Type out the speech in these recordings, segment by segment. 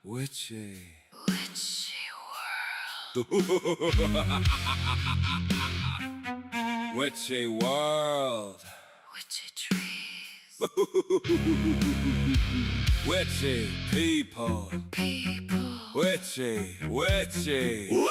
Witchy. Witchy world. Witchy world. Witchy trees. Witchy people. People. Witchy. Witchy. Witch!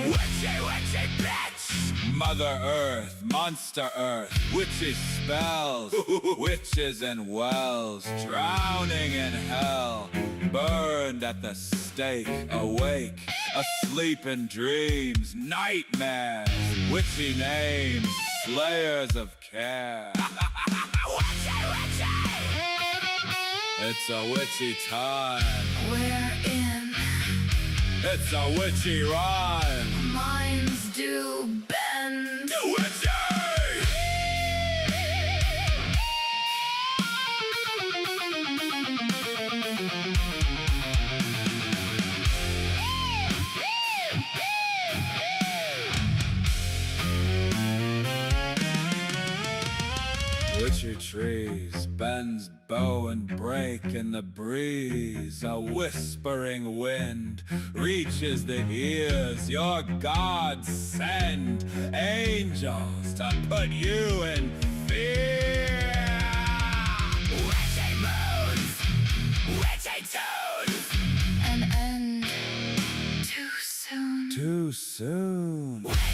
Witchy, witchy bitch! Mother Earth, Monster Earth, witchy spells, witches and wells, drowning in hell, burned at the stake, awake, asleep in dreams, nightmares, witchy names, slayers of care. Witchy, witchy! It's a witchy time. We're in. It's a witchy rhyme. Minds do bend. Witchy! Witchy trees, bends, bow and break in the breeze. A whispering wind reaches the ears. Your gods send angels to put you in fear. Witchy moons. Witchy tunes. An end too soon. Too soon. Witchy!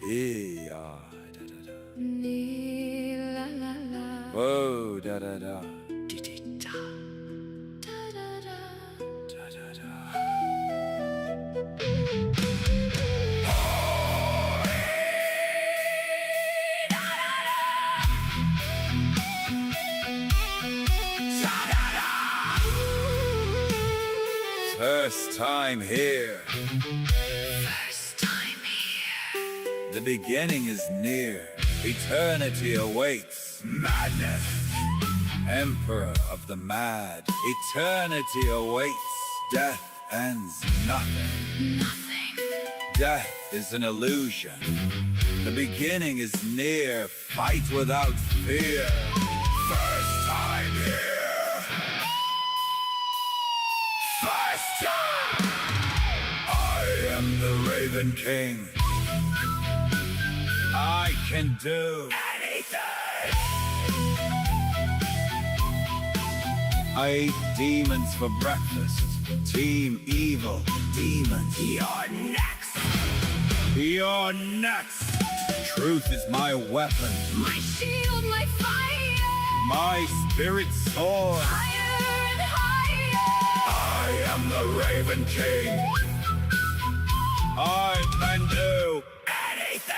Yeah, da da da. Whoa, da da da. Da da da. First time here. First time here. The beginning is near. Eternity awaits. Madness. Emperor of the mad. Eternity awaits. Death ends nothing. Nothing. Death is an illusion. The beginning is near. Fight without fear. First time here. First time. I am the Raven King. I can do anything. I ate demons for breakfast. Team evil demons. You're next. You're next. Truth is my weapon. My shield, my fire. My spirit sword. Higher and higher. I am the Raven King. I can do anything.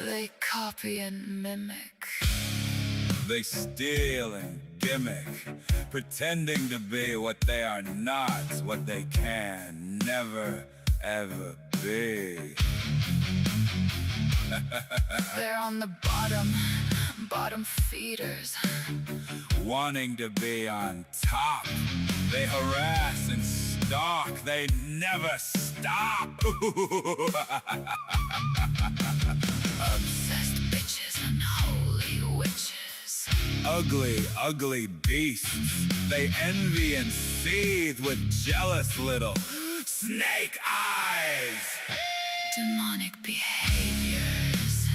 They copy and mimic. They steal and gimmick, pretending to be what they are not, what they can never, ever be. They're on the bottom feeders. Wanting to be on top, they harass and stalk, they never stop. Obsessed bitches and holy witches. Ugly, ugly beasts, they envy and seethe with jealous little snake eyes. Demonic behaviors.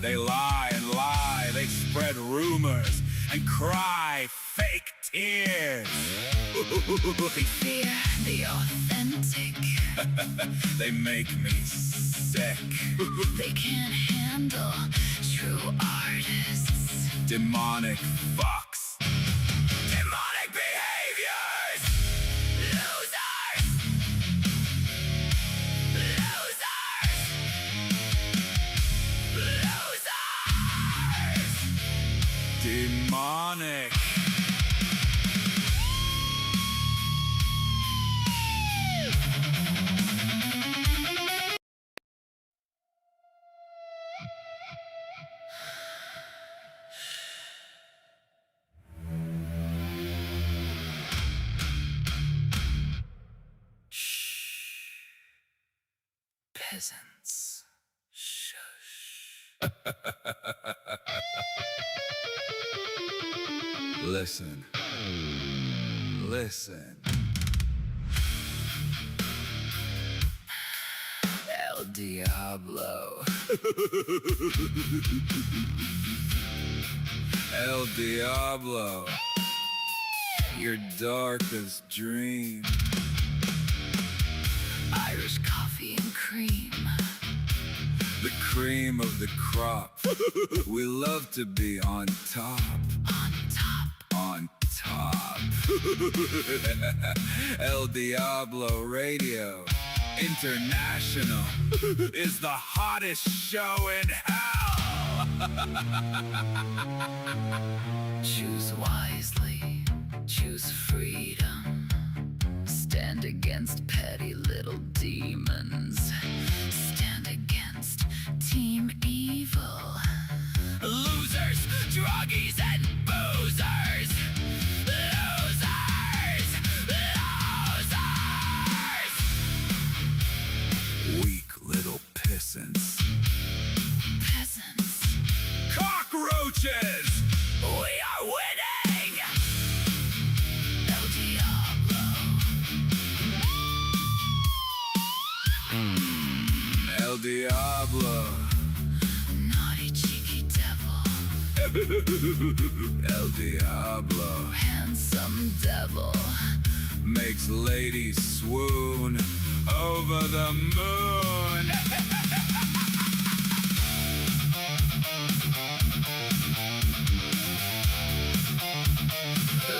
They lie and lie, they spread rumors and cry fake tears. They fear the authentic. They make me sick. They can't handle true artists. Demonic fucks. Demonic behaviors. Losers. Demonic. Peasants. Shush. Listen. Listen. El Diablo. El Diablo. Your darkest dream. Irish coffee and cream. The cream of the crop. We love to be on top. On top. On top. El Diablo Radio International is the hottest show in hell. Choose wisely. Choose freedom. Stand against petty little demons. Stand against Team Evil. Losers, druggies, and boozers. Losers! Losers! Weak little pissants. Peasants. Cockroaches! We are winning! El Diablo. El Diablo. Naughty cheeky devil. El Diablo Handsome devil. makes ladies swoon over the moon.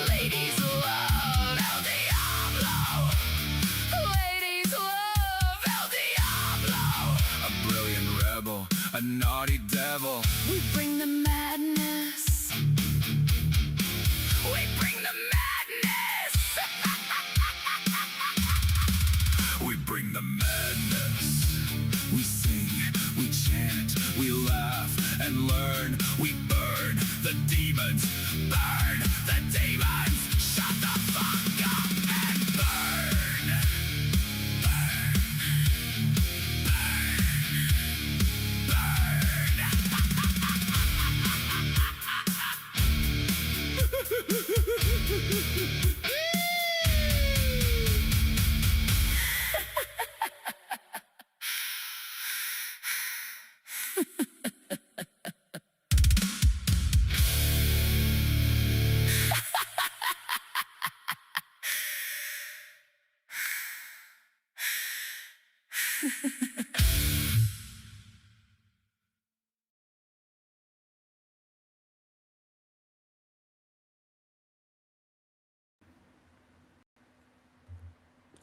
Ladies love El Diablo. Ladies love El Diablo. A brilliant rebel, a naughty devil. We bring the madness. We bring the madness. We bring the madness. We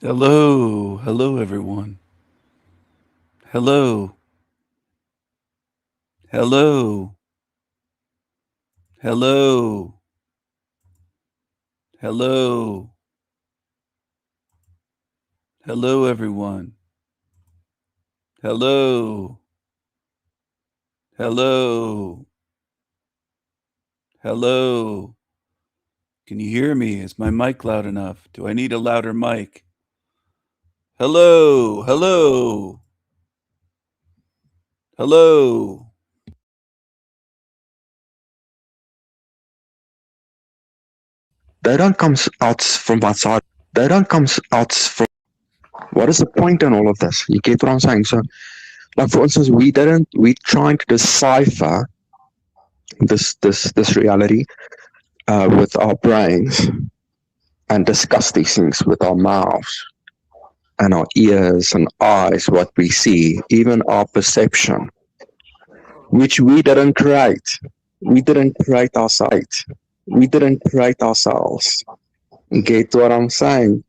Hello, hello everyone. Hello, hello, hello, hello, hello everyone. Hello, hello, hello. Can you hear me? Is my mic loud enough? Do I need a louder mic? Hello, hello, hello. They don't come out from outside. They don't come out from. What is the point in all of this? You get what I'm saying? So, like for instance, we're trying to decipher this reality with our brains and discuss these things with our mouths and our ears and eyes, what we see, even our perception, which we didn't create. We didn't create ourselves. We didn't create ourselves. You get what I'm saying?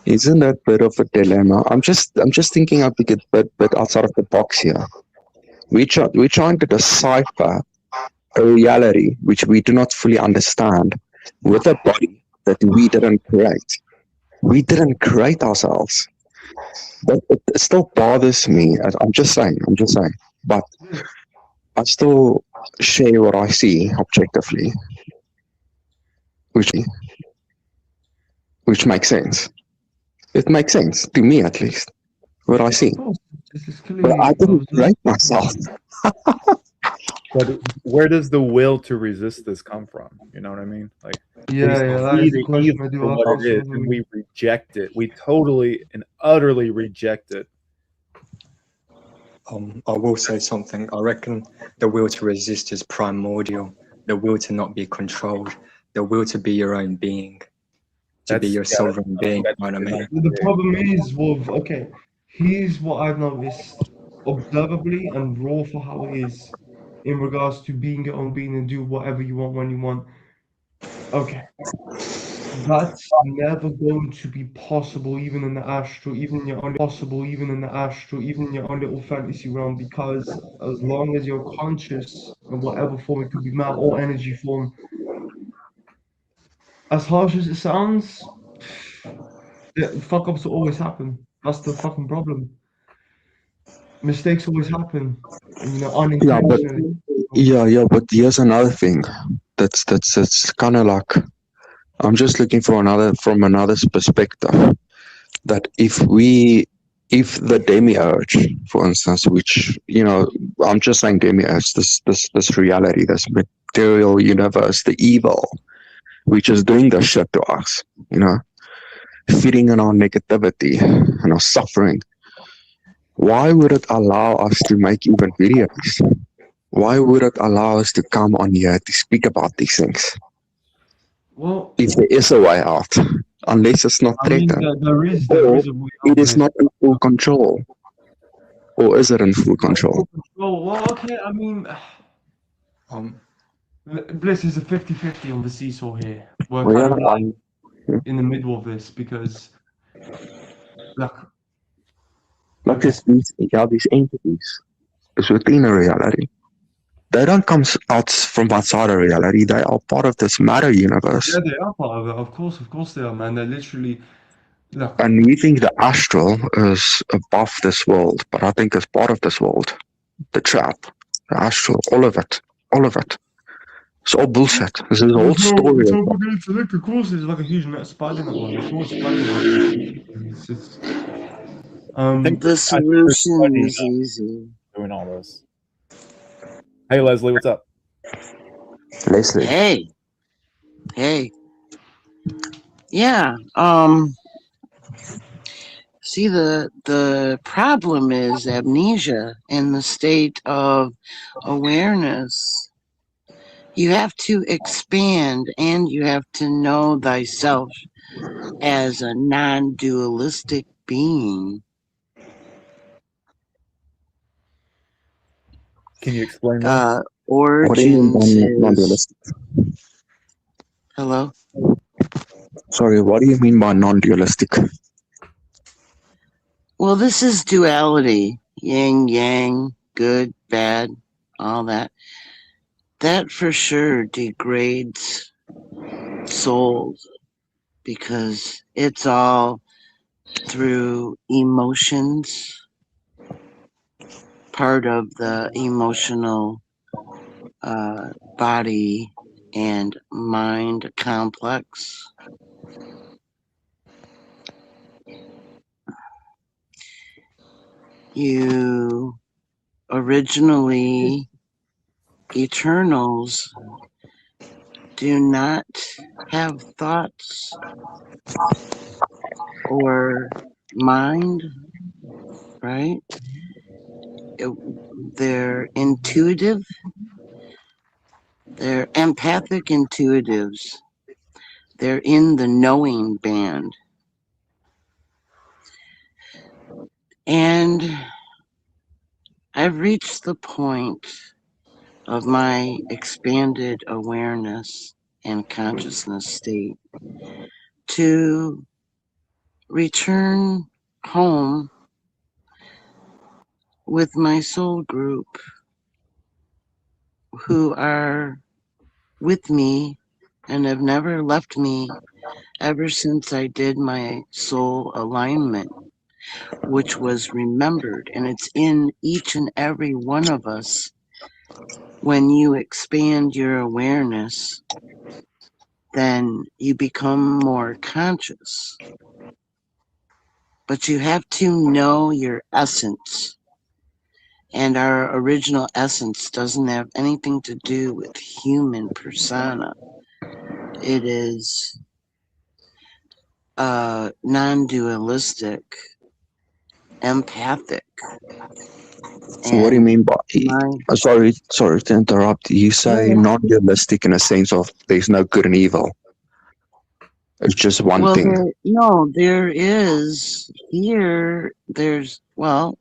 Isn't that a bit of a dilemma? I'm just thinking a bit outside of the box here. We're trying to decipher a reality which we do not fully understand with a body that we didn't create. We didn't create ourselves. But it still bothers me. I'm just saying. I'm just saying. But I still share what I see objectively, which makes sense. It makes sense to me at least. What I see. Of course, this is But I clearly didn't observed. create myself. But where does the will to resist this come from? You know what I mean? Like we Yeah, that see is a the question evil I do for have what it also. is, and we reject it. We totally and utterly reject it. I will say something. I reckon the will to resist is primordial. The will to not be controlled. The will to be your own being. To be your sovereign being. You know what I mean? The problem is with, okay, here's what I've noticed observably and raw for how it is in regards to being your own being and do whatever you want when you want. Okay, that's never going to be possible even in the astral, even in your own possible, even in the astral, even in your own little fantasy realm, because as long as you're conscious in whatever form, it could be matter or energy form, as harsh as it sounds, fuck ups will always happen. That's the fucking problem. Mistakes always happen, you know, Yeah, but unintentionally. but here's another thing. That's kind of like I'm just looking for another from another perspective. That if the demiurge, for instance, which I'm just saying demiurge, this reality, this material universe, the evil, which is doing this shit to us, you know, feeding on our negativity and our suffering. Why would it allow us to make even videos? Why would it allow us to come on here to speak about these things? Well, If there is a way out, unless it's not I mean, threatened, there is or a way it out, is Bliss. not in full control, or is it in full control? Well, okay, I mean, Um, Bliss is a 50-50 on the seesaw here. We're Well, kind yeah, of like in the middle of this because, like, like okay, these entities is within a reality. They don't come out from outside a reality. They are part of this matter universe. yeah, they are part of it. Of course they are, man. They're literally, like, And we think the astral is above this world, but I think it's part of this world. The trap, the astral, all of it, all of it. It's all bullshit. This is a whole story. it's all beginning to look. Of course, there's like a huge net spider network. There's always spider webs and shit. It's I think The I think there's solution plenty is easy. doing all this. Hey Leslie, what's up? Leslie. Hey, hey. Yeah, see the problem is amnesia in the state of awareness. You have to expand and you have to know thyself as a non-dualistic being. Can you explain more? What do you mean by Origins is non-dualistic? hello. Sorry, what do you mean by non-dualistic? Well, this is duality, yin, yang, good, bad, all that. That for sure degrades souls because it's all through emotions, part of the emotional body and mind complex. You originally, Eternals, do not have thoughts or mind, right? They're intuitive, they're empathic intuitives, they're in the knowing band. And I've reached the point of my expanded awareness and consciousness state to return home with my soul group who are with me and have never left me ever since I did my soul alignment, which was remembered. And it's in each and every one of us. When you expand your awareness, then you become more conscious. But you have to know your essence. And our original essence doesn't have anything to do with human persona. It is non-dualistic, empathic. So what do you mean by? My, Sorry to interrupt. You say yeah. non-dualistic in a sense of there's no good and evil. It's just one Well, thing. there is here. Well,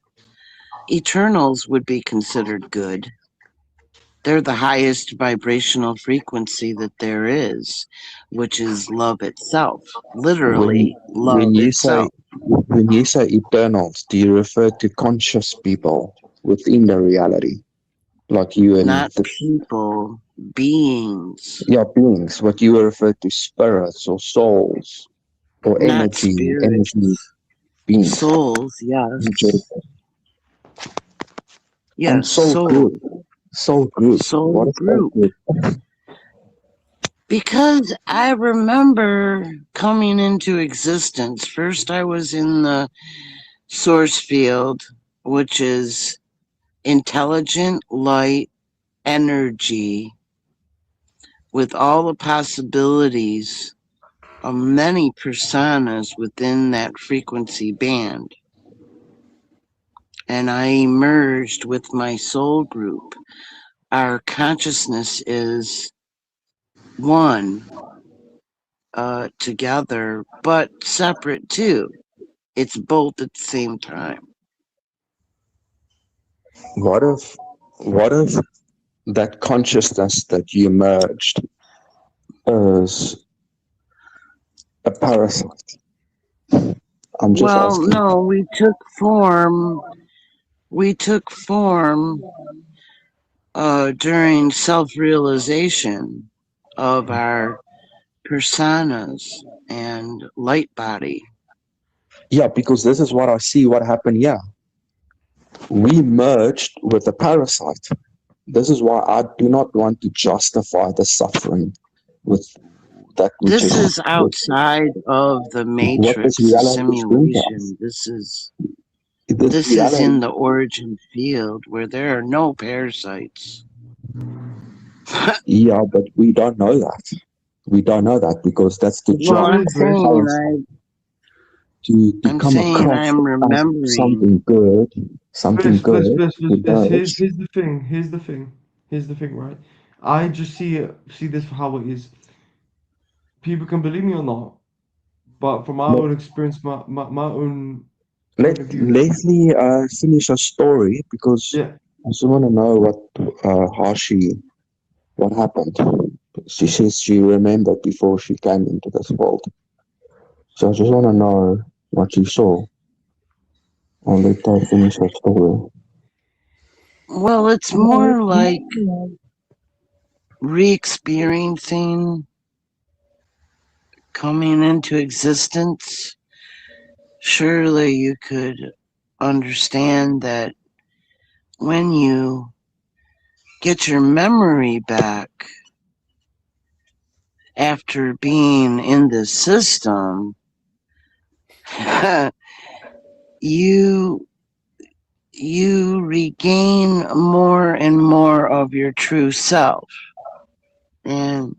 Eternals would be considered good. They're the highest vibrational frequency that there is, which is love itself. When Literally, love when you say itself. when you say eternals, do you refer to conscious people within the reality, like you and Not people, beings, beings? What you refer to spirits or souls or not energy spirits. beings. Souls, yes. And Yes, soul soul. group, soul group. Soul What is soul group. group? Because I remember coming into existence. First, I was in the source field, which is intelligent light energy with all the possibilities of many personas within that frequency band. And I merged with my soul group. Our consciousness is one, together, but separate too. It's both at the same time. What if that consciousness that you merged is a parasite? I'm just Well, asking. no, we took form. We took form during self-realization of our personas and light body. Yeah, because this is what I see what happened here. We merged with a parasite. This is why I do not want to justify the suffering with that which This is is outside of the what this matrix reality is doing to us. simulation. This This is reality, in the origin field where there are no parasites. yeah, but we don't know that. We don't know that because that's the Well, job What is I'm of the this? saying parasite to I'm come saying across I'm as remembering. something good, something good. It Here's, does. here's the thing. Here's the thing, right? I just see this for how it is. People can believe me or not, but from my But own experience, my own let point of view. Leslie finish her story because Yeah. I just want to know what happened. She says she remembered before she came into this world. So I just want to know what you saw. I'll let her finish her story. Well, it's more like re-experiencing coming into existence. Surely you could understand that when you get your memory back after being in the system, you you regain more and more of your true self, and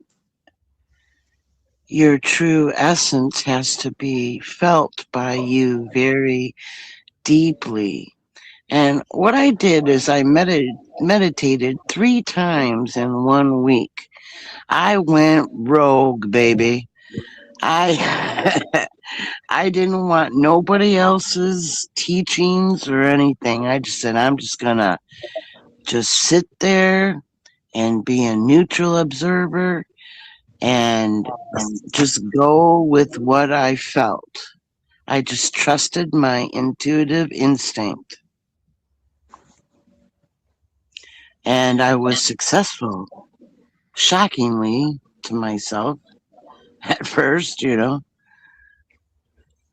your true essence has to be felt by you very deeply. And what I did is I meditated 3 times in 1 week. I went rogue, baby. I I didn't want nobody else's teachings or anything. I just said I'm just gonna just sit there and be a neutral observer and just go with what I felt. I just trusted my intuitive instinct. And I was successful, shockingly to myself at first,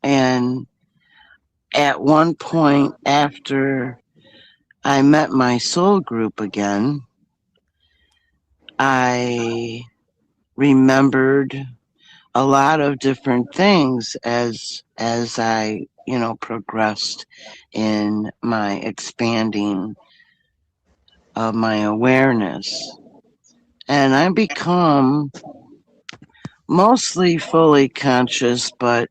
And at one point, after I met my soul group again, I remembered a lot of different things as I, progressed in my expanding of my awareness. And I become mostly fully conscious, but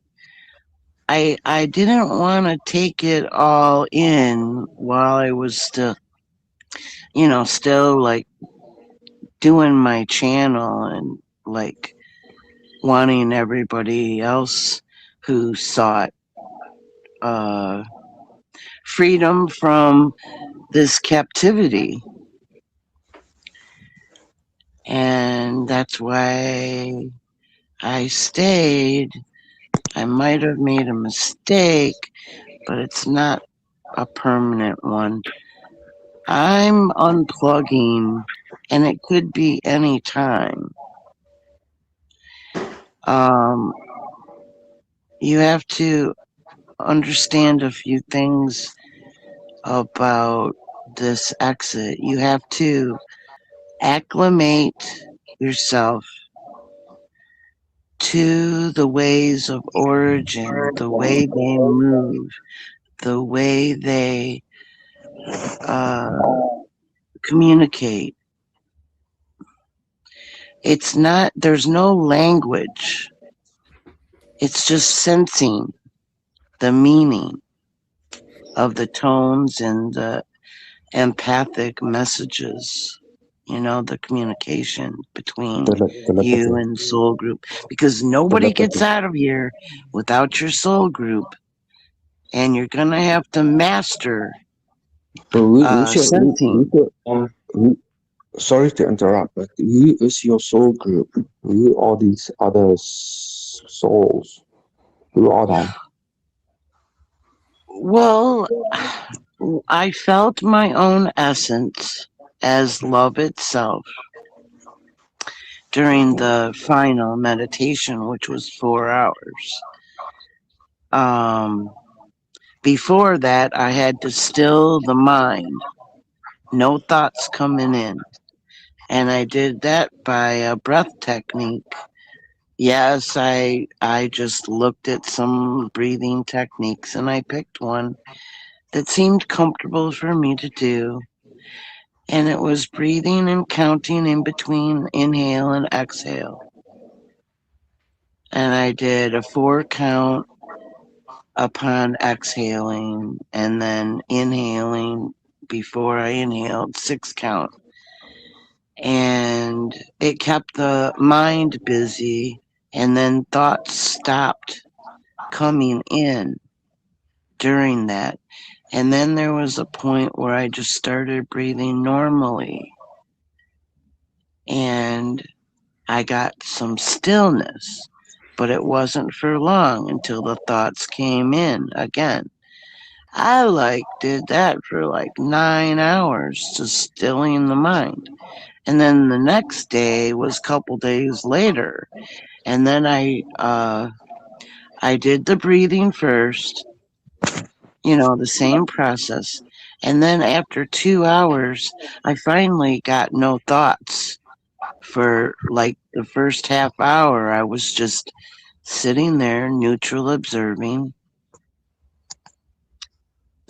I didn't want to take it all in while I was still like doing my channel and like wanting everybody else who sought uh, freedom from this captivity. And that's why I stayed. I might have made a mistake, but it's not a permanent one. I'm unplugging, and it could be any time. Um, you have to understand a few things about this exit. You have to acclimate yourself to the ways of origin, the way they move, the way they uh, communicate. There's no language. It's just sensing the meaning of the tones and the empathic messages, the communication between you Telepathy. and soul group. Because nobody gets Telepathy. out of here without your soul group. And you're going to have to master So sensing. who, sorry to interrupt, but who is your soul group? Who are these other souls? Who are they? Well, I felt my own essence as love itself during the final meditation, which was 4 hours. Um, Before that, I had to still the mind, no thoughts coming in. And I did that by a breath technique. Yes, I just looked at some breathing techniques and I picked one that seemed comfortable for me to do. And it was breathing and counting in between inhale and exhale. And I did a 4 count upon exhaling and then inhaling before I inhaled 6 count. And it kept the mind busy, and then thoughts stopped coming in during that. And then there was a point where I just started breathing normally. And I got some stillness, but it wasn't for long until the thoughts came in again. I did that for 9 hours, just stilling the mind. And then the next day was a couple days later. And then I did the breathing first, the same process. And then after 2 hours, I finally got no thoughts. For the first half hour, I was just sitting there, neutral observing.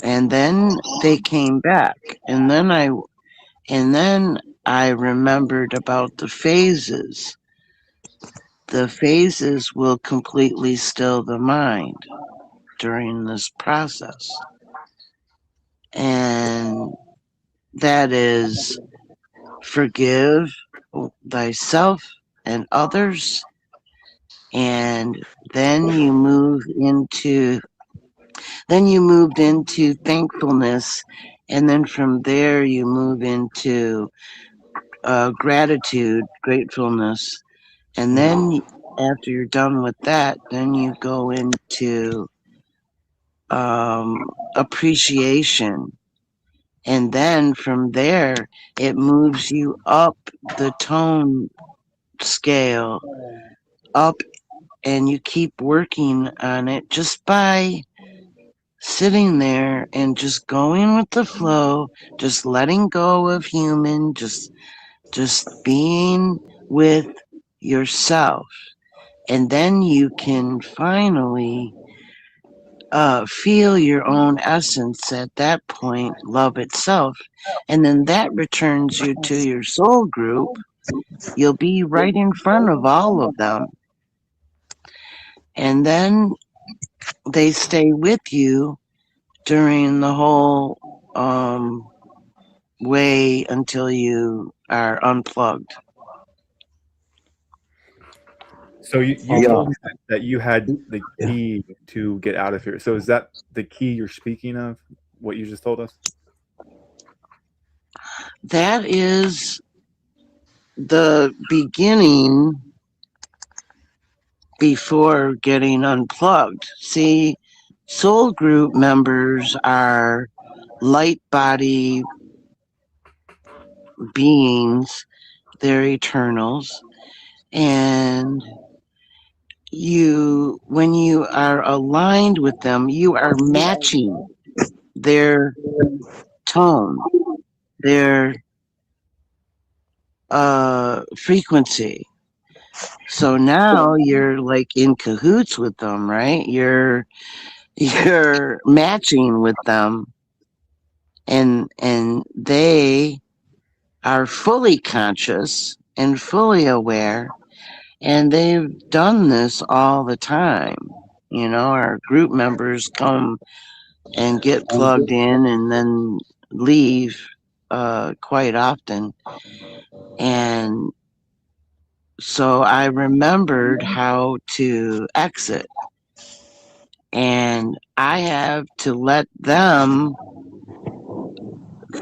And then they came back. And then I remembered about the phases. The phases will completely still the mind during this process. And that is forgive thyself and others. And then you moved into thankfulness, and then from there you move into gratitude, gratefulness, and then after you're done with that, then you go into appreciation, and then from there it moves you up the tone scale, up, and you keep working on it just by sitting there and just going with the flow, just letting go of human, just being with yourself. And then you can finally feel your own essence at that point, love itself. And then that returns you to your soul group. You'll be right in front of all of them. And then they stay with you during the whole way until you are unplugged. So you Yeah. told me that you had the key to get out of here. So is that the key you're speaking of? What you just told us? That is the beginning before getting unplugged. See, soul group members are light body beings, they're eternals. And when you are aligned with them, you are matching their tone, their frequency. So now you're in cahoots with them, right? You're matching with them, and they are fully conscious and fully aware, and they've done this all the time. Our group members come and get plugged in and then leave quite often. And so I remembered how to exit, and I have to let them,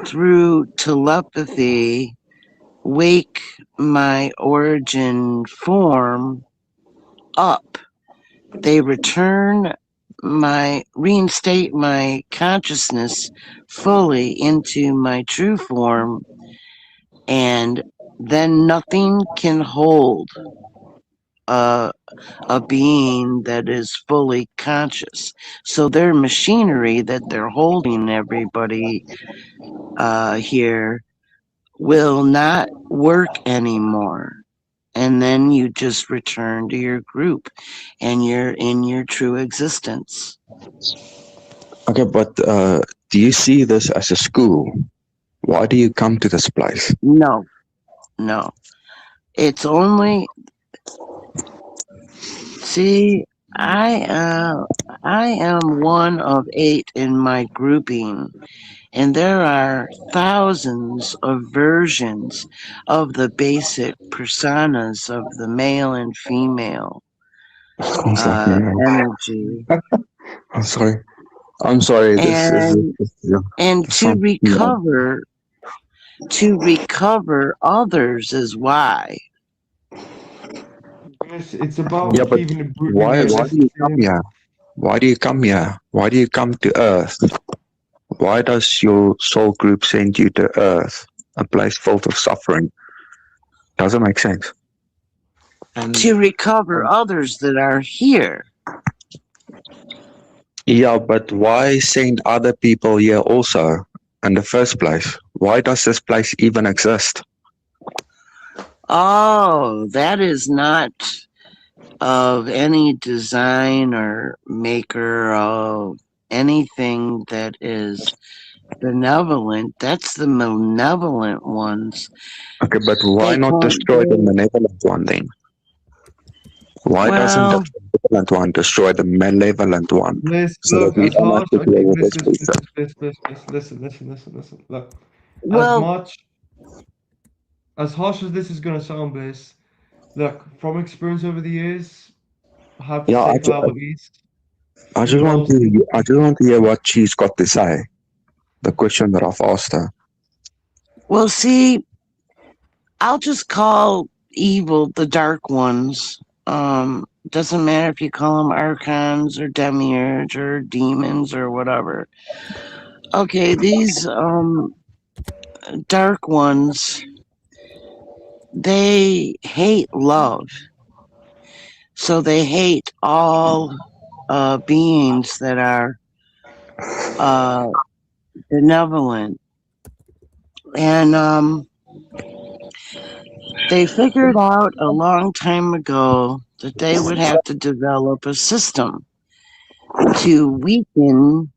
through telepathy, wake my origin form up. They reinstate my consciousness fully into my true form, and then nothing can hold a being that is fully conscious. So their machinery that they're holding everybody here will not work anymore. And then you just return to your group and you're in your true existence. Okay, but do you see this as a school? Why do you come to this place? No. It's only, see, I am one of 8 in my grouping, and there are thousands of versions of the basic personas of the male and female energy. I'm sorry. I'm sorry. And to recover others is why. Yes, it's about Yeah, but keeping it why brutally do you come honest. here? Why do you come here? Why do you come to Earth? Why does your soul group send you to Earth, a place filled with suffering? Doesn't make sense. And To recover others that are here. Yeah, but why send other people here also in the first place? Why does this place even exist? Oh, that is not of any design or maker of anything that is benevolent. That's the malevolent ones. Okay, but why They not can't destroy the do. malevolent one then? Why doesn't the Well, benevolent one destroy the malevolent one Bliss, so that look, we as don't have harsh. to deal Okay, with Bliss, this Bliss, Bliss, bullshit? Bliss, Bliss, Bliss. Listen. Look, as well, much as harsh as this is gonna sound, Bliss. Look, from experience over the years, I have to Yeah, say for our East, females I just want to hear what she's got to say. The question that I've asked her. well, see, I'll just call evil the dark ones. Doesn't matter if you call them archons or demiurge or demons or whatever. Okay, these dark ones, they hate love. So they hate all beings that are uh, benevolent. And they figured out a long time ago that they would have to develop a system to weaken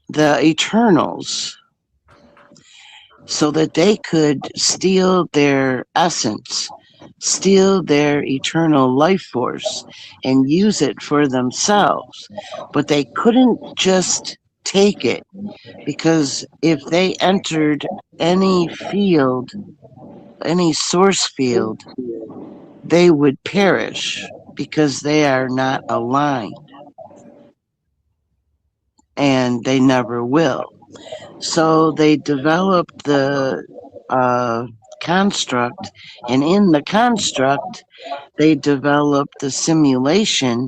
the Eternals so that they could steal their essence, steal their eternal life force, and use it for themselves. But they couldn't just take it because if they entered any field, any source field, they would perish because they are not aligned and they never will. So they developed the uh, construct, and in the construct, they developed the simulation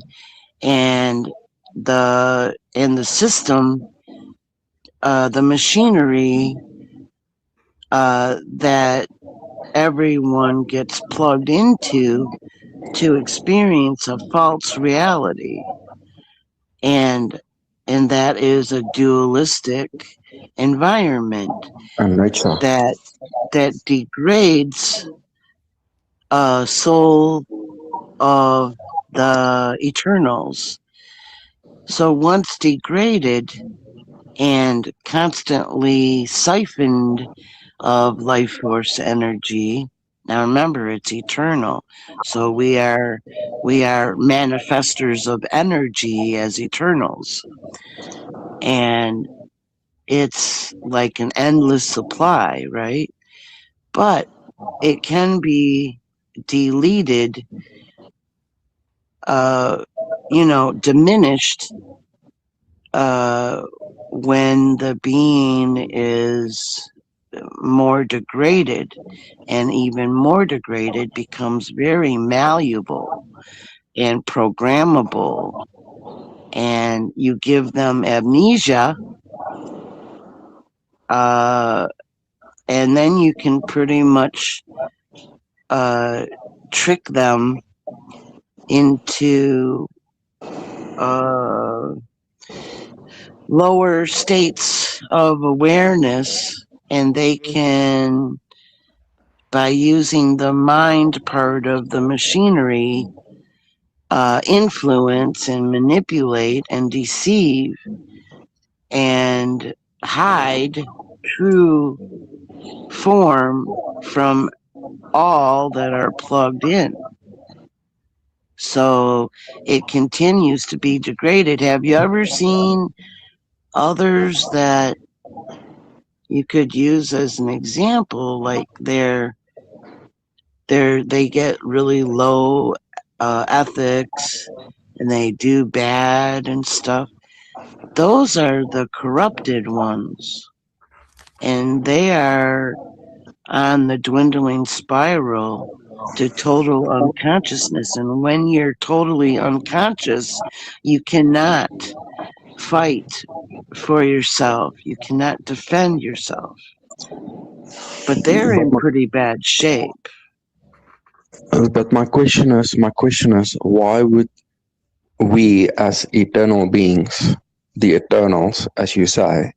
and the system, the machinery that everyone gets plugged into to experience a false reality, and that is a dualistic environment And nature. that degrades a soul of the Eternals. So once degraded and constantly siphoned of life force energy, now remember it's eternal. So we are manifestors of energy as Eternals. And it's like an endless supply, right? But it can be deleted, uh, diminished when the being is more degraded, and even more degraded becomes very malleable and programmable, and you give them amnesia, and then you can pretty much trick them into lower states of awareness, and they can, by using the mind part of the machinery, influence and manipulate and deceive and hide true form from all that are plugged in. So it continues to be degraded. Have you ever seen others that you could use as an example, like they get really low ethics and they do bad and stuff? Those are the corrupted ones, and they are on the dwindling spiral, to total unconsciousness. And when you're totally unconscious, you cannot fight for yourself. You cannot defend yourself. But they're in pretty bad shape. But my question is, why would we as eternal beings, the eternals, as you say,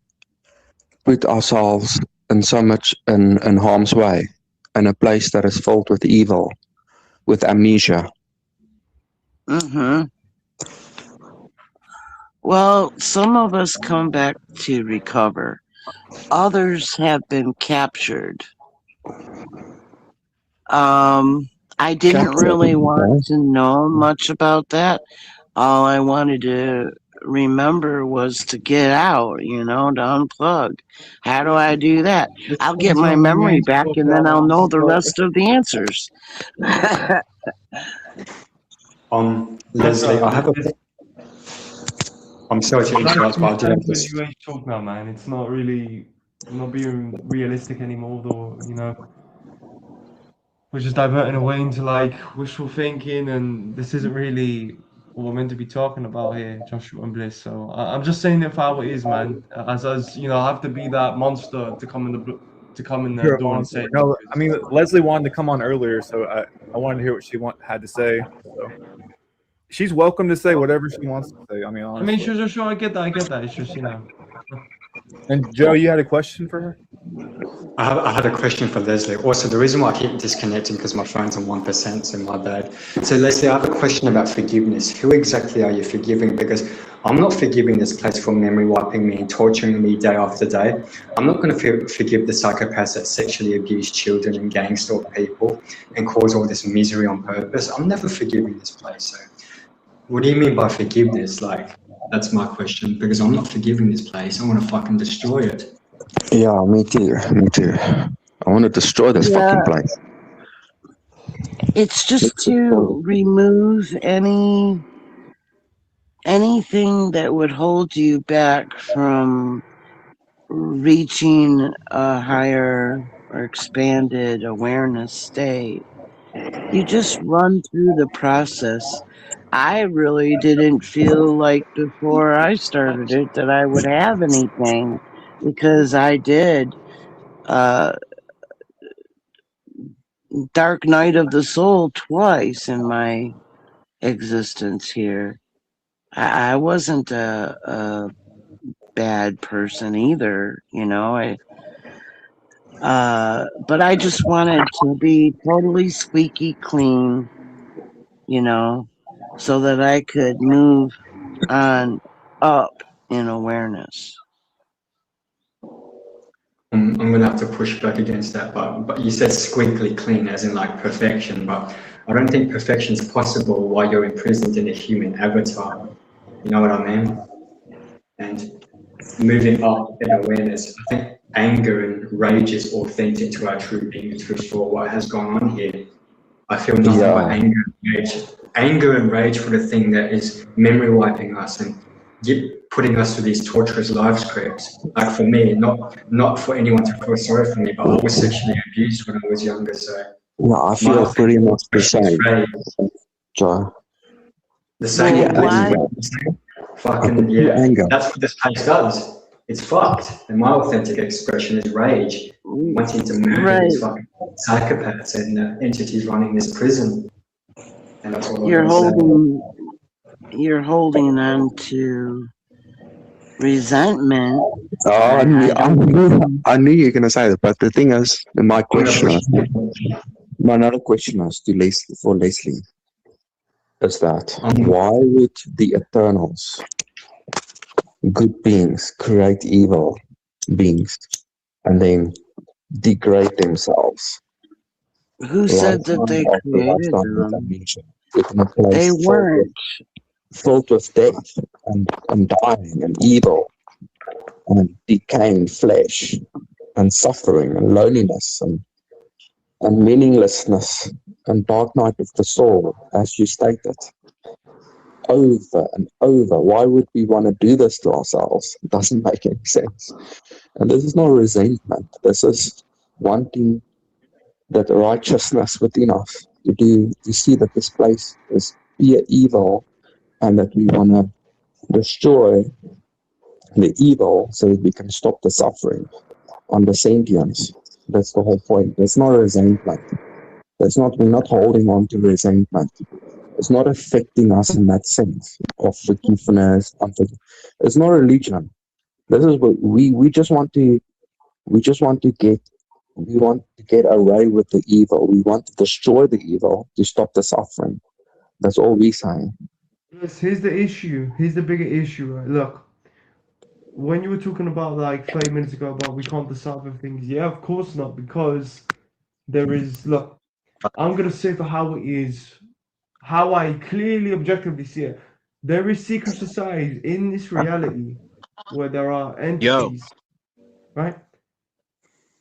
put ourselves in so much in harm's way, in a place that is filled with evil, with amnesia? Mm-hmm. Well, some of us come back to recover. Others have been captured. I didn't really want to know much about that. All I wanted to remember was to get out, to unplug. How do I do that? I'll get Depends my on the memory age back of and then I'll know the rest of the answers. Leslie, I have a. I'm sorry to That's interrupt, but I did have the this. new age talk now, man. It's not really not being realistic anymore, though. We're just diverting away into like wishful thinking, and this isn't really what we're meant to be talking about here, Joshua and Bliss. So I'm just saying it for how it is, man. As I have to be that monster to come in the You're a door and monster. say, No, I mean Leslie wanted to come on earlier, so I wanted to hear what she had to say. So she's welcome to say whatever she wants to say. I mean, honestly. sure, I get that. It's just And Joe, you had a question for her? I had a question for Leslie. Also, the reason why I keep disconnecting because my phone's on 1%, so my bad. So, Leslie, I have a question about forgiveness. Who exactly are you forgiving? Because I'm not forgiving this place for memory wiping me and torturing me day after day. I'm not going to forgive the psychopaths that sexually abuse children and gang stalk people and cause all this misery on purpose. I'm never forgiving this place. So, what do you mean by forgiveness? Like, that's my question, because I'm not forgiving this place. I want to fucking destroy it. Yeah, me too. Me too. I want to destroy this Yeah, fucking place. it's just to remove anything that would hold you back from reaching a higher or expanded awareness state. You just run through the process. I really didn't feel like before I started it that I would have anything because I did uh, Dark Night of the Soul twice in my existence here. I wasn't a bad person either, but I just wanted to be totally squeaky clean, so that I could move on up in awareness. I'm going to have to push back against that, but you said squiggly clean, as in like perfection, but I don't think perfection is possible while you're imprisoned in a human avatar. You know what I mean? And moving up in awareness, I think anger and rage is authentic to our true being, truth for what has gone on here. I feel nothing but anger and rage. Anger and rage for the thing that is memory wiping us and putting us through these torturous life scripts. Like for me, not for anyone to feel sorry for me, but I was sexually abused when I was younger, so Yeah, I feel pretty much the same, Joe. the same. Yeah, Fucking yeah. That's what this place does. It's fucked. And my authentic expression is rage, wanting to murder these fucking psychopaths and entities running this prison. And that's all You're holding on to resentment. I knew you were going to say that, but the thing is, my another question is for Leslie, is that why would the Eternals, good beings, create evil beings and then degrade themselves? Who said that they created them? They weren't. Filled with death and dying and evil and decaying flesh and suffering and loneliness and meaninglessness and dark night of the soul, as you stated, over and over. Why would we want to do this to ourselves? It doesn't make any sense. And this is not resentment. This is wanting that righteousness within us to see that this place is pure evil and that we want to destroy the evil so that we can stop the suffering on the sentience. That's the whole point. It's not a resentment. We're not holding on to resentment. It's not affecting us in that sense of forgiveness. It's not religion. This is what we just want to get. We want to get away with the evil. We want to destroy the evil to stop the suffering. That's all we're saying. Yes, here's the issue. Here's the bigger issue, right? Look, when you were talking about like 30 minutes ago about we can't decipher things, yeah, of course not, because there is, look, I'm gonna say for how it is, how I clearly objectively see it. There is secret societies in this reality where there are Yo, entities, right?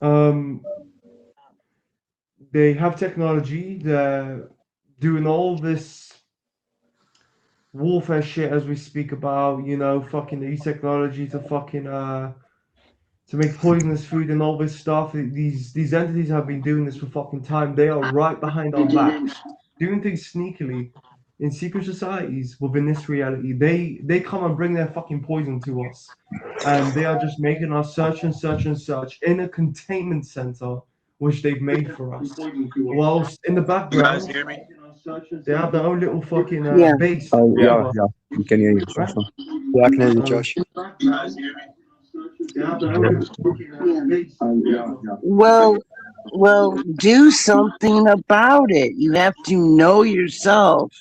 Um, they have technology, they're doing all this warfare shit as we speak about, you know, fucking they use technology to fucking to make poisonous food and all this stuff. These entities have been doing this for fucking time. They are right behind our backs, doing things sneakily in secret societies within this reality. They come and bring their fucking poison to us, and they are just making us search and search and search in a containment center which they've made for us. Whilst in the you guys background, hear me? they have their own little fucking Yeah. base Oh Yeah. above us, yeah, we can hear you. right? Yeah, I can hear you, Um, Josh. You guys hear me? they have their own little fucking base. Well, do something about it. You have to know yourself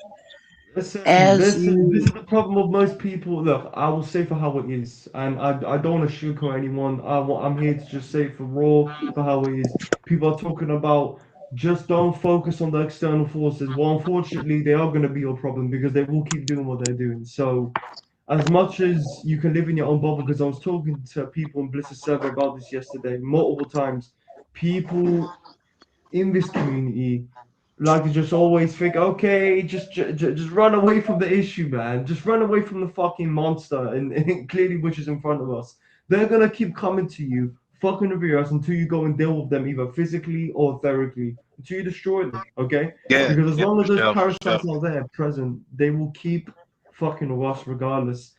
Listen, as this you. is the problem with most people. Look, I will say for how it is, and I don't want to sugarcoat anyone. I'm here to just say for raw, for how it is. People are talking about just don't focus on the external forces. Well, unfortunately, they are going to be your problem because they will keep doing what they're doing. So, as much as you can live in your own bubble, because I was talking to people in Bliss's server about this yesterday, multiple times, people in this community like to just always think, okay, just run away from the issue, man. Just run away from the fucking monster, and clearly which is in front of us. They're gonna keep coming to you, fucking with your ass until you go and deal with them either physically or etherically, until you destroy them. Okay? Yeah, Because as yeah, long for as those sure, for sure. parasites are there present, they will keep fucking with us regardless.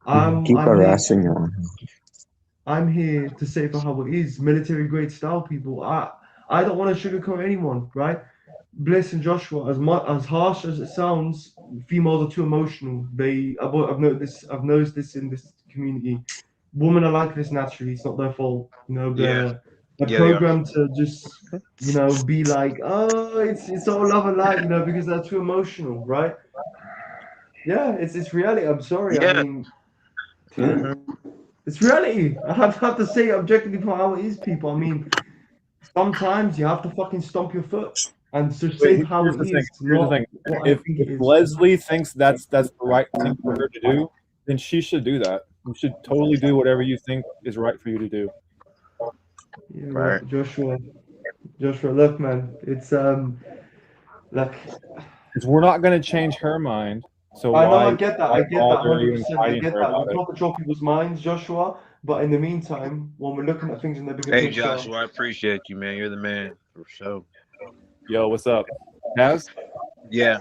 Keep I'm here harassing to you. I'm here to say for how it is, military grade style people. I don't want to sugarcoat anyone, right? Bliss and Joshua, as harsh as it sounds, females are too emotional. I've noticed this in this community. Women are like this naturally. It's not their fault. You know, Yeah, they're yeah, they are. programmed to just, you know, be like, oh, it's all love and light, you know, because they're too emotional, right? Yeah, it's reality. I'm sorry. I Yeah. mean, Hmm. it's reality. I have to say objectively for how it is, people. I mean, sometimes you have to fucking stomp your foot and just say Wait, how here's it the thing. is, Here's the not thing. what I If think if it is. Leslie thinks that's the right thing for her to do, then she should do that. You should totally do whatever you think is right for you to do. Yeah, Right. but Joshua, look, man, it's like Because we're not going to change her mind. So I know why I get that bother even 100%. I fighting get her that. We about it? can't control people's minds, Joshua. But in the meantime, when we're looking at things in the bigger Hey, picture, Joshua, I appreciate you, man. You're the man for sure. Yo, what's up, Naz? Yeah,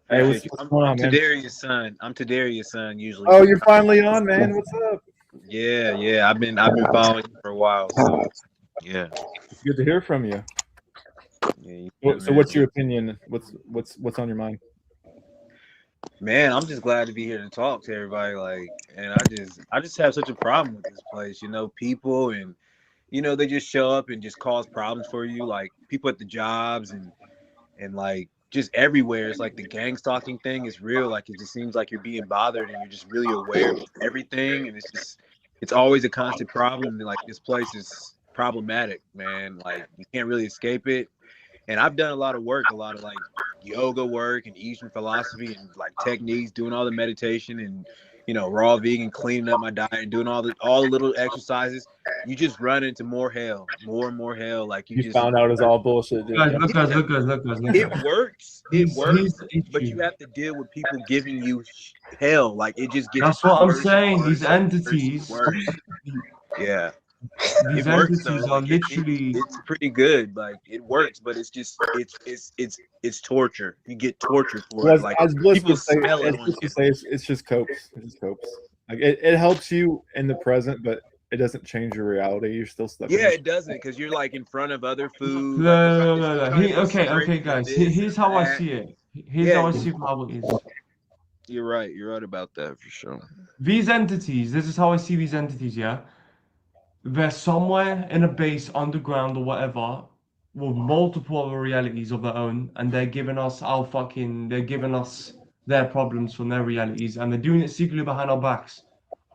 I Hey, appreciate you. what's I'm, going I'm on, man? Tadarius' son. I'm Tadarius' son usually. Oh, you're finally on, man. What's up? Yeah, yeah. I've been following you for a while, so yeah. It's good to hear from you. Yeah, you good, So, man. what's your opinion? What's on your mind? Man, I'm just glad to be here to talk to everybody. Like, and I just have such a problem with this place. People and they just show up and just cause problems for you. Like people at the jobs and like just everywhere. It's like the gang stalking thing is real. Like it just seems like you're being bothered and you're just really aware of everything. And it's always a constant problem. Like this place is problematic, man. Like you can't really escape it. And I've done a lot of work, a lot of like yoga work and Eastern philosophy and like techniques, doing all the meditation and raw vegan, cleaning up my diet, and doing all the little exercises. You just run into more hell, more and more hell. Like you You just found out it's all bullshit, didn't guys, you? look, guys, look, guys, look, guys, look, it guys. works, Here's the but issue. you have to deal with people giving you hell. Like it just gets That's what I'm worse and saying. These worse and worse and entities, worse. Yeah. These It works though. entities are Like literally. it's pretty good. Like it works, but it's just it's torture. You get tortured for Well, it. Like as Bliss people would say, smell it as on Bliss you. would say, it's just copes. It just copes. Like it helps you in the present, but it doesn't change your reality. You're still stuck in Yeah, this. it doesn't because you're like in front of other food. Like No, it's no, no. trying to be Okay, okay, strict with guys. this Here's and how I that. see it. Here's Yeah, how I see how it is. you're right. You're right about that for sure. These entities. This is how I see these entities. Yeah, they're somewhere in a base underground or whatever, with multiple other realities of their own, and they're giving us our fucking. They're giving us their problems from their realities, and they're doing it secretly behind our backs.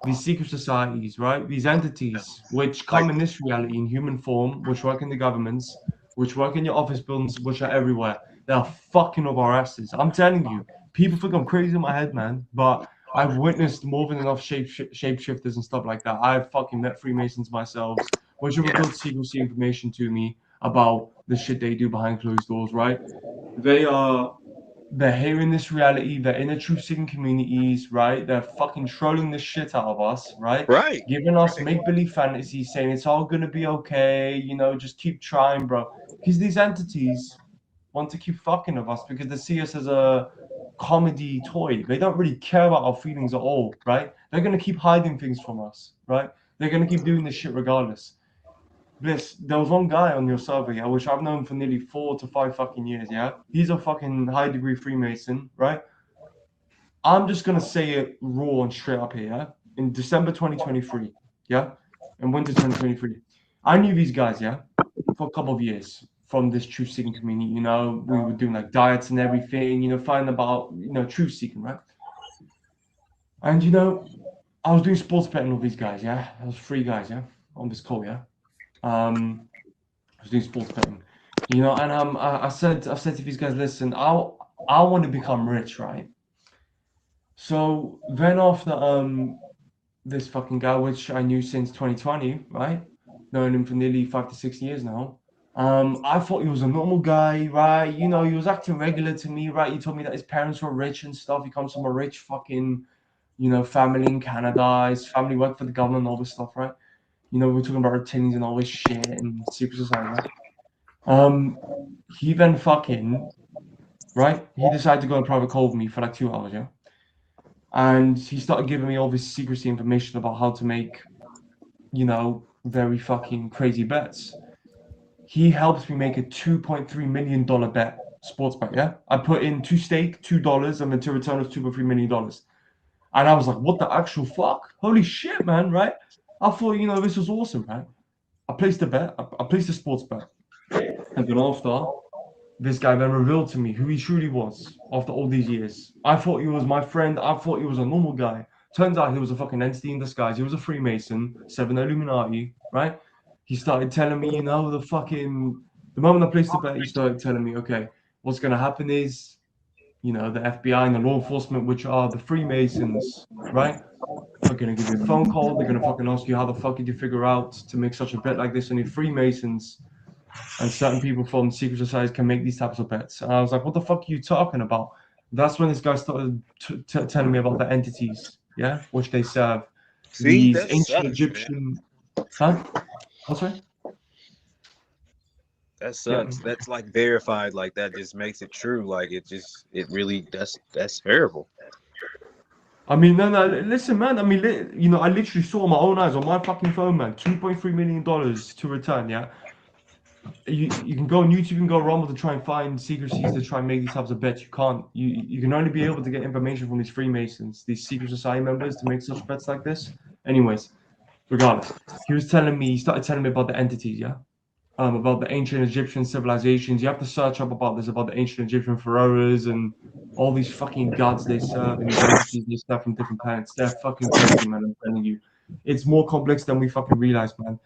These secret societies, right? These entities which come Like in this reality in human form, which work in the governments, which work in your office buildings, which are everywhere. They're fucking of our asses. I'm telling you, people think I'm crazy in my head, man. But I've witnessed more than enough shapeshifters and stuff like that. I've fucking met Freemasons myself, which have yeah, revealed secrecy information to me about the shit they do behind closed doors, right? They are they're hearing this reality, they're in the truth seeking communities, right? They're fucking trolling the shit out of us, right? right, Giving us right. make believe fantasies, saying it's all gonna be okay, just keep trying, bro. Because these entities want to keep fucking with us because they see us as a comedy toy. They don't really care about our feelings at all, right? They're gonna keep hiding things from us, right? They're gonna keep doing this shit regardless. Bliss, there was one guy on your server, yeah, which I've known for nearly 4 to 5 fucking years, yeah. He's a fucking high degree Freemason, right? I'm just gonna say it raw and straight up here, yeah. In December 2023, yeah, in winter 2023, I knew these guys, yeah, for a couple of years from this truth seeking community. We were doing like diets and everything, finding about truth seeking, right? And I was doing sports betting with these guys, yeah. I was 3 guys, yeah, on this call, yeah. I was doing sports betting, and I said to these guys, listen, I want to become rich, right? So then after this fucking guy, which I knew since 2020, right? Known him for nearly 5 to 6 years now. I thought he was a normal guy, right? He was acting regular to me, right? He told me that his parents were rich and stuff. He comes from a rich fucking, family in Canada. His family worked for the government and all this stuff, right? We're talking about reptilians and all this shit and secret society, right? He then fucking, right? He decided to go on a private call with me for like 2 hours, yeah? And he started giving me all this secrecy information about how to make, very fucking crazy bets. He helped me make a $2.3 million bet, sports bet, yeah? I put in to stake $2 and then to return us $2.3 million. And I was like, what the actual fuck? Holy shit, man, right? I thought, this was awesome, right? I placed a bet, I placed a sports bet. And then after, this guy then revealed to me who he truly was after all these years. I thought he was my friend. I thought he was a normal guy. Turns out he was a fucking entity in disguise. He was a Freemason, Seven Illuminati, right? He started telling me, the moment I placed the bet, he started telling me, okay, what's going to happen is, the FBI and the law enforcement, which are the Freemasons, right? Are going to give you a phone call. They're going to fucking ask you how the fuck did you figure out to make such a bet like this on your Freemasons? And certain people from secret societies can make these types of bets. And I was like, what the fuck are you talking about? That's when this guy started telling me about the entities, yeah, which they serve. See, These that ancient sucks, man. Egyptian, huh? What's right? That Yeah. sucks. That's like verified. Like that just makes it true. Like it really. That's terrible. I mean, no, listen, man. I mean, I literally saw my own eyes on my fucking phone, man. $2.3 million to return, yeah. You can go on YouTube, you can go Rumble to try and find secrecies to try and make these types of bets. You can't. You can only be able to get information from these Freemasons, these secret society members, to make such bets like this. Anyways, regardless, he started telling me about the entities, yeah, about the ancient Egyptian civilizations. You have to search up about this, about the ancient Egyptian pharaohs and all these fucking gods they serve and these entities they serve from different planets. They're fucking crazy, man. I'm telling you, it's more complex than we fucking realize, man.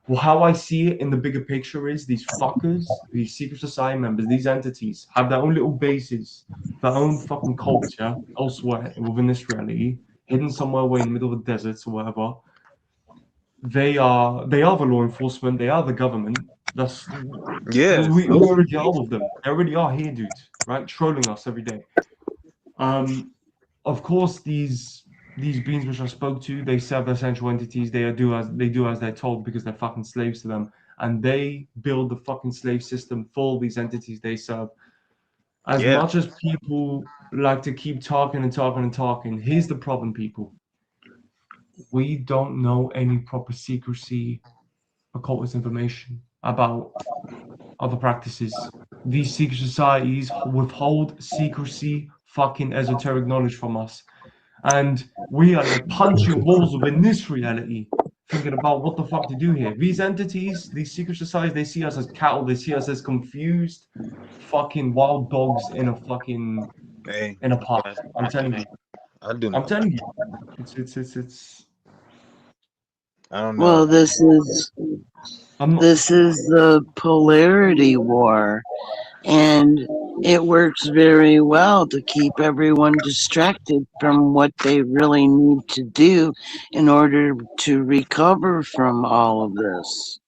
Well, how I see it in the bigger picture is these fuckers, these secret society members, these entities have their own little bases, their own fucking cults, yeah, elsewhere within this reality, hidden somewhere away in the middle of the deserts or whatever. They are the law enforcement, they are the government. That's Yeah. we already are with them. They already are here, dude, right? Trolling us every day. Of course, these these beings which I spoke to, they serve their central entities. They do as they're told because they're fucking slaves to them, and they build the fucking slave system for these entities they serve. As Yeah. much as people like to keep talking and talking and talking, here's the problem, people. We don't know any proper secrecy, occultist information about other practices. These secret societies withhold secrecy, fucking esoteric knowledge from us. And we are like punching walls within this reality, thinking about what the fuck to do here. These entities, these secret societies, they see us as cattle, they see us as confused fucking wild dogs in a fucking Hey, in a park. I'm telling you. I do I'm know. telling you. It's I don't know. Well, I'm not this is the polarity war, and it works very well to keep everyone distracted from what they really need to do in order to recover from all of this.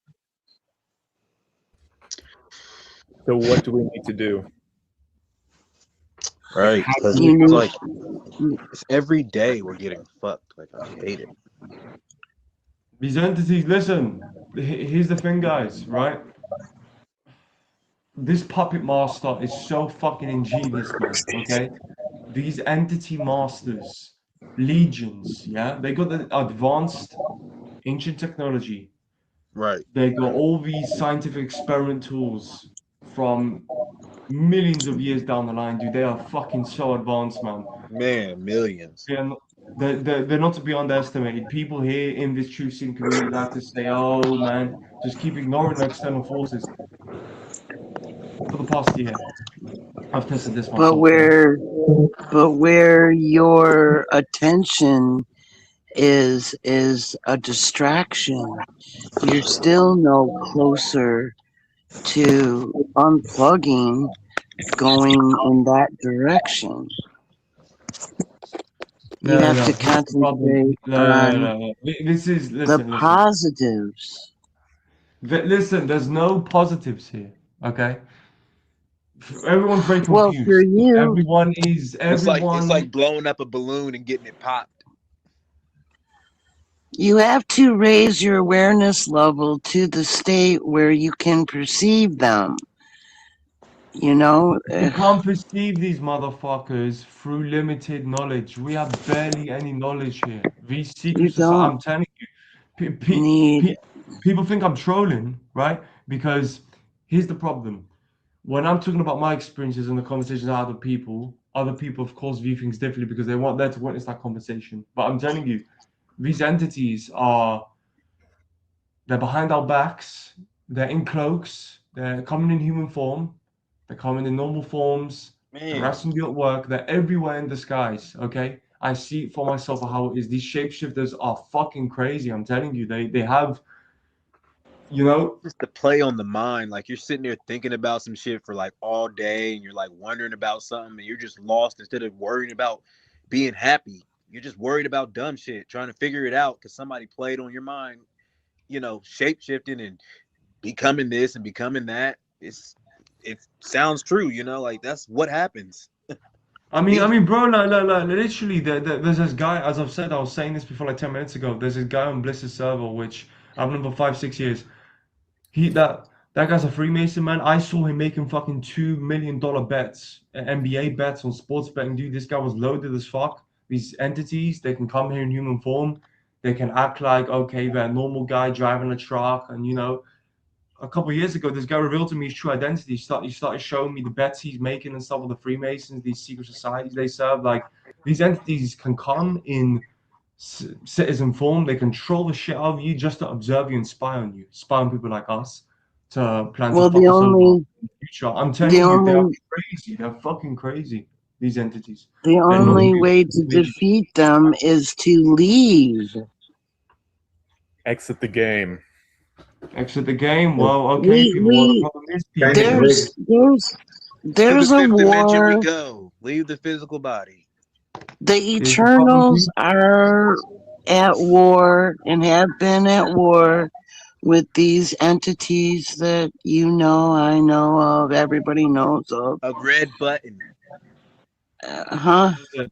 So what do we need to do? Right? How Because do we You it's go? need, like it's every day we're getting fucked. Like I hate it. these entities, listen, here's the thing, guys, right? This puppet master is so fucking ingenious, man. Okay? These entity masters, legions, yeah? They got the advanced ancient technology. Right, They got all these scientific experiment tools from millions of years down the line, dude. They are fucking so advanced, man. man. Millions. They're, they're not to be underestimated. People here in this truth seeking community like to say, oh man, just keep ignoring the external forces. For the past year, I've tested this but myself, yeah. where your attention is a distraction. You're still no closer to unplugging, going in that direction. You No, have no, to here's the problem. concentrate No, on no, no. This is, the listen. positives. Listen, there's no positives here, okay? Everyone's very Well, for confused. you, It's Everyone. like blowing up a balloon and getting it popped. you have to raise your awareness level to the state where you can perceive them. You know, We can't perceive these motherfuckers through limited knowledge. We have barely any knowledge here. These you secret society, don't I'm telling you, need. people think I'm trolling, right? Because here's the problem. When I'm talking about my experiences and the conversations I had with people, other people, of course, view things differently because they weren't there to witness that conversation. But I'm telling you, these entities are they're behind our backs, they're in cloaks, they're coming in human form, they're coming in normal forms, Man, harassing you at work, they're everywhere in disguise, okay? I see it for myself how it is. These shapeshifters are fucking crazy. I'm telling you, they have, you know, just the play on the mind. Like you're sitting there thinking about some shit for like all day, and you're like wondering about something, and you're just lost instead of worrying about being happy. You're just worried about dumb shit, trying to figure it out because somebody played on your mind. Shape shifting and becoming this and becoming that. It sounds true. Like that's what happens. I Easy. mean, bro, like, literally, there's this guy. As I've said, I was saying this before, like 10 minutes ago. There's this guy on Bliss's server, which I've known for 5, 6 years. He that guy's a Freemason, man. I saw him making fucking $2 million bets, NBA bets on sports betting, dude. This guy was loaded as fuck. These entities, they can come here in human form. They can act like okay, they're a normal guy driving a truck, and a couple of years ago, this guy revealed to me his true identity. He started showing me the bets he's making and stuff with the Freemasons, these secret societies they serve. Like these entities can come in citizen form. They control the shit out of you just to observe you and spy on people like us to plan to Well, fuck us over in the future. I'm the telling you, they are only, crazy. They're fucking crazy. These entities. the They're not only real. way to defeat them is to leave. Exit the game. Exit the game. Well, okay, We, people. Well, the we, problem is, Game people. is there's, rigged. there's, To the there's a fifth dimension we war. go. Leave the physical body. The Here's the problem, Eternals people. are at war and have been at war with these entities that I know of, everybody knows of. A red button. Huh? Listen,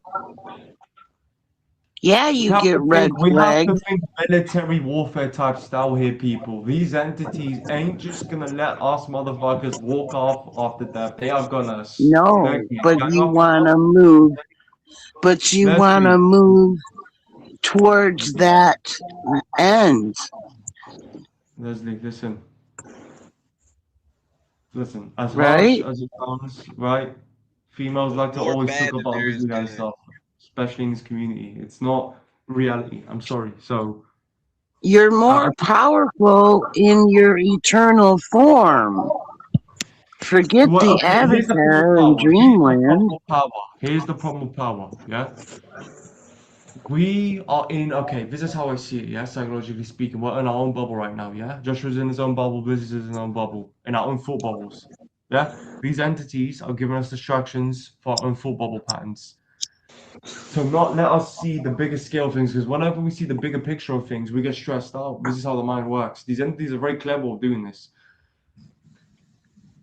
Yeah, you get red We have to flagged. think military warfare type style here, people. These entities ain't just gonna let us motherfuckers walk off after death. They are gonna No, they're gonna but gang you up on want us. to move. But you want to Leslie, move towards that end, Leslie, listen. Listen, as harsh right? as it sounds, right? Females like to More always talk bad than about there is voodoo and good. stuff, especially in this community. It's not reality. I'm sorry. So, You're I, more powerful in your eternal form. Forget well, the okay, here's the problem with avatar in power. Here's the problem dreamland. with power. Here's the problem with power. Yeah, we are in. Okay, this is how I see it. Yeah, psychologically speaking, we're in our own bubble right now. Yeah, Joshua's in his own bubble. Bliss is in his own bubble, in our own thought bubbles. Yeah, these entities are giving us distractions for our own thought bubble patterns. To not let us see the bigger scale of things, because whenever we see the bigger picture of things, we get stressed out. This is how the mind works. These entities are very clever of doing this.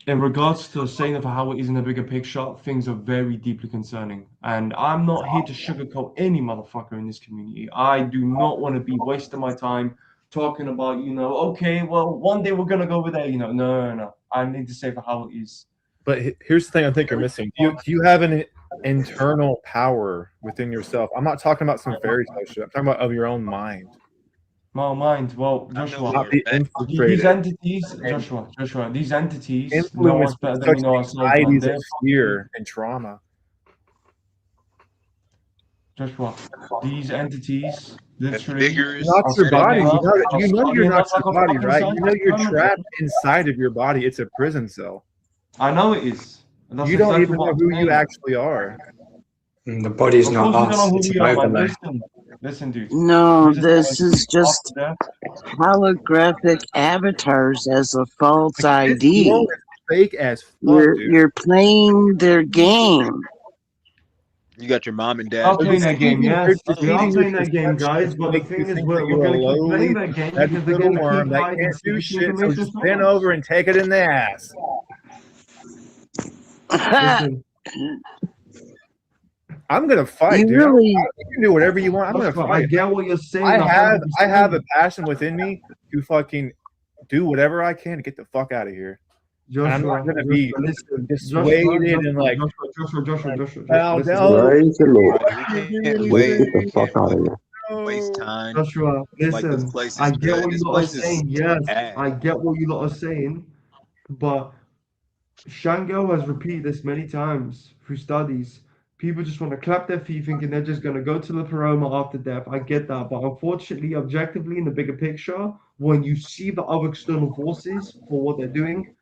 In regards to saying of how it is in the bigger picture, things are very deeply concerning. And I'm not here to sugarcoat any motherfucker in this community. I do not want to be wasting my time talking about, okay, well, one day we're gonna go over there, no. I need to say for how it is. But here's the thing I think you're missing. Do you have an internal power within yourself? I'm not talking about some fairy tale shit. I'm talking about of your own mind. My mind, well, I know Joshua. for Not a be fact. These infiltrated entities, and Joshua, these entities know us influenced better with than such we know ourselves, man. anxieties of They're fucking, fear and trauma. Joshua, these entities That literally You're figures not are your body. studying medically You us, know correct. are you know you're studying not us your like a body, fucking right? You science know you're experiment, bro. trapped inside of your body. It's a prison cell. I know it is. And that's You don't exactly even what know I'm who you saying. actually are. The body is Of not course we don't know us, who it's we an are, man. overlay. Listen, dude. No, This is how I this see is it. just After death, holographic avatars as a false Like this world ID. is fake as fuck, You're dude. you're playing their game. You got your mom and we are dad's They're playing that game, perception. yes. We are deceiving your playing that game, perception guys. to But the make you thing is, think that we're you're a going to keep playing lowly, that game pathetic because they're little going to keep worm that hiding can't do sneaky shit. So information just bend from us. over and take it in the ass. Listen, I'm gonna fight, You dude. really, You can do whatever you want. I'm gonna Joshua, I fight. get what you're saying I have I have 100%. a passion within me to fucking do whatever I can to get the fuck out of here. And I'm not gonna be Listen, dissuaded and like bow down. listen. Praise the Lord. Right. We Can't do can't Let's wait. get the anything. We fuck can't out of here. waste No. time. Joshua, Like this listen, place I is get good. what This you lot are place is saying. Yes, bad. I get what you lot are saying, but Shango has repeated this many times through studies. People just want to clap their feet thinking they're just going to go to the Paroma after death. I get that. But unfortunately, objectively, in the bigger picture, when you see the other external forces for what they're doing,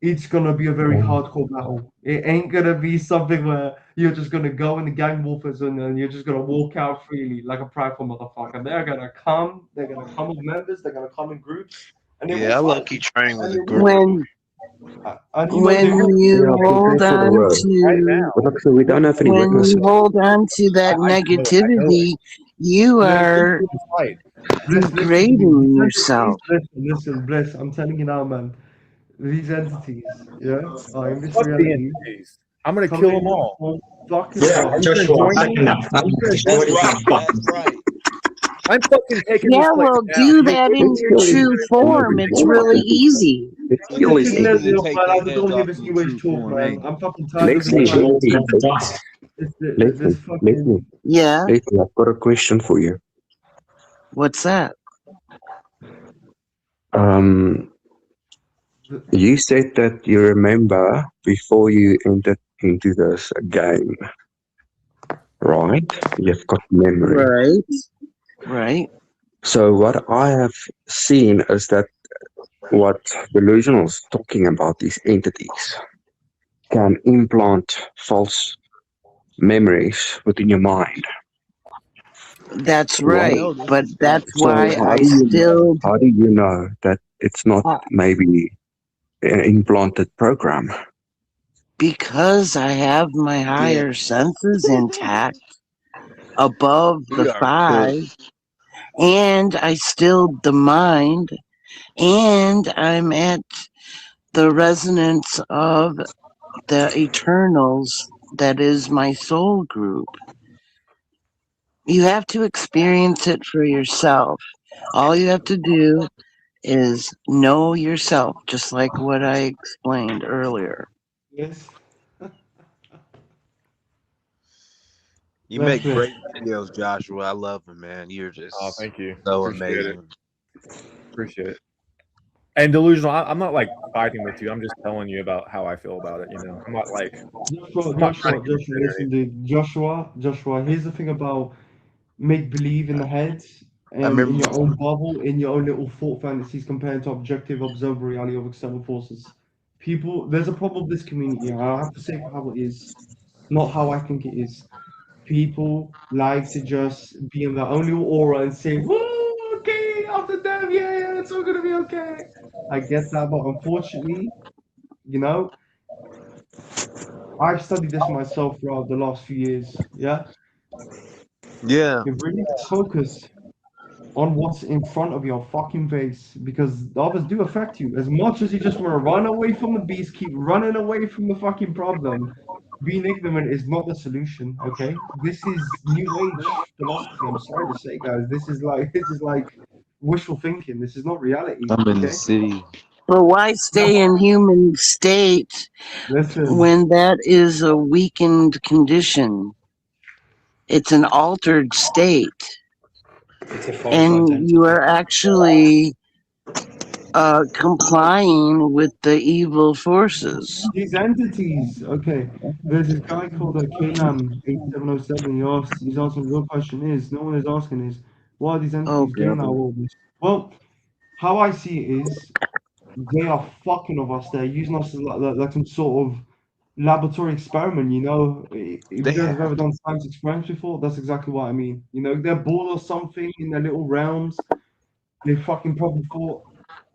it's going to be a very hardcore battle. It ain't going to be something where you're just going to go in the gang warfare zone and you're just going to walk out freely like a prideful motherfucker. They're going to come with members, they're going to come in groups, and they will Yeah, I low fight. key train with And a they will group. when they when will. you Yeah, hold prepare for the on word. Right to now. But look, so we don't have any when you witnesses. hold on to that I know it. I know it. negativity, you Listen, are Fight. listen to me. degrading These yourself. entities, listen, Bliss. I'm telling you now, man. These entities, yeah, are in this Fuck the reality entities. I'm gonna kill coming them in all. for fucking Yeah, Are us. you gonna Joshua, join me? second that. Are you gonna That's join me? right. That's right. I'm fucking taking this Yeah, place well, down. do that in Let's your kill these true form. It's individuals. really easy. Let's So kill you these Listen, can't Leslie, even individuals. take man, your I don't hands want to hear off this of your new age true talk, form, man. ain't I'm fucking you? tired of this Leslie, kind of this Leslie, fucking. Leslie, Yeah, Leslie, I've got a question for you. what's that? Um, you said that you remember before you entered into this game, right? You've got memory. Right, right. So what I have seen is that what Delusional's talking about, these entities, can implant false memories within your mind, That's right? right. No, this But is that's facts. So why I still, how do you know that it's not uh, maybe an implanted program? because I have my Yeah. higher senses intact above the We are five, cooked. and I stilled the mind, and I'm at the resonance of the Eternals that is my soul group. You have to experience it for yourself. All you have to do is know yourself, just like what I explained earlier. Yes, You that's make it. great videos, Joshua. I love them, man. You're Oh, just thank you. so Appreciate it. amazing. Appreciate it. And delusional. I'm not like fighting with you. I'm just telling you about how I feel about it. I'm not like Joshua, I'm not trying to Joshua, get Joshua, upset or listen, dude. Joshua, here's the thing about make believe in the head I and in remember. your own bubble, in your own little thought fantasies compared to objective observer reality of external forces. People, there's a problem with this community. I have to say for how it is, not how I think it is. People like to just be in their own little aura and say, "Woo, okay, after death, yeah, it's all gonna be okay." I get that, but unfortunately, you know, I've studied this myself throughout the last few years. Yeah, Yeah, you really need to focus on what's in front of your fucking face because the others do affect you. As much as you just want to run away from the beast, keep running away from the fucking problem. Being ignorant is not the solution. Okay, this is new age philosophy. I'm sorry to say, guys, this is like wishful thinking. This is not reality. I'm in the Okay, city. But why now stay in human state listen. when that is a weakened condition? It's an altered state, It's a false and you identity. are actually complying with the evil forces. These entities, okay. There's this guy called Kalam 8707. He's asking the real question is, no one is asking is, what are these Oh, entities doing out of brother. all this? Well, how I see it is, they are fucking of us. They're using us as like some sort of laboratory experiment, you know? If you They guys have ever have. done science experiments before, that's exactly what I mean. You know, they're bored or something in their little realms. They fucking probably thought,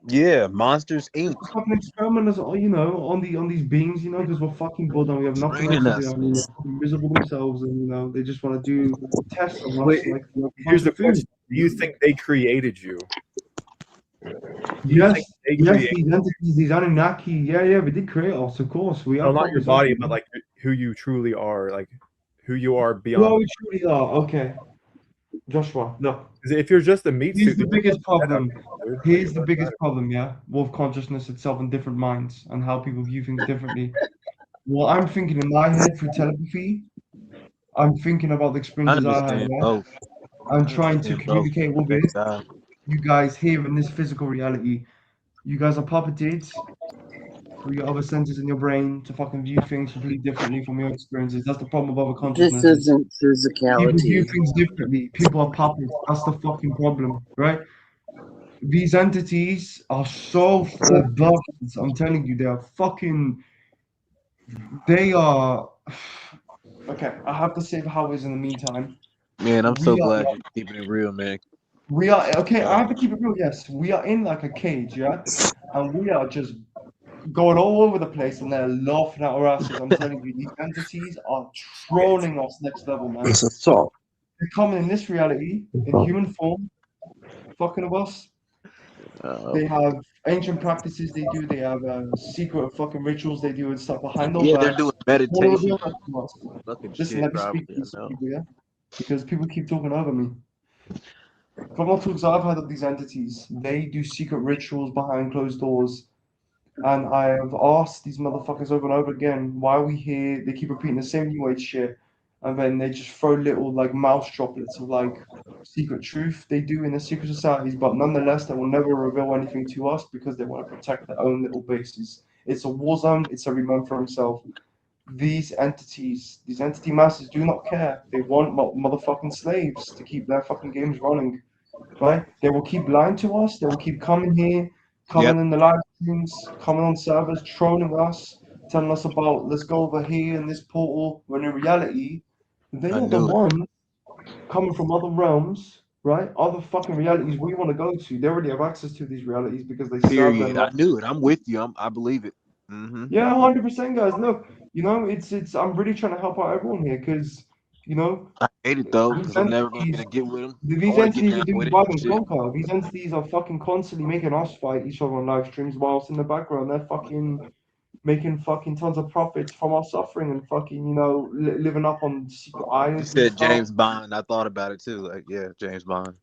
Yeah, Monsters Inc. fucking experiment as you know on these beings, you know, because we're fucking bored and we have nothing else Training to do. us, I mean, man. they're fucking miserable themselves, and you know, they just want to do tests on wait. us like a Here's bunch the of food. question: Do you think they created you? Do you think Yes, they yes, created? these entities, these Anunnaki, yeah, we did create us, of course. We are No, not your properties of body, but them. like who you truly are, like who you are Who beyond. are we truly are? Okay, Joshua, look. 'Cause if you're just a meat Here's suit, the then you're biggest dead problem. after you, dude. Like Here's it the doesn't biggest matter. problem, yeah, with consciousness itself and different minds and how people view things differently. What I'm thinking in my head through telepathy, I'm thinking about the I experiences I had, understand yeah. both. I'm I trying to understand both. communicate with Thank it. God. You guys here in this physical reality. You guys are puppeted through your other senses in your brain to fucking view things completely differently from your experiences. That's the problem with other This consciousnesses. isn't People view physicality. things differently. People are puppets. That's the fucking problem, right? These entities are so bastards. I'm telling you, they are fucking. They are. Okay, I have to say how it is in the meantime. Man, I'm so We are. glad you're keeping it real, man. We are okay. I Uh, have to keep it real. Yes, we are in like a cage, yeah, and we are just going all over the place, and they're laughing at our asses. I'm telling you, these entities are trolling us next level, man. It's a thought. They're coming in this reality in human form, fucking of us. uh, They have ancient practices they do. They have secret fucking rituals they do and stuff behind our yeah, they're backs. doing They want to meditation reveal on that to us. fucking Listen, shit, let me speak probably. to I these know. people, yeah, because people keep talking over me. From what talks I've had of these entities, they do secret rituals behind closed doors. And I have asked these motherfuckers over and over again, why are we here? They keep repeating the same new age shit. And then they just throw little like mouse droplets of like secret truth they do in the secret societies, but nonetheless they will never reveal anything to us because they want to protect their own little bases. It's a war zone, it's every man for himself. These entities, these entity masters do not care. They want motherfucking slaves to keep their fucking games running, right? They will keep lying to us. They will keep coming here, Yep, coming in the live streams, coming on servers, trolling us, telling us about let's go over here in this portal. When in reality, they I are the knew it. ones coming from other realms, right? Other fucking realities we want to go to. They already have access to these realities because they serve their Period. I love. knew it. I'm with you. I believe it. Hmm. Yeah, 100%, guys. Look, you know, it's. I'm really trying to help out everyone here because, you know, I hate it though, these because I'm never gonna entities get to get with them. I these want to get entities are down doing with it. divide and Shit. conquer. These entities are fucking constantly making us fight each other on live streams, whilst in the background they're fucking making fucking tons of profits from our suffering and fucking, you know, living up on secret You islands and said stuff. James Bond. I thought about it too. Like, yeah, James Bond.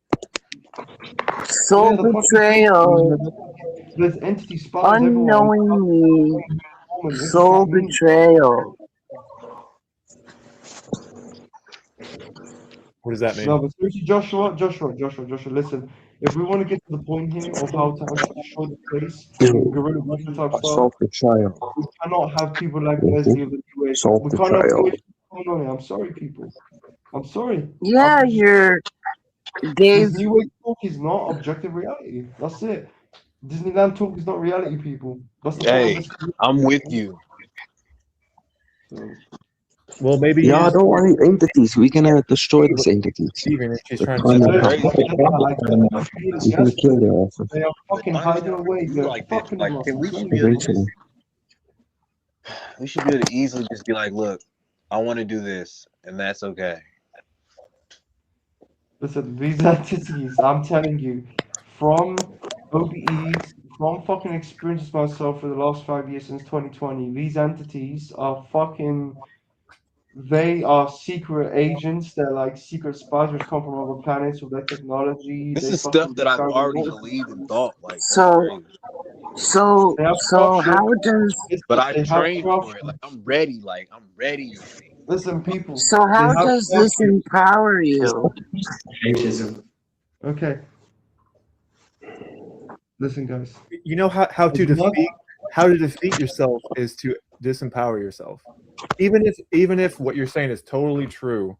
Soul Yeah, the fucking betrayal, there's entity spies everywhere. unknowingly, This is soul me. betrayal. What does that mean? No, but seriously, Joshua, listen. If we want to get to the point here of how to actually destroy the place, guerrilla warfare type stuff, Self-betrayal. we cannot have people like Mhm. Leslie of the New Age. We can't have Self-betrayal. New Age going on here. I'm sorry, people. I'm sorry. Yeah, Because Dave. New Age talk is not objective reality. That's it. Disneyland talk is not reality, people. That's the point Hey, of this community. I'm with you. So, Well, maybe you Yeah, just don't worry, entities. We're gonna destroy see these what entities. even if she's The trying to time set will up. That's come. crazy. like, We're gonna kill their asses they are But fucking why we hiding gotta away. be They're like this? fucking Like, with us. can I'm we telling should be you. able to just eventually. we should be able to easily just be like, look, I want to do this, and that's okay. Listen, these entities, I'm telling you, from OBEs, from fucking experiences myself for the last 5 years since 2020, these entities are fucking, they are secret agents. They're like secret spies which come from other planets with their technology. This They is fucking stuff that I've disguise already themselves. believed and thought. Like, that's So, crazy. so, They have so, corruption. how does But Listen, I they have trained for it. Like, corruption. I'm ready. Like, I'm ready. Listen, people, so they how have does this corruption. empower you? Ageism. Okay, listen, guys. You know how As much to defeat yourself is to disempower yourself. Even if what you're saying is totally true,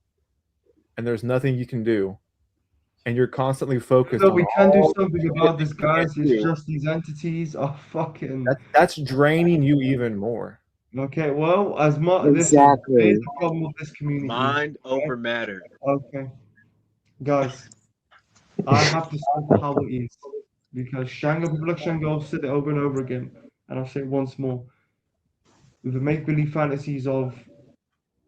and there's nothing you can do, and you're constantly focused so on we can do all the something shit about that this, you can't guys. It's do, just these entities are fucking. that's draining you even more. Okay, well, as much. Listen, here's Exactly. the problem with this community. Mind over matter. Okay, guys, I have to say how it is because Shango, people like Shango said it over and over again, and I'll say it once more. With the make-believe fantasies of,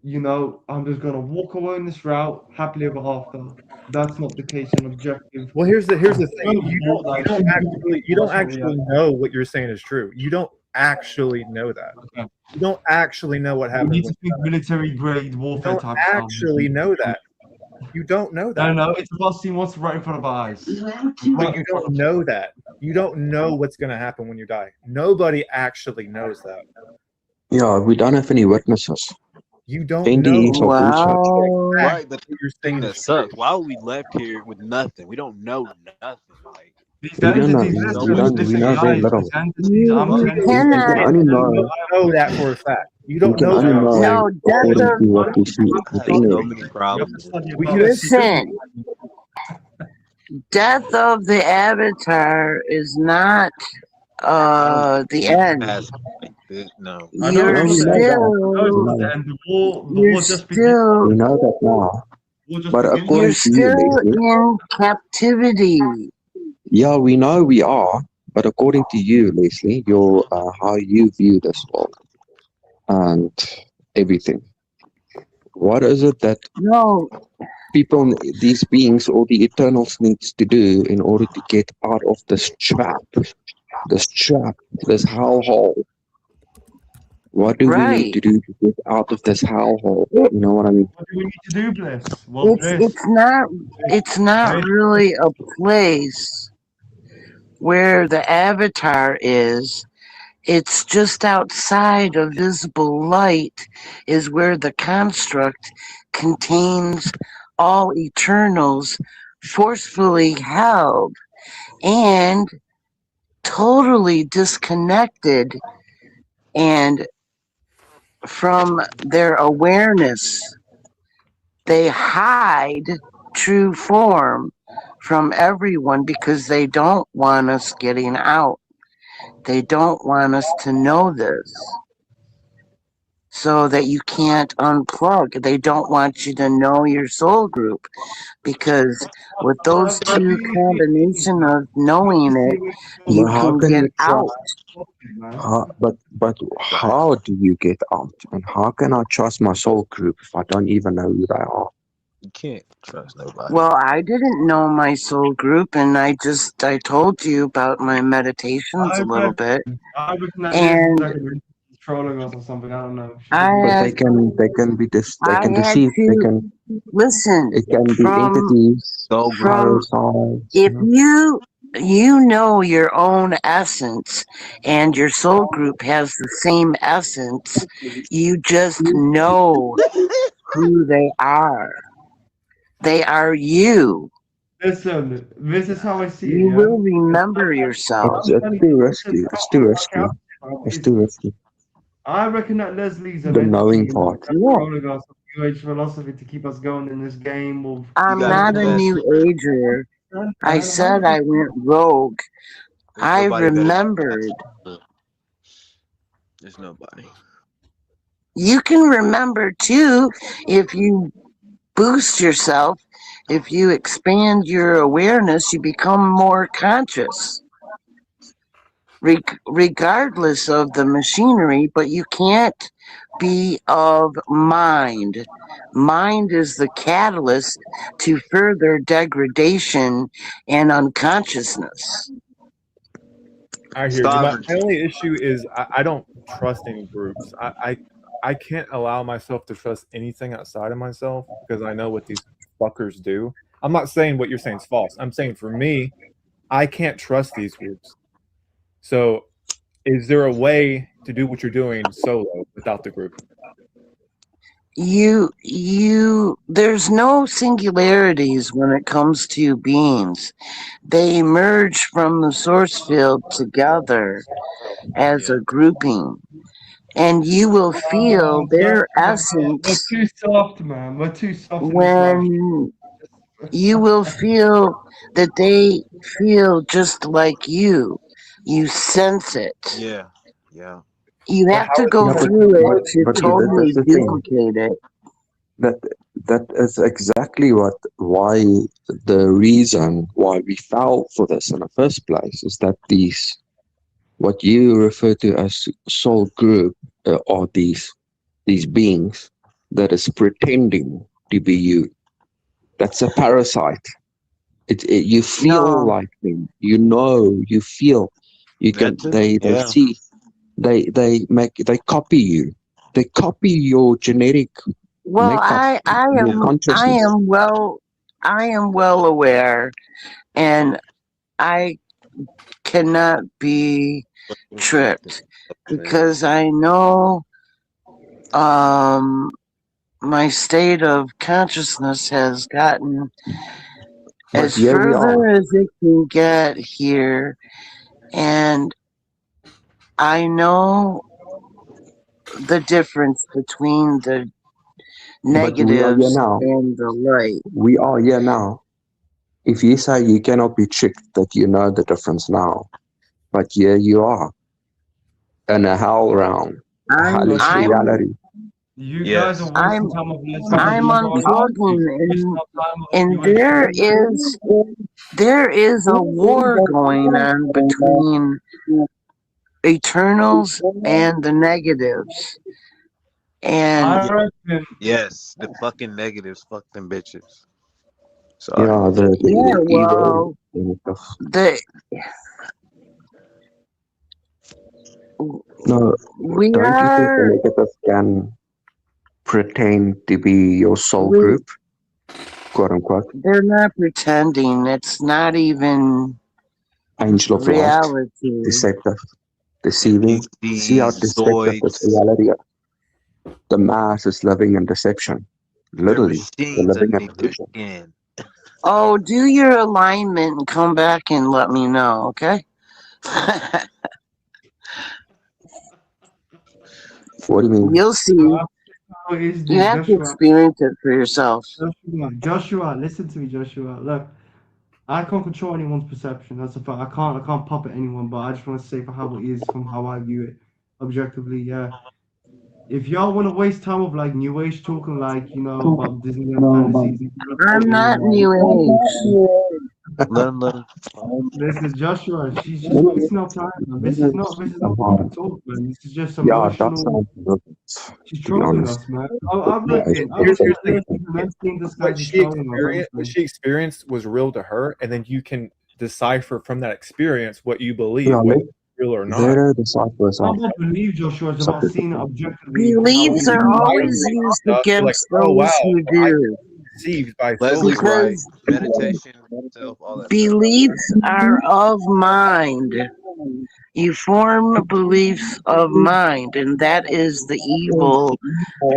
you know, I'm just gonna walk away on this route happily ever after. That's not the case in objective. Well, here's the thing. Like, You don't that's not actually reality. know what you're saying is true. You don't actually know that. Okay. You don't actually know what We happens. need to think military grade You warfare don't type stuff. actually know that. You don't know that. No, it's about seeing what's right in front of our eyes. But you don't know that. You don't know what's going to happen when you die. Nobody actually knows that. Yeah, we don't have any witnesses. You don't NDEs know. are bullshit. Wow. Right, but What you're the thing saying that is true. sucks. Why are we left here with nothing? We don't know nothing. Like, These We don't know. entities, so We much don't. We know very guys, little. these entities, I'm You telling We cannot. can only You know. don't know that for a fact. You We don't can know only that. know No, death according of. to what we see. I But have so anyway, many problems. We can Listen, death of the Avatar is not I the don't end. pass like this. No. I know You're no, we know that. still, and the war you're just begins. still, We know that now. War just But begins. you're according to you, still Leslie, in captivity. yeah, we know we are. But according to you, Leslie, your how you view this world and everything, what is it that No, people, these beings, or the Eternals needs to do in order to get out of this trap, this hellhole? What do we need right. to do to get out of this hellhole? You know what I mean? What do we need to do, Bliss? Well, Bliss, It's not right? really a place where the Avatar is. It's just outside of visible light is where the construct contains all Eternals forcefully held and totally disconnected and from their awareness. They hide true form from everyone because they don't want us getting out. They don't want us to know this so that you can't unplug. They don't want you to know your soul group because with those two combination of knowing it, you But how can can get you out. trust? But how do you get out? And how can I trust my soul group if I don't even know who they are? You can't trust nobody. Well, I didn't know my soul group, and I told you about my meditations a little bit. I reckon that And is like a trolling us or something. I don't know. She I doesn't But had know. they can be they I can had deceive. They to can. listen It can be from entities, So group. parasites. if you know your own essence and your soul group has the same essence, you just know who they are. They are you. Listen, this is how I see it, You yeah? will remember yourself. I'm telling Too you, risky. listen, It's too risky. It's too risky. I reckon that Leslie's an The knowing entity and part. that's Yeah. trolling us of New Age philosophy to keep us going in this game of You I'm gotta not a invest. new ager. I said I 100%. went rogue. There's I nobody better than remembered. that. There's nobody. You can remember too if you boost yourself, if you expand your awareness, you become more conscious, regardless of the machinery, but you can't be of mind. Mind is the catalyst to further degradation and unconsciousness. I hear you. My Sovereignty. only issue is I don't trust any groups. I can't allow myself to trust anything outside of myself because I know what these fuckers do. I'm not saying what you're saying is false. I'm saying for me, I can't trust these groups. So, is there a way to do what you're doing solo without the group? There's no singularities when it comes to beings. They emerge from the source field together as Yeah. a grouping, and you will feel their We're essence too soft, man. We're too soft in this life. when you will feel that they feel just like you. You sense it. Yeah. Yeah. You But have how to is go Yeah, through it to but totally that's the thing. duplicate it. That that is exactly why the reason why we fell for this in the first place is that these what you refer to as soul group are these beings that is pretending to be you. That's a parasite. You feel No, like them. You know. You feel. You can. That too. They Yeah. see. They copy you. They copy your genetic well, makeup, your I consciousness. am well aware, and I cannot be tricked because I know um my state of consciousness has gotten But as here we are. further as it can get here, and I know the difference between the But we are here negatives now. and the light. We are here now. If you say you cannot be tricked, that you know the difference now. But here you are in a hell realm, a I'm hellish Joshua, I'm reality. you guys are Yes. wasting I'm time of Leslie and I'm me trolling us. unplugging, Wasting our time of and New Age trolling us. there is a war going on between eternals and the negatives. And I reckon Yes. The fucking negatives. Fuck them bitches. Sorry. Yeah, yeah, the evil well, stuff. the No, we don't you think the are negative can pretend to be your soul we group, quote unquote, they're not pretending. It's not even angel of light, reality. deceptive, deceiving? See how NPCs, deceptive this Zoids. reality is. The mass is living in deception. They're Literally, they're machines living in underneath their illusion. skin. Oh, do your alignment and come back and let me know, okay? What do you mean? You'll see. how it is, You dude. have to experience it for yourself. Joshua, listen to me, Joshua. Look, I can't control anyone's perception. That's a fact. I can't puppet anyone, but I just want to say for how it is, from how I view it, objectively. Yeah. If y'all want to waste time with like New Age talking, like about Disneyland fantasies and I'm teleporting not and new age. Let 'em this is Joshua. She's just wasting our time, man. This is not proper talk, man. This is just Yeah, that emotional. sounds good, She's to be trolling honest. us, man. I Yeah, reckon. I Here's reckon the that thing: Leslie's immensely in what disguise. She's she trolling us, experienced, what honestly. she experienced was real to her, and then you can decipher from that experience what you believe, yeah, what real or not. They're the side by It's side. not about belief, Joshua. It's about seeing it objectively for how Beliefs it are is. always used Stuff, you're like, against oh wow, those who I do. deceived by so Leslie's much. right. Because Meditation, self, all that stuff. beliefs are of mind. You form beliefs of mind, and that is the evil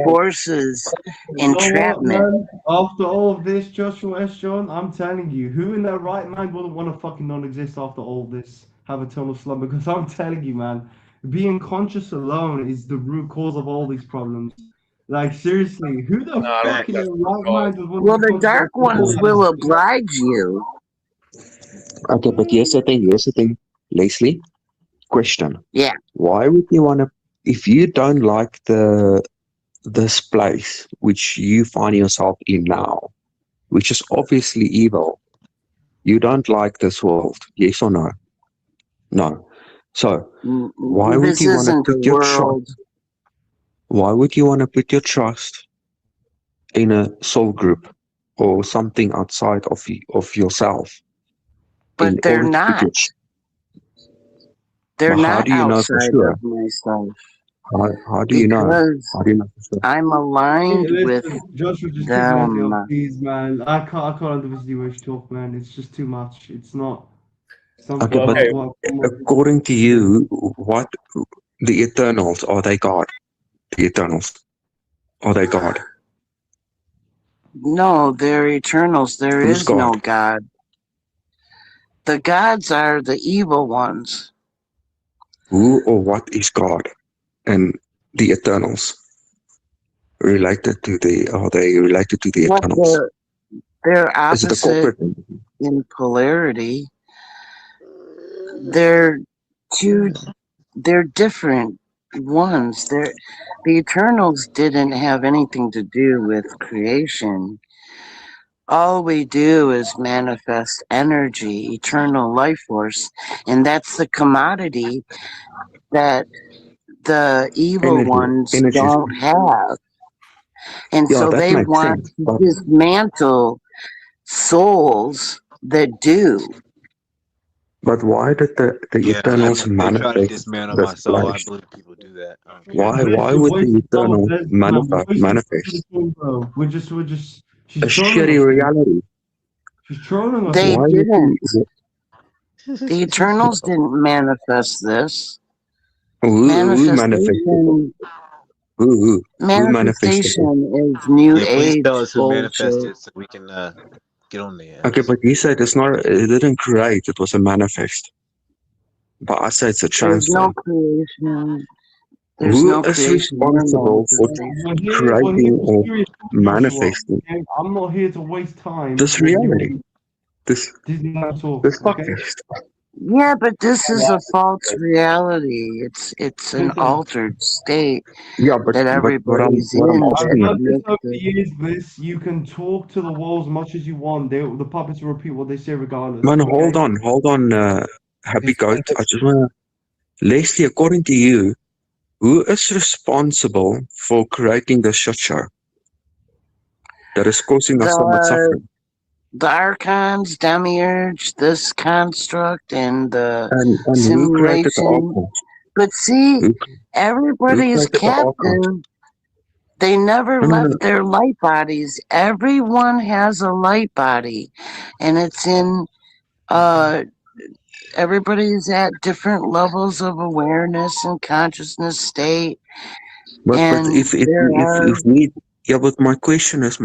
forces You know what, entrapment. man? After all of this, Joshua S. John, I'm telling you, who in their right mind wouldn't want to fucking non-exist after all this, have eternal slumber? Because I'm telling you, man, being conscious alone is the root cause of all these problems. Like, seriously, who the No, I don't fuck think in that's their the root right cause. mind would want to Well, be the conscious dark of ones all will this? oblige you. Okay, but here's the thing. Here's the thing, Leslie. Question: Yeah. why would you want to? If you don't like this place which you find yourself in now, which is obviously evil, you don't like this world, yes or no? No. So why would This you want to isn't a put your trust? world. Why would you want to put your trust in a soul group or something outside of yourself in But they're order to put not. your? They're But how not do you know for outside sure? of myself. How do you know? Because How do you know for sure? I'm Hey, aligned with listen, Joshua, just kick Leslie them. off, please, man. I can't understand the way she talk, man. It's just too much. It's not Okay, something Well, I but okay, want. according to you, what the Eternals are they God? The Eternals are they God? No, they're eternals. There Who's is no God? God. The gods are the evil ones. Who or what is God? And the Eternals related to the are they related to the What Eternals? they're Is it a opposite corporate entity? in polarity. They're two. They're different ones. The Eternals didn't have anything to do with creation. All we do is manifest energy, eternal life force, and that's the commodity that the evil Energy. ones Energy. don't have. And Yeah, so that they makes want sense. to But dismantle souls that do. why did the Yeah, Eternals they try to manifest dismantle my this soul. I place? believe people do that. I don't care. Bliss, Why you're would the wasting time with Eternal Leslie, man. We're wasting time with manifest the phone, bro. We're just. a She's trolling shitty us, man. reality? She's trolling us, They Why man. would didn't. the The Eternals didn't manifest this. who manifested it? Manifestation Who manifested it? manifestation is new Yeah, please tell age us who bullshit. manifested so we can get on the Okay, ass. but you said it's not. It didn't create. It was a manifest. But I say it's a There's transfer. no creation. There's Who no is creation or responsible for manifestation. We're here creating for or serious talk, Joshua. manifesting Okay? I'm not here to waste time this with reality? your This Disneyland talk, this okay? fuckfest. Yeah, but this is a false reality. It's an Listen, altered state Yeah, that but everybody's what I'm in I've that asking you, learned this over makes the it. years, Bliss. You can talk to the walls as much as you want. The puppets will repeat what they say regardless, man, okay? hold on, Happy It's fine. Goat. I just wanna, Leslie, according to you, who is responsible for creating the shit show that is causing us so much The suffering? the archons, demiurge, this construct, and the And who created the simulation. Archons? But see, Who everybody's created the Archons? captive. They never No. left their light bodies. Everyone has a light body, and it's in uh everybody's at different levels of awareness and consciousness state, But and there are if we, yeah, but my question is,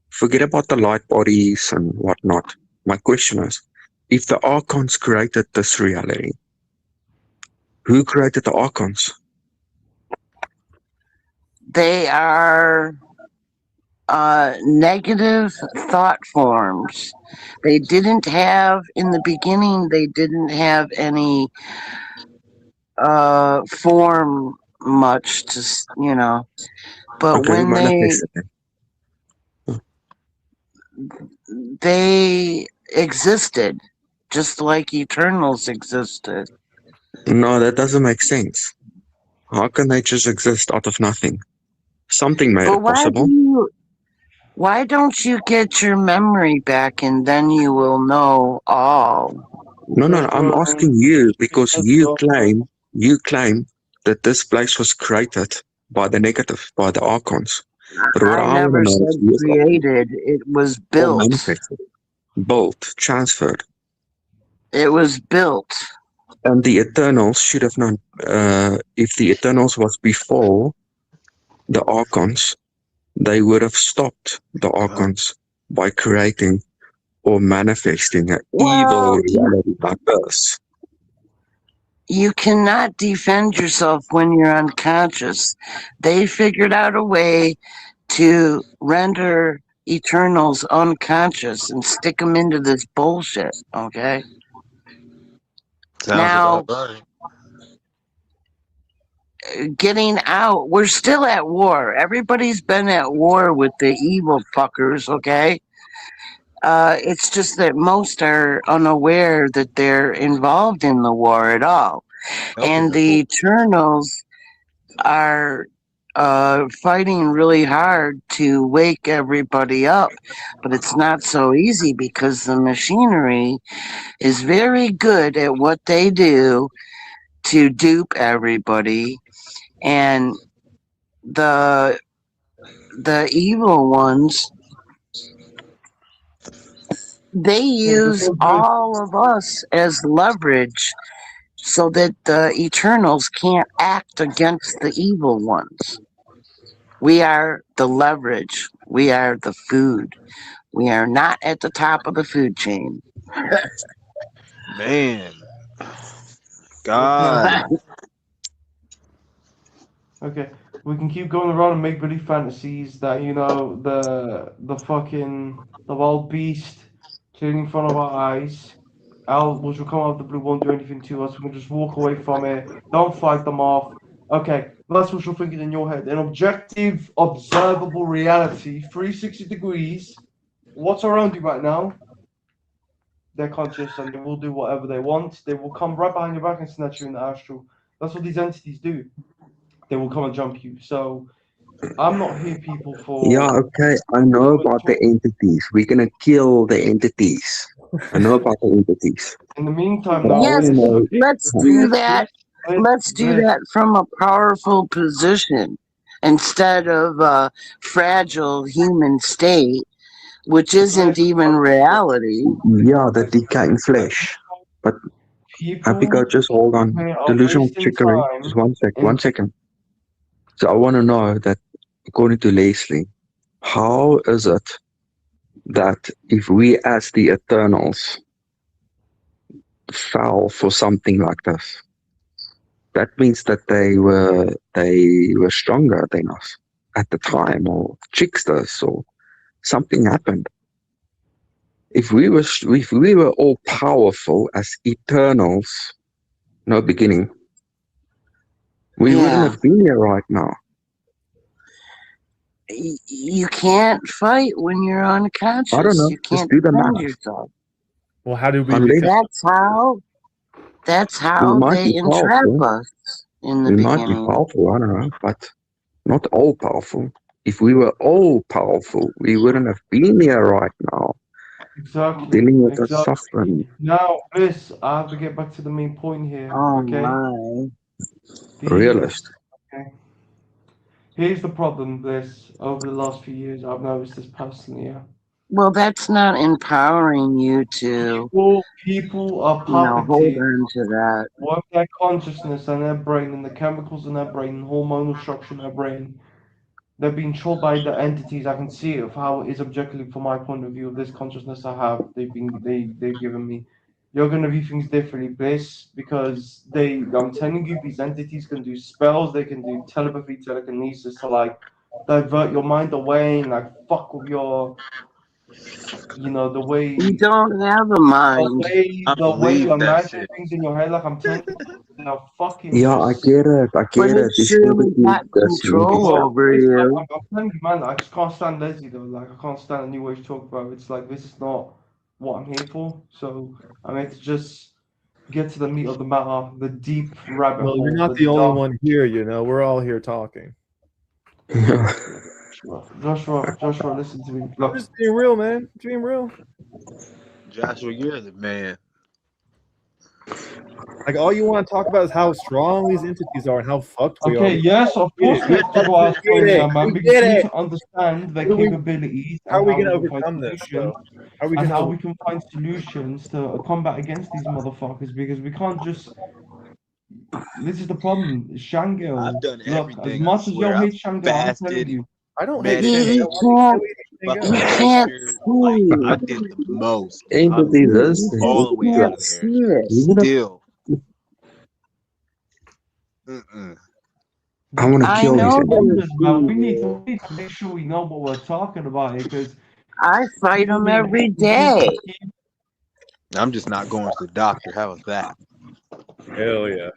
forget about the light bodies and whatnot. My question is, if the Archons created this reality, who created the Archons? they are negative thought forms. They didn't have in the beginning. They didn't have any form much to but Okay, who when manifested them? they existed just like eternals existed. No, that doesn't make sense. How can they just exist out of nothing? Something made But it possible. why don't you get your memory back and then you will know all? No, no, no, I'm Joshua, asking you because Joshua. you claim that this place was created by the negative, by the archons. But what I I want to never know is said who is created. It was or built. manifested, built, transferred. It was built. And the Eternals should have known. If the Eternals was before the archons, they would have stopped the archons by creating or manifesting an evil Well, reality like this. you cannot defend yourself when you're unconscious. They figured out a way to render Eternals unconscious and stick them into this bullshit, okay? Sounds about Now, right. getting out, we're still at war. Everybody's been at war with the evil fuckers, okay? It's just that most are unaware that they're involved in the war at all. Okay, And the Eternals are fighting really hard to wake everybody up, but it's not so easy because the machinery is very good at what they do to dupe everybody, and the evil ones, they Okay, use all of us as leverage so that the Eternals can't act against the evil ones. We are the leverage. We are the food. We are not at the top of the food chain. man. we can, God. okay, we can keep going around and make believe fantasies that, you know, the wild beast clearly in front of our eyes. Which will come out of the blue, won't do anything to us. We can just walk away from it. Don't fight them off. Okay, that's what you're thinking in your head. An objective, observable reality, 360 degrees. What's around you right now? They're conscious and they will do whatever they want. They will come right behind your back and snatch you in the astral. That's what these entities do. They will come and jump you. So I'm not here, people, Yeah, for okay, I know about the entities. We're gonna kill the entities. I know about the entities. in the meantime But I now, want Yes, to Bliss. know. let's The thing do is, that. Let's do Bliss. that from a powerful position instead of a fragile human state, which isn't Bliss. even reality. Yeah, the decaying flesh. But People Abigail, just hold on. here are Delusional wasting trickery. Just time one sec, and 1 second. So I want to know that, according to Leslie, how is it that if we as the Eternals fell for something like this, that means that they were stronger than us at the time, or tricksters, or something happened. If we were all powerful as Eternals, no beginning, we wouldn't Yeah. have been here right now. You can't fight when you're I don't unconscious. know. You Just can't do the defend math. yourself. Well, how did we Unless become? That's we how might they be entrap powerful, us in the we might be beginning. powerful. I don't know, but not all powerful. If we were all powerful, we wouldn't have been here right now, exactly, dealing with the exactly. suffering. Now, Bliss, I have to get back to the main point here. Oh Okay, my. these. Realist. Okay. Here's the problem, Bliss. Over the last few years, I've noticed this personally. Yeah. Well, that's not empowering you to, People are hold puppeteers on to that. with their consciousness and their brain and the chemicals in their brain and hormonal structure in their brain. They're being controlled by the entities. I can see it of how it is objectively from my point of view of this consciousness I have. They've given me. You're gonna view things differently, Bliss, because I'm telling you, these entities can do spells. They can do telepathy, telekinesis to like divert your mind away and like fuck with your, the You way don't have a the mind. I way you believe that imagine shit. things in your head, like I'm telling you, they're fucking Yeah, I just. get it. I But get it it. These surely entities, got this control stuff. Well, over it's like, you. I'm telling you, man, I just can't stand Leslie though. Like, I can't stand a new age talk about. It's like this is not what I'm here for. So I'm here to just get to the meat of the matter, the deep rabbit Well, you're hole, not the the only dark. one here. We're all here talking. Yeah. Joshua, listen to me. I'm Look, just being real, man. Being real. Joshua, you're the man. Like all you want to talk about is how strong these entities are and how fucked we are. Okay, yes, of We course get we it. have to go out We strong, get yeah, it. man, We because get we need it. to understand their What are we? capabilities How and are we how we gonna can find overcome this, solutions though? How are we and gonna? how we can find solutions to combat against these motherfuckers because we can't just. This is the problem. I've Shangil, done look, as everything. I much as swear. y'all I've hate Shangil, I'm telling fasted, you, I don't hate meditated, Shango. You Why can't, do you hate fucking you Shango? can't glacier. Like I see. did the most. I'm Entity this, all the You way entity out can't of that. there. see it. Even if Still. Mm-mm. I want to I kill these these know entities. this, numbers, man, dude. we need to make sure we know what we're talking about here because I fight people them being every haters, we need to day. keep. I'm just not going to the doctor. How was that? Hell yeah.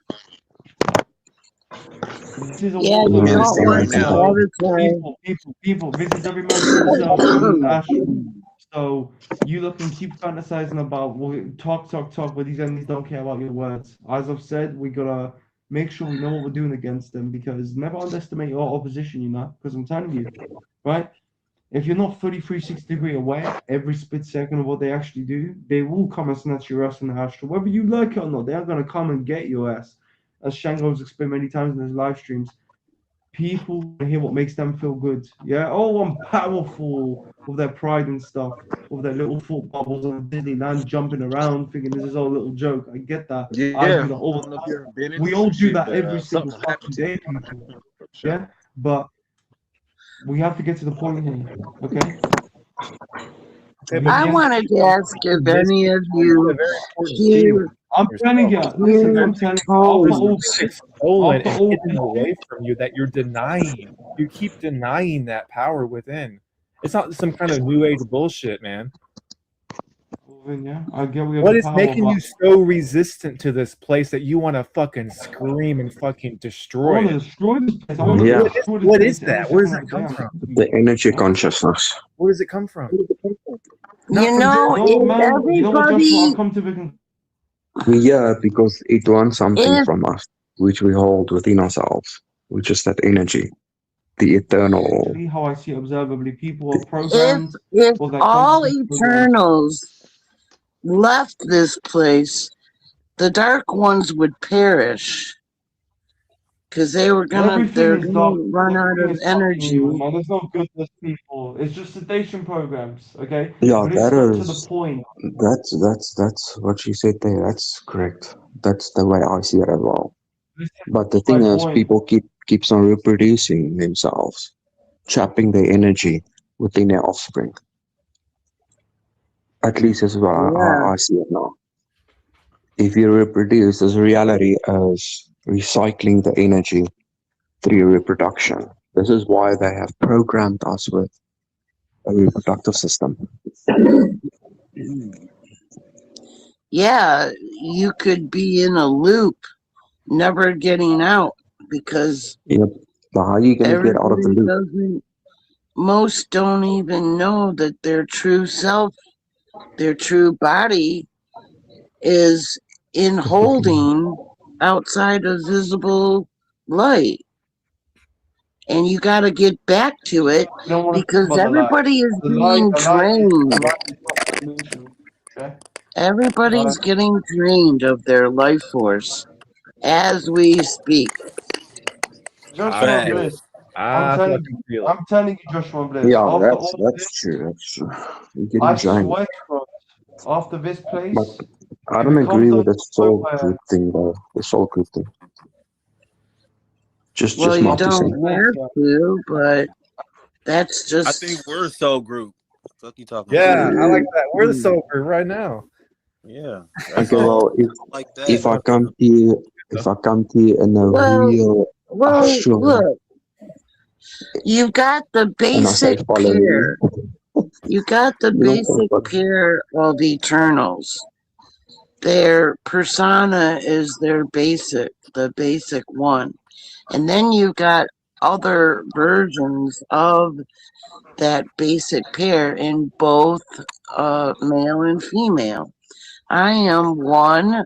This is a Yeah, war you zone. And don't it's Remember, want right to now. so sabotage. people. This is every man for himself in this astral. So you look and keep fantasizing about talk, but these enemies don't care about your words. As I've said, we gotta make sure we know what we're doing against them because never underestimate your opposition. You know, because I'm telling you, right? If you're not fully 360-degree aware every split second of what they actually do, they will come and snatch your ass in the astral. Whether you like it or not, they are going to come and get your ass. As Shango's explained many times in his live streams, people want to hear what makes them feel good. Yeah, oh, I'm powerful with their pride and stuff, with their little thought bubbles on Disneyland jumping around, thinking this is all a little joke. I get that. I Yeah. do that I all don't the know if time. you ever been into We all some do shit, that but every single something will happen fucking to you. day, people. For sure. Yeah, but we have to get to the point here, okay? Okay, We but I can't wanted keep to on ask if any resisting of is a you very important key hear, I'm telling yourself. you, listen, hear I'm telling you, There's tones. it's stolen after and all hidden this shit, away from you that you're denying. You keep denying that power within. It's not some kind of new age bullshit, man. well, then, yeah, I get we have What the is power, making but you so resistant to this place that you want to fucking scream and fucking I destroy want to it? destroy this place. I want to Yeah, destroy this What is place every that? Where does second of that the day. come I'm from? telling you. the energy Yeah? consciousness. Where does it come from? Not You from know, this. No, if man, you know what, Joshua? everybody, I've come to the conclusion. Yeah, because it wants something if from us, which we hold within ourselves, which is that energy, the eternal. Actually, how I see it observably, people are if programmed if or their all consciousness programmed. Eternals left this place, the Dark Ones would perish because Everything they're is dark. gonna run out Everything of is fucking evil, energy. man. There's no goodness, people. It's just sedation programs, okay? Yeah, But it's that not to the is point. that's what she said there. That's correct. That's the way I see it as well. This But the is my thing is, point. people keeps on reproducing themselves, trapping their energy within their offspring. At least is what Yeah, I see it now. If you reproduce, there's a reality as recycling the energy through reproduction. This is why they have programmed us with a reproductive system. yeah. You could be in a loop, never getting out because Yep. But how are you gonna get out of the everybody loop? doesn't. Most don't even know that their true self, their true body, is in holding outside of visible light. And you got to get back to it You don't want to think because about the light. everybody is The light, being the drained. light is not the solution. Okay? Alright. Everybody's getting drained of their life force as we speak. I Joshua feel Facts. it. Bliss, I fucking feel it. I'm telling you, Joshua Bliss, Yeah, after all that's this, true. That's true. You're getting I drained. swear to God, after this But place, I it don't becomes agree to with the the point soul where group thing though. The soul group thing. Well, Just you not to after say. this don't place, have yeah. to, but that's I just. think we're a soul group. Fuck you talking about? Yeah, I like that. We're the soul group right now. Yeah. That's Okay, all. well, Like that. if I Uh, come to you, if I come to you in a Well, real well, astral, look, you've got the and I say basic follow me, pair. You got the you're not gonna basic follow. pair of Eternals. Their persona is the basic one. And then you've got other versions of that basic pair in both male and female. I am one.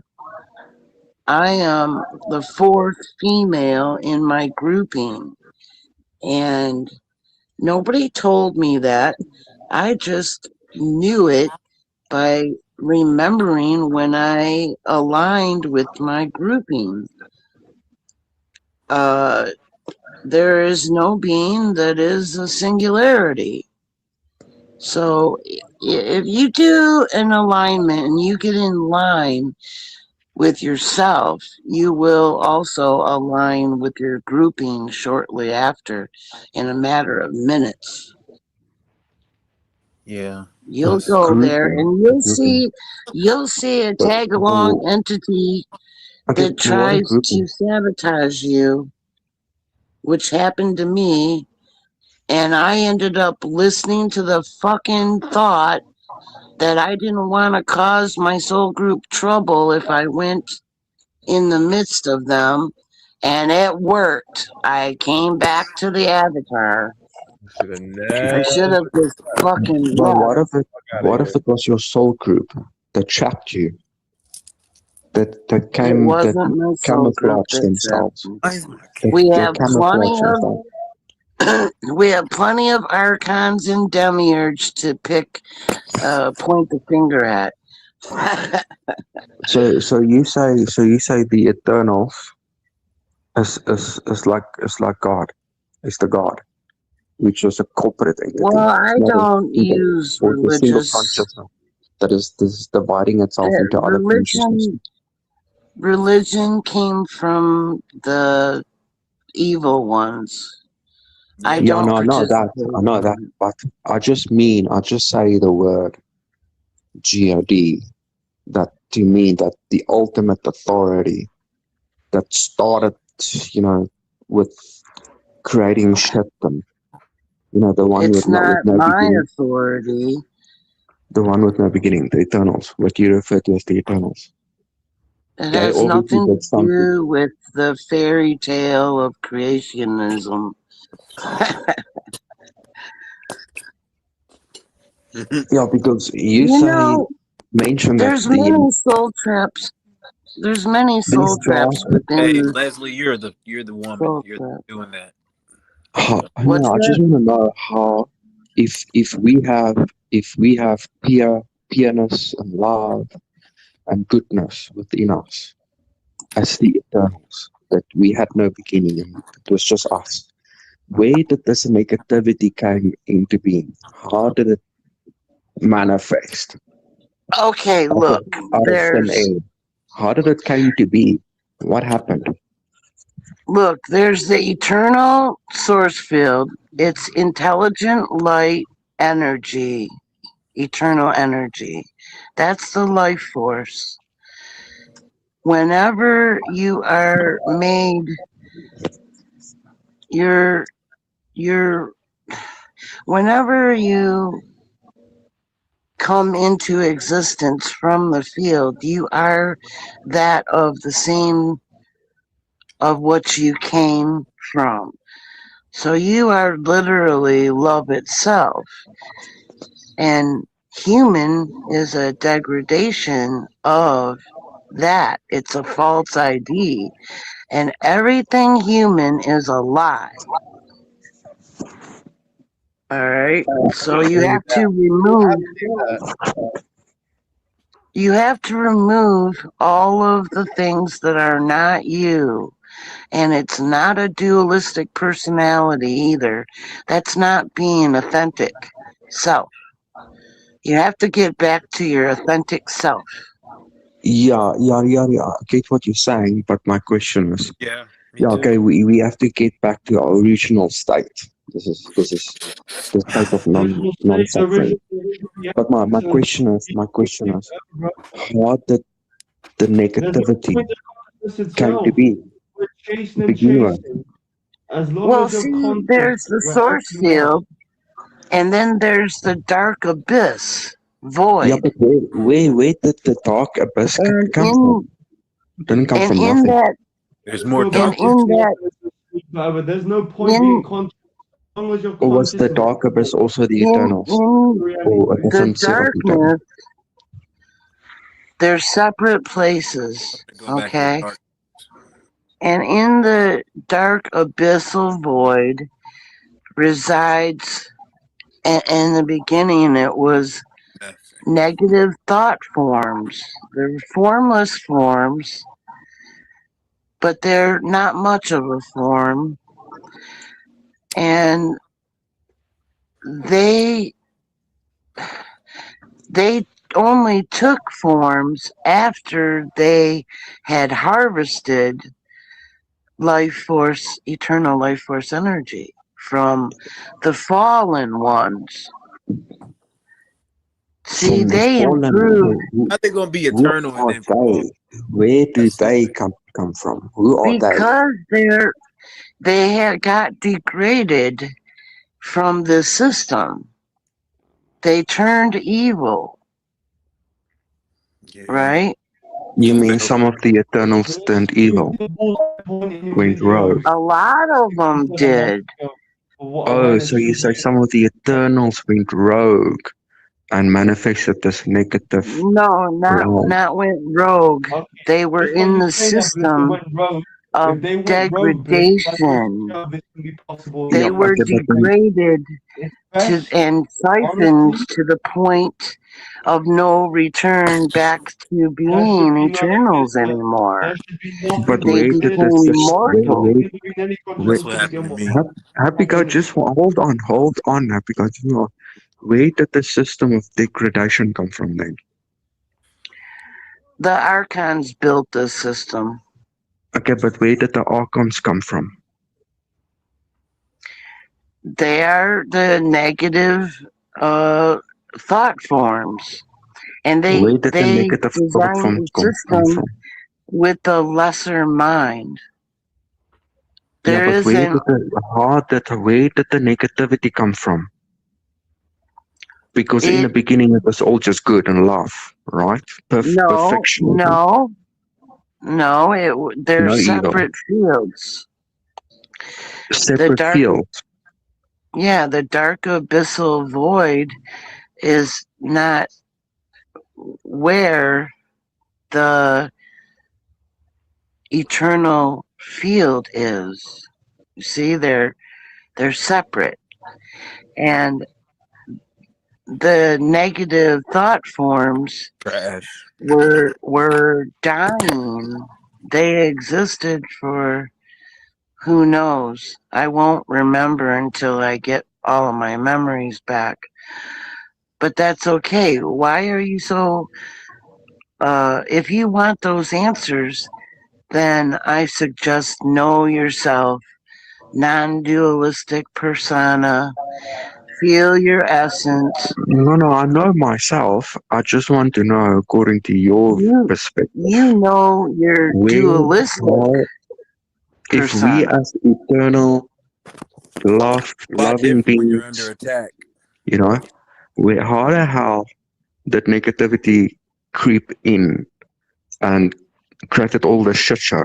I am the fourth female in my grouping. And nobody told me that. I just knew it by remembering when I aligned with my grouping. There is no being that is a singularity. So if you do an alignment and you get in line with yourself, you will also align with your grouping shortly after in a matter of minutes. Yeah. You'll Yes, go there grouping. and you'll see a But tag along entity okay, that but what a tries to grouping. sabotage you, which happened to me, and I ended up listening to the fucking thought that I didn't want to cause my soul group trouble if I went in the midst of them, and it worked. I came back to the avatar. Should have I should never. have just fucking But left. Out of what if here. it was your soul group that trapped you? That It came that wasn't my soul group camouflaged that trapped themselves. me. Why is my We They have plenty camouflaged themselves. of we have plenty of archons and demiurge to point the finger at. So you say the Eternals is like God, is the God, which is a corporate Well, entity. It's I not a don't single use or it's a single religious. consciousness that is this is dividing itself into other consciousnesses. Religion came from the evil ones. I Yeah. Yeah, don't no, participate I know that, in but I just say the word God, that to me that the ultimate authority that started, you know, with creating shit and the one It's with not no my beginning, authority. the one with no beginning, the Eternals, what you refer to as the Eternals. It They has obviously nothing did to something. do with the fairy tale of creationism. Yeah, because you You say know, mention that there's many soul traps. There's many soul this dark. traps Hey, within Leslie, you're the woman. soul You're trap. doing that. What's No, I just that? want to know how if we have pureness and love and goodness within us as the Eternals, that we had no beginning and it was just us. Where did this negativity come into being? How did it manifest Okay, out of, look, out of thin there's air? How did it come to be? What happened? there's the eternal source field. It's intelligent light energy, eternal energy. That's the life force. Whenever you are made, you're you're whenever you come into existence from the field, you are that of the same of what you came from. So you are literally love itself. And human is a degradation of that. It's a false ID. And everything human is a lie. All right. So I believe that. I believe that. you have to remove all of the things that are not you. And it's not a dualistic personality either. That's not being authentic self. You have to get back to your authentic self. Yeah. I get what you're saying, but my question is, Yeah, me yeah, too. okay, we have to get back to our original state. This is the state of Original state, non-suffering. yeah, But so my question is, bro, how did the there's no negativity point in consciousness came to itself. be We're chasing to and begin with? chasing. As long Well, as you're see, conscious, there's the we're source helping you out. field, and then there's the dark abyss, Yeah, void. but where did the dark abyss And come from? It didn't come and from in nothing. that There's Let's more go and back to in darkness. that but there's no point being in conscious. As long as you're Or was conscious the of dark abyss also the Eternals? in Or a reality. the different set of Eternals? darkness, there's separate places. Go back to the Okay. dark. And in the dark abyssal void resides, and in the beginning it was Death negative thought forms. They're formless forms, but they're not much of a form. And they they only took forms after they had harvested life force, eternal life force energy from the fallen ones. See, From the they fallen, improved How they gonna be who eternal and are then fall? they? Where do That's they stupid. come from? Who are they? because they had got degraded from the system. They turned evil, Yeah, right? You mean evil. some of the Eternals turned evil, Born went rogue? individuals A lot of to them put them on did. what Oh, so awareness you should say be. some of the Eternals went rogue and manifested this negative No, light. not went rogue. Okay, They were just when in you the say that, Bliss, they system went rogue. of If they went rogue, Bliss, that goes to degradation. show this can be possible They Yeah, were in but then, degraded to especially, and siphoned honestly, to the point of no return back to there should being be no Eternals existence. anymore. There should be nothing but They to where did became the exist. system? immortal. In any Where, That's consciousness what to happened begin to with. me. Happy God, just hold on, Happy God. Just hold on. Where did the system of degradation come from then? The Archons built this system. Okay, but where did the Archons come from? They are the negative uh, thought forms. And Where did the they negative thought designed forms the come system from? with a lesser mind. Yeah, There but is an where did the negativity come from? Because in the it beginning it was all just good and love, right? no Perfectionism, no no they're no evil. separate fields. The Separate dark fields. the dark abyssal void is not where the eternal field is. You see, they're separate, and the negative thought forms Trash. were dying. They existed for who knows. I won't remember until I get all of my memories back. But that's okay. Why are you so if you want those answers, then I suggest know yourself, non-dualistic persona, feel your essence. No, I know myself. I just want to know, according to your You perspective, you know your where, dualistic how, if we persona. as eternal, A lot loving different when you're under beings, attack. you know, how the hell did negativity creep in and created all this shit show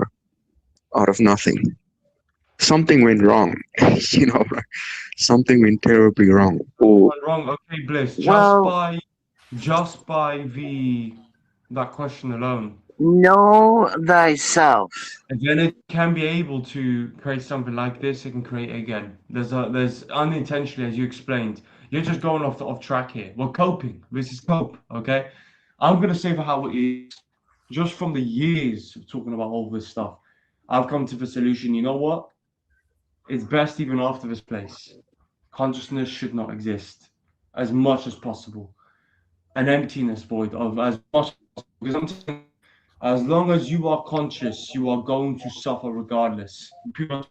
out of nothing? Something went wrong, you know, something went terribly wrong. Or Went wrong. Okay, Bliss, Well, just by the that question alone, know thyself. and then it can be able to create something like this. It can create again. There's unintentionally, as you explained, you're just going off track here. We're coping. This is cope. Okay, I'm gonna say for how it is. Just from the years of talking about all this stuff, I've come to the solution. You know what? It's best even after this place. Consciousness should not exist as much as possible. An emptiness void of as much because I'm saying as long as you are conscious, you are going to suffer regardless. People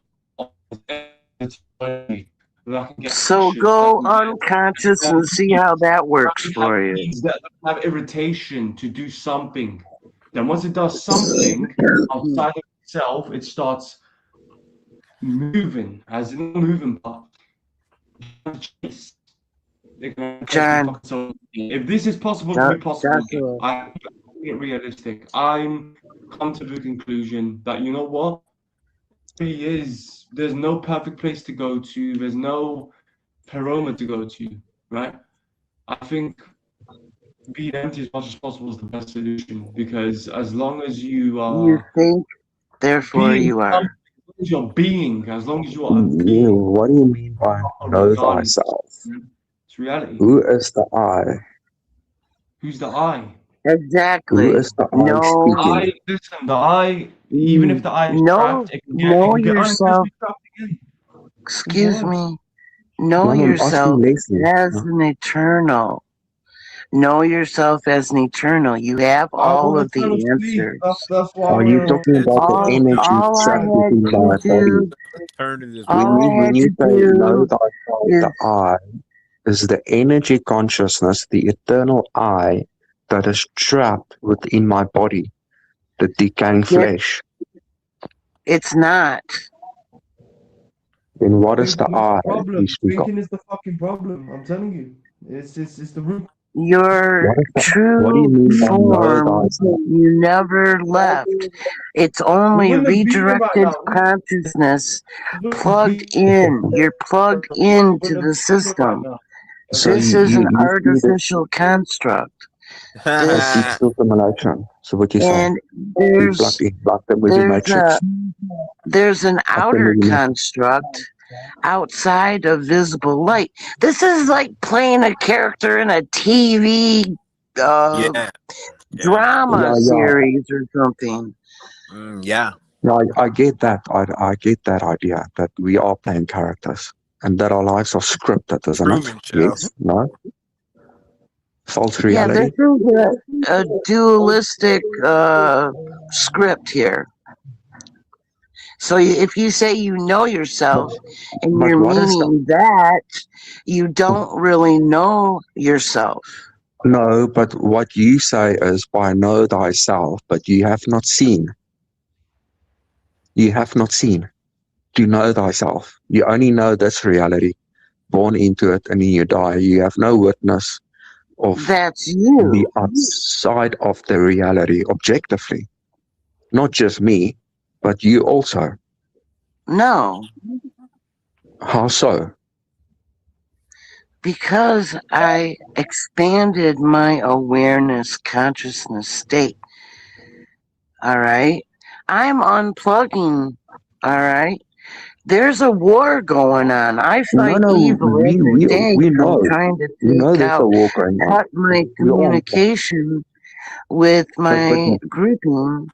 that can get So anxious, go unconscious and see how that that works can have for you. needs, that have irritation to do something. Then once it does something outside of itself, it starts moving, as in moving, but chase. They can chase me John, fucking so. If this is possible to be possible again, Joshua, I get realistic. I'm come to the conclusion that you know what? He is. There's no perfect place to go to. There's no paroma to go to, right? I think being empty as much as possible is the best solution because as long as you you are think, therefore being you are. something, as long as you're being, as long as you are a yeah, being, what do you mean by know regardless, thyself? it's reality. Who is the I? Who's the I? Who Exactly. is the I No, I speaking? listen. The I, even if the I is know trapped, it know can get yourself. unintentionally trapped again. Simple Excuse as. me. Know No, I'm asking yourself Leslie. as an eternal. Know yourself as an eternal. You have I all want of eternal the sleep. answers. That's why I Are you want talking It's about the All energy all I trapped had within to my body? do, alternative all I When had you to say know do thyself, is the I is the energy consciousness, the eternal I that is trapped within my body, the decaying get. flesh. It's not. Then what is the thinking is the I problem. you speak of? Thinking is the fucking problem. I'm telling you. It's the root. Your What do you true mean by know form, thyself? you never left. It's We only wouldn't have been here right redirected now. consciousness We wouldn't have plugged been in. You're plugged into here the right system. now. So This is an you see the artificial construct. a This digital simulation. So what you say? and You plug in, plug the movie there's a matrix. there's an Plug the outer movie matrix. construct outside of visible light. This is like playing a character in a TV yeah, yeah, drama Yeah, yeah. series or something. yeah. No, I get that. I get that idea that we are playing characters and that our lives are scripted, isn't it? Truman Show. Yes? No? False Yeah, this reality? is a dualistic script here. So if you say you know yourself and But you're what is the meaning that, you don't really know yourself. no? But what you say is by know thyself, but you have not seen. You have not seen to know thyself. You only know this reality, born into it, and then you die. You have no witness of That's the you. outside of the reality objectively. Not just me, but you also. No, How so? because I expanded my awareness consciousness state. All right. I'm unplugging. All right. There's a war going on. I No, fight no, evil every day we from know. trying to We know take there's a out, war going on. cut my We all know. communication with But my grouping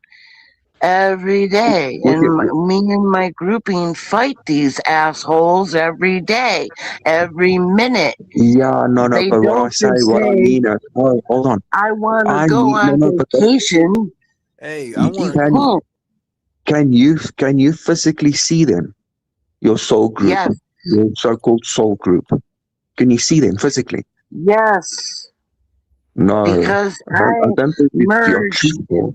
every day. with And your, me and my grouping fight these assholes every day, every minute. yeah, no, They but what I don't say, just what I say, mean is, no, hold on. I want to I go need, no, on no, but that, vacation. Hey, I you You want. can't. can you physically see them? Your soul group, Yes, your so-called soul group. Can you see them physically? yes, No, because I I don't think you're merged. truthful.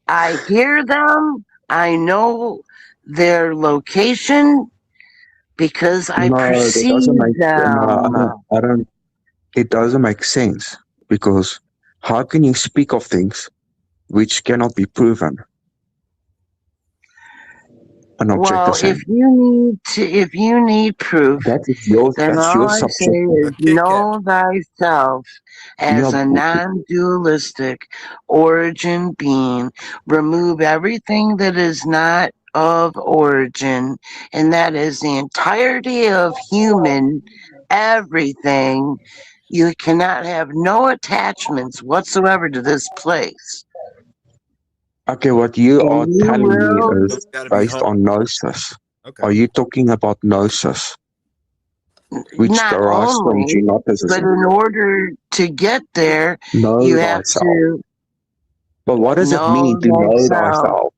I hear them. I know their location because I No, that doesn't perceive make, no, them. I don't, it doesn't make sense because how can you speak of things which cannot be proven and Well, objective sense? if you need proof, then That's all your I say is A subjective. Kit Kat. know thyself Yeah, as a non-dualistic origin being. Remove everything that is not of origin, and that is the entirety of human everything. You cannot have no attachments whatsoever to this place. okay, what you are And you telling me will So is it's got to be based home. on gnosis. Okay. Are you talking about gnosis, which not derives from only, but genoticism? in order to get there, Know you have thyself. to But what does it mean know to know thyself. thyself?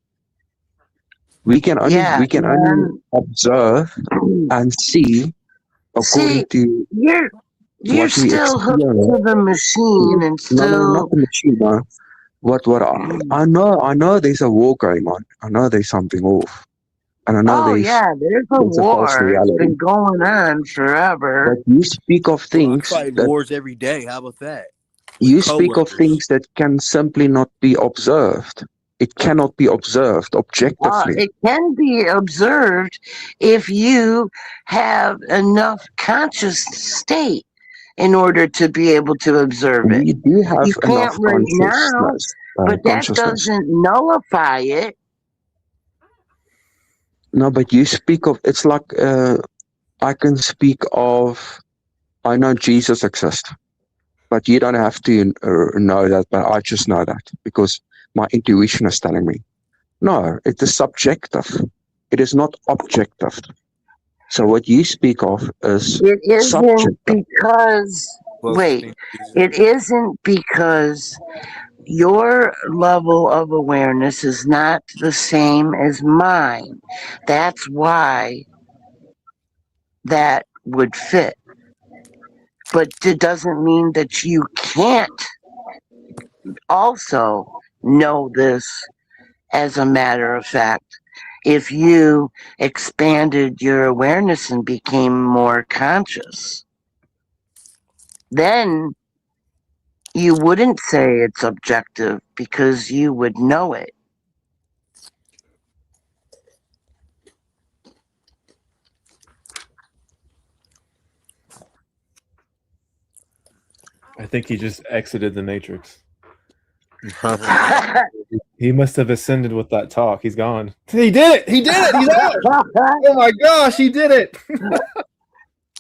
Yeah, We can only observe and and see according see, to you're what we still hooked experience. to the machine and No, not still. the machine. No. What I know there's a war going on. I know there's something off. And I know Oh yeah, there's a there's a false war. It's reality. been going on But forever. you speak of Well, I'm things fighting that wars every day. How about that? With you speak of coworkers. things that can simply not be observed. It cannot be observed objectively. It can be observed if you have enough conscious state in order to be able to observe it. We do have You can't enough right now, but that consciousness. doesn't nullify it. No, but you speak of, it's like, I can speak of, I know Jesus exists, but you don't have to know that, but I just know that because my intuition is telling me. No, it is subjective. It is not objective. So what you speak of is It isn't subjective. because, Closest wait, thing to Jesus. it isn't because your level of awareness is not the same as mine. That's why that would fit. But it doesn't mean that you can't also know this as a matter of fact. If you expanded your awareness and became more conscious, then you wouldn't say it's objective because you would know it. I think he just exited the Matrix. He must have ascended with that talk. He's gone. He did it! He did it! He's out! Oh my gosh, he did it!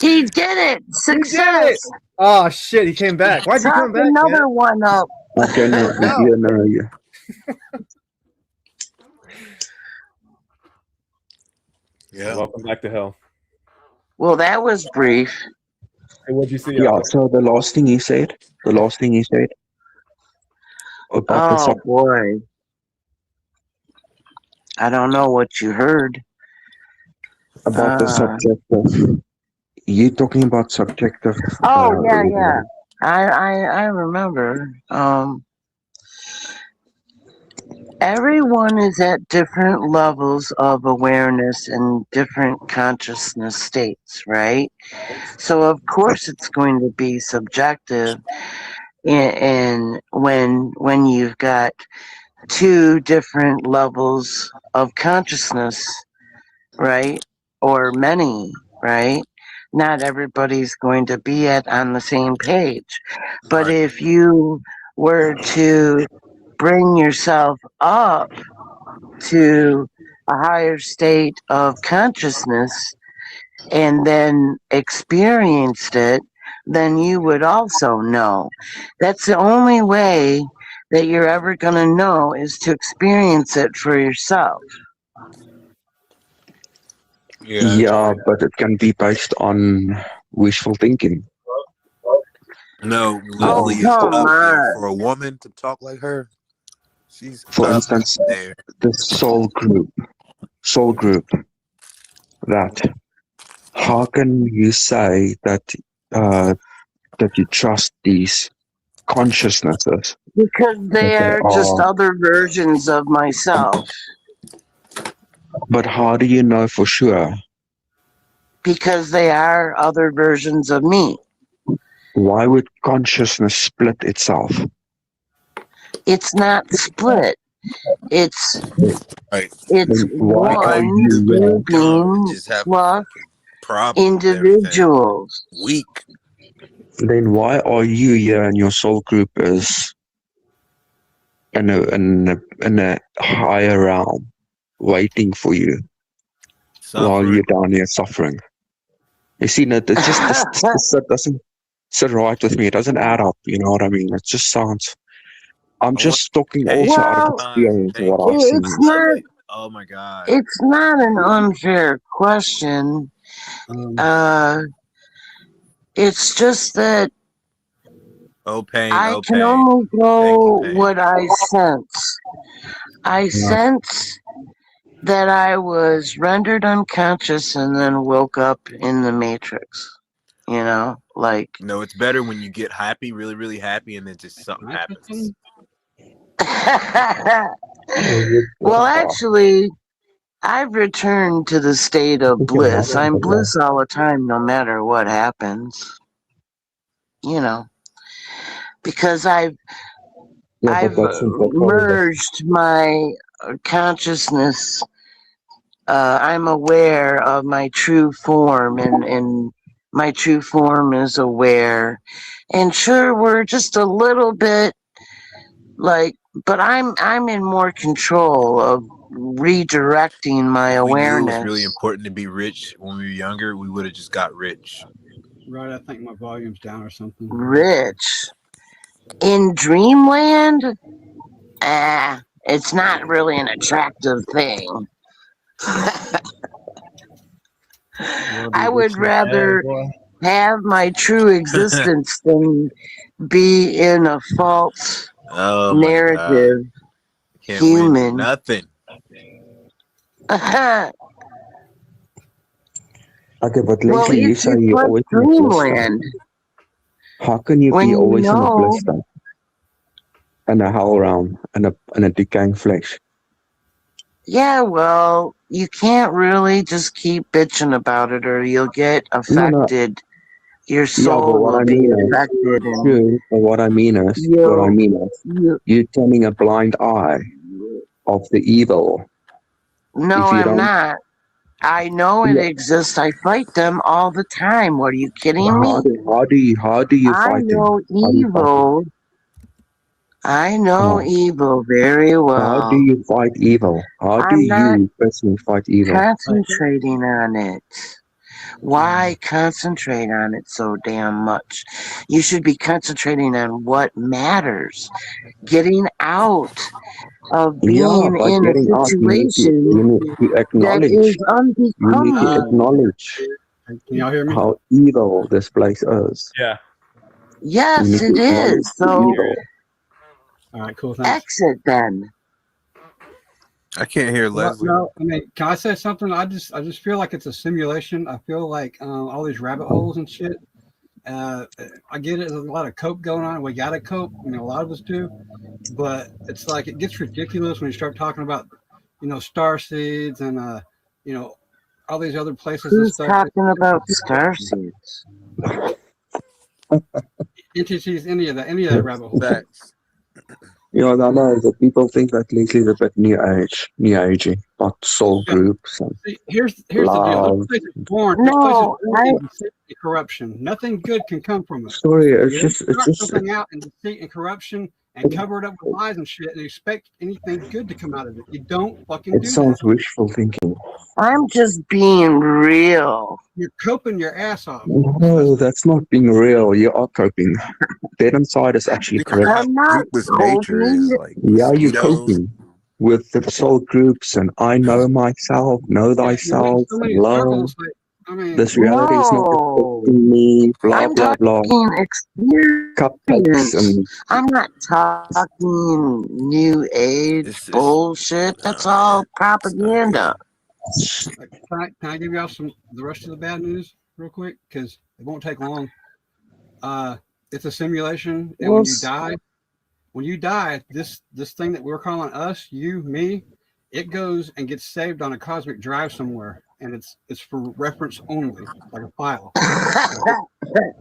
He did it! Success! Oh shit, he came back. Why'd you Talk come back, another man? one up. Okay, no, yeah. Yeah. Welcome back to hell. Well, that was brief. Hey, what'd you see? Yeah, Alpha? so the last thing he said about the Oh boy. I don't know what you heard. about the subjective. You talking about subjective? Oh yeah. I remember. Everyone is at different levels of awareness and different consciousness states, right? So of course it's going to be subjective in when you've got two different levels of consciousness, right? Or many, right? Not everybody's going to be on the same page. But Right. if you were to bring yourself up to a higher state of consciousness and then experienced it, then you would also know. That's the only way that you're ever going to know is to experience it for yourself. Yeah, but it can be based on wishful thinking. No, Oh, Lily is come up there. on. For a woman to talk like her, she's For up instance, there. the soul group. That how can you say that that you trust these consciousnesses? Because That they they are just other versions of myself. But how do you know for sure? Because they are other versions of me. Why would consciousness split itself? It's not split. It's Right. it's Why are one you you Dumb and being just have plus problems with everything. individuals. Weak. Then why are you here and your soul group is in a higher realm waiting for you while you're down here suffering? You see, no, it just this doesn't sit right with me. It doesn't add up. You know what I mean? It just sounds. I'm just talking also out of experience of what I've seen. It's not. Oh my god. It's not an unfair question. It's just that I can only go what I sense. I sense that I was rendered unconscious and then woke up in the Matrix. You know, like. No, it's better when you get happy, really, really happy, and then just something happens. Well, actually, I've returned to the state of bliss. I'm bliss all the time, no matter what happens. You know, because I've merged my consciousness. I'm aware of my true form, and my true form is aware. And sure, we're just a little bit like, but I'm in more control of redirecting my awareness. We knew it was really important to be rich when we were younger. We would have just got rich. Right, I think my volume's down or something. Rich. In dreamland, it's not really an attractive thing. I would rather have my true existence than be in a false Oh my god. narrative Can't win human. nothing. Okay, but Well, Leslie, if you say you you're put always in a blister. dreamland, How can you when be you always in a know, blister and a hell realm and a decaying flesh? yeah, well, you can't really just keep bitching about it or you'll get No. affected. Your Yeah, but soul what will I be mean is, affected and true, but what I mean is, you you're turning a blind eye of the evil. no, If you I'm don't, not. I know it yeah, exists. I fight them all the time. What are you kidding me? how do you I fight them? know How do you fight them? evil. I know How, evil very how do well. you fight evil? How do I'm not you personally fight evil? concentrating on it. Why concentrate on it so damn much? You should be concentrating on what matters. Getting out of Yeah, being by in a getting out, situation you need to that acknowledge. is You need to unbecoming. acknowledge Can y'all hear me? how evil this place is. Yeah. You Yes, need to it acknowledge is. the So evil. All right, cool. Thanks. exit then. I can't hear Well, Leslie. no, I mean, can I say something? I just feel like it's a simulation. I feel like all these rabbit holes and shit. I get it. There's a lot of cope going on. We got to cope. I mean, a lot of us do. But it's like it gets ridiculous when you start talking about, star seeds and you know, all these other places and Who's stuff. talking about starseeds? Entities, any of that rabbit hole shit. Facts. Yeah, I know that people think that Leslie's a bit new agey, about soul Yeah. groups and See, here's the deal. love. This place is born. This place is No, born in deceit and corruption. Nothing good can come from it. Sorry, You don't start something out in deceit and corruption and cover it up with lies and shit and expect anything good to come out of it. You don't fucking it do that. sounds wishful thinking. I'm just being real. You're coping your ass off. No, that's not being real. You are coping. Dead inside is actually Think of how I'm correct. not ruthless nature coping. is, like Yeah, you're mosquitoes. coping with the soul groups and I know myself, know Yeah, you went thyself, so and many love. circles. Like, I mean, This reality is not No, affecting me, blah, I'm blah, blah. talking Cupcakes experience. and I'm not talking new age It's bullshit. That's oh all man, it's not good. propaganda. like, can I give y'all the rest of the bad news real quick? Because it won't take long. It's a simulation, and Well, when you die, this thing that we're calling us, you, me, it goes and gets saved on a cosmic drive somewhere, and it's for reference only, like a file.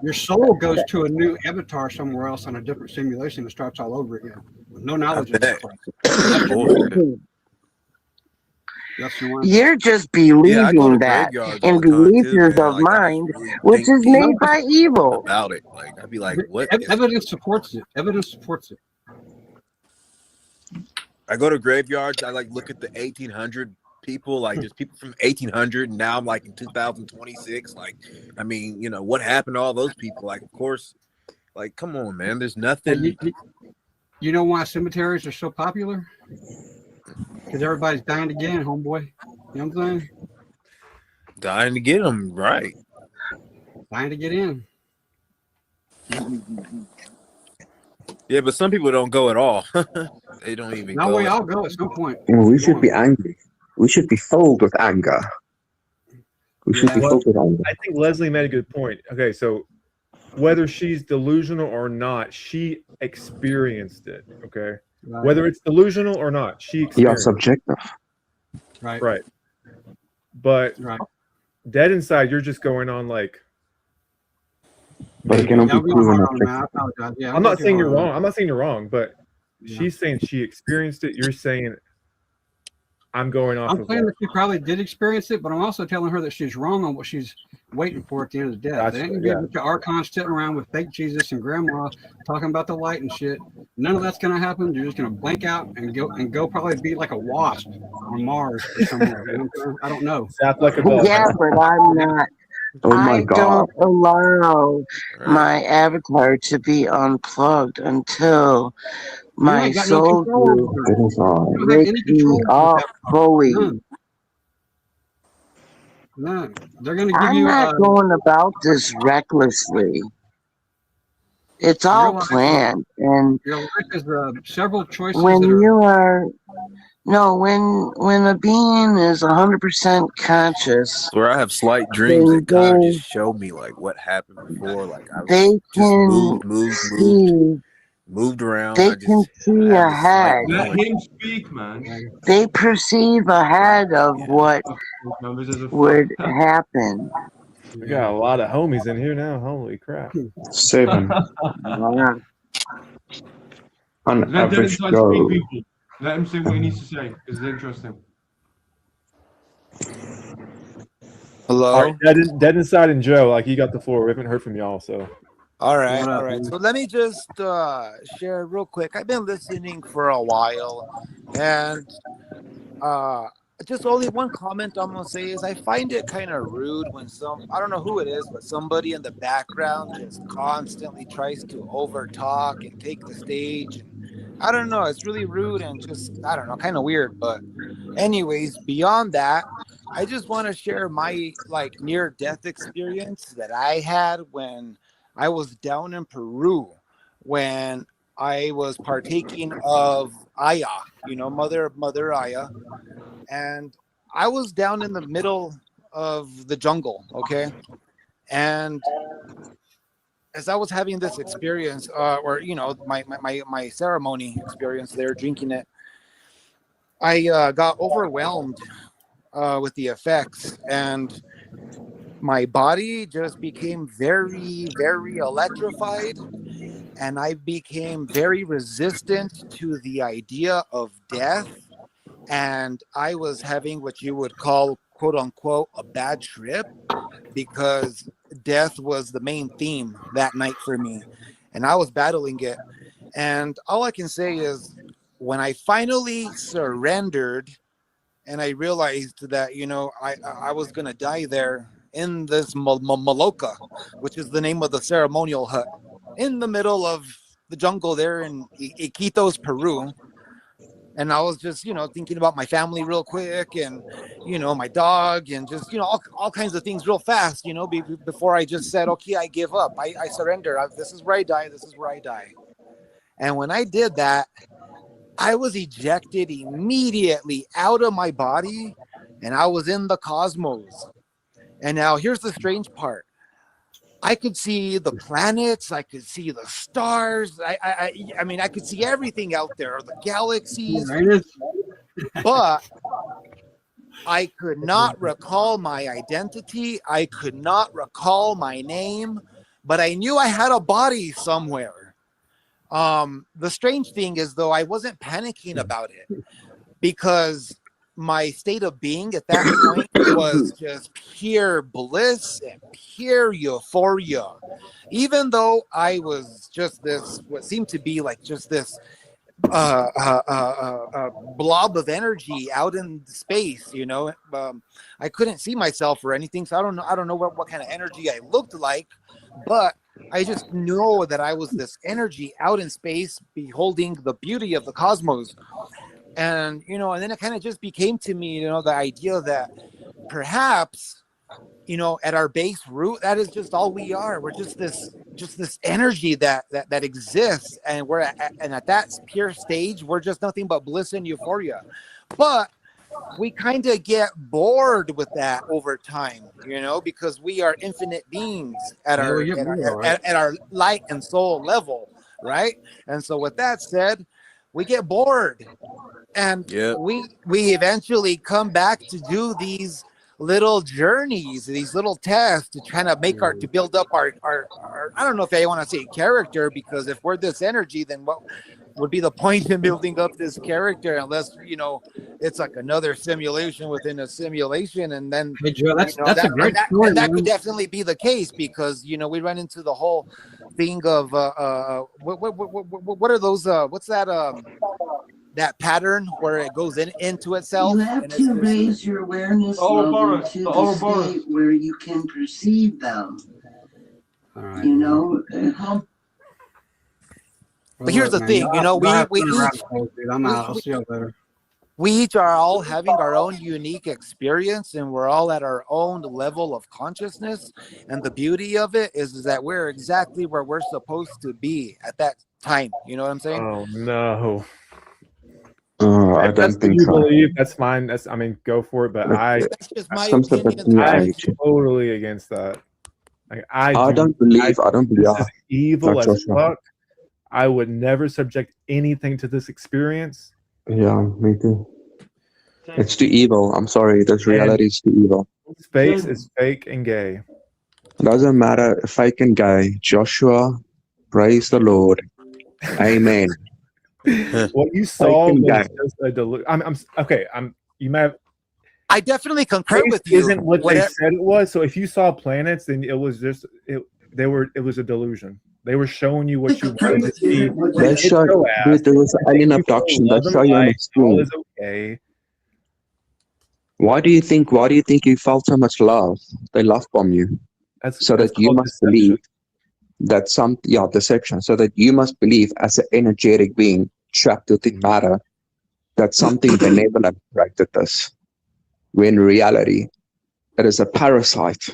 Your soul goes to a new avatar somewhere else on a different simulation and starts all over again with no I knowledge of this bet. crap. That's bullshit. That's the one. you're just Yeah, I go believing to that, graveyards all and the time belief too, is man. of Like I just mind, really which think is deep made by evil. about it. Like I'd be like, what is it? Evidence supports it. Evidence supports it. I go to graveyards. I like look at the 1800 people, like there's people from 1800, and now I'm like in 2026. Like, I mean, what happened to all those people? Like, of course, like, come on, man. There's Hey, nothing. you know why cemeteries are so popular? Because everybody's dying again, homeboy. You know what I'm saying? Dying to get them right. Dying to get in. Yeah, but some people don't go at all. They don't even Now go we at all all. go at some point. we should be angry. We should be filled with anger. We should be Yeah. filled with anger. I think Leslie made a good point. Okay, so whether she's delusional or not, she experienced it. Okay, Right. whether it's delusional or not, she Yeah, experienced subjective. Right. it. Right. But Right. dead inside, you're just going on like. But it maybe. cannot Yeah, be I'm going proven hard on the man. I objectively. apologize. Yeah, I'm not saying you're hard on wrong. I'm not saying you're wrong, but Yeah. she's saying she experienced it. You're saying I'm going off I'm of saying that. that she probably did experience it, but I'm also telling her that she's wrong on what she's waiting for at the end of the day. Gotcha, They ain't gonna be yeah. a bunch of archons sitting around with fake Jesus and grandma talking about the light and shit. None of that's gonna happen. You're just gonna blank out and go probably be like a wasp on Mars or somewhere. You know what I'm saying? I don't know. Zap like a bug. Yeah, but I'm not. Oh my I god. don't allow Right. my avatar to be unplugged until You my ain't got no soul control group over It it. is You on. don't have wakes any me control over this up avatar. fully. None. None. They're going to give I'm you not going about this recklessly. It's your all life. planned. And Your life is several choices that when are. you are, no, when a being is 100% conscious, Where I have slight dreams then that kind of just show me like what happened before. Like I was they just can see, moved around. they I can just see have this slight ahead. Let feeling. him speak, man. They perceive ahead of Yeah. what Members as a would fuck. happen. We got a lot of homies in here now. Holy crap. 7 Yeah. on Let Dead average Inside speak, go. people. Let him say what he needs to say because it's interesting. All right, Hello. Dead Inside and Joe, like you got the floor. We haven't heard from y'all, so All What right, all up, right. man? So let me just share real quick. I've been listening for a while, and uh, just only one comment I'm gonna say is I find it kind of rude when I don't know who it is, but somebody in the background just constantly tries to overtalk and take the stage, and I don't know. It's really rude and just I don't know, kind of weird. But anyways, beyond that, I just want to share my like near death experience that I had when I was down in Peru when I was partaking of Aya, Mother Aya, and I was down in the middle of the jungle, okay? And as I was having this experience, or my ceremony experience there, drinking it, I got overwhelmed with the effects, and my body just became very, very electrified, and I became very resistant to the idea of death. And I was having what you would call, quote unquote, a bad trip because death was the main theme that night for me. And I was battling it. And all I can say is when I finally surrendered and I realized that, I was going to die there in this Maloka, which is the name of the ceremonial hut in the middle of the jungle there in Iquitos, Peru. And I was just, thinking about my family real quick and, my dog and just, all kinds of things real fast, before I just said, okay, I give up. I surrender. This is where I die. This is where I die. And when I did that, I was ejected immediately out of my body and I was in the cosmos. And now here's the strange part. I could see the planets. I could see the stars. I mean, I could see everything out there, the galaxies, Uranus? but I could not recall my identity. I could not recall my name, but I knew I had a body somewhere. The strange thing is, though, I wasn't panicking about it because my state of being at that point was just pure bliss and pure euphoria. Even though I was just what seemed to be like just this blob of energy out in space, I couldn't see myself or anything, so I don't know what kind of energy I looked like, but I just know that I was this energy out in space beholding the beauty of the cosmos. And and then it kind of just became to me, the idea that perhaps, at our base root, that is just all we are. We're just this energy that exists, and and at that pure stage, we're just nothing but bliss and euphoria. But we kind of get bored with that over time, because we are infinite beings at Yeah, we our get at our, more, right? at our light and soul level, right? And so with that said, we get bored, and Yep. we eventually come back to do these little journeys, these little tests to try to to build up our I don't know if I want to say character, because if we're this energy, then what would be the point in building up this character unless it's like another simulation within a simulation. And then Hey, Joe, that's a that great story, that could man. definitely be the case, because we run into the whole thing of what are those what's that that pattern where it goes into You itself, have and to it's raise your awareness The level Ouroboros, to the the state Ouroboros. where you can perceive them. All right, You man. know, how Well, but here's look, the man, thing, you know, y'all have we fun in each rabbit holes, dude. I'm we, out. I'll see y'all later. we each are all having our own unique experience, and we're all at our own level of consciousness, and the beauty of it is that we're exactly where we're supposed to be at that time. You know what I'm saying? Oh no. I If that's don't what think you so. believe, that's fine. That's I mean, go for it. But Like, That's just my seems a bit opinion. new I'm age. totally against that. Like I I do. don't believe. I don't believe. This is evil as Joshua. fuck. I would never subject anything to this experience. Yeah, me too. It's too evil. I'm sorry. This reality is too evil. Space is fake and gay. Doesn't matter, fake and gay. Joshua, praise the Lord. Amen. What you Fake saw and was gay. just a delusion. I'm okay. You may have. I definitely concur Space with you. isn't what they Whatever. said it was. So if you saw planets, then it was just it. It was a delusion. They were showing you what you wanted to see. They show, dude, there was They alien thank you for abduction. They love and show you on the light. All screen. is okay. Why do you think you felt so much love? They love bomb you. So that you called must deception. believe that deception. So that you must believe as an energetic being trapped within matter that something benevolent created this. When in reality, it is a parasite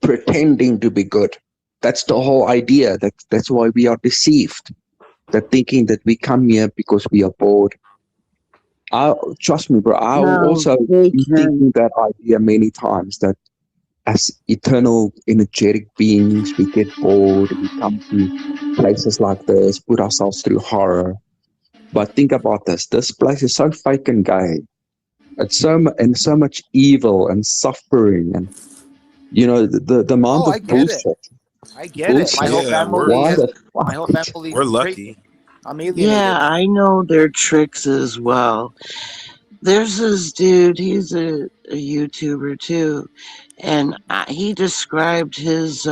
pretending to be good. That's the whole idea. That's why we are deceived. That thinking that we come here because we are bored. Trust me, bro. I no, also they been can. thinking that idea many times. That as eternal energetic beings, we get bored. We come to places like this, put ourselves through horror. But think about this. This place is so fake and gay. It's so much evil and suffering, and the amount Oh, of I get it. bullshit. I get it. My whole Yeah, family Why is. the My whole fuck? family we're is lucky. crazy. I'm alienated. Yeah, I know their tricks as well. There's this dude, he's a YouTuber too, and he described his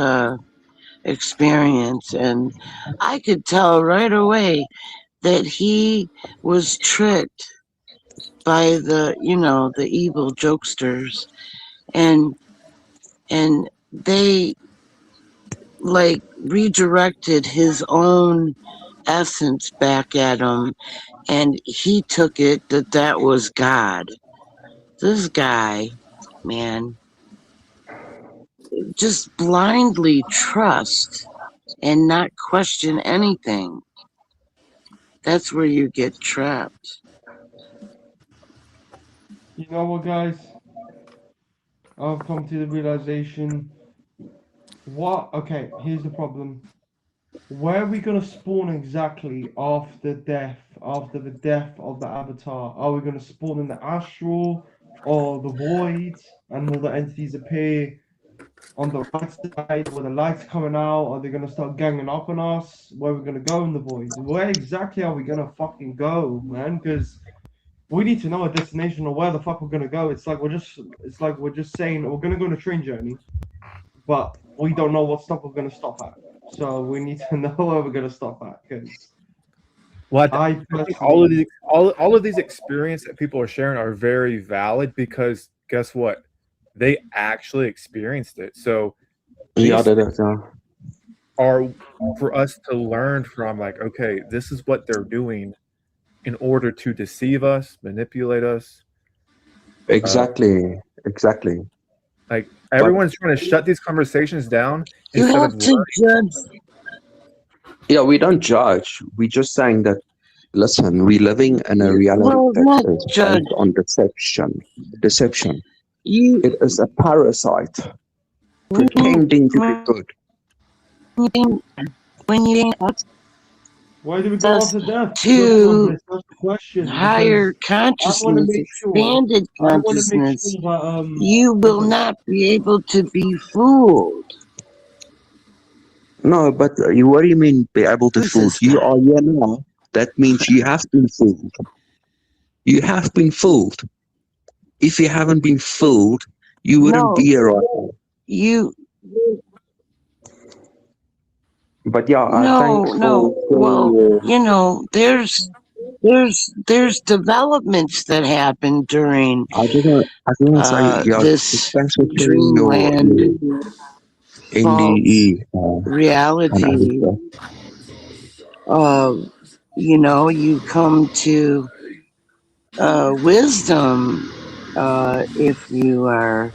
experience, and I could tell right away that he was tricked by the evil jokesters, and they like redirected his own essence back at him, and he took it that was God. This guy, man, just blindly trust and not question anything. That's where you get trapped. You know what, guys? I've come to the realization. What? Okay, here's the problem. Where are we gonna spawn exactly after the death of the Avatar? Are we gonna spawn in the astral or the void, and will the entities appear on the right side where the light's coming out? Are they gonna start ganging up on us? Where are we gonna go in the void? Where exactly are we gonna fucking go, man? Because we need to know a destination or where the fuck we're gonna go. It's like we're just saying we're gonna go on a train journey, but we don't know what stop we're gonna stop at. So we need to know where we're gonna stop at, because Well, I I think all of personally, these all of these experiences that people are sharing are very valid because guess what? They actually experienced it. So Yeah, these that is. are for us to learn from, like, okay, this is what they're doing in order to deceive us, manipulate us. Exactly. Exactly. Like But everyone's trying to shut these conversations down You instead have of to learning. judge. yeah, we don't judge. We're just saying that. Listen, we're living in a reality Well, that not is judge. based on deception. Deception. You It is a parasite when pretending to be you good. when you why do we go access after death? to That's the question. higher Because I want to consciousness, make sure. expanded I want to make consciousness, sure that you will listen. not be able to be fooled. No, but what do you mean be able to Who's fool? this You guy? are here now. That means you have been fooled. You have been fooled. If you haven't been fooled, you wouldn't No, be here right now. you But yeah, no thanks no. for Well, your. there's there's developments that happen during I just want to say, yeah, this thanks for sharing dreamland your false NDE on reality. Avatar. Uh, you come to wisdom if you are,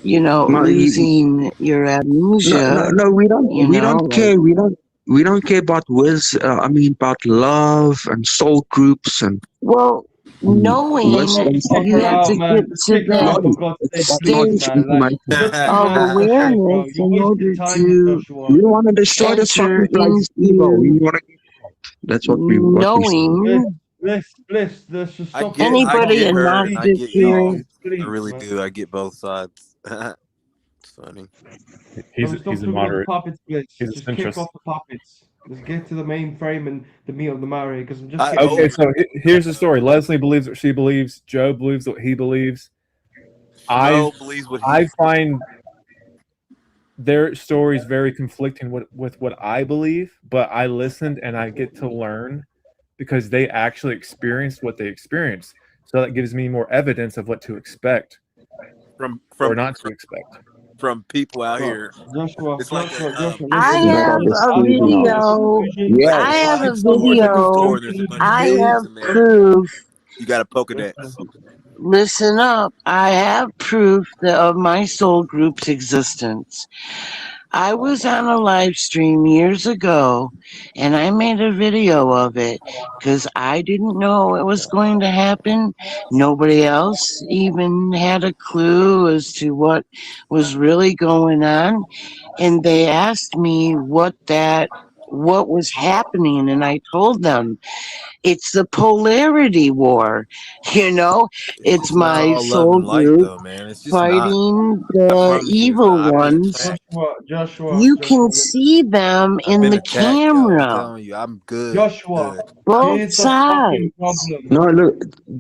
No, losing your amnesia. no, we don't Like, care. We don't care about I mean, about love and soul groups well, and knowing wisdom Kick stuff you her like have out, to that. man. get Just to kick her that out, for Knowledge. God's sake, It's please, knowledge state man. Like, information. just kick of her out for shit, bro. awareness You're in order wasting time with to Joshua. You want to destroy this enter fucking place, Evo. into You want to get out. That's what we say. Bliss, knowing Bliss, let's just I stop get, talking I about anybody get this. and her, not and Please, I just get please, y'all. hearing. I please, really man. do. I get both sides. It's funny. He's Stop he's a talking about the moderate. puppets, Bliss. He's a Just kick centrist. off the puppets. Let's get to the main frame and the meat of the Maori, because I'm just I getting Okay, old. so here's the story. Leslie believes what she believes. Joe believes what he believes. Schmo believes what he. I find their stories very conflicting with what I believe, but I listened and I get to learn because they actually experienced what they experienced. So that gives me more evidence of what to expect from or from not to from, expect. from people out Bro, here. Joshua, It's like Joshua, a Joshua, I listen. You don't have There's a understand science, now. there's video. illusion, I Yes. have right? a it's somewhere to the video. store. There's a bunch of I Illusion, have caves, and then proof. you got a listen. Pokedex. Listen up. I have proof of my soul group's existence. I was on a live stream years ago and I made a video of it because I didn't know it was going to happen. Nobody else even had a clue as to what was really going on. And they asked me what was happening, and I told them it's the polarity war. You know, it's It's not my all love soul and light, group though, man. It's just not. fighting I the promise you, it's evil not. I've been ones. attacked. Joshua, You can listen. see them I've in been the attacked, yo. I'm camera, telling you, I'm good. Joshua, Good. both here's the fucking sides. problem. No, look,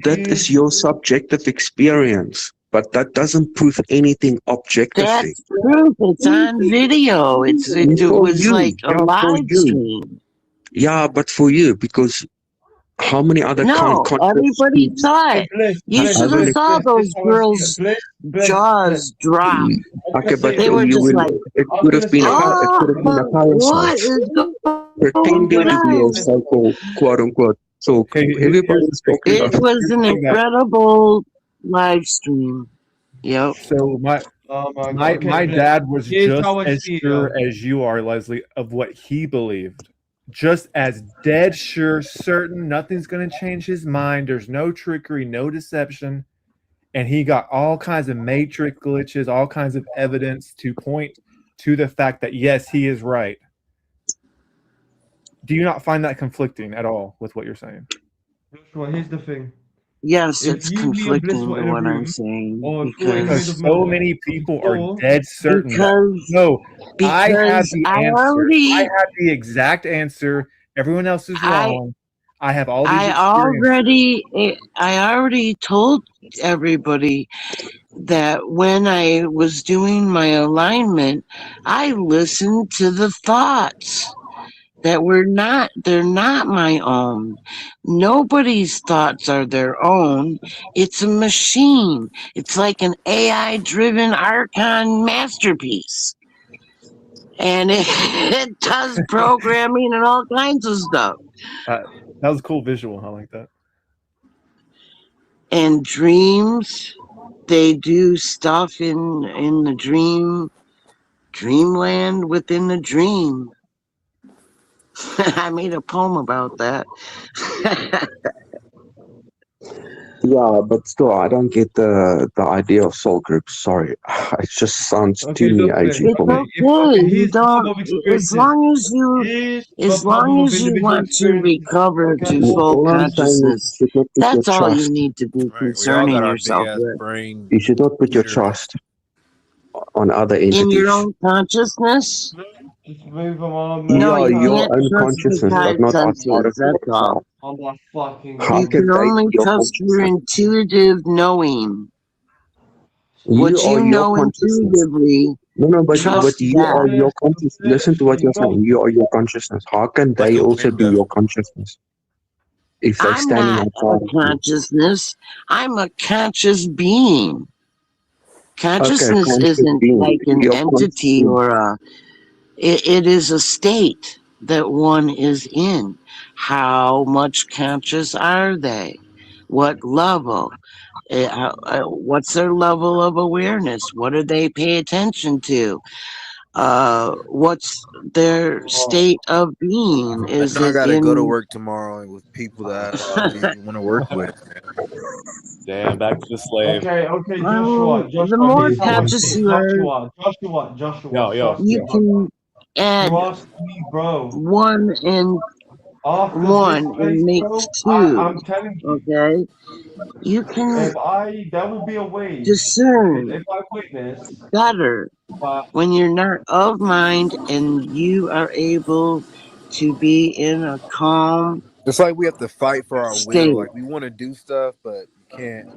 that Here's is your subjective experience, but that doesn't prove anything objectively. That's proof. It's on video. It For was like you, a yeah, for live you. stream. Yeah, but for you, because how many other No, conscious everybody people saw okay, it. Bliss, You Bliss, should have have an Bliss, saw Bliss. This is those how I see it. girls' Bliss. jaws drop. I'm okay, gonna say but it They like were you this. just will. like, It I'm could have gonna been say it. it "Oh, could have been a what parasite is going I'm pretending gonna to be say your on?" it. so-called quote unquote soul Hey, group. here's Everybody's the talking It about. was an thing that incredible live stream. Yep. so Oh my god. my Okay, my Bliss. dad was Here's just how I as see it, sure yo. as you are, Leslie, of what he believed. Just as dead sure, certain, nothing's going to change his mind. There's no trickery, no deception. And he got all kinds of matrix glitches, all kinds of evidence to point to the fact that, yes, he is right. Do you not find that conflicting at all with what you're saying? Joshua, here's the thing. Yes, If it's you, me, and Bliss conflicting were to in a what I'm room, saying or if we were in the middle Because of so nowhere, many people are or dead certain that, no, I have because the I answer. I already have the exact answer. Everyone else is I wrong. I have all these I experiences. already told everybody that when I was doing my alignment, I listened to the thoughts that they're not my own. Nobody's thoughts are their own. It's a machine. It's like an AI driven Archon masterpiece. And it does programming and all kinds of stuff. That was a cool visual. I like that. And dreams, they do stuff in the dreamland within the dream. I made a poem about that. Yeah, but still, I don't get the idea of soul groups. Sorry, it just sounds okay, too new look, Bliss. agey It's for me. Okay, okay. You here's the don't, problem of as experiences. long as you Here's the as problem long of as you individual want to experiences. recover Okay. to full All I'm saying is consciousness, you should not put your that's all you trust. need to be Right. We all got concerning our big yourself ass with. brain You should not put your computers. trust on other In your entities. own consciousness, Just move on, man. no, Yeah, you Like, your can't own trust the consciousness, but five not outside senses, of that's all. yourself. on that fucking How You god. can can they only be your trust your consciousness? intuitive knowing. You What are you your know consciousness. intuitively, No, but trust you are that. your consciousness. Listen to what You you're know, saying. You are your consciousness. How can Like they a also be window. your consciousness? If they're I'm standing not a outside of you. consciousness. I'm a conscious being. Okay, Consciousness conscious isn't being. like an You're conscious entity being. or it is a state that one is in. How much conscious are they? What level? What's their level of awareness? What do they pay attention to? What's their state of being? I Is know I it gotta go to in work tomorrow with people that I don't even want to work with. Damn, back to the slave. Okay, the Joshua, more here's how I see conscious it. you are, Joshua, Yo, trust you me. can add Trust me, bro. one and After this one place, and make bro, two. I'm telling you, Okay? You can there will be a way. Because discern if I witness better that, when you're not of mind and you are able to be in a calm It's like we have to fight for our will. state. Like we want to do stuff, but you can't.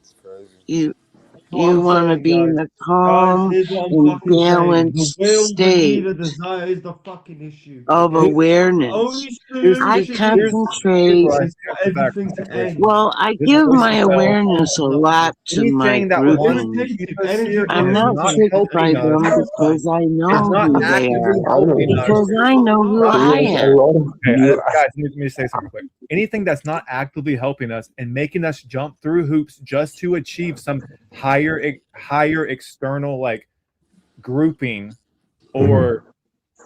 It's crazy. You that's what you I'm want to saying, be in guys. a Guys, calm here's what I'm and fucking saying. The balanced will, the need, state the desire is the fucking issue. of Okay? The awareness. only I solution here's concentrate. where I is stand for the back everything to to this. end. Well, I This give voice my to tell awareness a lot to my anything that wants to groupings. keep Irritated, us energy here and I'm is not not consuming, tricked by helping and us, them purified. because I is know not who they actively are. I know. helping us. Because I know who Right. I There's a am. lot of Okay, you. guys, let me say something quick. Anything that's not actively helping us and making us jump through hoops just to achieve some higher external like grouping or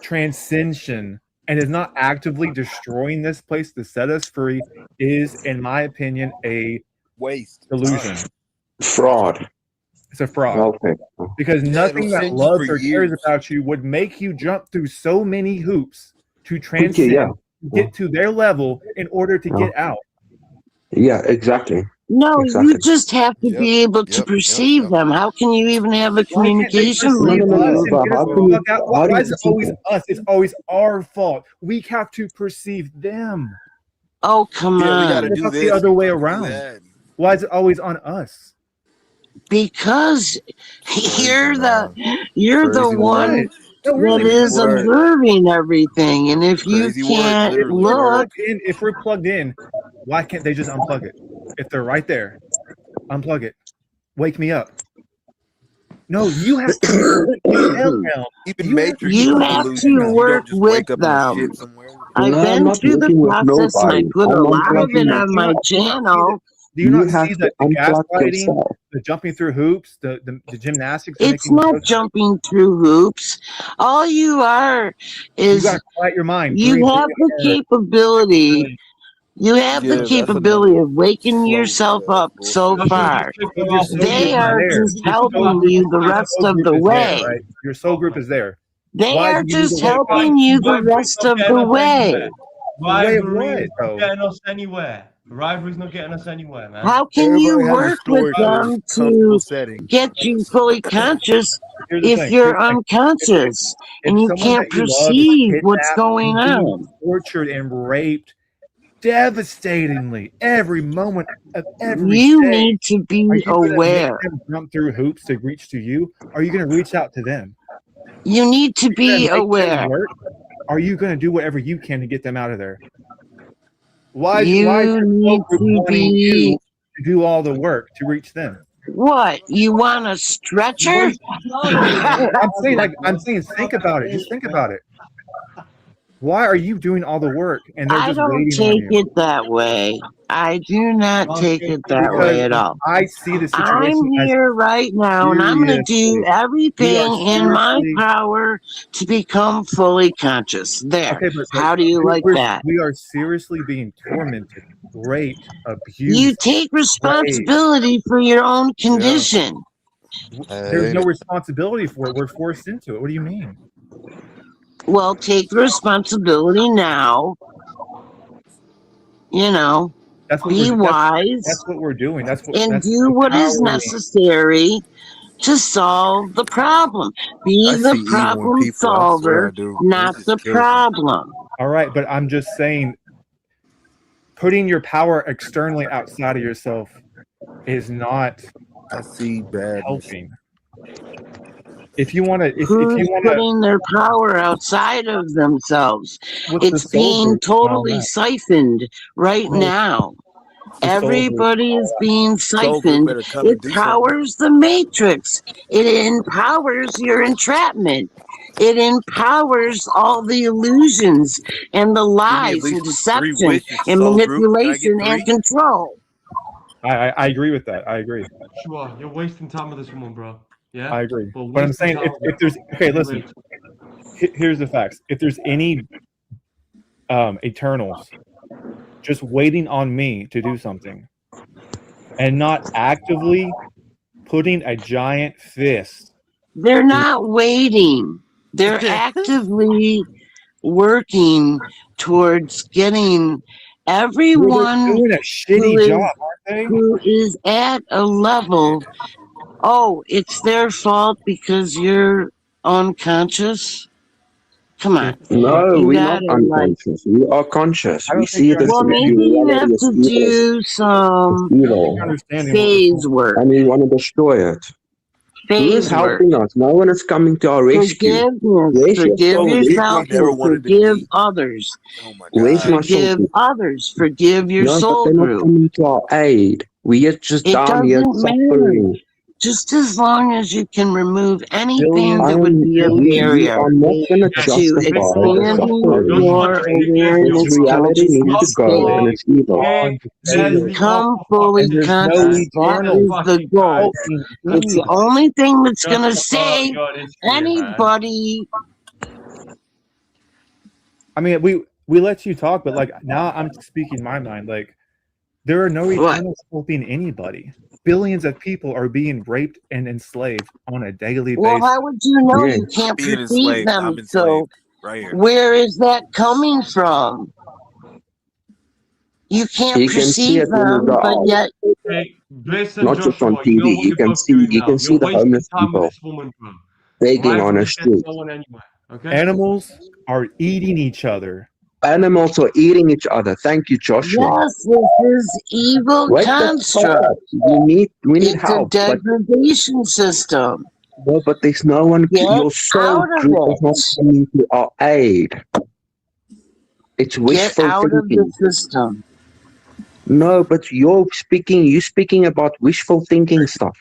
transcension and is not actively destroying this place to set us free is, in my opinion, a Waste. delusion. Fraud. It's a fraud. Okay. Because Yeah, it'll nothing that send you loves for or cares years. about you would make you jump through so many hoops to Okay, transcend, yeah. get to their level in order to Yeah. get out. Yeah, exactly. No, you Exactly. just have to Yep. be able to Yep. perceive them. How can you even have a Why can't they communication No, with perceive no, no, us no. you? and But get us how the can you, fuck out? how do Why you is it perceive always it? us? It's always our fault. We have to perceive them. Oh, come Yeah, we got to on. What do about the this. other We way got to do around? that. Why is it always on us? Because Crazy, you're the man. you're the Crazy What? one world. No, that really, Crazy because is look, world. observing everything. And if you Crazy work. can't if Literally, we're bro. look, plugged in, why can't they just unplug it? If they're right there, unplug it. Wake me up. No, you have to tell them. Even You have to Matrix you is a fucking have tell to delusion. them. You don't work just with wake up in a ship them. somewhere. I've No, I'm been not through the working with process and I nobody. put a I'm lot of unplugging it my. on my channel. Do you You not see have to the unplug gaslighting, yourself. the jumping through hoops, the gymnastics they're It's making you not go through? jumping through hoops. All you are You is gotta quiet your mind. you Breathe have really the hard. capability. Really. You have the Yeah, that's enough. capability of waking Slow. yourself Yeah, that's up so bullshit. Joshua, just far. take But that your off soul group They is mute, are man. there. just Your Put soul that, helping group, you the your that rest soul of group the is there, way. right? Your soul off, group man. is there. They Why are do you need to just wake up? helping you the Rivalry's rest not of getting the us way. anywhere. What Rivalry is not though? getting us anywhere. Rivalry's not getting us anywhere, man. How can you Everybody has a work with story for Rivalry. this them comfortable to setting. get you fully conscious Here's the if thing. you're Here's the thing. unconscious If and you someone can't that you love is perceive what's kidnapped going and being on? tortured and raped devastatingly every moment of every You day, need to are be you going to make aware. them jump through hoops to reach to you? Are you going to reach out to them? You need to Are you going be to make them aware. work? Are you going to do whatever you can to get them out of there? Why is You your soul need group to wanting be you to do all the work to reach them? what? You want a stretcher? No, I'm saying think about it. Just think about it. Why are you doing all the work and they're I just don't waiting on take you? it that way. I do not take it that Because way at all. I see the I'm situation as here right now and I'm going to do seriously. We are everything in my seriously power to become fully conscious. There. okay, but How do you like that? we are seriously being tormented, raped, You abused, take played. responsibility for your own Yeah, condition. There's I no hate it. responsibility for it. We're forced into it. What do you mean? Well, take responsibility now. You know, That's what be we're wise that's what we're doing. and That's do what is empowering. necessary to solve the problem. I Be the see evil in problem people. I swear I solver, do. It not the just kills me. problem. All right, but I'm just saying putting your power externally outside of yourself is not I see badness. helping. If you want to, if Who's you want to, putting their power outside of themselves? what's the It's soul being group and all totally that? siphoned right Well, now. the soul group and Everybody all is that. being Soul group siphoned. better come It and do something. powers the matrix. It empowers your entrapment. It empowers all the illusions and the Give me at lies and least three deception wishes, and soul group. Can I get manipulation and 3? control. I agree with that. I agree. Sure, you're wasting time with this woman, bro. Yeah? I agree. Well, But I'm waste the saying time if there's okay, listen. Here's the facts. If there's any Eternals just waiting on me to do something and not actively putting a giant fist. They're not waiting. They're actively working towards getting everyone They're doing a shitty job, aren't they? who is at a level. Oh, it's their fault because you're unconscious. Come on, No, you we're not gotta like. unconscious. We are conscious. I We don't think see you're this Well, maybe understanding. you have reality is to evil. do It's some I don't think you're evil. understanding what we're phase saying. work. And we want to destroy it. Who is Phase work. helping us? No one is coming to our rescue. Forgiveness. Where's your Forgive soul? yourself Never and wanted to forgive be. others. Oh my Where's my god. soul? Forgive others. Forgive your No, but soul they're not group. coming to our aid. We are just It down here doesn't matter. suffering. Just as long as you can remove anything Billions that would be a We barrier are not going to Yes, to justify the expanding suffering. your This awareness reality needs to consciousness go, state and it's evil. On to Let the me off become the fully fucking and there's tip, no conscious. man. That You're the is the fucking guy. goal. helping It's the me. only thing that's Just gonna about save your Instagram, man. anybody. I mean, we let you talk, but like now I'm speaking my mind. Like there are no What? Eternals helping anybody. Billions of people are being raped and enslaved on a daily Well, basis. how would you know? Yes. You can't Being perceive enslaved. them. I'm So enslaved. Right here. where is that coming from? You can't You can see perceive it when you them, go but out, yet Hey, listen, not just on Joshua, you know TV. what You you're can both see doing you now. can see You're the wasting homeless time with people this woman, bro. begging Alright, on we're the gonna get street. someone anyway. Okay? Animals are eating each other. Animals are eating each other. Thank you, Joshua. yes, this is evil Wake the fuck construct. up. We need It's a help, but degradation system. no, but there's no one. Get Your soul out of group is not it. coming to our aid. It's Get wishful out of the thinking. system. No, but you're speaking about wishful thinking stuff.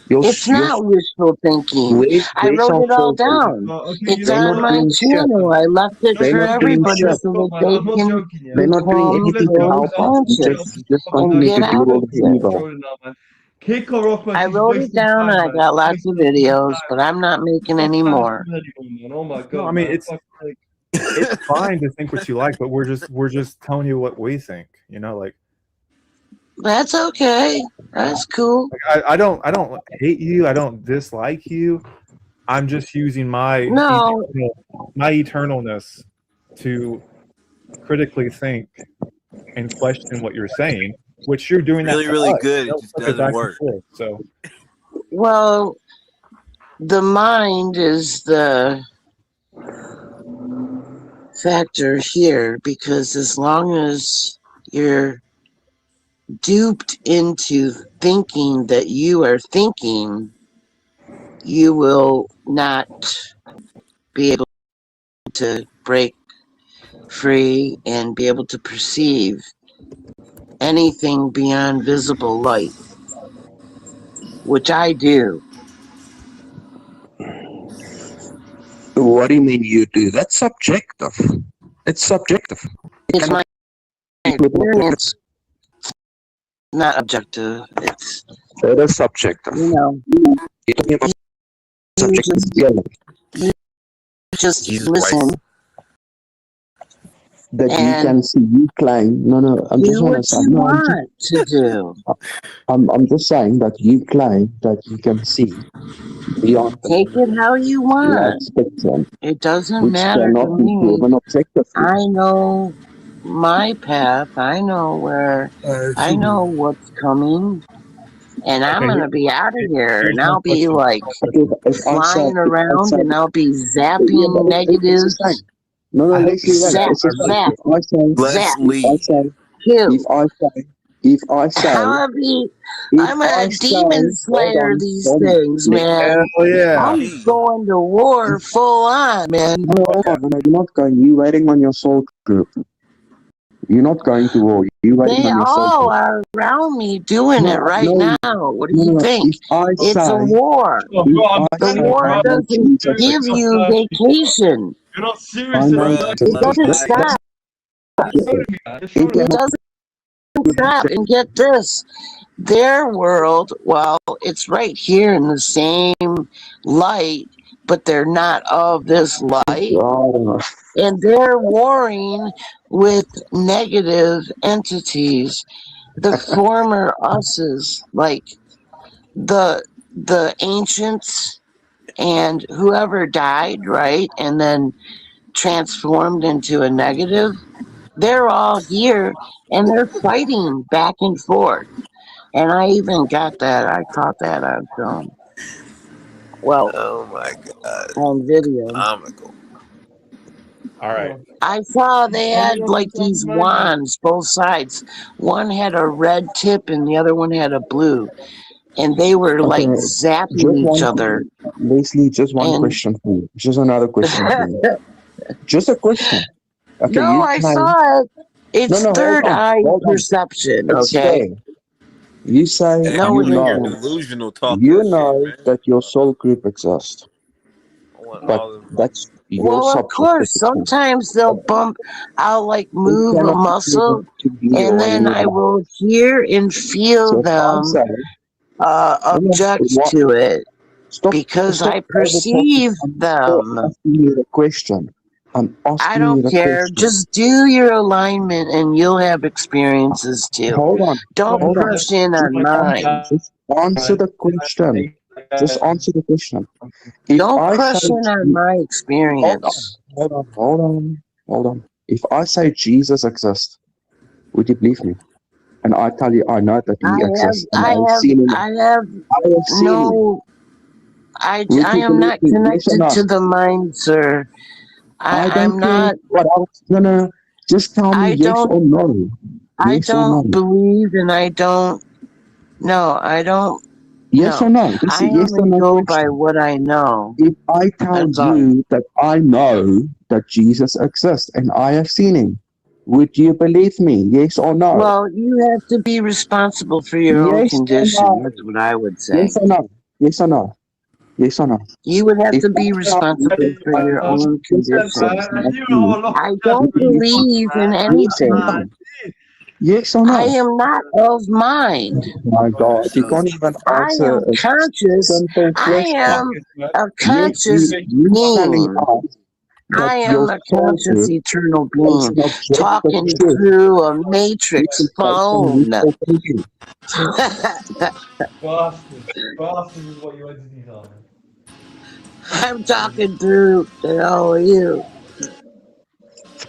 It's not wishful thinking. I Where's wrote our it all soul group? down. Okay, It's They're on not my doing shit. channel. I left it They're for not doing everybody shit. so that Man, they I'm not can joking, yeah. They're not doing become anything to fully help us. We conscious just and continue get to do out all of the here. evil. Kick her off, man. I She's wrote it wasting down and time, I man. got She's lots of wasting videos, time. but I'm not making Fuck any that more. anymore, man. Oh my god, No, I mean man. it's Fuck's sake. it's fine to think what you like, but we're just telling you what we think. You know, like That's okay. That's cool. I don't hate you. I don't dislike you. I'm just using No, my eternalness to critically think and question what you're saying, which you're doing Really, that to really us. good. You know, It just it's like a doesn't back and work. forth. So well, the mind is the factor here because as long as you're duped into thinking that you are thinking, you will not be able to break free and be able to perceive anything beyond visible light, which I do. What do you mean you do? That's subjective. It's subjective. It's my experience, not objective. It's, It is subjective. you know, You're talking about you subjective just, feelings you just Jesus listen Christ. that you and can see. You claim. No. I'm just do want to what say. you No, want to do. I'm just saying that you claim that you can see beyond Take it how you the light want. spectrum, It doesn't which matter to cannot be me. proven objectively. I know my path. I know what's coming. And I'm okay, gonna be out of here, here's and my I'll be question. like If I say, flying around, and I'll be yeah, but zapping it's the same. negatives. No, I hope Leslie, you do wait. that. Zap, It's the I really same. zap, do. zap, If I Leslie. say, kill. if I say, If I say, if I'm I a say, demon hold slayer. on, These hold on. things, man. Hell yeah. I'm going to war full on, man. No, hold on. No, you're not going. You're waiting on your soul group. You're not going to war. You're waiting They on your soul all group. are around me doing it No, right no, now. What do no, you no. think? If I It's a say, war. Oh, if bro, I'm I The say war I know doesn't Jesus give exists, you vacation. You're not I serious know enough. Jesus It doesn't exists. stop. Just show me that. Just show If me It that. doesn't stop. And get this, their world, well, it's right here in the same light, but they're not of this light. oh, And they're warring with negative entities, the former us's, like the ancients and whoever died, right? And then transformed into a negative. They're all here and they're fighting back and forth. And I even got that. I caught that on film. Well, Oh my god, on video. comical. All right. I saw they Tell me had what like you're talking these about again. wands, both sides. One had a red tip and the other one had a blue. And they were okay. like Just zapping each one, other. Leslie. Just one And question for you. Just another question for you. Just a question. Okay, no, you I claim. saw it. No, It's no, third eye hold on. perception, It's okay? fair. You say Hey, No, you it when you're isn't. know. delusional, talk You that shit, know man. that your soul group exists, I want but all of them. that's your Well, of subjective course, experience. sometimes they'll bump, I'll like It move a cannot be muscle proven to be and real in then real I life. will hear and feel So if I them say, no, no, object what? to it Stop, because stop I over talking. perceive I'm still them. asking you the question. I'm I asking you don't the care. question. Just do your alignment and you'll have experiences too. Hold on, Don't hold on. push in Just on mine. answer the question. Just answer the question. If Don't I say, push in on my hold on, experience. hold on, hold on, hold on. If I say Jesus exists, would you believe me? And I tell you, I know that I he have, exists, and I I've have, seen him. I have I have seen him. no, Would I you am believe not me? Yes or connected no? to the mind, sir. I I'm don't care not, what else. No, no. Just tell me I yes don't, or no. I Yes or no. don't believe and I don't, no, I don't, Yes or no. no. This I is a yes or only no go by question. what I know. If I tell That's all. you that I know that Jesus exists and I have seen him, would you believe me? Yes or no? Well, you have to be responsible for your own Yes or condition. no? That's what I would Yes say. or no? Yes or no? Yes or no? You would have If to I be tell you responsible for that your own Jesus condition. exists, not You you, are I would don't you believe me? believe in Yes or anything. no? Yes or I no? am not of mind. My God, you can't even I answer am a conscious. simple I question. am a Yet conscious you telling being. us that I your am a soul conscious group eternal is being an objective talking truth. through a This matrix is based on phone. wishful thinking. Bastards. Bastards is what you entities are, man. I'm talking through the hell are you.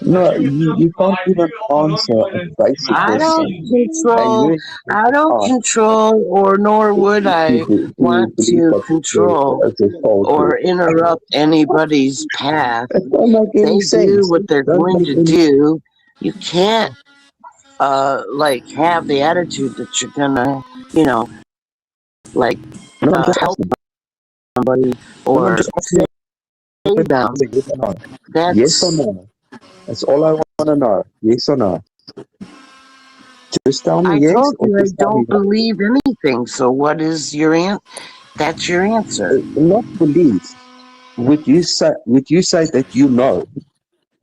No, you can't I even knew all along answer you a wanted to, man. basic I I knew don't you question. knew. And control. you I expect don't us control, or nor would I to want believe to that control it's a soul or group. interrupt anybody's path. It don't make any They do sense. what they're Don't going make to any do. You can't like have the attitude that you're gonna, you know, like no, I'm just help asking. somebody No, no, I'm or just asking you a save question. them. Say yes or no. Yes or That's no. That's all I want to know. Yes or no. Just tell me I yes told or you I just tell me don't no. believe anything. So what is your That's your answer. Not believe. Would you say that you know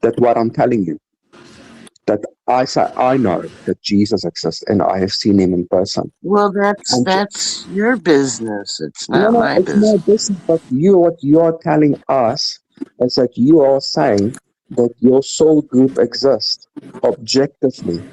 that what I'm telling you, that I say I know that Jesus exists and I have seen him in person. Well, And that's your business. It's no, not no, my it's business. not this, but what you are telling us is that you are saying that your soul group exists objectively,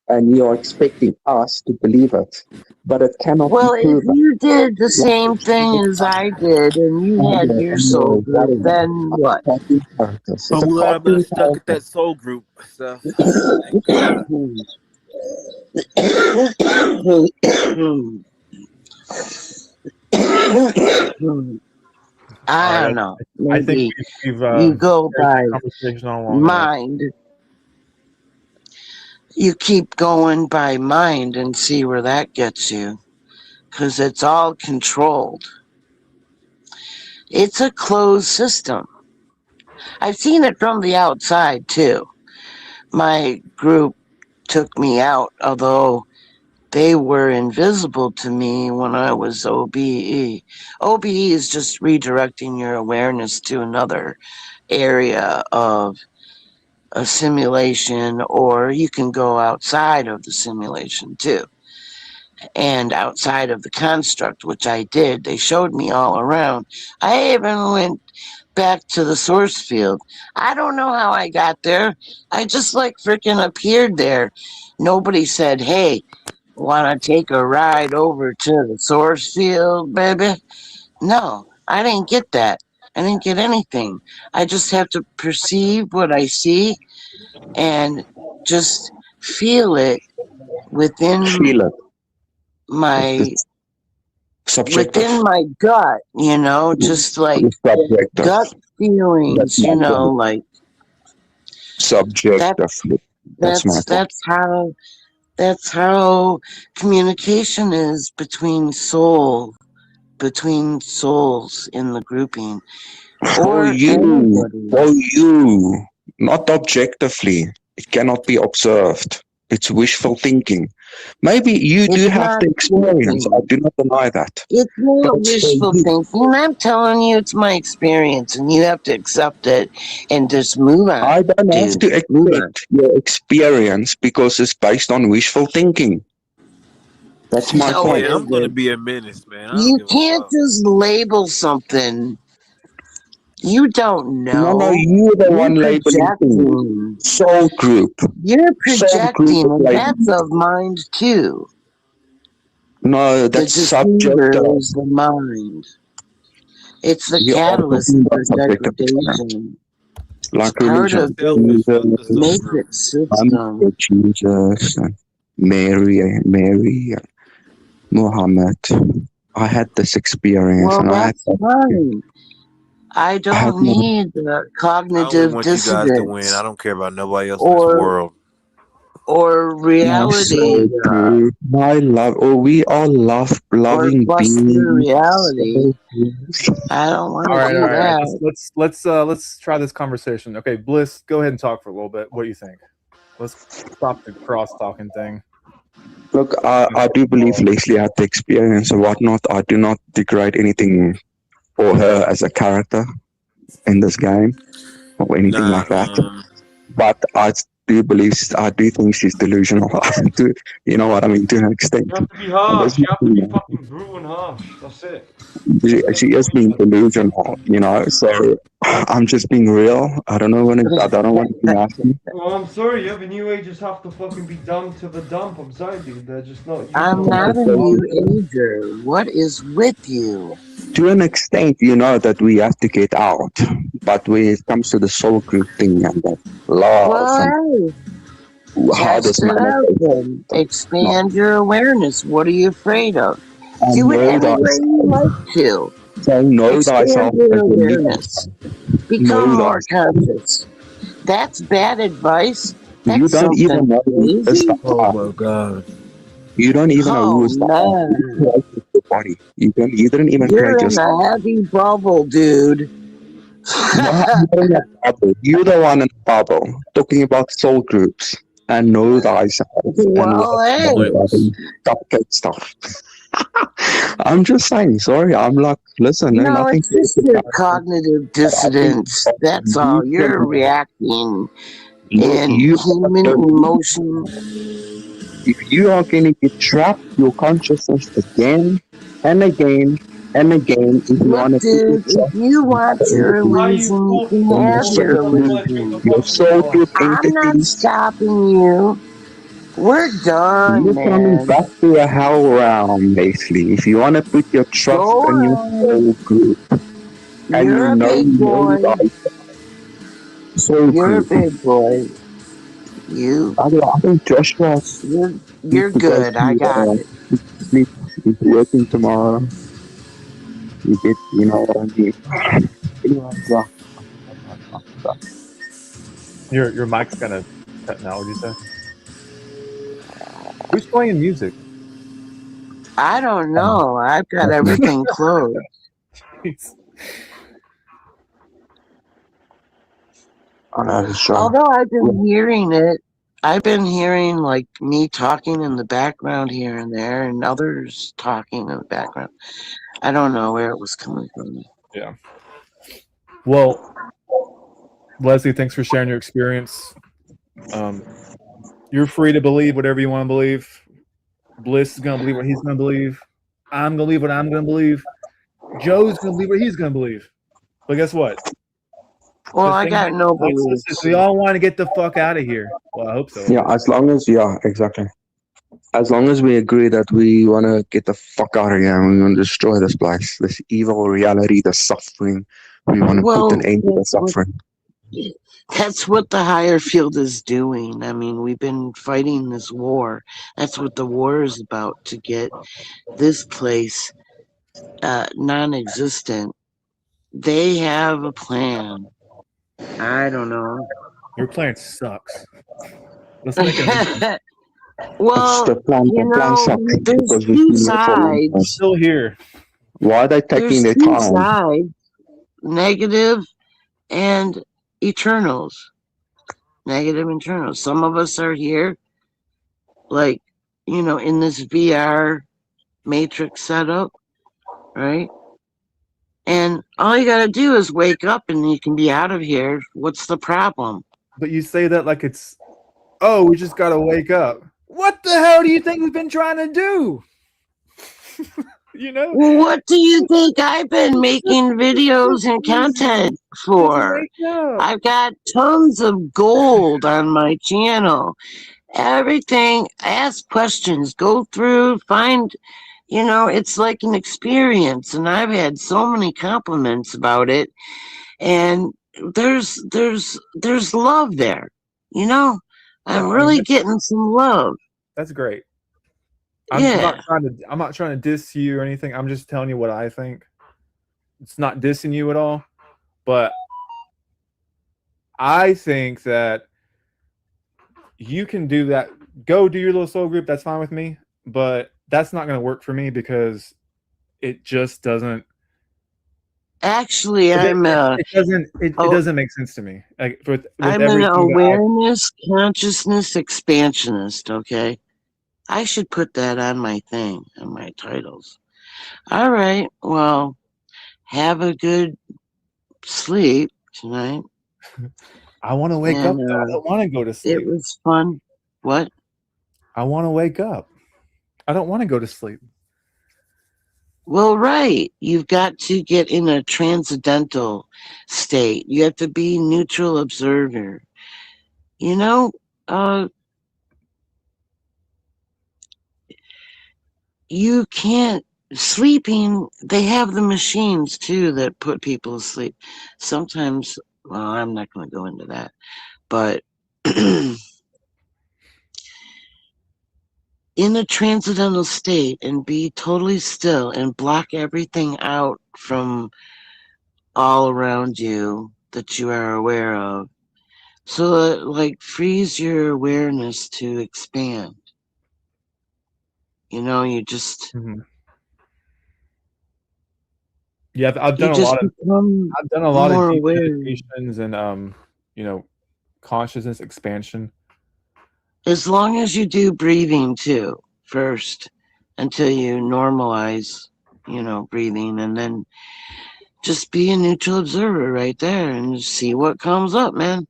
and you are expecting us to believe it, but it cannot be Well, if proven. you did the Like same thing as I did and you had your soul group, whatever. then what? Cartoon characters. It's I'm a glad I'm not cartoon stuck at character. that soul group stuff. Thank God. All I right. don't know. I think Maybe we've you go carried by the conversation on long enough. mind. you keep going by mind and see where that gets you. Because it's all controlled. It's a closed system. I've seen it from the outside too. My group took me out, although they were invisible to me when I was OBE. OBE is just redirecting your awareness to another area of a simulation, or you can go outside of the simulation too. And outside of the construct, which I did, they showed me all around. I even went back to the source field. I don't know how I got there. I just like freaking appeared there. Nobody said, hey, want to take a ride over to the source field, baby? No, I didn't get that. I didn't get anything. I just have to perceive what I see and just feel it within Feel it. my It's subjective. gut, just like It's subjective. gut That's feelings, my point. like that Subjectively. That's my point. that's how communication is between souls in the grouping For or you, anybody. for you, not objectively. It cannot be observed. It's wishful thinking. Maybe you do It's have not the experience. I thinking. do not deny that. It's But not it's for wishful you. thinking. I'm telling you, it's my experience, and you have to accept it and just move on, I don't have dude. to Move on. accept your experience because it's based on wishful thinking. That's my No, it point. Yeah, I'm gonna isn't. be a menace, man. I don't You give a can't fuck. just label something you don't No, know. you're the You're one labeling things. projecting. Soul group. You're Soul group projecting, is and that's labeling. of mind too. No, The that's deceiver subjective. is the mind. It's the You are catalyst talking for about subjective experience. degradation. It's Like part religion. of Selfish. the Fuck the Jesus, soul group. matrix I'm system. Jesus, and Mary, and Muhammad. I had this experience, Well, and I had that's that experience. fine. I I had don't my, need I only cognitive want you guys to win. I dissonance don't care about nobody else in this or world. my reality soul group, my love. Oh, we all love or loving cluster beings. reality. Soul groups. I don't want All to right, all do right, all right. that. Let's try this conversation. Okay, Bliss, go ahead and talk for a little bit. What do you think? Let's stop the cross talking thing. Look, I do believe Leslie had the experience and whatnot. I do not degrade anything for her as a character in this game or anything Nah, like that. But I do think she's delusional. to, you know what I mean, to an extent. You have to be And there's harsh. You have to nothing be wrong. fucking brutal and harsh. That's it. She is being delusional, So I'm just being real. I don't want to be nasty. Well, I'm sorry, yeah, the new ages have to fucking be done to the dump. I'm sorry, dude. They're just not used I'm to not life. a new ager. What is with you? To an extent, you know that we have to get out. But when it comes to the soul group thing and the love Well, and hey, how test this it out manifests, then. no, Expand your awareness. What are you afraid of? I Do it know any way you thyself. like to. So know Expand thyself your as the leader. awareness. Become Know more thyself. conscious. That's bad advice. You That's don't even something know who is crazy. the oh I. my god. You don't even know who Oh is the I. Who man, created your body? You didn't even create you're in yourself. a heavy bubble, dude. No, I'm not in a bubble. You're the one in a bubble. Talking about soul groups and know thyself and Well, what hey, cupcake stuff. I'm just saying, sorry. I'm like, listen, no, no, nothing it's to do just with your character, cognitive but I think dissonance. That's all. you can You're reacting look, in you are human emotion. if you are going to get trapped your consciousness again and again and again, if you Look, want to put dude, if yourself you in want the your entity, Why are you illusion, you forcing can in fucking your have all your this soul stuff group, like take a illusion. your fucking soul group course? I'm not entities, stopping you. We're done, you're coming man. back to a hell realm, basically. If you want to put your trust Go in your ahead. soul group, and You're a big boy. that soul You're a group. big boy. You, I think Joshua needs you're to go good. I got it. to sleep. He's working tomorrow. You know what I mean? Anyway, yeah. Your mic's kind of cutting out. What'd you say? Who's playing music? I don't know. I've got everything closed. Sure. Although I've been hearing it, I've been hearing like me talking in the background here and there, and others talking in the background. I don't know where it was coming from. Yeah. Well, Leslie, thanks for sharing your experience. You're free to believe whatever you want to believe. Bliss is gonna believe what he's gonna believe. I'm gonna believe what I'm gonna believe. Joe's gonna believe what he's gonna believe. But guess what? Well, The I thing got that no makes us beliefs. is we all want to get the fuck out of here. Well, I hope so. Yeah, as long as exactly. As long as we agree that we want to get the fuck out of here and we want to destroy this place, this evil reality, the suffering, we want to put an Well, end to the suffering. that's what the higher field is doing. I mean, we've been fighting this war. That's what the war is about, to get this place non-existent. They have a plan. I don't know. Your plan sucks. Let's make it happen. Well, The plan sucks there's because we've two been here for a long time. I'm sides. still here. Why are they taking There's their two time? sides, negative and eternals. Negative internals. Some of us are here, like, in this VR matrix setup, right? And all you gotta do is wake up and you can be out of here. What's the problem? But you say that like it's, oh, we just gotta wake up. What the hell do you think we've been trying to do? Well, what do you think I've been making videos and content for? I've got tons of gold on my channel. Everything, ask questions, go through, find, it's like an experience. And I've had so many compliments about it. And there's love there, I'm really getting some love. That's great. Yeah. I'm not trying to diss you or anything. I'm just telling you what I think. It's not dissing you at all, but I think that you can do that. Go do your little soul group. That's fine with me, but that's not going to work for me because it just doesn't. Actually, it doesn't make sense to me. Like with I'm an awareness consciousness expansionist. Okay. I should put that on my thing, on my titles. All right. Well, have a good sleep tonight. I want to wake up. Though. I don't want to go to sleep. It was fun. What? I want to wake up. I don't want to go to sleep. Well, right. You've got to get in a transcendental state. You have to be neutral observer. You can't sleeping. They have the machines too that put people to sleep. Sometimes, well, I'm not going to go into that, but in a transcendental state and be totally still and block everything out from all around you that you are aware of. So like freeze your awareness to expand. You just Yeah, I've done a lot of deep meditations and consciousness expansion. As long as you do breathing too first until you normalize, breathing, and then just be a neutral observer right there and see what comes up, man.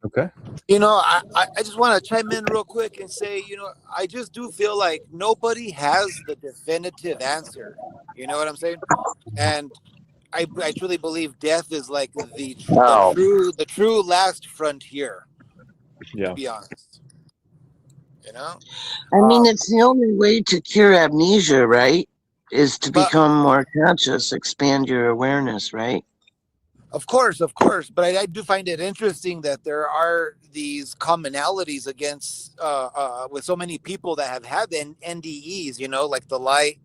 Okay. I just want to chime in real quick and say, I just do feel like nobody has the definitive answer. You know what I'm saying? And I truly believe death is like the true last frontier. Yeah. To be honest. I mean, it's the only way to cure amnesia, right? Is to become more conscious, expand your awareness, right? Of course, but I do find it interesting that there are these commonalities against with so many people that have had NDEs, like the light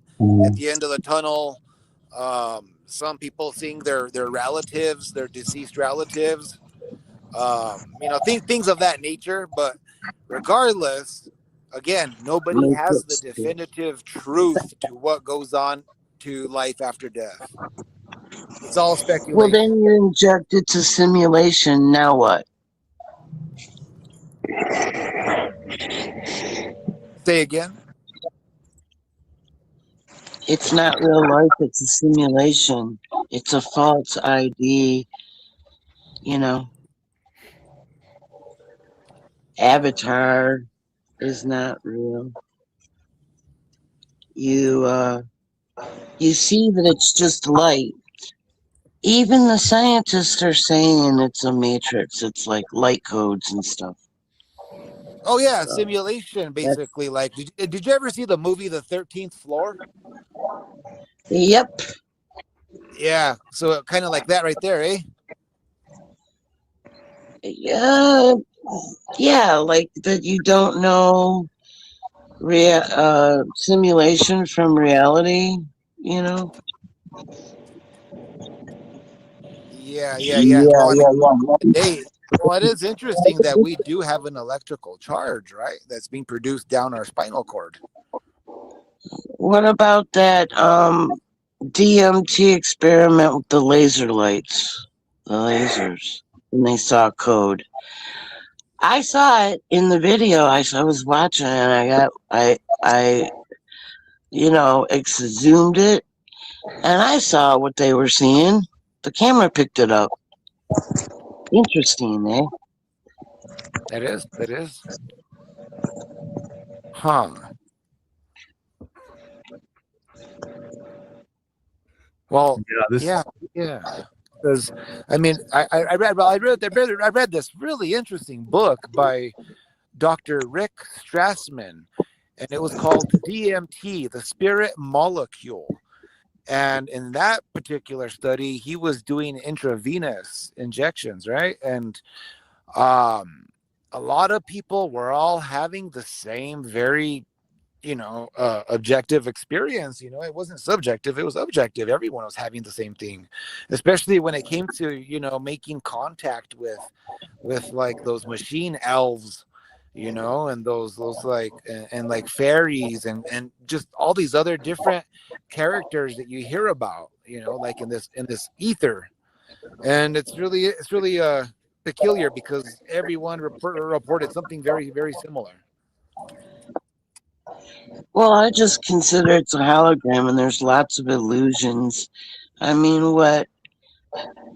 at the end of the tunnel. Some people seeing their relatives, their deceased relatives, things of that nature. But regardless, Again, nobody has the Matrix. definitive truth to what goes on to life after death. It's all Well, speculation. then you're injected to simulation. Now what? Say again? It's not real life. It's a simulation. It's a false ID. You know, Avatar is not real. You see that it's just light. Even the scientists are saying it's a matrix. It's like light codes and stuff. Oh yeah, So simulation that's basically. Like, did you ever see the movie The 13th Floor? yep. Yeah, so kind of like that right there, eh? Yeah, yeah, like that you don't know simulation from reality, you know? Yeah. Well, I mean, today, well, it is interesting that we do have an electrical charge, right? That's being produced down our spinal cord. What about that DMT experiment with the laser lights? The lasers. And they saw code. I saw it in the video. I was watching and I zoomed it and I saw what they were seeing. The camera picked it up. Interesting, eh? That is. Huh. Well, Yeah, yeah. Because I mean, I read this really interesting book by Dr. Rick Strassman, and it was called DMT, the Spirit Molecule. And in that particular study, he was doing intravenous injections, right? And a lot of people were all having the same very objective experience. It wasn't subjective, it was objective. Everyone was having the same thing, especially when it came to making contact with like those machine elves, and those like and like fairies and just all these other different characters that you hear about, like in this ether. And it's really peculiar because everyone reported something very, very similar. Well, I just consider it's a hologram and there's lots of illusions. I mean, what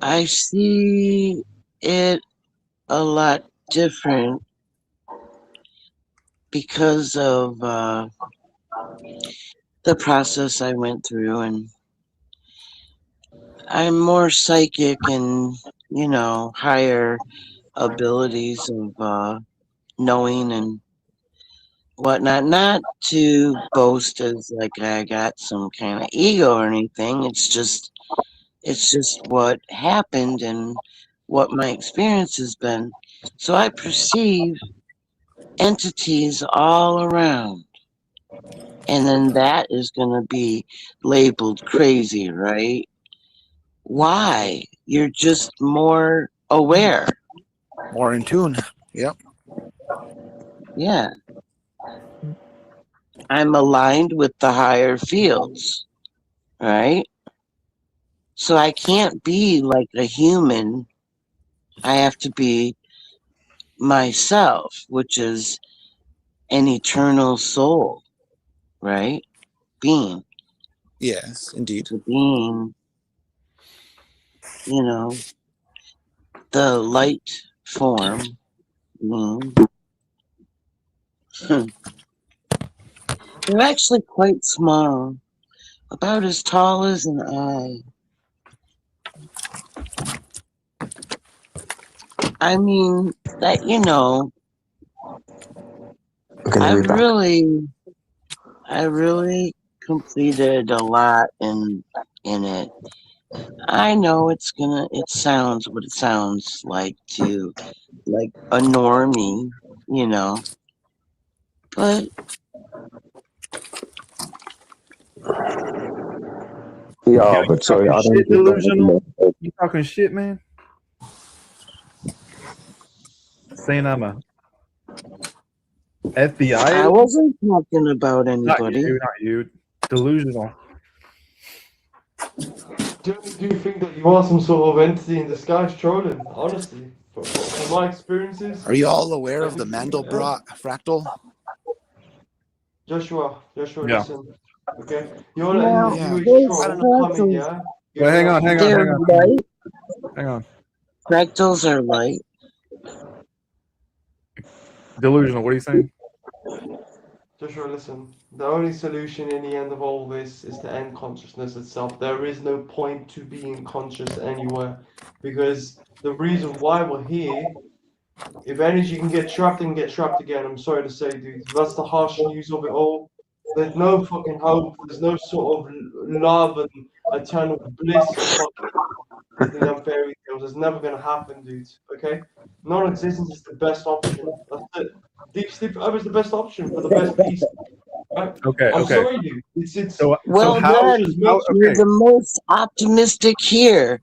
I see it a lot different because of the process I went through, and I'm more psychic and, higher abilities of knowing and whatnot. Not to boast as like I got some kind of ego or anything. It's just what happened and what my experience has been. So I perceive entities all around. And then that is going to be labeled crazy, right? Why? You're just more aware. More in tune. Yep. Yeah. I'm aligned with the higher fields, right? So I can't be like a human. I have to be myself, which is an eternal soul, right? Being. Yes, indeed. The being, you know, the light form being. They're actually quite small, about as tall as an eye. I mean, that, Okay, I we're back. really, I really completed a lot in it. I know it sounds what it sounds like to like a normie, but Yeah, Yo, you but sorry, talking I don't shit, get delusional? that. You talking shit, man? Saying I'm a FBI I is? wasn't talking about Not anybody. you, not you. Delusional. Do you think that you are some sort of entity in disguise trolling? Honestly, from my experiences, Are you all aware I of the think yeah. Mandelbrot fractal? Joshua, Yeah. listen. Okay, you're letting Now, the Yeah, viewers those straw I don't. coming, fractals, yeah? Wait, You're hang gonna on, have to hang on, they're hang listen. on, light. hang on. Fractals are light. Delusional. What are you saying? Joshua, listen. The only solution in the end of all this is to end consciousness itself. There is no point to being conscious anywhere, because the reason why we're here, if energy can get trapped and get trapped again, I'm sorry to say, dude, that's the harsh news of it all. There's no fucking hope. There's no sort of love and eternal bliss in fucking Disney and fairy tales. It's never gonna happen, dude. Okay? Non-existence is the best option. That's it. Deep sleep forever is the best option for the best peace. Right? Okay, I'm okay. sorry, dude. It's So Well how then, how you're okay. the most optimistic here.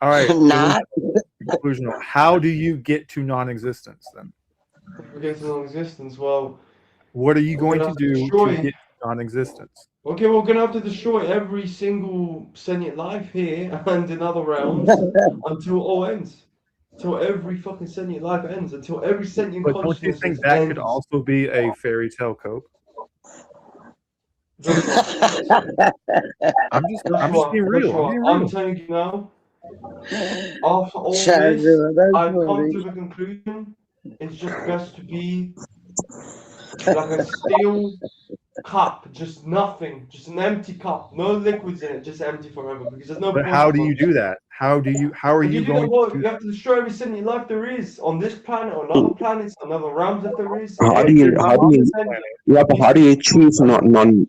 All right, Not. delusional. How do you get to non-existence then? Forget non-existence. Well, What are you we're going gonna to have to do to destroy. get to non-existence? Okay, we're gonna have to destroy every single sentient life here and in other realms until all ends. Till every fucking sentient life ends. Until every sentient But don't you consciousness think that could ends. also be a fairy tale cope? Joshua, I'm just being real. I'm being I'm real. telling you now. After all this, Chadra, that's I've come funny. to the conclusion it's just best to be like a steel cup, just nothing, just an empty cup, no liquids in it, just empty forever. Because there's no But point. how do you do that? How are If you you do that, going well, to do you have to destroy every sentient life there is on this planet, on other planets, on other realms if there is. How do but you you're not how do on you this planet. yeah, but how do you achieve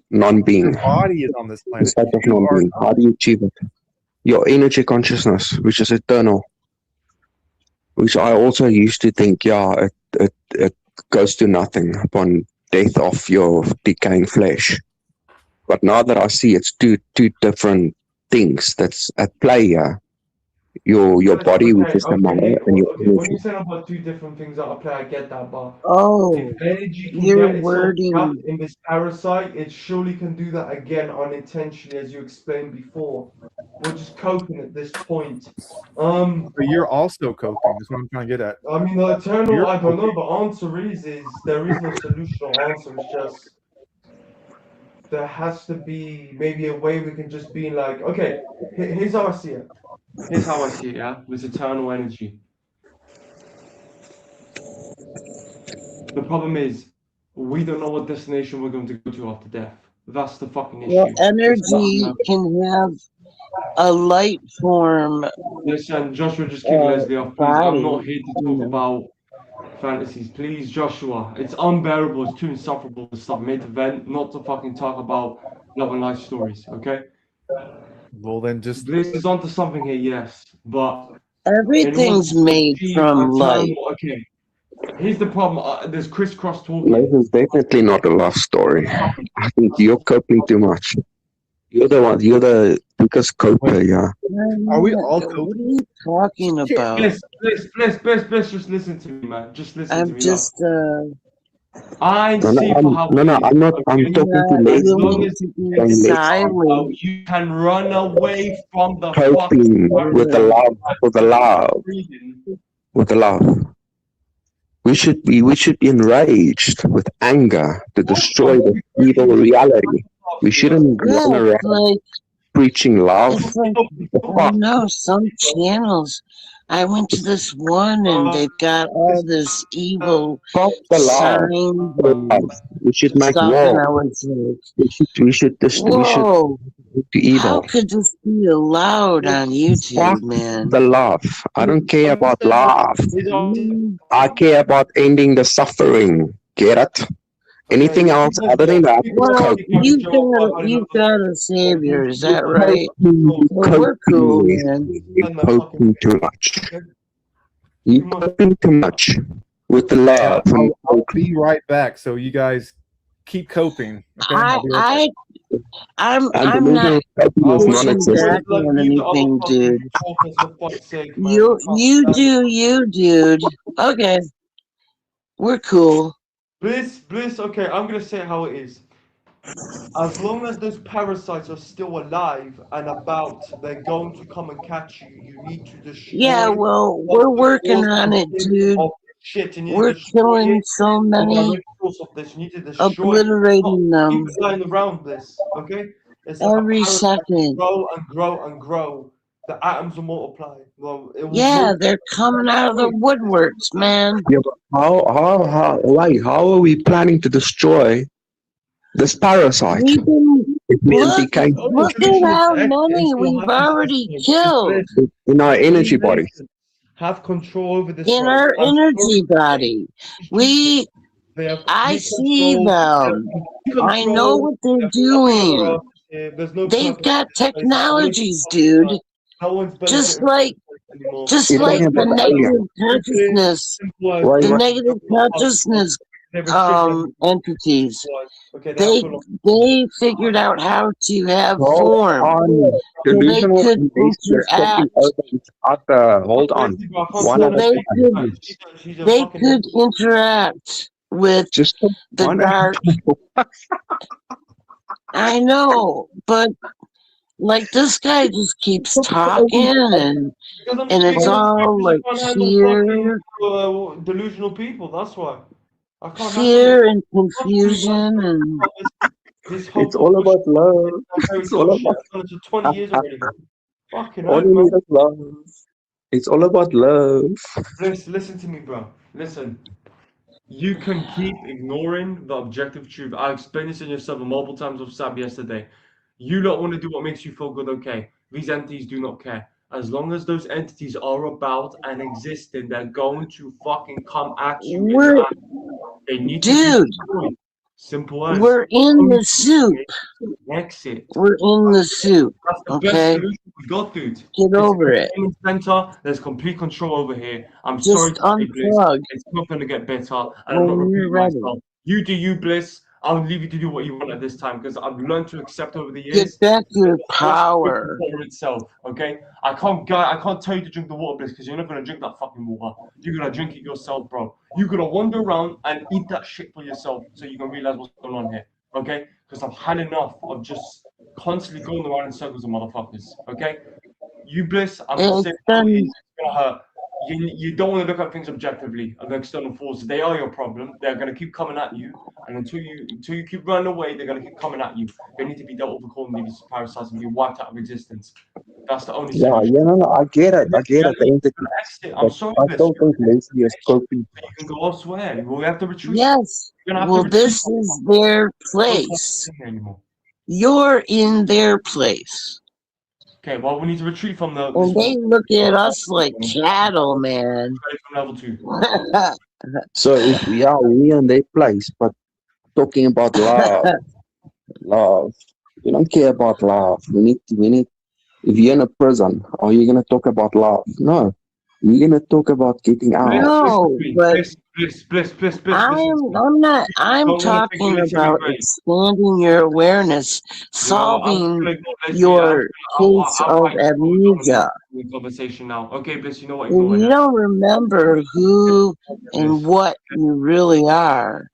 non-being? Your body is on this The planet. state of You are non-being. How do you achieve it? Your energy consciousness, which is eternal, which I also used to think, yeah, it goes to nothing upon death of your decaying flesh. But now that I see it's two different things that's at play here. Your body, which is the matter, and your Okay. When you energy. say about two different things that apply, I get that, but if Oh, energy can your get itself trapped wording. in this parasite, it surely can do that again unintentionally, as you explained before. We're just coping at this point. but you're also coping. That's what I'm trying to get at. I mean, the eternal, You're I don't know. coping. The answer is there is no solution or answer. It's just there has to be maybe a way we can just be like, okay, here's how I see it. Here's how I see it. Yeah, with eternal energy. The problem is we don't know what destination we're going to go to after death. That's the fucking Well, issue. It's not energy can have a light form Listen, Joshua, just kick Leslie off, please. I'm body. not here to You talk know. about fantasies. Please, Joshua. It's unbearable. It's too insufferable to stop mid event, not to fucking talk about love and life stories, okay? Well, then just Bliss is onto something here, yes. But in order Everything's to made achieve from light. eternal, okay. Here's the problem. There's crisscross Life talking. is definitely not a love story. I think you're coping too much. You're the one. You're the biggest coper. Yeah. are we all What coping? are you talking about? Bliss, just listen to me, man. Just listen to I'm me. Look, just I ain't No, no, see for how no, it no. is. I'm not. I'm Okay? talking to not As Leslie. long willing as to you be make it Saying out, silent. you can run away from the fucking coping with the parasite love, with the love, breathing. with the love. We should be enraged with anger to destroy the evil reality. We shouldn't Yeah, run it's around like preaching love. it's like The I fuck? don't know, some channels. I went to this one and they've got all this evil Fuck the love. signs The and love. We should make stuff, and war. I was like, We should whoa, do how evil. could this be allowed on Fuck YouTube, man? the love. I don't care about love. Mm, I care about ending the suffering. Get it? Anything else other than that is well, coping. you've got a savior, is that right? Coping, Well, we're cool, coping, man. You're coping too much. You're coping too much with the Yeah, love and I'll be right back. So you guys keep coping. Okay, I'll be right back. I'm not delusional coping is pushing non-existent. back on anything, dude. You do you, dude. Okay, we're cool. Bliss, okay, I'm gonna say it how it is. As long as those parasites are still alive and about, they're going to come and catch you. You need to Yeah, destroy well, of we're the working source on of it, this, dude. of this shit. You need to We're destroy killing it. so The many, direct source of this. You need to destroy it. Not obliterating keep them it lying around this. Okay? It's like a every parasite. second. Grow and grow and grow. The atoms will multiply. Well, it will Yeah, multiply. they're coming out of the woodworks, man. Yeah, but how are we planning to destroy this parasite? We've been If we look, became look at Evolution is how the many it's your we've already hypersystem. killed in our energy Be body. patient. Have control over this, in bro. our I'm sorry energy to say, body. these people, We, they have I complete see control. They have them. complete I know control. what They they're have nothing on their doing. asses here. There's no They've purpose to got this place. No one's technologies, fucking dude. alive. No one's Just benefiting from like, this place anymore. just You're No like talking one's the about the benefiting. alien. negative Simply, consciousness, simple as Why? the they negative don't want us to. consciousness They restrict everything. entities. Simple as. Okay, they have They to look. they figured out how to have Hold form, on. so they Delusional could investors talking interact. over each other. Hold on. Honestly, bro, I can't One So stand at her a they face. could time. She's a they fucking could hypocrite. interact with Just the one at a dark. I know, but like this guy just keeps talking Because I'm and it's speaking the truth, all because like I can't handle fucking fear, delusional people. That's why. I can't handle it. fear and Trust me, man. confusion and This It's hopeless all bush about love. fairy It's tale all shit. about I've done it for 20 years already, man. Fucking all heck, you man. need is love. It's all about love. Listen to me, bro. Listen. You can keep ignoring the objective truth. I explained this in your server multiple times with Sab yesterday. You don't want to do what makes you feel good, okay? These entities do not care. As long as those entities are about and existing, they're going to fucking come at you in your we're ass. They need to be dude, destroyed. Simple as. we're in Only the soup. exit. We're in the soup. That's the best Okay? solution we got, dude. Get It's over it. in the center. There's complete control over here. I'm sorry Just to say, Bliss. unplug It's not going to get better, and I'm not when you're repeating ready. myself. You do you, Bliss. I'll leave you to do what you want at this time because I've learned to accept over the Get years back that your the force is drinking power. water itself. Okay, I can't tell you to drink the water, Bliss, because you're not gonna drink that fucking water. You're gonna drink it yourself, bro. You're gonna wander around and eat that shit for yourself so you can realize what's going on here. Okay, because I've had enough of just constantly going around in circles of motherfuckers. Okay, you Bliss, I'm gonna say It's it how it been is. It's gonna hurt. You don't want to look at things objectively and the external forces. They are your problem. They're gonna keep coming at you, and until you keep running away, they're gonna keep coming at you. They need to be dealt with accordingly. These parasites and be wiped out of existence. That's the only Yeah, solution. yeah, no, no, I get it. I get Yeah, it. The you entity. can exit. I'm But sorry, I Bliss. still You think can exit Lacey is coping. so you can go elsewhere. We'll have to retreat. yes. You're gonna have to Well, retreat. this is their No point place. in here anymore. You're in their place. Okay, well, we need to retreat from this And one. they look at us like cattle, man. From level 2. So if we are we in their place, but talking about love, love. We don't care about love. We need. If you're in a prison, are you gonna talk about love? No. You're gonna talk about getting out. Listen to No, me. but Listen to me. I'm Don't want to take talking the silly about grade. expanding your awareness, Well, I'm solving gonna go, Leslie. your case I'll of fight you amnesia. in the conversation now. Okay, Bliss, you know what? If Ignore it you now. don't remember who and Bliss, what you really are,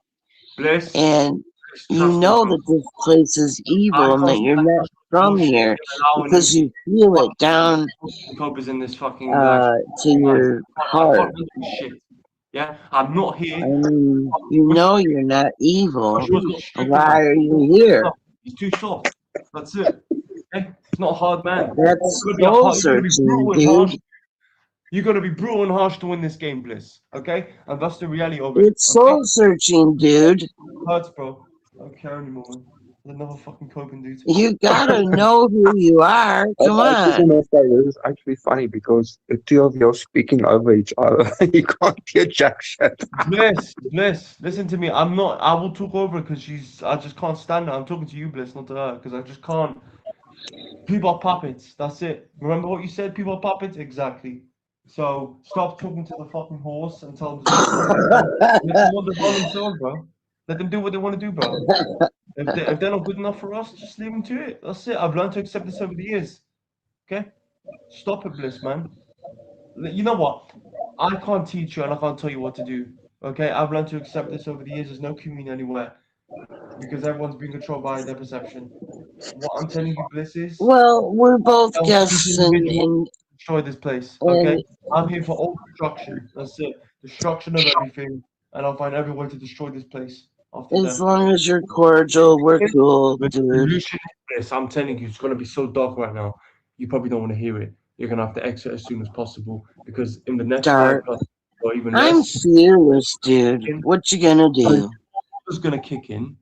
Bliss, and you trust me, know bro. that this place is I evil and can't that you're stand not this from bullshit here you're allowing in because here. you feel it down Fucking copers in this fucking life. to Guys, your I can't heart. handle this shit. Yeah, I'm not I here. mean, you know you're not evil. Joshua's not stupid Why enough. are you here? He's too soft. That's it. Okay? He's not a hard man. That's You soul gotta be searching, brutal and dude. harsh. You gotta be brutal and harsh to win this game, Bliss. Okay? And that's the reality of it. It's Okay? soul searching, dude. Hurts, bro. I don't care anymore, man. There's another fucking coping dude. You gotta know who you are. Come I actually on. gonna say this is actually funny because the two of you are speaking over each other. You can't hear jack shit. Bliss, listen to me. I'm not. I will talk over because I just can't stand her. I'm talking to you, Bliss, not to her, because I just can't. People are puppets. That's it. Remember what you said? People are puppets. Exactly. So stop talking to the fucking horse and tell them to stop talking. Let them wander on themselves, bro. Let them do what they want to do, bro. If they're not good enough for us, just leave them to it. That's it. I've learned to accept this over the years. Okay? Stop it, Bliss, man. You know what? I can't teach you and I can't tell you what to do. Okay, I've learned to accept this over the years. There's no queuing anywhere because everyone's being controlled by their perception. What I'm telling you, Bliss, is Well, we're both help these guests individuals destroy this place. Okay, and I'm here for all destruction. That's it. Destruction of everything, and I'll find every way to destroy this place after as death. long as you're cordial, we're cool, The dude. solution is this. I'm telling you, it's gonna be so dark right now. You probably don't want to hear it. You're gonna have to exit as soon as possible because in the next Dark. 5 plus or even I'm less, fearless, dude. What you gonna do? it's gonna kick in.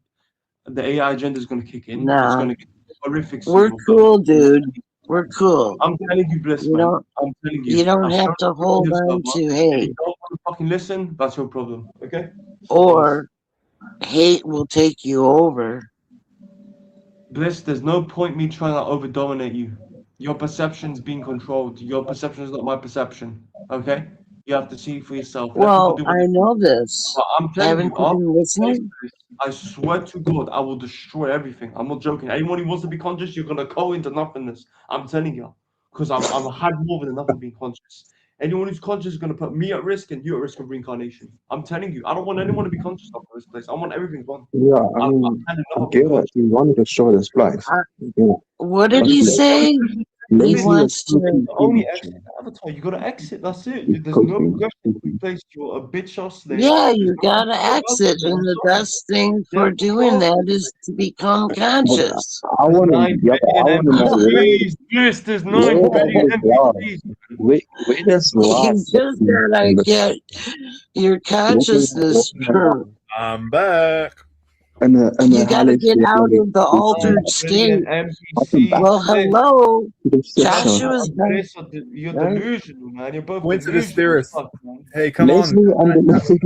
The AI agenda is gonna kick in. It's Nah, gonna get horrific we're soon. cool, dude. We're cool. I'm telling you, Bliss, You man. don't I'm telling you you. don't I've have shown to you on hold your on server. to If you hate, don't want to fucking listen, that's your problem. Okay? Simple as. or hate will take you over. Bliss, there's no point me trying to over dominate you. Your perception's being controlled. Your perception is not my perception. Okay? You have to see it for yourself. Let people Well, do what I they know want. this. But I'm telling Haven't you, you after been this place, listening? Bliss, I swear to God, I will destroy everything. I'm not joking. Anyone who wants to be conscious, you're gonna go into nothingness. I'm telling you. Because I'm had more than enough of being conscious. Anyone who's conscious is gonna put me at risk and you at risk of reincarnation. I'm telling you, I don't want anyone to be conscious of this place. I want everything gone. Yeah, I I've mean, had I enough of being get it. conscious. You want to destroy this place. Uh, Yeah. what did But he let, say? let He Bliss, me wants explain to. the to only you, exit Jay. to Avatar. You gotta exit. That's it. There's Excuse no me. progression Excuse in me. this place. You're a bitch or slave. Yeah, There's you nothing gotta to do about exit, it, man. and I'm the sorry. best thing Yeah, for doing go. that is to become But conscious. I There's want to, 9 yeah, but I billion want to know NPCs. Bliss, there's 9 where billion does love, NPCs. where does love You fit just in gotta this? get your Let me consciousness. know. I'm back. In a You gotta get hellish out reality. of the 9 altered billion state. Welcome back NPCs. Well, Bliss, hello. to the session. Joshua Joshua is and back, Bliss, you're right? delusional, man. You're both Coincidence delusional as theorists. fuck, man. Hey, come on. Leslie and the Leslie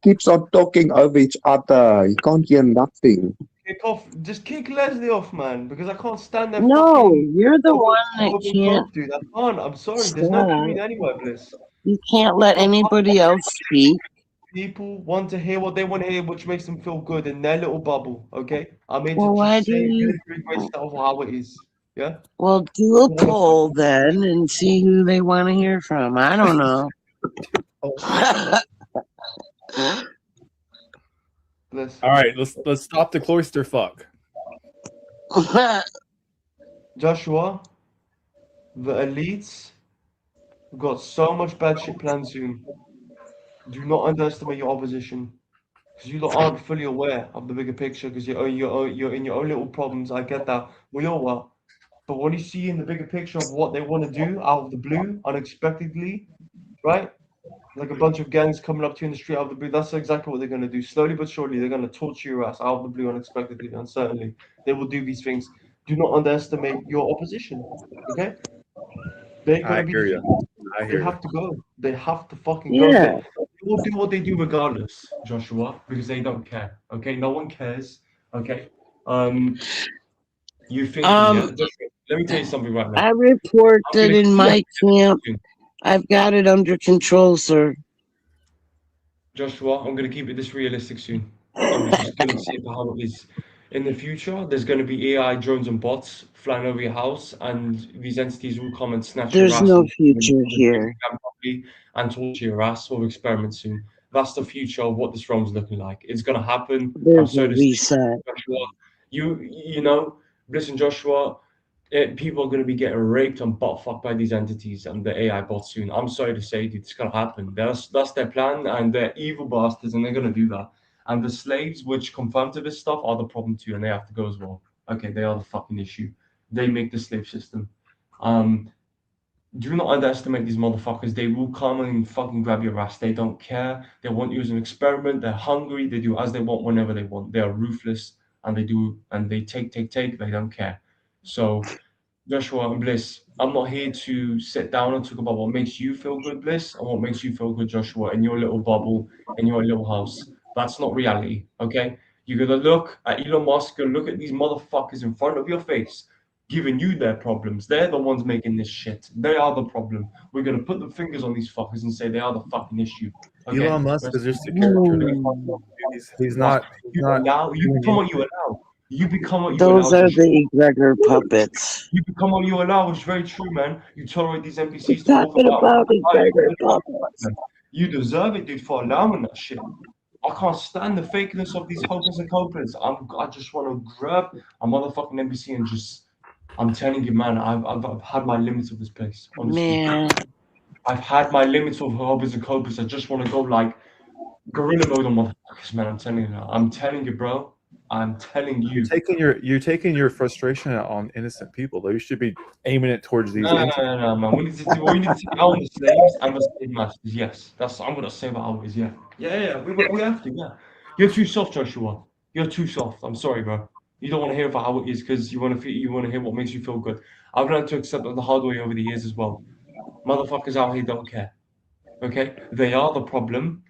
keeps on talking over each other. You can't hear nothing. Kick off. Just kick Leslie off, man, because I can't stand their No, fucking you're the over, one that over can't talk, dude. I can't. I'm sorry. There's no stop. queuing anywhere, Bliss. You can't let anybody else speak. People want to hear what they want to hear, which makes them feel good in their little bubble. Okay, I'm here to Well, why just do say you? really great stuff of how it is. Yeah. Well, do a You wanna poll then and see who they want to hear from. I don't know. Bliss. All right, let's stop the cloister fuck. Joshua, the elites got so much bad shit planned soon. Do not underestimate your opposition. Because you lot aren't fully aware of the bigger picture because you're in your own little problems. I get that. We all are. But when you see in the bigger picture of what they want to do out of the blue, unexpectedly, right? Like a bunch of gangs coming up to you in the street out of the blue, that's exactly what they're going to do. Slowly but surely, they're going to torture your ass out of the blue unexpectedly, and certainly they will do these things. Do not underestimate your opposition. Okay? They're going I to be hear you. defeated. I They hear you. have to go. They have to fucking go. Yeah. They will do what they do regardless, Joshua, because they don't care. Okay, no one cares. Okay, you thinking, yeah? Um, Joshua, let me tell you something right now. I report I'm that gonna in keep my camp, it I've got it under control, sir. Joshua, I'm gonna keep it this realistic soon. I'm just gonna say for how it is. In the future, there's gonna be AI drones and bots flying over your house, and these entities will come and snatch your There's ass no and future here. properly and torture your ass with experiments soon. That's the future of what this realm's looking like. It's gonna happen. I'm There's a so to say, reset. Joshua. You know, listen, Joshua. People are going to be getting raped and butt fucked by these entities and the AI bots soon. I'm sorry to say, dude, it's going to happen. That's their plan, and they're evil bastards, and they're going to do that. And the slaves, which confirm to this stuff, are the problem too, and they have to go as well. Okay, they are the fucking issue. They make the slave system. Um, do not underestimate these motherfuckers. They will come and fucking grab your ass. They don't care. They want you as an experiment. They're hungry. They do as they want whenever they want. They are ruthless, and they take. They don't care. So Joshua and Bliss, I'm not here to sit down and talk about what makes you feel good, Bliss, and what makes you feel good, Joshua, in your little bubble, in your little house. That's not reality, okay? You're gonna look at Elon Musk, you're gonna look at these motherfuckers in front of your face, giving you their problems. They're the ones making this shit. They are the problem. We're gonna put the fingers on these fuckers and say they are the fucking issue. Okay? Elon Musk Let's is just a character. Hmm. He's not. He's you not allow you doing become what anything. you allow. You become what you Those allow, are Joshua. the egregor puppets. You become all you allow, which is very true, man. You tolerate these We're NPCs to walk talking about. about How you egregor gonna fucking fight puppets. them? You deserve it, dude, for allowing that shit. I can't stand the fakeness of these hopers and copers. I just want to grab a motherfucking NBC and just. I'm telling you, man, I've had my limits of this place. Honestly, Man, I've had my limits of hopers and copers. I just want to go like gorilla mode on motherfuckers, man. I'm telling you now. I'm telling you, bro. I'm telling you. You're taking your frustration out on innocent people, though. You should be aiming it towards these. No, man. We need to take it out on the slaves and the slave masters. Yes, I'm gonna say that always. Yeah. We have to. Yeah. You're too soft, Joshua. You're too soft. I'm sorry, bro. You don't want to hear about how it is because you want to hear what makes you feel good. I've learned to accept that the hard way over the years as well. Motherfuckers out here don't care. Okay, they are the problem.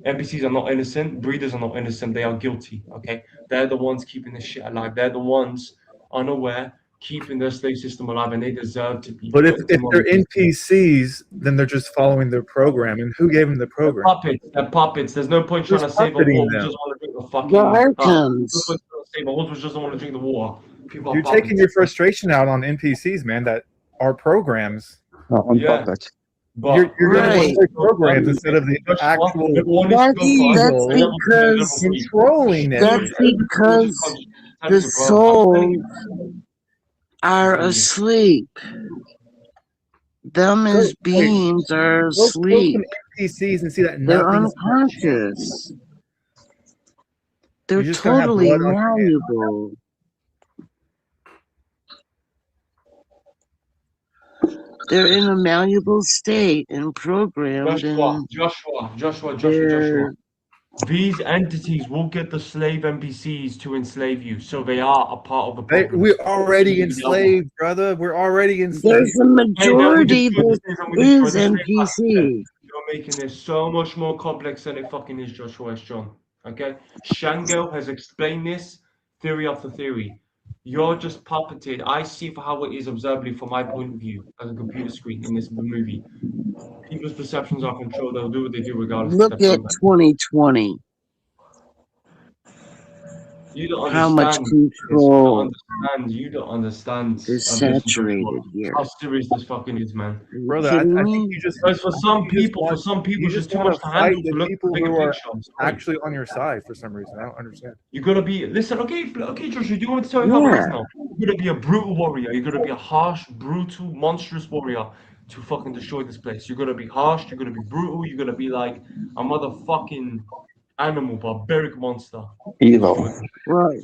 NPCs are not innocent. Breeders are not innocent. They are guilty. Okay, they're the ones keeping this shit alive. They're the ones unaware keeping the slave system alive, and they deserve to be But put if into they're NPCs, then they're just following their program. And who gave them the program? puppets. They're puppets. There's no point trying to save a puppeting wolf. We them. just want to drink the the fucking. Arkhams. Save a wolf. We just don't want to drink the water. People are You're puppets. taking your frustration out on NPCs, man, that are programs. On Yeah. puppets. But You're going Right. to programs instead of the actual That's because controlling it. that's because the souls are asleep. Them as beings are asleep. NPCs and see that They're nothing's unconscious. They're You're just gonna have totally blood on your hands. malleable. They're in a malleable state and programmed Joshua. These entities will get the slave NPCs to enslave you, so they are a part of the problem. We're already enslaved, brother. We're already enslaved. There's a majority that is NPC. You're making this so much more complex than it fucking is, Joshua S. John. Okay? Shango has explained this theory after theory. You're just puppeted. I see for how it is observably from my point of view as a computer screen in this movie. People's perceptions are controlled. They'll do what they do regardless. Look at 2020. You don't How much understand. control You don't understand. is saturated here. How serious this fucking is, man. Brother, I think you just. For some people, it's just too much to handle to look at the bigger picture. Actually on your side for some reason. I don't understand. You gotta be. Listen, okay, Joshua. Do you want me to tell you how it is now? You gotta be a brutal warrior. You gotta be a harsh, brutal, monstrous warrior to fucking destroy this place. You gotta be harsh. You gotta be brutal. You gotta be like a motherfucking animal, barbaric monster. Evil. Well,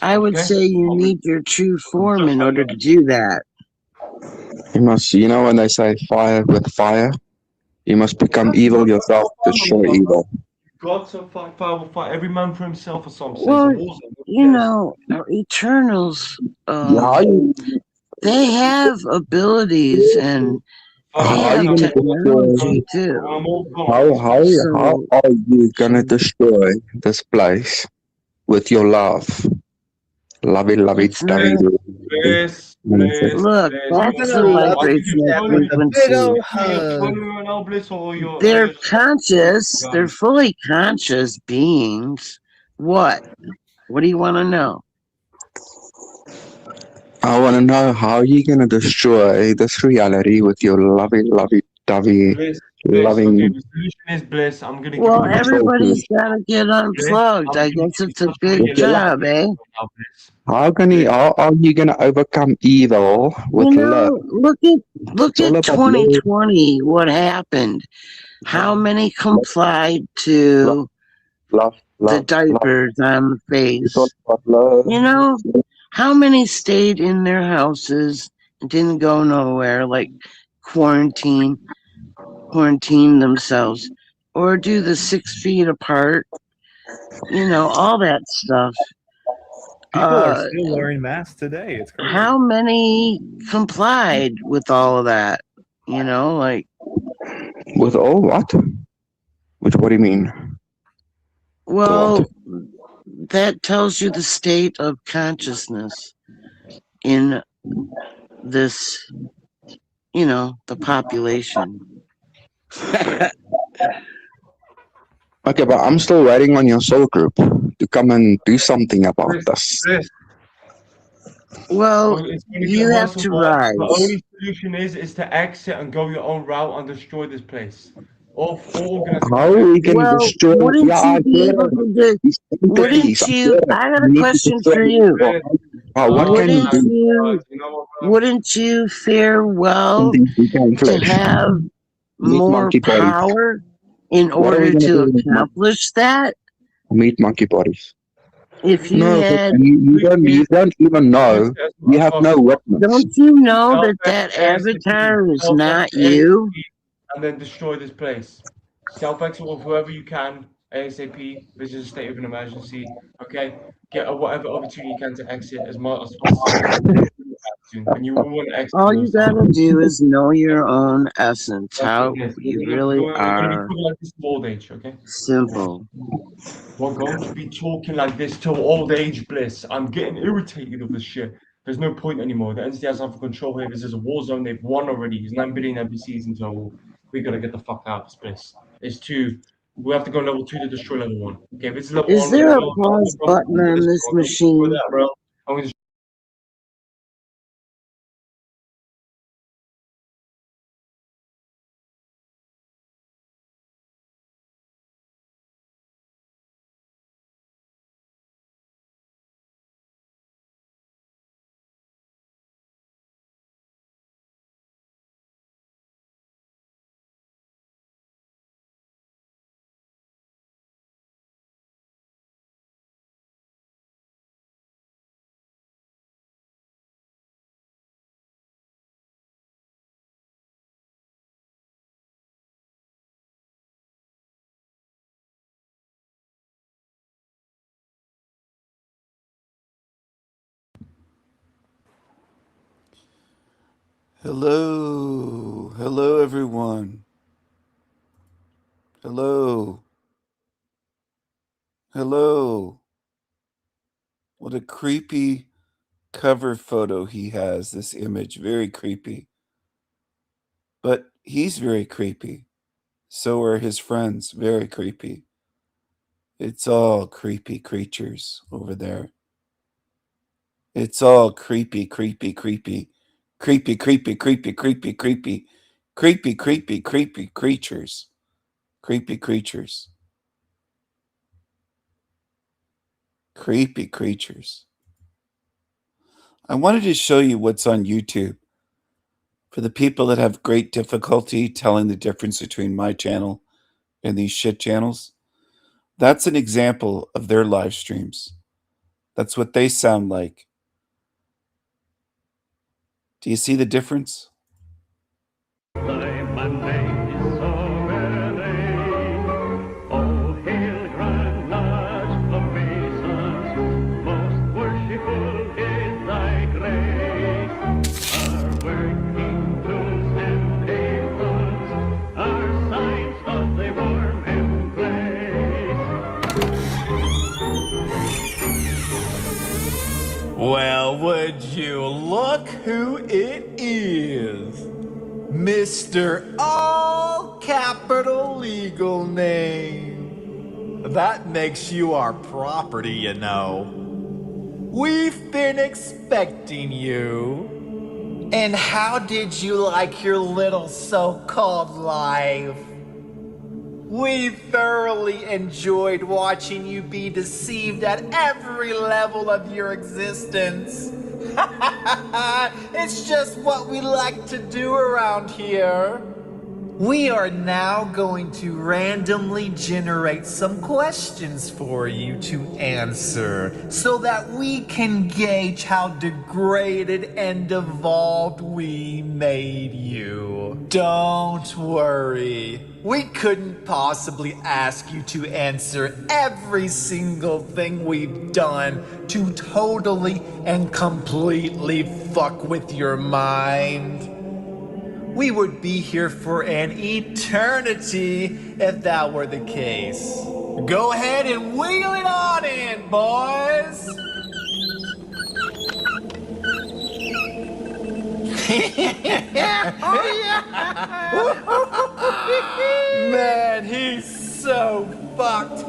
I would say you need your true form in order to do that. You must, when they say fire with fire, you must become evil yourself to destroy evil. God to fight, fire will fight. Every man for himself, or something. Well, our Eternals, they have abilities and they have technology too. How are you gonna destroy this place with your love? Lovey, dovey. Look, that's the vibration of frequency. They're conscious, they're fully conscious beings. What? What do you want to know? I want to know how you're going to destroy this reality with your lovey, dovey, loving. Okay, the solution is bliss. I'm gonna. Well, everybody's got to get unplugged. I guess it's a big job, eh? How are you going to overcome evil with love? Look at 2020. What happened? How many complied to the diapers on the face? How many stayed in their houses and didn't go nowhere, like quarantine themselves, or do the 6 feet apart? All that stuff. People are still wearing masks today. It's crazy. How many complied with all of that? With all what? What do you mean? Well, that tells you the state of consciousness in this, the population. Okay, but I'm still waiting on your soul group to come and do something about this. Well, you have to rise. The only solution is to exit and go your own route and destroy this place. of organized How crime. we can Well, destroy? wouldn't Yeah, you I be get able it. to do? These entities, Wouldn't I you? get it. I got a We need to question destroy for them. you. What can we Wouldn't do? you? You know what? Wouldn't you fare well Something we can to flesh. have Meat more monkey bodies. power in What are we order gonna to do with accomplish that? meat monkey bodies? If you No, but had, you don't even know. You have no witness. don't you know that Self-ex, that ASAP, avatar is Self-ex, not you? and then destroy this place. Self-ex with whoever you can, ASAP. This is a state of an emergency. Okay, get whatever opportunity you can to exit as much as fast as possible. And you will want to exit All you most gotta times. do is know your own essence, That's how it. Yes, you really you're gonna be are. talking like this till old age. Okay. Simple. We're going to be talking like this till old age, Bliss. I'm getting irritated with this shit. There's no point anymore. The entity has half control here. This is a war zone. They've won already. There's 9 billion NPCs in total. We gotta get the fuck out of this place. It's two. We have to go level 2 to destroy level 1. Okay, this is level Is 1. We're there gonna a go pause bro. button on this I'm gonna destroy machine? that, bro. I'm gonna Hello. Hello, everyone. Hello. Hello. What a creepy cover photo he has, this image. Very creepy. But he's very creepy. So are his friends. Very creepy. It's all creepy creatures over there. It's all creepy, creepy, creepy. Creepy, creepy, creepy, creepy, creepy. Creepy, creepy, creepy creatures. Creepy creatures. Creepy creatures. I wanted to show you what's on YouTube for the people that have great difficulty telling the difference between my channel and these shit channels. That's an example of their live streams. That's what they sound like. Do you see the difference? Well, would you look who it is? Mr. All Capital Legal Name. That makes you our property, you know. We've been expecting you. And how did you like your little so-called life? We thoroughly enjoyed watching you be deceived at every level of your existence. It's just what we like to do around here. We are now going to randomly generate some questions for you to answer so that we can gauge how degraded and devolved we made you. Don't worry. We couldn't possibly ask you to answer every single thing we've done to totally and completely fuck with your mind. We would be here for an eternity if that were the case. Go ahead and wheel it on in, boys! Man, he's so fucked.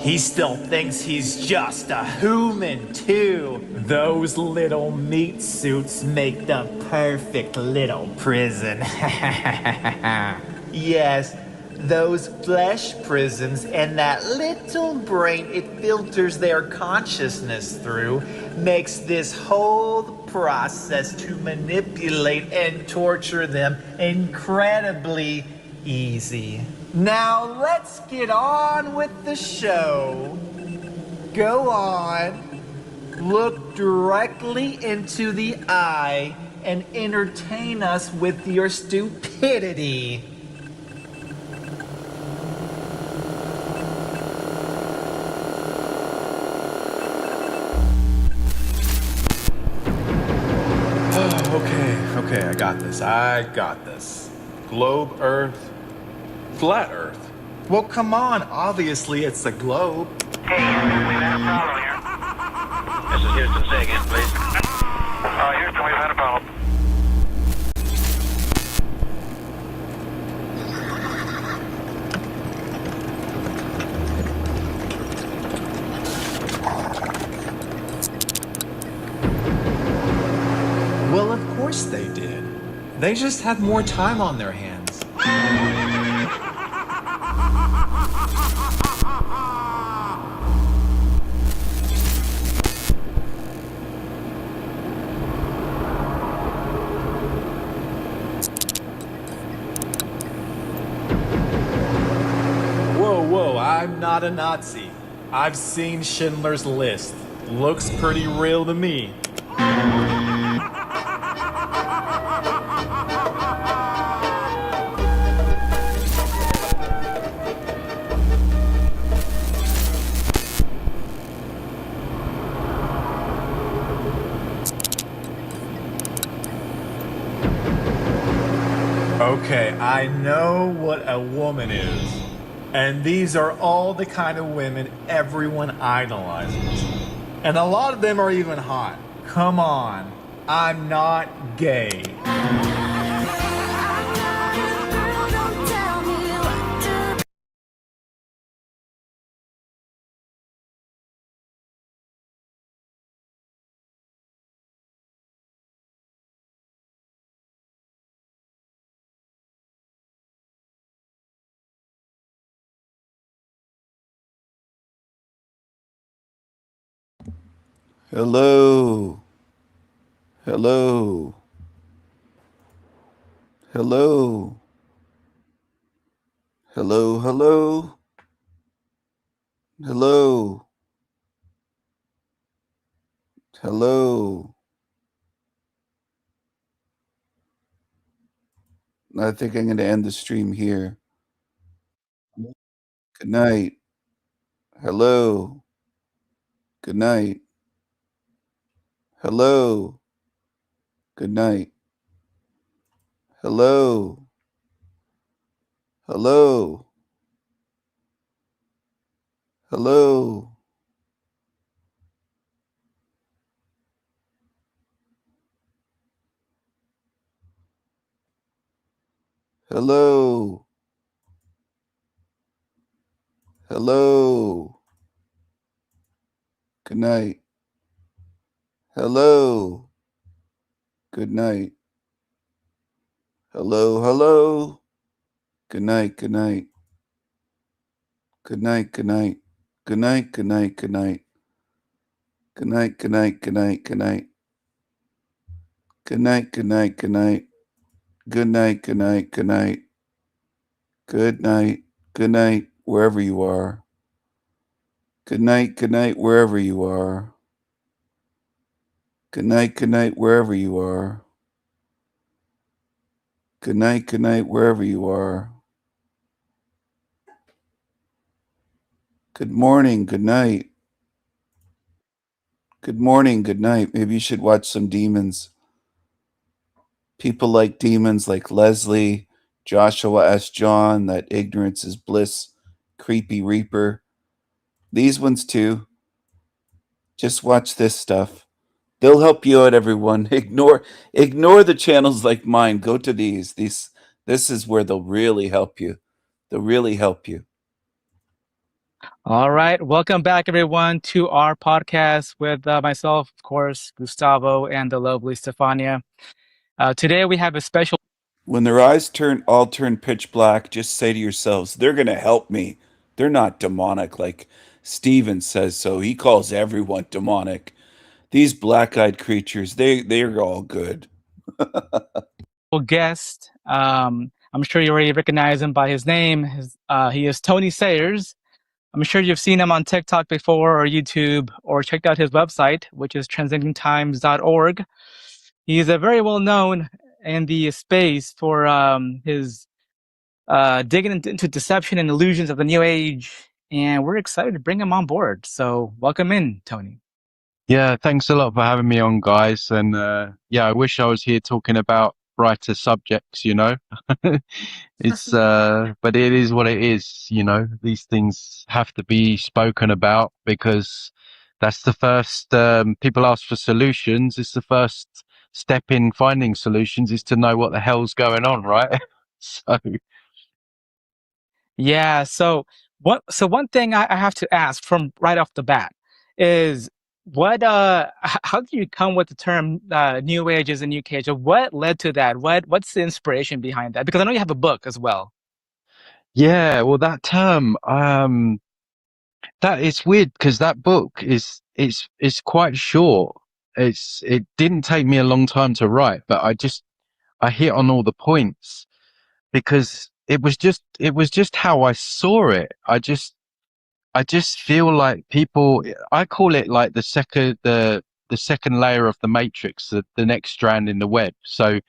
He still thinks he's just a human, too. Those little meat suits make the perfect little prison. Yes, those flesh prisons and that little brain it filters their consciousness through makes this whole process to manipulate and torture them incredibly easy. Now let's get on with the show. Go on. Look directly into the eye and entertain us with your stupidity. Okay, I got this. Globe Earth, flat Earth. Well, come on, obviously it's a globe. Hey, Houston, we've had a problem here. This is Houston, say again, please. Houston, we've had a problem. Well, of course they did. They just have more time on their hands. Whoa, I'm not a Nazi. I've seen Schindler's List. Looks pretty real to me. Okay, I know what a woman is. And these are all the kind of women everyone idolizes. And a lot of them are even hot. Come on, I'm not gay. Hello. Hello. Hello. Hello, hello. Hello. Hello. I think I'm going to end the stream here. Good night. Hello. Good night. Hello. Good night. Hello. Hello. Hello. Hello. Hello. Good night. Hello. Good night. Hello, hello. Good night, good night. Good night, good night. Good night, good night, good night. Good night, good night, good night, good night. Good night, good night, good night. Good night, good night, good night. Good night, wherever you are. Good night, wherever you are. Good night, wherever you are. Good night, wherever you are. Good morning, good night. Good morning, good night. Maybe you should watch some demons. People like demons like Leslie, Joshua S. John, that ignorance is bliss, creepy reaper. These ones too. Just watch this stuff. They'll help you out, everyone. Ignore the channels like mine. Go to these. This is where they'll really help you. They'll really help you. All right. Welcome back, everyone, to our podcast with myself, of course, Gustavo, and the lovely Stefania. Today we have a special When their eyes all turn pitch black, just say to yourselves, they're going to help me. They're not demonic like Stephen says so. He calls everyone demonic. These black-eyed creatures, they're all good. Guest. I'm sure you already recognize him by his name. He is Tony Sayers. I'm sure you've seen him on TikTok before or YouTube or checked out his website, which is transcendingtimes.org. He's a very well known in the space for his digging into deception and illusions of the new age. And we're excited to bring him on board. So welcome in, Tony. Yeah, thanks a lot for having me on, guys. And yeah, I wish I was here talking about brighter subjects, you know. It's but it is what it is, you know. These things have to be spoken about because that's the first people ask for solutions. It's the first step in finding solutions is to know what the hell's going on, right? So Yeah. So one thing I have to ask from right off the bat is how did you come with the term new age is a new cage? Or what led to that? What's the inspiration behind that? Because I know you have a book as well. yeah, well that term that it's weird because that book is it's quite short. It didn't take me a long time to write, but I hit on all the points because it was just how I saw it. I just feel like people. I call it like the second layer of the matrix, the next strand in the web. So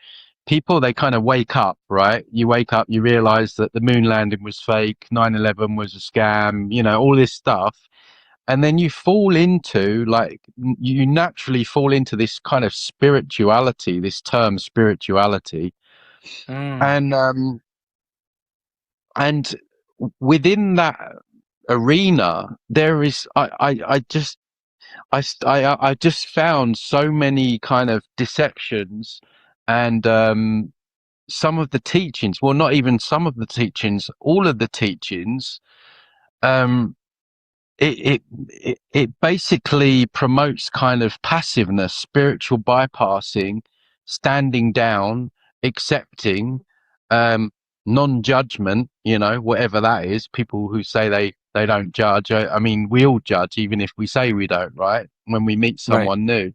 people they kind of wake up, right? You wake up, you realize that the moon landing was fake, 9/11 was a scam, you know, all this stuff. And then you fall into like you naturally fall into this kind of spirituality, this term spirituality. Mm, And within that arena there is I just found so many kind of deceptions and some of the teachings, well, not even some of the teachings, all of the teachings, um, it basically promotes kind of passiveness, spiritual bypassing, standing down, accepting, um, non-judgment. You know, whatever that is. People who say they don't judge. I mean, we all judge, even if we say we don't, right? When we meet right. someone new.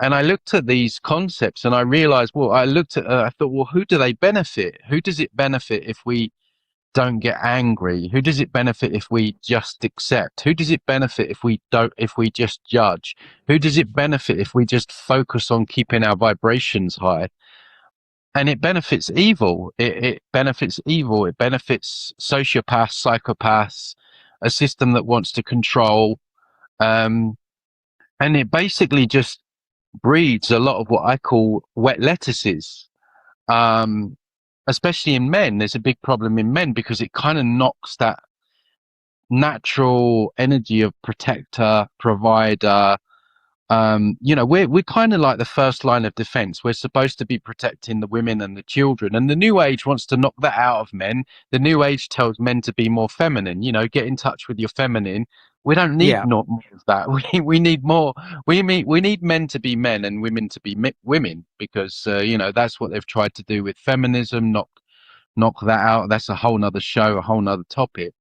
And I looked at these concepts and I realized, well, I thought, well, who do they benefit? Who does it benefit if we don't get angry? Who does it benefit if we just accept? Who does it benefit if we just judge? Who does it benefit if we just focus on keeping our vibrations high? And it benefits evil. It benefits evil. It benefits sociopaths, psychopaths, a system that wants to control. Um, and it basically just breeds a lot of what I call wet lettuces. Um, Especially in men, there's a big problem in men because it kind of knocks that natural energy of protector, provider. You know, we're kind of like the first line of defense. We're supposed to be protecting the women and the children. And the new age wants to knock that out of men. The new age tells men to be more feminine, you know, get in touch with your feminine. We don't need Yeah. not more of that. We need more. We need men to be men and women to be women because you know that's what they've tried to do with feminism. Knock that out. That's a whole nother show, a whole nother topic.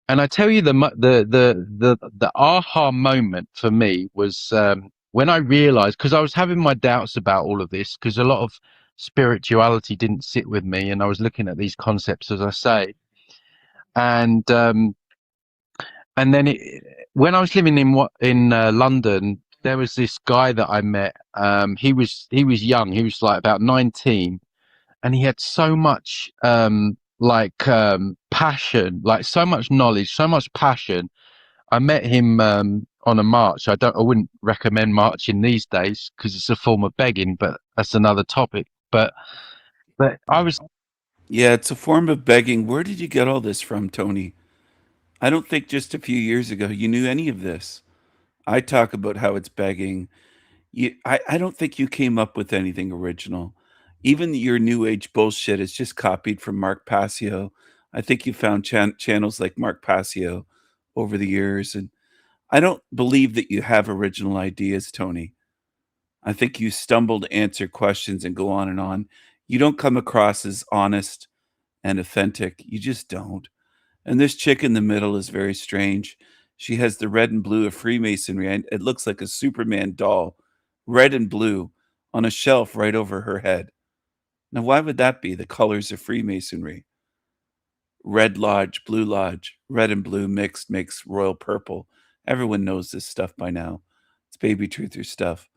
And I tell you, the aha moment for me was when I realized, because I was having my doubts about all of this, because a lot of spirituality didn't sit with me, and I was looking at these concepts, as I say, and then when I was living in London, there was this guy that I met. He was young. He was like about 19, and he had so much passion, like so much knowledge, so much passion. I met him on a march. I wouldn't recommend marching these days because it's a form of begging, but that's another topic. But I was Yeah, it's a form of begging. Where did you get all this from, Tony? I don't think just a few years ago you knew any of this. I talk about how it's begging. I don't think you came up with anything original. Even your new age bullshit is just copied from Mark Passio. I think you found channels like Mark Passio over the years, and I don't believe that you have original ideas, Tony. I think you stumble to answer questions and go on and on. You don't come across as honest and authentic. You just don't. And this chick in the middle is very strange. She has the red and blue of Freemasonry, and it looks like a Superman doll, red and blue, on a shelf right over her head. Now, why would that be? The colors of Freemasonry. Red Lodge, Blue Lodge, red and blue mixed makes royal purple. Everyone knows this stuff by now. It's baby truther stuff.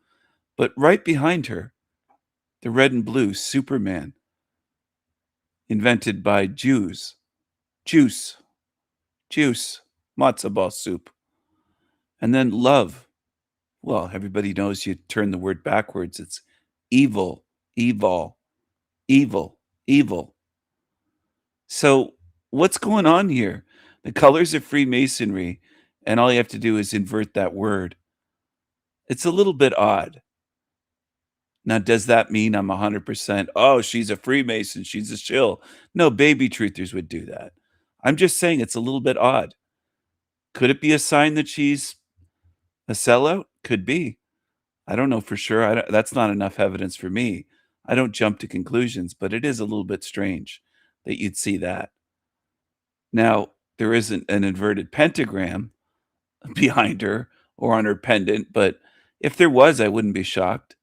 But right behind her, the red and blue Superman, invented by Jews. Juice, matzo ball soup. And then love. Well, everybody knows you turn the word backwards. It's evil, evil, evil, evil. So what's going on here? The colors of Freemasonry, and all you have to do is invert that word. It's a little bit odd. Now, does that mean I'm 100%, oh, she's a Freemason, she's a shill? No, baby truthers would do that. I'm just saying it's a little bit odd. Could it be a sign that she's a sellout? Could be. I don't know for sure. That's not enough evidence for me. I don't jump to conclusions, but it is a little bit strange that you'd see that. Now, there isn't an inverted pentagram behind her or on her pendant, but if there was, I wouldn't be shocked.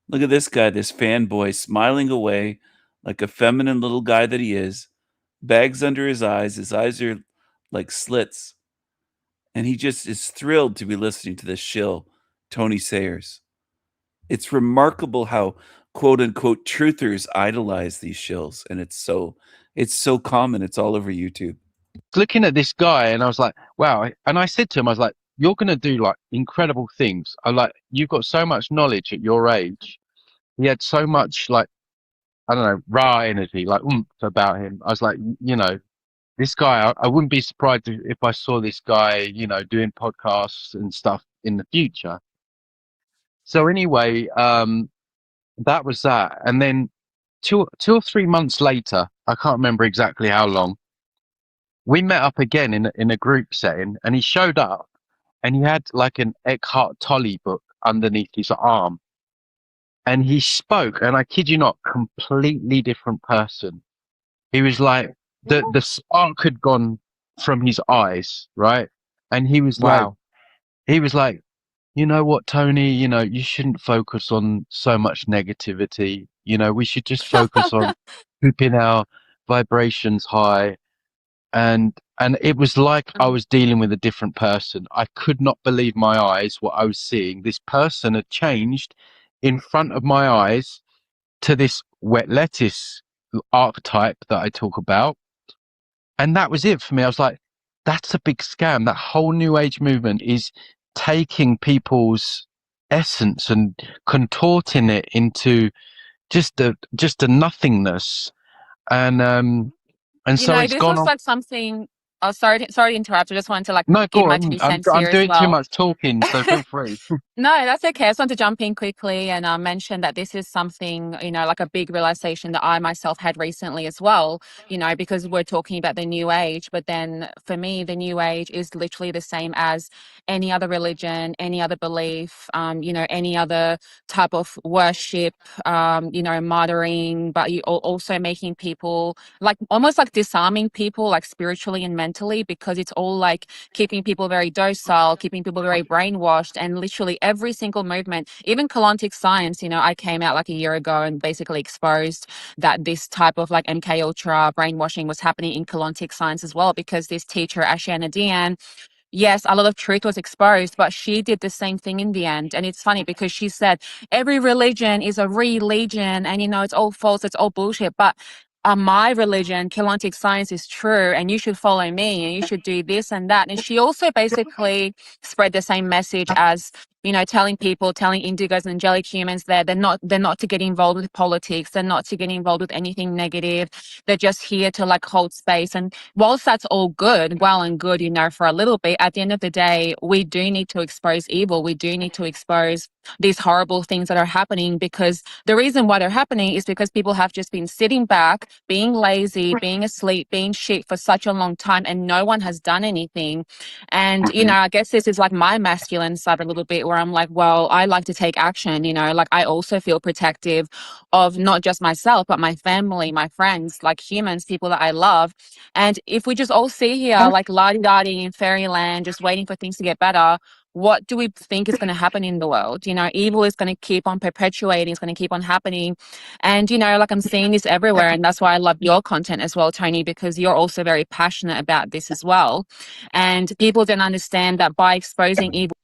Look at this guy, this fanboy, smiling away like a feminine little guy that he is, bags under his eyes. His eyes are like slits. And he just is thrilled to be listening to this shill, Tony Sayers. It's remarkable how quote unquote truthers idolize these shills. And it's so common. It's all over YouTube. Looking at this guy, and I was like, wow. And I said to him, I was like, you're going to do like incredible things. I like, you've got so much knowledge at your age. He had so much like, I don't know, raw energy, like oomph about him. I was like, you know, this guy, I wouldn't be surprised if I saw this guy, you know, doing podcasts and stuff in the future. So anyway, that was that. And then two or 3 months later, I can't remember exactly how long, we met up again in a group setting, and he showed up and he had like an Eckhart Tolle book underneath his arm. And he spoke, and I kid you not, completely different person. He was like, the spark had gone from his eyes, right? And he was like, Wow. you know what, Tony, you know, you shouldn't focus on so much negativity. You know, we should just focus on keeping our vibrations high. And it was like I was dealing with a different person. I could not believe my eyes, what I was seeing. This person had changed in front of my eyes to this wet lettuce archetype that I talk about. And that was it for me. I was like, that's a big scam. That whole new age movement is taking people's essence and contorting it into just a nothingness. And You so know, it's this gone was on. like something. Oh, sorry to interrupt. I just wanted to like No, give go my on. 2 cents I'm here as doing too well. much talking, so feel free. No, that's okay. I just want to jump in quickly and mention that this is something, you know, like a big realization that I myself had recently as well, you know, because we're talking about the new age. But then for me, the new age is literally the same as any other religion, any other belief, you know, any other type of worship, you know, martyring, but you also making people like almost like disarming people like spiritually and mentally, because it's all like keeping people very docile, keeping people very brainwashed, and literally every single movement, even Keylontic science, you know, I came out like a year ago and basically exposed that this type of like MK Ultra brainwashing was happening in Keylontic science as well, because this teacher, Ashiana Diane, yes, a lot of truth was exposed, but she did the same thing in the end. And it's funny because she said every religion is a religion and, you know, it's all false, it's all bullshit. But my religion, Keylontic science, is true, and you should follow me and you should do this and that. And she also basically spread the same message as, you know, telling people, telling indigos and angelic humans that they're not to get involved with politics, they're not to get involved with anything negative. They're just here to like hold space. And whilst that's all good, well and good, you know, for a little bit, at the end of the day, we do need to expose evil. We do need to expose these horrible things that are happening, because the reason why they're happening is because people have just been sitting back, being lazy, being asleep, being shit for such a long time, and no one has done anything. And, you know, I guess this is like my masculine side a little bit, where I'm like, well, I like to take action, you know, like I also feel protective of not just myself, but my family, my friends, like humans, people that I love. And if we just all sit here like la-di-da-di in fairyland, just waiting for things to get better, what do we think is going to happen in the world? You know, evil is going to keep on perpetuating, it's going to keep on happening. And, you know, like I'm seeing this everywhere. And that's why I love your content as well, Tony, because you're also very passionate about this as well. And people don't understand that by exposing evil.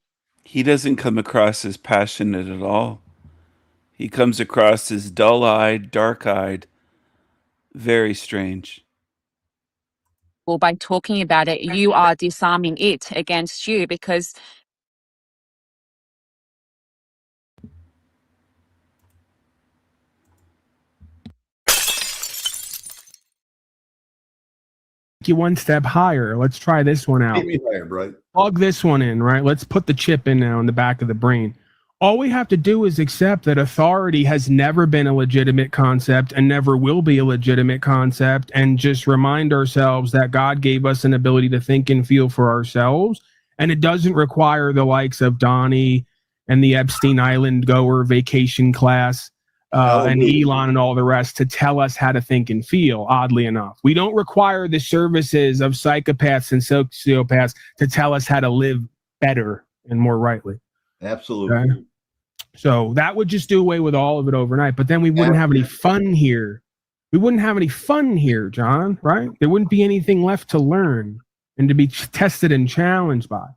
He doesn't come across as passionate at all. He comes across as dull-eyed, dark-eyed, very strange. By talking about it, you are disarming it against you because you one step higher. Let's try this one out. Take me higher, right? Plug this one in, right? Let's put the chip in now in the back of the brain. All we have to do is accept that authority has never been a legitimate concept and never will be a legitimate concept, and just remind ourselves that God gave us an ability to think and feel for ourselves, and it doesn't require the likes of Donnie and the Epstein Island goer vacation class and Elon and all the rest to tell us how to think and feel, oddly enough. We don't require the services of psychopaths and sociopaths to tell us how to live better and more rightly. Absolutely. Okay? So that would just do away with all of it overnight, but then we wouldn't have any fun here. We wouldn't have any fun here, John, right? There wouldn't be anything left to learn and to be tested and challenged by.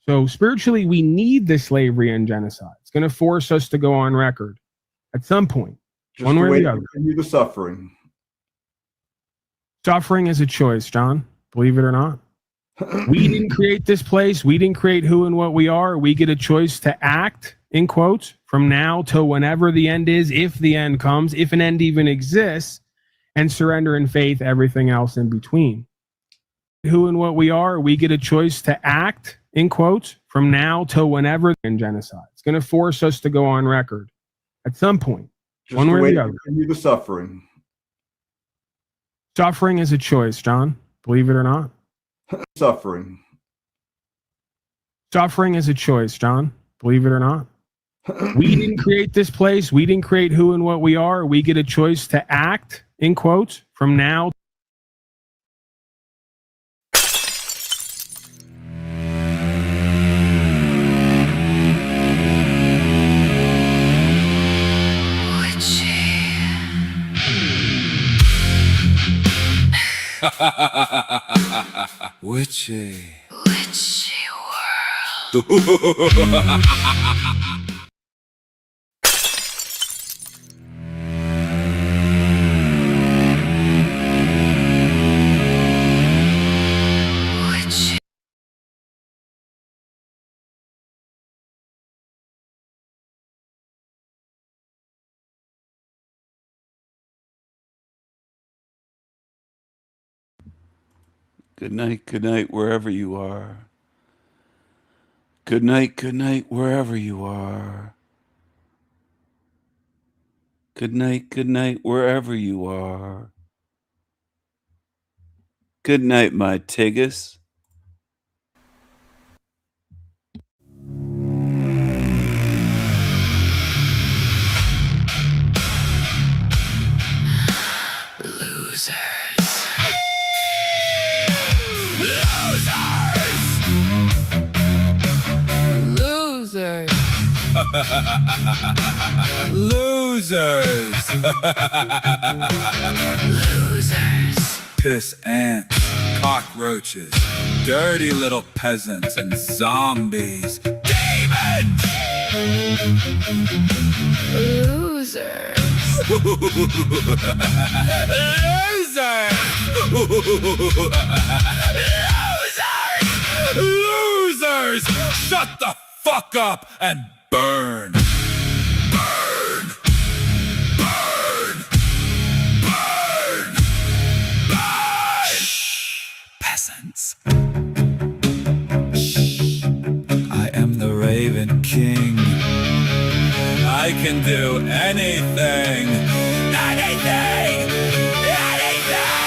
So spiritually, we need this slavery and genocide. It's going to force us to go on record at some point, Just one way or the other. continue the suffering. Suffering is a choice, John, believe it or not. We didn't create this place. We didn't create who and what we are. We get a choice to act, in quotes, from now till whenever the end is, if the end comes, if an end even exists, and surrender in faith everything else in between. Who and what we are, we get a choice to act, in quotes, from now till whenever in genocide. It's going to force us to go on record at some point, Just one way or the other. continue the suffering. Suffering is a choice, John, believe it or not. Suffering. Suffering is a choice, John, believe it or not. We didn't create this place. We didn't create who and what we are. We get a choice to act, in quotes, from now. Witchy. Witchy world. Witchy. Good night, wherever you are. Good night, wherever you are. Good night, wherever you are. Good night, my Tiggus. Losers. Losers. Losers. Losers. Piss ants, cockroaches, dirty little peasants, and zombies. Demons! Losers. Losers! Shut the fuck up and burn! Burn! Burn! Burn! Burn! Shh, peasants. Shh. I am the Raven King. I can do anything! Anything! Anything!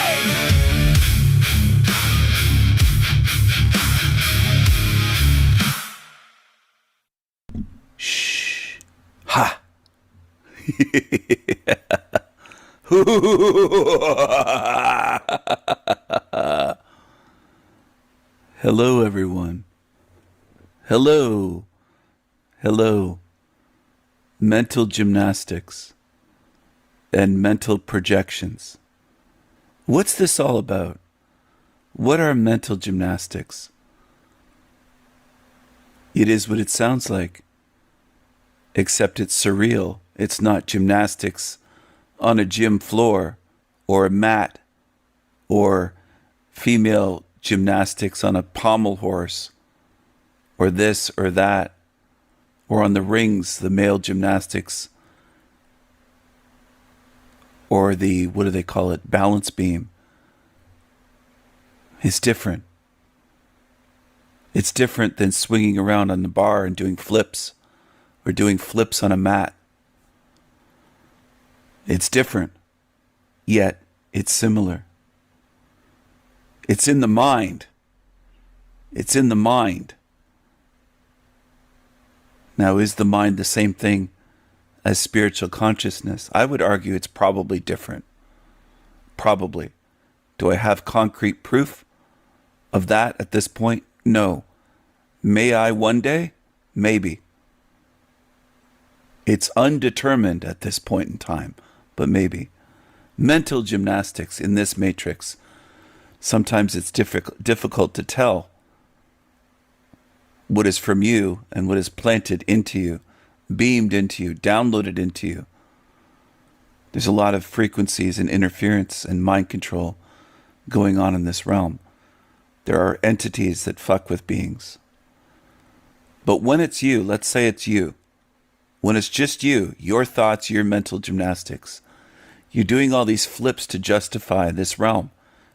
Ha! Hello, everyone. Hello. Hello. Mental gymnastics and mental projections. What's this all about? What are mental gymnastics? It is what it sounds like, except it's surreal. It's not gymnastics on a gym floor or a mat or female gymnastics on a pommel horse or this or that or on the rings, the male gymnastics or the, what do they call it, balance beam. It's different. It's different than swinging around on the bar and doing flips or doing flips on a mat. It's different, yet it's similar. It's in the mind. It's in the mind. Now, is the mind the same thing as spiritual consciousness? I would argue it's probably different. Probably. Do I have concrete proof of that at this point? No. May I one day? Maybe. It's undetermined at this point in time, but maybe. Mental gymnastics in this matrix. Sometimes it's difficult to tell what is from you and what is planted into you, beamed into you, downloaded into you. There's a lot of frequencies and interference and mind control going on in this realm. There are entities that fuck with beings. But when it's you, let's say it's you, when it's just you, your thoughts, your mental gymnastics, you're doing all these flips to justify this realm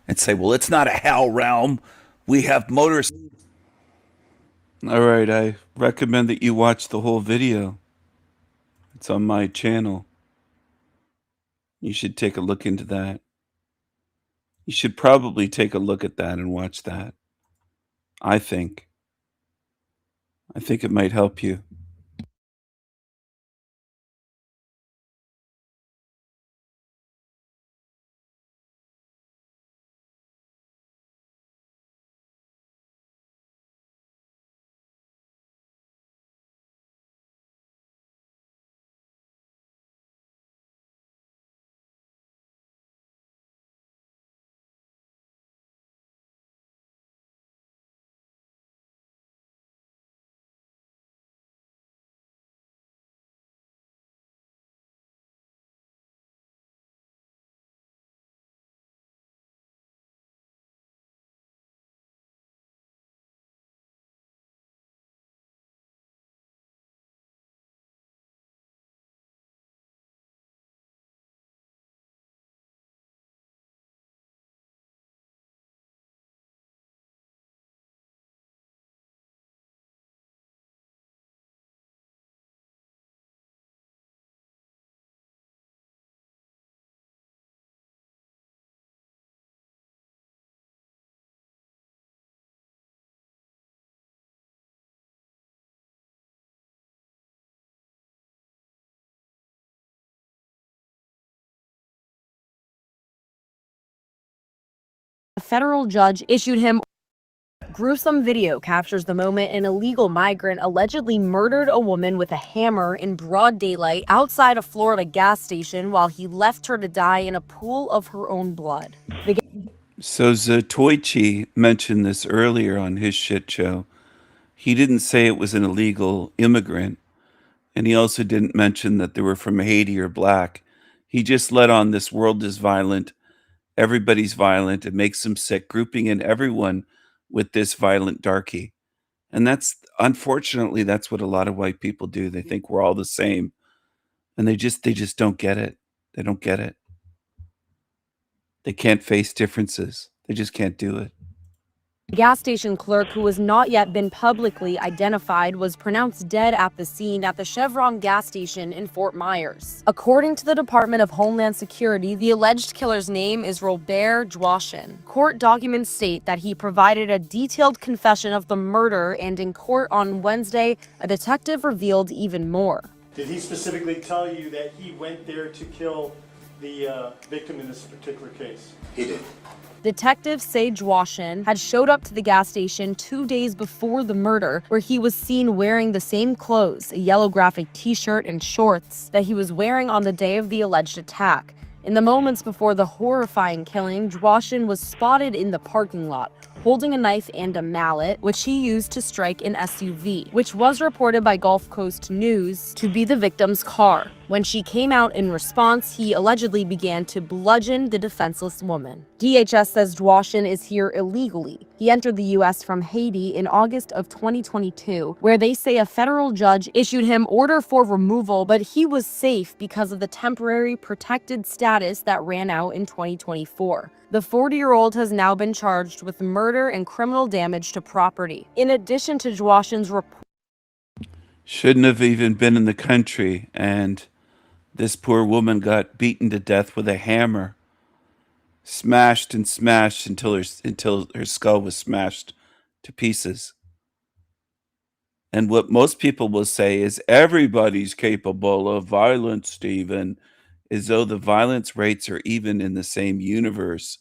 and say, well, it's not a hell realm. We have motors. All right, I recommend that you watch the whole video. It's on my channel. You should take a look into that. You should probably take a look at that and watch that. I think it might help you. A federal judge issued him. Gruesome video captures the moment an illegal migrant allegedly murdered a woman with a hammer in broad daylight outside a Florida gas station while he left her to die in a pool of her own blood. So Zatoichi mentioned this earlier on his shit show. He didn't say it was an illegal immigrant, and he also didn't mention that they were from Haiti or black. He just let on this world is violent, everybody's violent, it makes them sick, grouping in everyone with this violent darky. And that's, unfortunately, that's what a lot of white people do. They think we're all the same, and they just don't get it. They don't get it. They can't face differences. They just can't do it. The gas station clerk, who has not yet been publicly identified, was pronounced dead at the scene at the Chevron gas station in Fort Myers. According to the Department of Homeland Security, the alleged killer's name is Robert Joachim. Court documents state that he provided a detailed confession of the murder, and in court on Wednesday, a detective revealed even more. Did he specifically tell you that he went there to kill the victim in this particular case? He did. Detective Sage Washin had showed up to the gas station 2 days before the murder, where he was seen wearing the same clothes, a yellow graphic t-shirt and shorts, that he was wearing on the day of the alleged attack. In the moments before the horrifying killing, Dwashin was spotted in the parking lot, holding a knife and a mallet, which he used to strike an SUV, which was reported by Gulf Coast News to be the victim's car. When she came out in response, he allegedly began to bludgeon the defenseless woman. DHS says Dwashin is here illegally. He entered the U.S. from Haiti in August of 2022, where they say a federal judge issued him order for removal, but he was safe because of the temporary protected status that ran out in 2024. The 40-year-old has now been charged with murder and criminal damage to property. In addition to Dwashin's report, Shouldn't have even been in the country, and this poor woman got beaten to death with a hammer, smashed and smashed until her skull was smashed to pieces. And what most people will say is everybody's capable of violence, Stephen, as though the violence rates are even in the same universe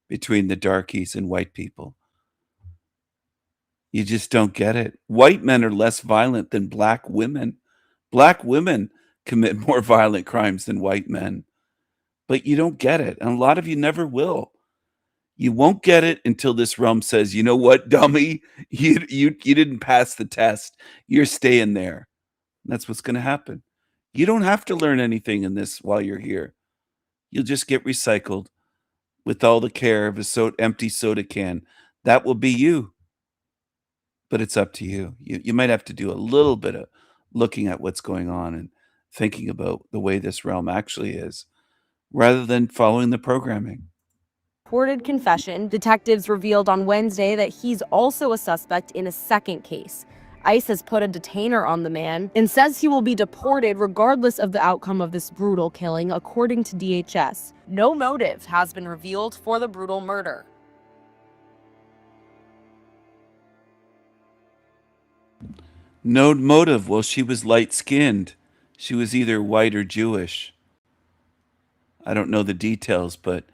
between the darkies and white people. You just don't get it. White men are less violent than black women. Black women commit more violent crimes than white men. But you don't get it. And a lot of you never will. You won't get it until this realm says, you know what, dummy? You didn't pass the test. You're staying there. And that's what's going to happen. You don't have to learn anything in this while you're here. You'll just get recycled with all the care of a empty soda can. That will be you. But it's up to you. You might have to do a little bit of looking at what's going on and thinking about the way this realm actually is, rather than following the programming. reported confession, detectives revealed on Wednesday that he's also a suspect in a second case. ICE has put a detainer on the man and says he will be deported regardless of the outcome of this brutal killing, according to DHS. No motive has been revealed for the brutal murder. No motive. Well, she was light-skinned. She was either white or Jewish. I don't know the details, but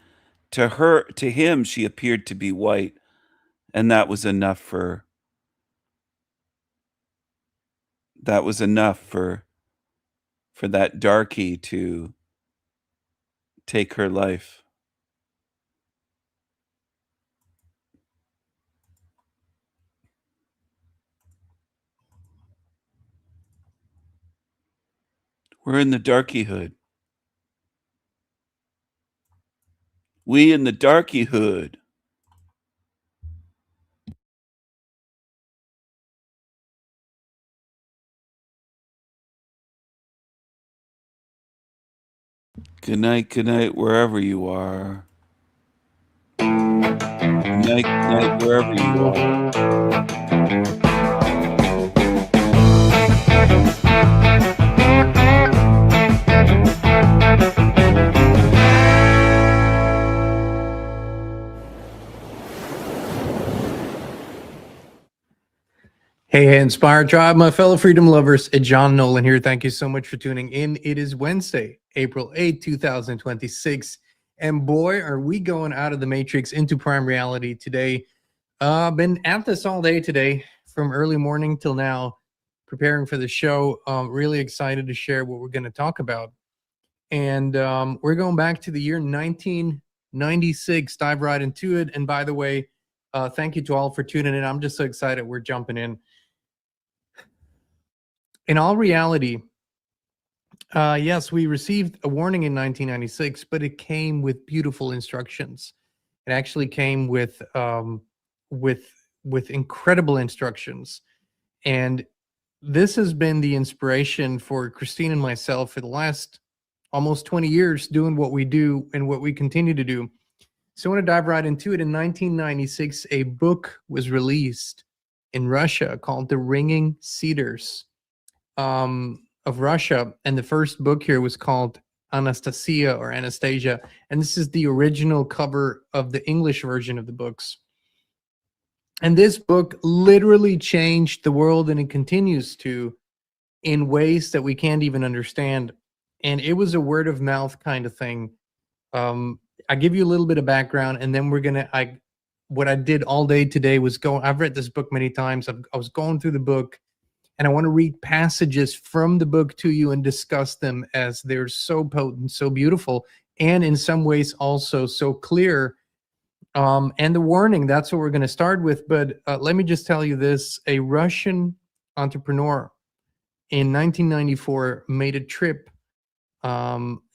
to him, she appeared to be white, and that was enough for that darky to take her life. We're in the darky hood. We in the darky hood. Good night, wherever you are. Good night, wherever you are. Hey, Inspired Tribe, my fellow freedom lovers, it's John Nolan here. Thank you so much for tuning in. It is Wednesday, April 8th, 2026. And boy, are we going out of the matrix into prime reality today. Been at this all day today, from early morning till now, preparing for the show. Really excited to share what we're going to talk about. And we're going back to the year 1996, dive right into it. And by the way, thank you to all for tuning in. I'm just so excited we're jumping in. In all reality, yes, we received a warning in 1996, but it came with beautiful instructions. It actually came with incredible instructions, and this has been the inspiration for Christine and myself for the last almost 20 years doing what we do and what we continue to do. So I want to dive right into it. In 1996, a book was released in Russia called The Ringing Cedars of Russia, and the first book here was called Anastasia or Anastasia, and this is the original cover of the English version of the books. And this book literally changed the world, and it continues to in ways that we can't even understand. And it was a word of mouth kind of thing. I give you a little bit of background, and then what I did all day today was I've read this book many times. I was going through the book, and I want to read passages from the book to you and discuss them, as they're so potent, so beautiful, and in some ways also so clear. And the warning, that's what we're going to start with. But let me just tell you this. A Russian entrepreneur in 1994 made a trip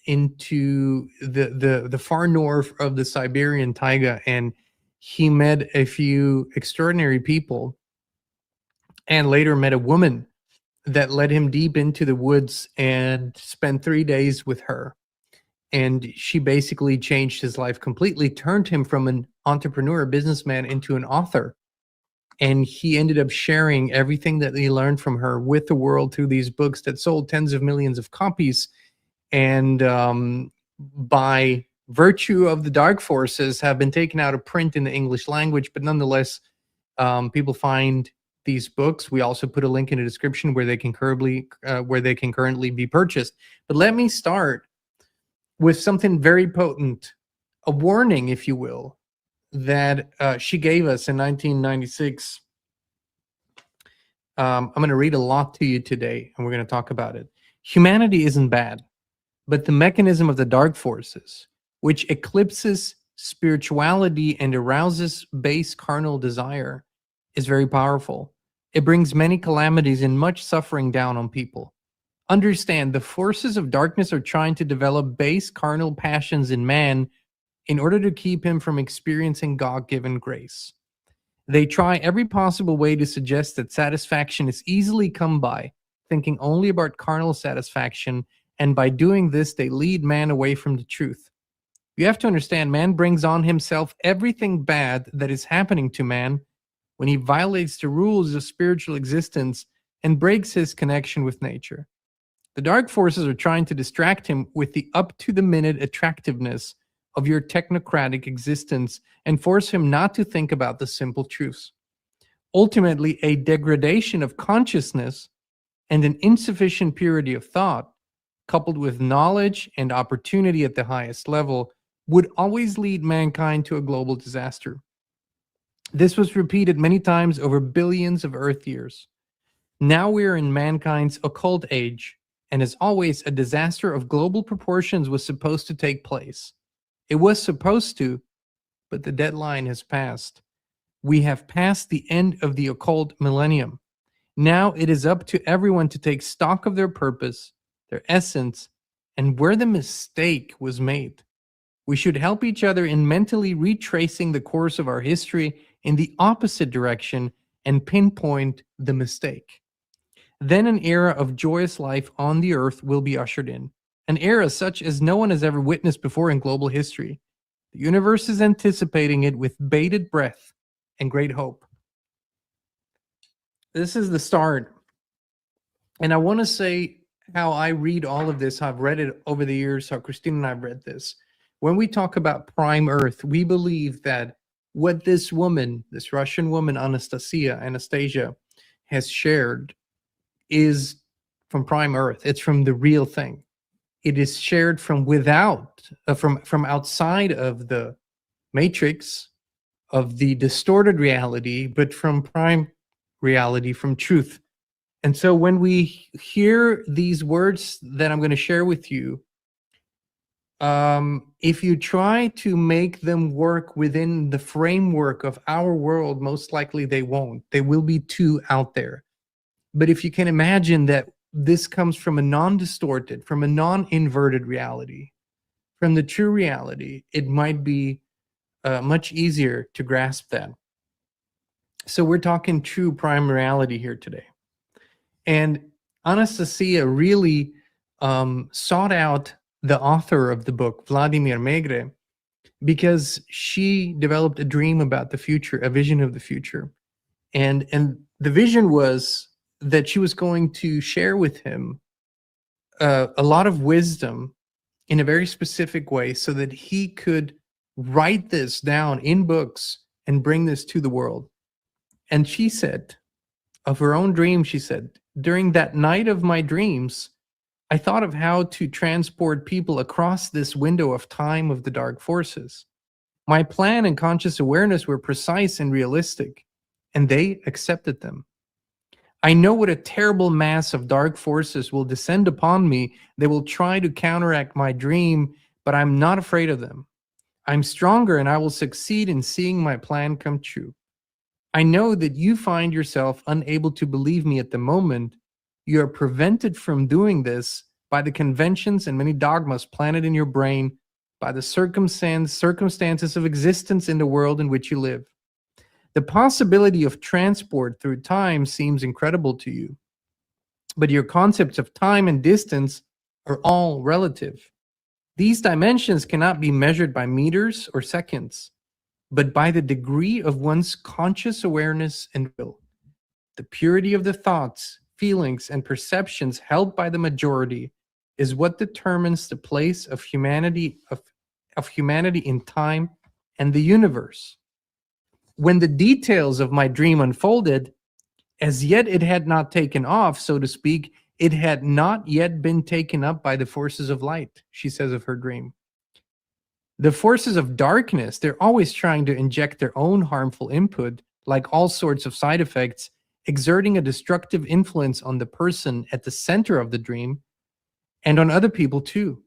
into the far north of the Siberian taiga, and he met a few extraordinary people, and later met a woman that led him deep into the woods and spent 3 days with her. And she basically changed his life completely, turned him from an entrepreneur, a businessman, into an author. And he ended up sharing everything that he learned from her with the world through these books that sold tens of millions of copies. And by virtue of the dark forces, have been taken out of print in the English language, but nonetheless, people find these books. We also put a link in the description where they can currently be purchased. But let me start with something very potent, a warning, if you will, that she gave us in 1996. I'm going to read a lot to you today, and we're going to talk about it. Humanity isn't bad, but the mechanism of the dark forces, which eclipses spirituality and arouses base carnal desire, is very powerful. It brings many calamities and much suffering down on people. Understand, the forces of darkness are trying to develop base carnal passions in man in order to keep him from experiencing God-given grace. They try every possible way to suggest that satisfaction is easily come by, thinking only about carnal satisfaction, and by doing this, they lead man away from the truth. You have to understand, man brings on himself everything bad that is happening to man when he violates the rules of spiritual existence and breaks his connection with nature. The dark forces are trying to distract him with the up-to-the-minute attractiveness of your technocratic existence and force him not to think about the simple truths. Ultimately, a degradation of consciousness and an insufficient purity of thought, coupled with knowledge and opportunity at the highest level, would always lead mankind to a global disaster. This was repeated many times over billions of Earth years. Now we are in mankind's occult age, and as always, a disaster of global proportions was supposed to take place. It was supposed to, but the deadline has passed. We have passed the end of the occult millennium. Now it is up to everyone to take stock of their purpose, their essence, and where the mistake was made. We should help each other in mentally retracing the course of our history in the opposite direction and pinpoint the mistake. Then an era of joyous life on the earth will be ushered in, an era such as no one has ever witnessed before in global history. The universe is anticipating it with bated breath and great hope. This is the start. And I want to say how I read all of this, how I've read it over the years, how Christine and I have read this. When we talk about prime earth, we believe that what this woman, this Russian woman, Anastasia, has shared is from prime earth. It's from the real thing. It is shared from without, from outside of the matrix of the distorted reality, but from prime reality, from truth. And so when we hear these words that I'm going to share with you, if you try to make them work within the framework of our world, most likely they won't. They will be too out there. But if you can imagine that this comes from a non-distorted, from a non-inverted reality, from the true reality, it might be much easier to grasp that. So we're talking true prime reality here today. And Anastasia really sought out the author of the book, Vladimir Megre, because she developed a dream about the future, a vision of the future. And the vision was that she was going to share with him a lot of wisdom in a very specific way so that he could write this down in books and bring this to the world. And she said, of her own dream, she said, During that night of my dreams, I thought of how to transport people across this window of time of the dark forces. My plan and conscious awareness were precise and realistic, and they accepted them. I know what a terrible mass of dark forces will descend upon me. They will try to counteract my dream, but I'm not afraid of them. I'm stronger and I will succeed in seeing my plan come true. I know that you find yourself unable to believe me at the moment. You are prevented from doing this by the conventions and many dogmas planted in your brain, by the circumstances of existence in the world in which you live. The possibility of transport through time seems incredible to you, but your concepts of time and distance are all relative. These dimensions cannot be measured by meters or seconds, but by the degree of one's conscious awareness and will. The purity of the thoughts, feelings, and perceptions held by the majority is what determines the place of humanity in time and the universe. When the details of my dream unfolded, as yet it had not taken off, so to speak. It had not yet been taken up by the forces of light, she says of her dream. The forces of darkness, they're always trying to inject their own harmful input, like all sorts of side effects, exerting a destructive influence on the person at the center of the dream and on other people too.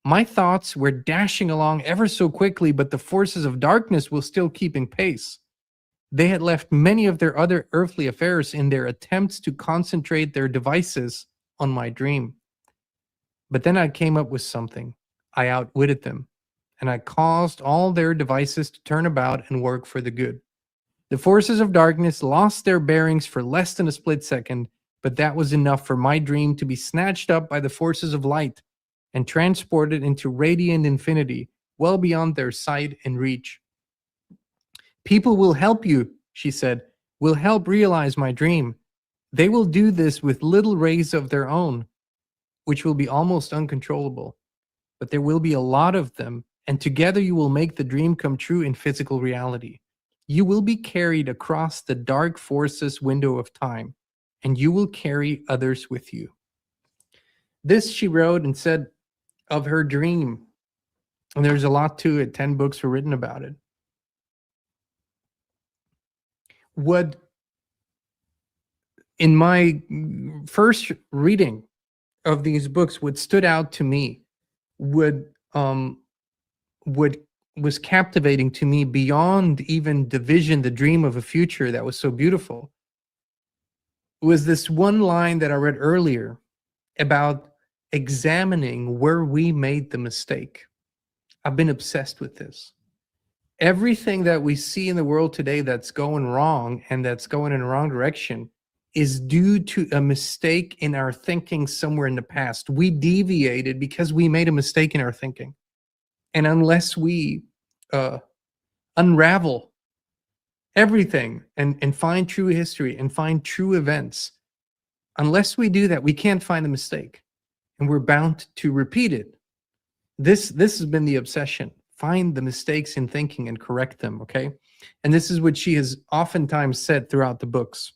My thoughts were dashing along ever so quickly, but the forces of darkness were still keeping pace. They had left many of their other earthly affairs in their attempts to concentrate their devices on my dream. But then I came up with something. I outwitted them, and I caused all their devices to turn about and work for the good. The forces of darkness lost their bearings for less than a split second, but that was enough for my dream to be snatched up by the forces of light and transported into radiant infinity, well beyond their sight and reach. People will help you, she said, will help realize my dream. They will do this with little rays of their own, which will be almost uncontrollable. But there will be a lot of them, and together you will make the dream come true in physical reality. You will be carried across the dark forces window of time, and you will carry others with you. This she wrote and said of her dream. And there's a lot to it. 10 books were written about it. What, in my first reading of these books, what stood out to me, what was captivating to me beyond even the vision, the dream of a future that was so beautiful, was this one line that I read earlier about examining where we made the mistake. I've been obsessed with this. Everything that we see in the world today that's going wrong and that's going in the wrong direction is due to a mistake in our thinking somewhere in the past. We deviated because we made a mistake in our thinking. And unless we unravel everything and find true history and find true events, unless we do that, we can't find the mistake. And we're bound to repeat it. This has been the obsession. Find the mistakes in thinking and correct them, okay? And this is what she has oftentimes said throughout the books.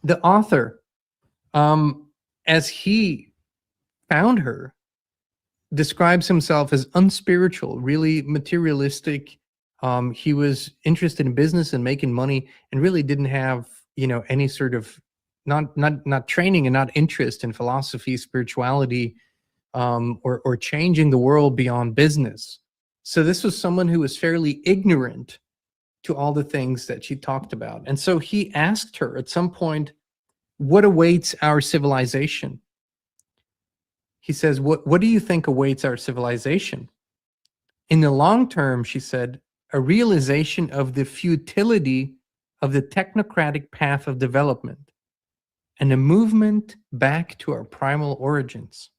The author, as he found her, describes himself as unspiritual, really materialistic. He was interested in business and making money and really didn't have, any sort of not training and not interest in philosophy, spirituality, or changing the world beyond business. So this was someone who was fairly ignorant to all the things that she talked about. And so he asked her at some point, what awaits our civilization? He says, what do you think awaits our civilization? In the long term, she said, a realization of the futility of the technocratic path of development and a movement back to our primal origins.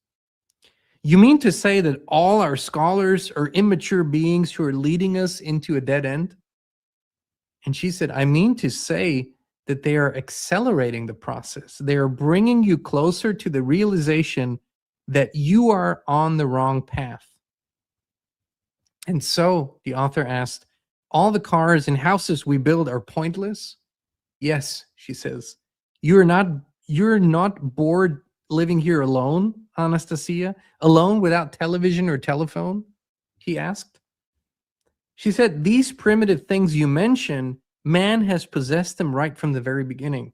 You mean to say that all our scholars are immature beings who are leading us into a dead end? And she said, I mean to say that they are accelerating the process. They are bringing you closer to the realization that you are on the wrong path. And so, the author asked, all the cars and houses we build are pointless? Yes, she says. You are not you're not bored living here alone, Anastasia? Alone without television or telephone? He asked. She said, these primitive things you mention, man has possessed them right from the very beginning,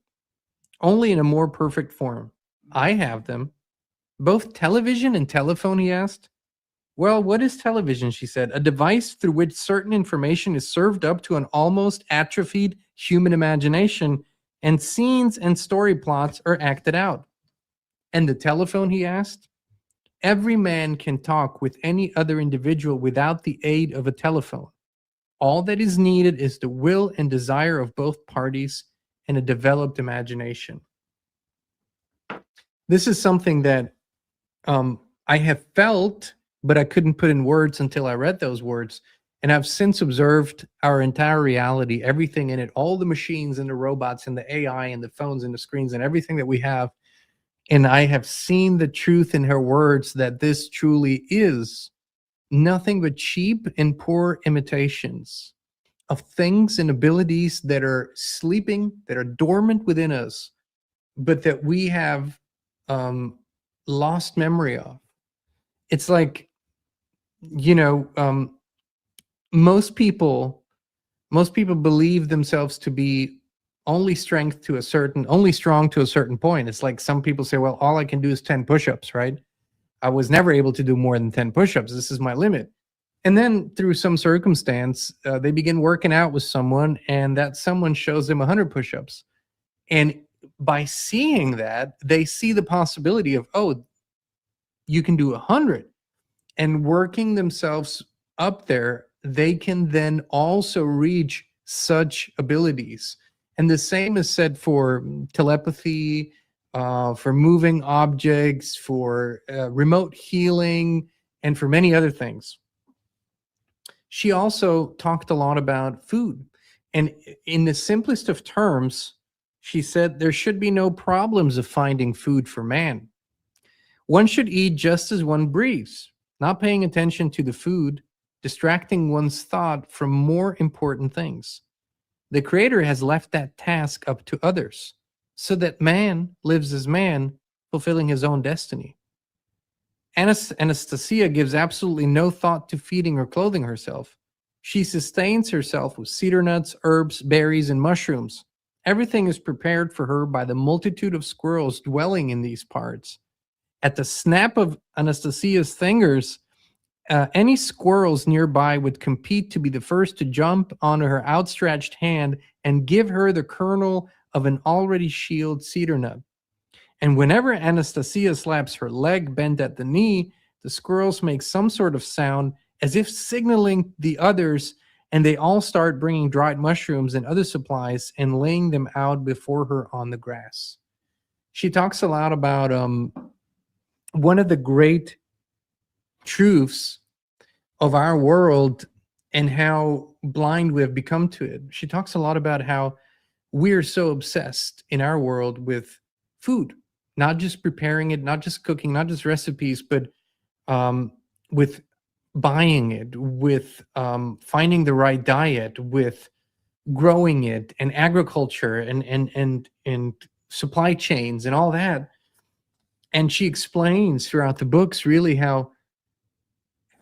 only in a more perfect form. I have them. Both television and telephone, he asked. Well, what is television? She said. A device through which certain information is served up to an almost atrophied human imagination, and scenes and story plots are acted out. And the telephone, he asked. Every man can talk with any other individual without the aid of a telephone. All that is needed is the will and desire of both parties and a developed imagination. This is something that I have felt, but I couldn't put in words until I read those words. And I've since observed our entire reality, everything in it, all the machines and the robots and the AI and the phones and the screens and everything that we have. And I have seen the truth in her words that this truly is nothing but cheap and poor imitations of things and abilities that are sleeping, that are dormant within us, but that we have lost memory of. It's like, you know, most people believe themselves to be only strong to a certain point. It's like some people say, well, all I can do is 10 push-ups, right? I was never able to do more than 10 push-ups. This is my limit. And then through some circumstance, they begin working out with someone, and that someone shows them 100 push-ups. And by seeing that, they see the possibility of, oh, you can do 100. And working themselves up there, they can then also reach such abilities. And the same is said for telepathy, for moving objects, for remote healing, and for many other things. She also talked a lot about food. And in the simplest of terms, she said there should be no problems of finding food for man. One should eat just as one breathes, not paying attention to the food, distracting one's thought from more important things. The Creator has left that task up to others, so that man lives as man, fulfilling his own destiny. Anastasia gives absolutely no thought to feeding or clothing herself. She sustains herself with cedar nuts, herbs, berries, and mushrooms. Everything is prepared for her by the multitude of squirrels dwelling in these parts. At the snap of Anastasia's fingers, any squirrels nearby would compete to be the first to jump onto her outstretched hand and give her the kernel of an already shielded cedar nut. And whenever Anastasia slaps her leg bent at the knee, the squirrels make some sort of sound as if signaling the others, and they all start bringing dried mushrooms and other supplies and laying them out before her on the grass. She talks a lot about one of the great truths of our world and how blind we have become to it. She talks a lot about how we're so obsessed in our world with food, not just preparing it, not just cooking, not just recipes, but with buying it, with finding the right diet, with growing it, and agriculture and supply chains and all that. And she explains throughout the books really how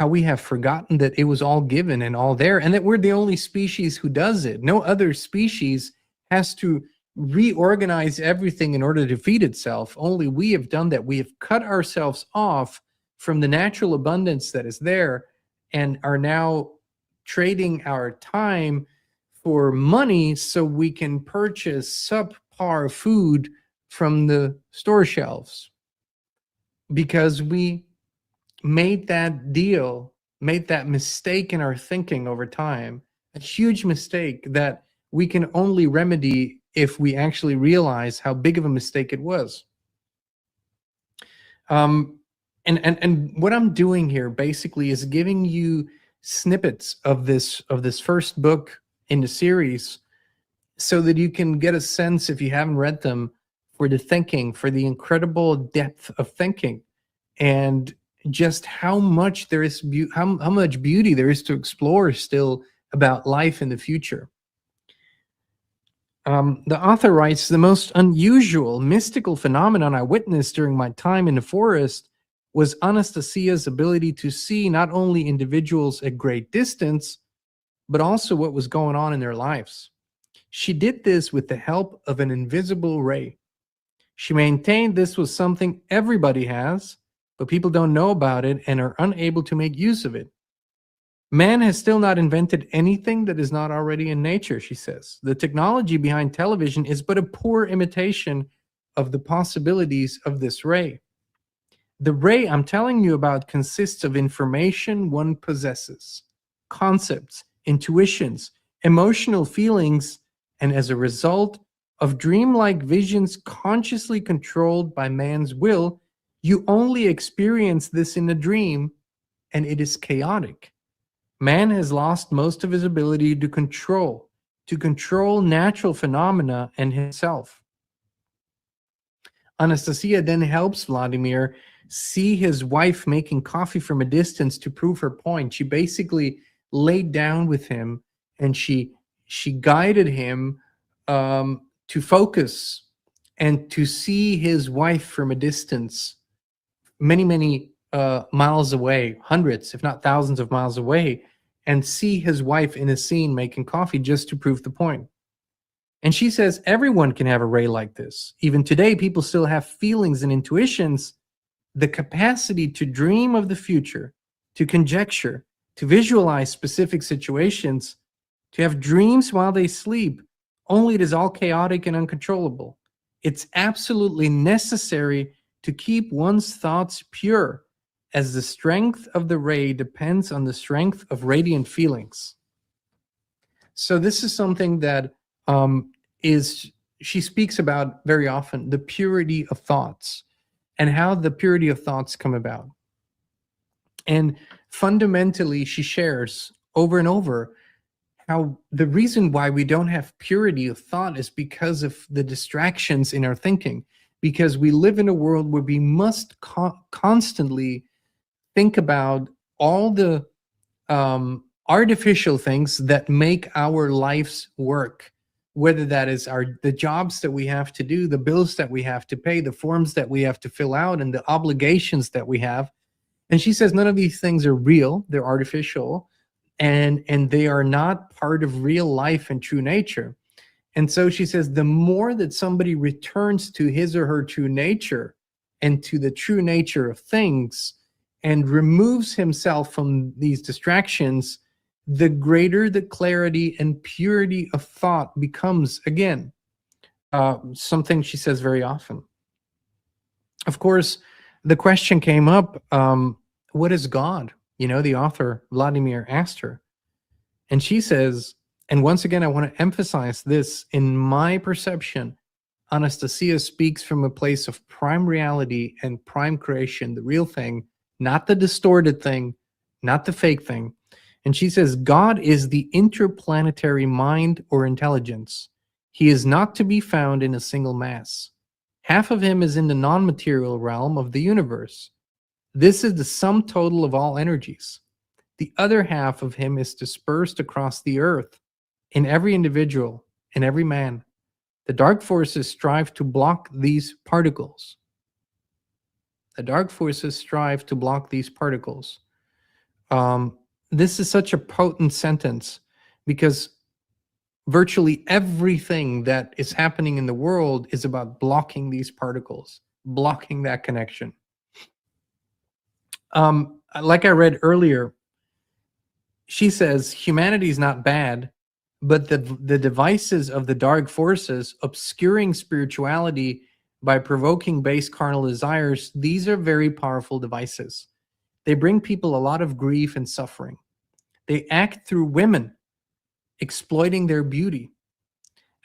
we have forgotten that it was all given and all there, and that we're the only species who does it. No other species has to reorganize everything in order to feed itself. Only we have done that. We have cut ourselves off from the natural abundance that is there and are now trading our time for money so we can purchase subpar food from the store shelves, because we made that deal, made that mistake in our thinking over time, a huge mistake that we can only remedy if we actually realize how big of a mistake it was. And what I'm doing here basically is giving you snippets of this first book in the series so that you can get a sense, if you haven't read them, for the thinking, for the incredible depth of thinking, and just how much there is how much beauty there is to explore still about life in the future. The author writes, the most unusual, mystical phenomenon I witnessed during my time in the forest was Anastasia's ability to see not only individuals at great distance, but also what was going on in their lives. She did this with the help of an invisible ray. She maintained this was something everybody has, but people don't know about it and are unable to make use of it. Man has still not invented anything that is not already in nature, she says. The technology behind television is but a poor imitation of the possibilities of this ray. The ray I'm telling you about consists of information one possesses, concepts, intuitions, emotional feelings, and as a result of dreamlike visions consciously controlled by man's will, you only experience this in a dream, and it is chaotic. Man has lost most of his ability to control natural phenomena and himself. Anastasia then helps Vladimir see his wife making coffee from a distance to prove her point. She basically laid down with him and she guided him to focus and to see his wife from a distance, many miles away, hundreds, if not thousands of miles away, and see his wife in a scene making coffee just to prove the point. And she says everyone can have a ray like this. Even today, people still have feelings and intuitions. The capacity to dream of the future, to conjecture, to visualize specific situations, to have dreams while they sleep, only it is all chaotic and uncontrollable. It's absolutely necessary to keep one's thoughts pure, as the strength of the ray depends on the strength of radiant feelings. So this is something that she speaks about very often, the purity of thoughts and how the purity of thoughts come about. And fundamentally, she shares over and over how the reason why we don't have purity of thought is because of the distractions in our thinking, because we live in a world where we must constantly think about all the artificial things that make our lives work, whether that is the jobs that we have to do, the bills that we have to pay, the forms that we have to fill out, and the obligations that we have. And she says none of these things are real, they're artificial, and they are not part of real life and true nature. And so she says the more that somebody returns to his or her true nature and to the true nature of things and removes himself from these distractions, the greater the clarity and purity of thought becomes again. Something she says very often. Of course, the question came up, what is God? You know, the author, Vladimir, asked her. And she says, and once again, I want to emphasize this, in my perception, Anastasia speaks from a place of prime reality and prime creation, the real thing, not the distorted thing, not the fake thing. And she says, God is the interplanetary mind or intelligence. He is not to be found in a single mass. Half of him is in the non-material realm of the universe. This is the sum total of all energies. The other half of him is dispersed across the earth, in every individual, in every man. The dark forces strive to block these particles. The dark forces strive to block these particles. This is such a potent sentence because virtually everything that is happening in the world is about blocking these particles, blocking that connection. Like I read earlier, she says humanity is not bad, but the devices of the dark forces obscuring spirituality by provoking base carnal desires, these are very powerful devices. They bring people a lot of grief and suffering. They act through women, exploiting their beauty,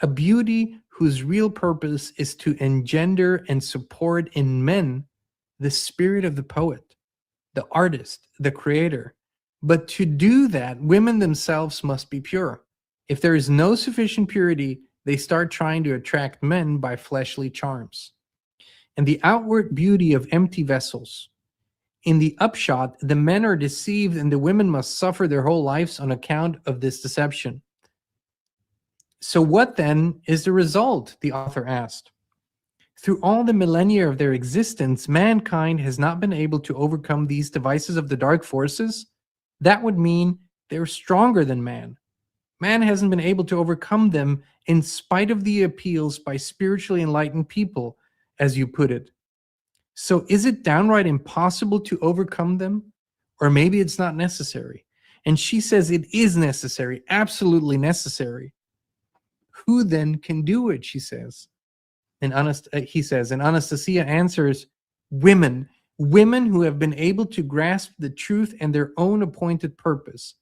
a beauty whose real purpose is to engender and support in men the spirit of the poet, the artist, the creator. But to do that, women themselves must be pure. If there is no sufficient purity, they start trying to attract men by fleshly charms. And the outward beauty of empty vessels. In the upshot, the men are deceived and the women must suffer their whole lives on account of this deception. So, what then is the result? The author asked. Through all the millennia of their existence, mankind has not been able to overcome these devices of the dark forces. That would mean they're stronger than man. Man hasn't been able to overcome them in spite of the appeals by spiritually enlightened people, as you put it. So is it downright impossible to overcome them? Or maybe it's not necessary. And she says it is necessary, absolutely necessary. Who then can do it, she says. And he says, and Anastasia answers, women who have been able to grasp the truth and their own appointed purpose.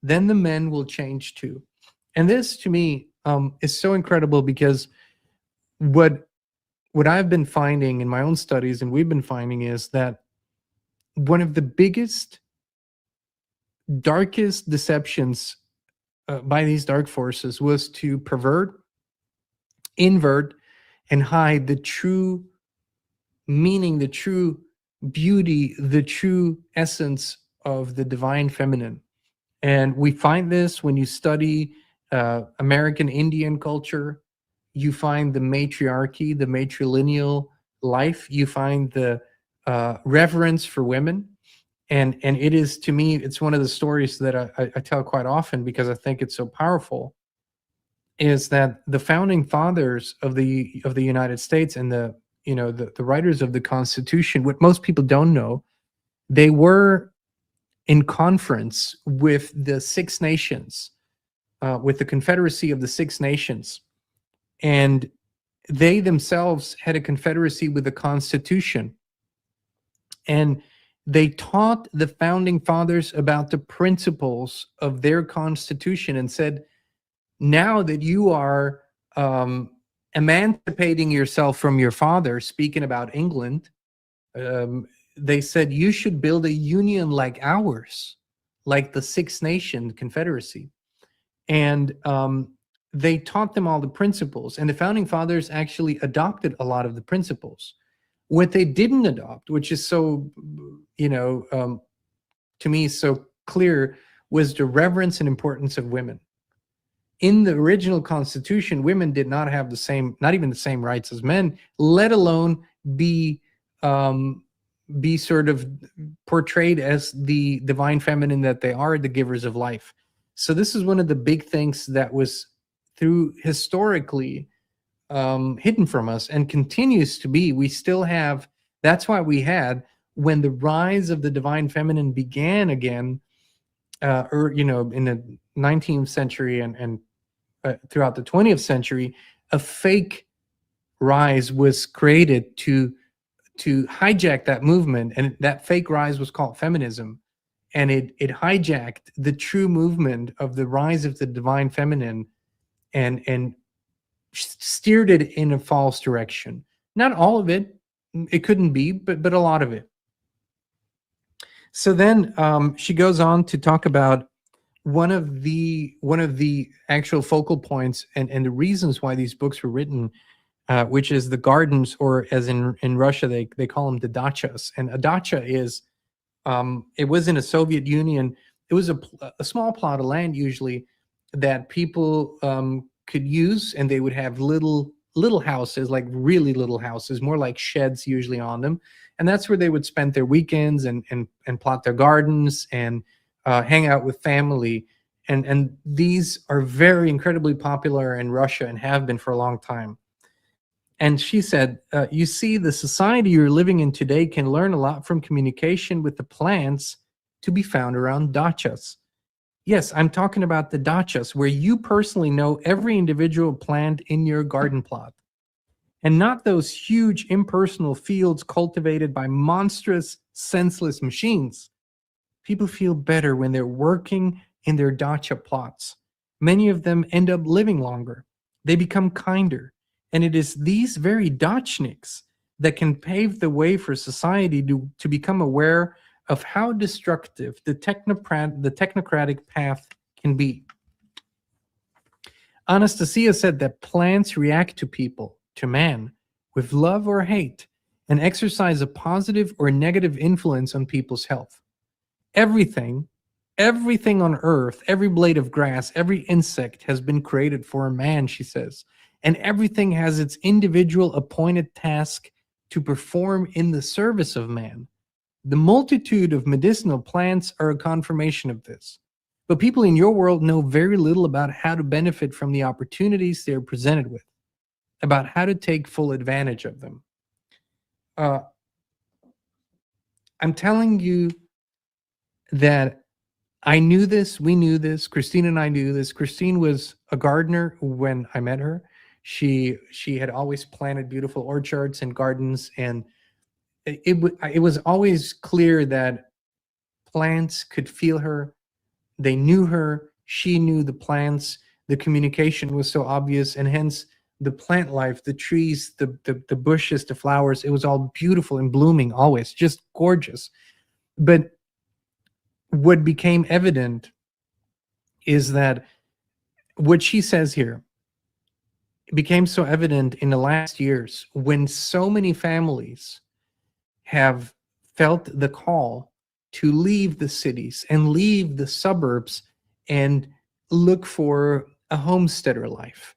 Then the men will change too. And this to me is so incredible, because what I've been finding in my own studies, and we've been finding, is that one of the biggest, darkest deceptions by these dark forces was to pervert, invert, and hide the true meaning, the true beauty, the true essence of the divine feminine. And we find this when you study American Indian culture. You find the matriarchy, the matrilineal life. You find the reverence for women. And it is, to me, it's one of the stories that I tell quite often, because I think it's so powerful, is that the founding fathers of the United States and the writers of the Constitution, what most people don't know, they were in conference with the Six Nations, with the Confederacy of the Six Nations. And they themselves had a confederacy with the Constitution. And they taught the founding fathers about the principles of their Constitution and said, now that you are emancipating yourself from your father, speaking about England, they said you should build a union like ours, like the Six Nation Confederacy. And they taught them all the principles, and the founding fathers actually adopted a lot of the principles. What they didn't adopt, which is so, to me, so clear, was the reverence and importance of women. In the original Constitution, women did not have the same, not even the same rights as men, let alone be sort of portrayed as the divine feminine that they are, the givers of life. So this is one of the big things that was historically hidden from us, and continues to be. We still have, that's why we had, when the rise of the divine feminine began again, in the 19th century and throughout the 20th century, a fake rise was created to hijack that movement, and that fake rise was called feminism, and it hijacked the true movement of the rise of the divine feminine and steered it in a false direction. Not all of it, it couldn't be, but a lot of it. So then she goes on to talk about one of the actual focal points and the reasons why these books were written, which is the gardens, or as in Russia they call them the dachas. And a dacha is, it was in a Soviet Union. It was a small plot of land usually that people could use, and they would have little houses, like really little houses, more like sheds usually on them. And that's where they would spend their weekends and plot their gardens and hang out with family. And these are very incredibly popular in Russia and have been for a long time. And she said, you see, the society you're living in today can learn a lot from communication with the plants to be found around dachas. Yes, I'm talking about the dachas, where you personally know every individual plant in your garden plot, and not those huge impersonal fields cultivated by monstrous, senseless machines. People feel better when they're working in their dacha plots. Many of them end up living longer. They become kinder. And it is these very dachniks that can pave the way for society to become aware of how destructive the technocratic path can be. Anastasia said that plants react to people, to man, with love or hate, and exercise a positive or negative influence on people's health. Everything Everything on earth, every blade of grass, every insect has been created for a man, she says. And everything has its individual appointed task to perform in the service of man. The multitude of medicinal plants are a confirmation of this. But people in your world know very little about how to benefit from the opportunities they're presented with, about how to take full advantage of them. I'm telling you that I knew this, we knew this, Christine and I knew this. Christine was a gardener when I met her. She had always planted beautiful orchards and gardens, and it was always clear that plants could feel her. They knew her. She knew the plants. The communication was so obvious, and hence the plant life, the trees, the bushes, the flowers. It was all beautiful and blooming, always just gorgeous. But what became evident is that what she says here became so evident in the last years when so many families have felt the call to leave the cities and leave the suburbs and look for a homesteader life,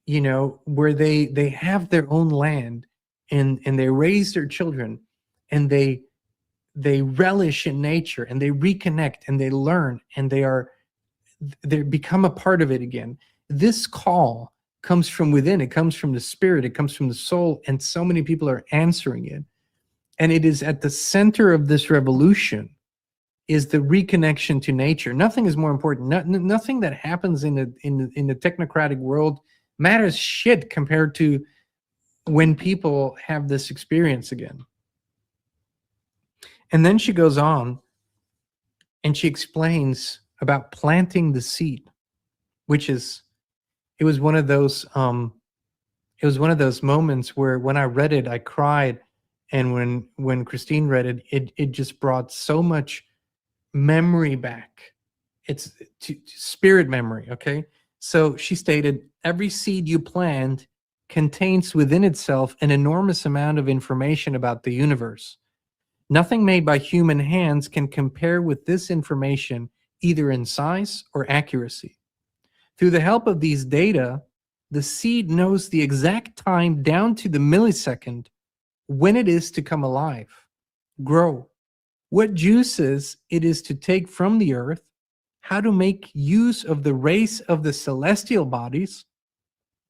you know, where they have their own land and they raise their children and they relish in nature and they reconnect and they learn and they become a part of it again. This call comes from within. It comes from the spirit. It comes from the soul. And so many people are answering it. And it is at the center of this revolution is the reconnection to nature. Nothing is more important. Nothing that happens in the technocratic world matters shit compared to when people have this experience again. And then she goes on and she explains about planting the seed, which is, it was one of those moments where when I read it, I cried. And when Christine read it, it just brought so much memory back. It's to spirit memory, okay? So she stated, every seed you plant contains within itself an enormous amount of information about the universe. Nothing made by human hands can compare with this information, either in size or accuracy. Through the help of these data, the seed knows the exact time down to the millisecond when it is to come alive, grow, what juices it is to take from the earth, how to make use of the rays of the celestial bodies,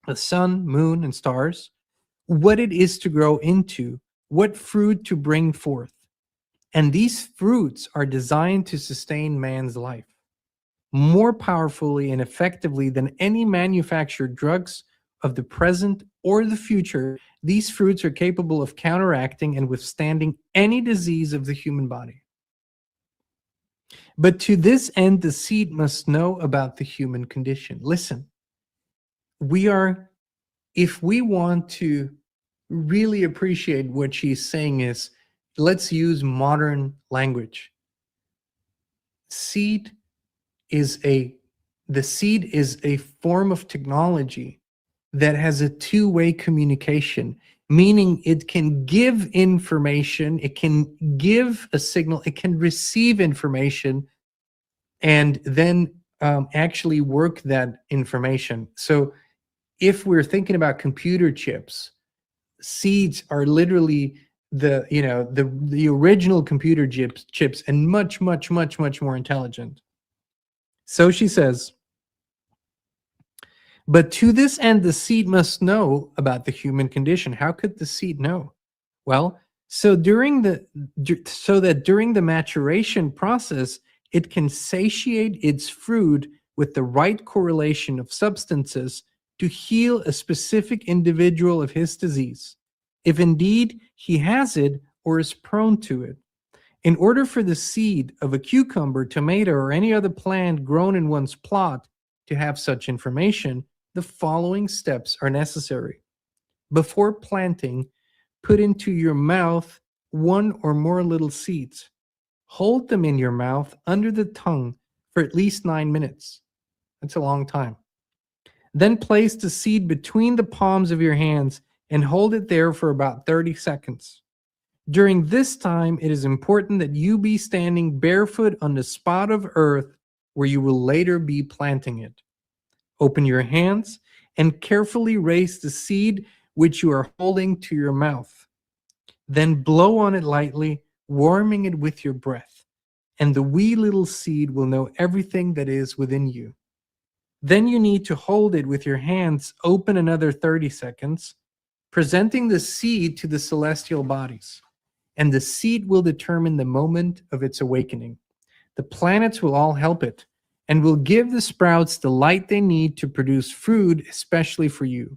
the sun, moon, and stars, what it is to grow into, what fruit to bring forth. And these fruits are designed to sustain man's life more powerfully and effectively than any manufactured drugs of the present or the future. These fruits are capable of counteracting and withstanding any disease of the human body. But to this end, the seed must know about the human condition. Listen, if we want to really appreciate what she's saying is, let's use modern language. The seed is a form of technology that has a two-way communication, meaning it can give information, it can give a signal, it can receive information, and then actually work that information. So if we're thinking about computer chips, seeds are literally the original computer chips and much more intelligent. So she says, but to this end, the seed must know about the human condition. How could the seed know? Well, so that during the maturation process, it can satiate its fruit with the right correlation of substances to heal a specific individual of his disease, if indeed he has it or is prone to it. In order for the seed of a cucumber, tomato, or any other plant grown in one's plot to have such information, the following steps are necessary. Before planting, put into your mouth one or more little seeds. Hold them in your mouth under the tongue for at least 9 minutes. That's a long time. Then place the seed between the palms of your hands and hold it there for about 30 seconds. During this time, it is important that you be standing barefoot on the spot of earth where you will later be planting it. Open your hands and carefully raise the seed which you are holding to your mouth. Then blow on it lightly, warming it with your breath, and the wee little seed will know everything that is within you. Then you need to hold it with your hands open another 30 seconds, presenting the seed to the celestial bodies, and the seed will determine the moment of its awakening. The planets will all help it and will give the sprouts the light they need to produce food, especially for you.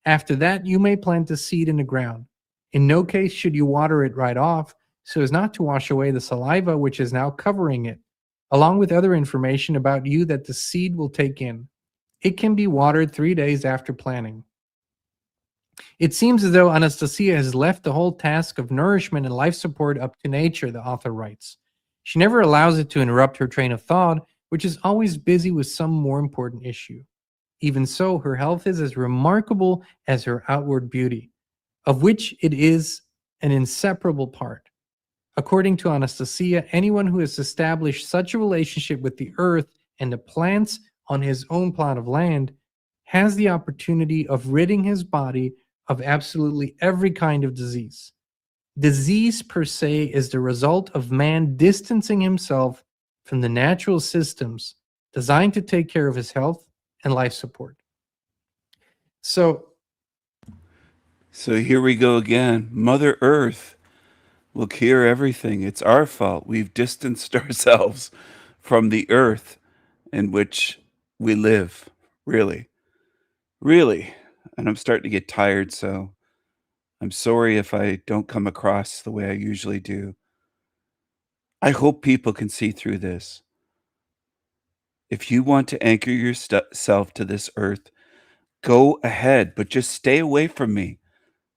After that, you may plant the seed in the ground. In no case should you water it right off so as not to wash away the saliva which is now covering it, along with other information about you that the seed will take in. It can be watered 3 days after planting. It seems as though Anastasia has left the whole task of nourishment and life support up to nature, the author writes. She never allows it to interrupt her train of thought, which is always busy with some more important issue. Even so, her health is as remarkable as her outward beauty, of which it is an inseparable part. According to Anastasia, anyone who has established such a relationship with the earth and the plants on his own plot of land has the opportunity of ridding his body of absolutely every kind of disease. Disease per se is the result of man distancing himself from the natural systems designed to take care of his health and life support. So here we go again. Mother Earth will cure everything. It's our fault. We've distanced ourselves from the earth in which we live. Really. Really. And I'm starting to get tired, so I'm sorry if I don't come across the way I usually do. I hope people can see through this. If you want to anchor yourself to this earth, go ahead, but just stay away from me.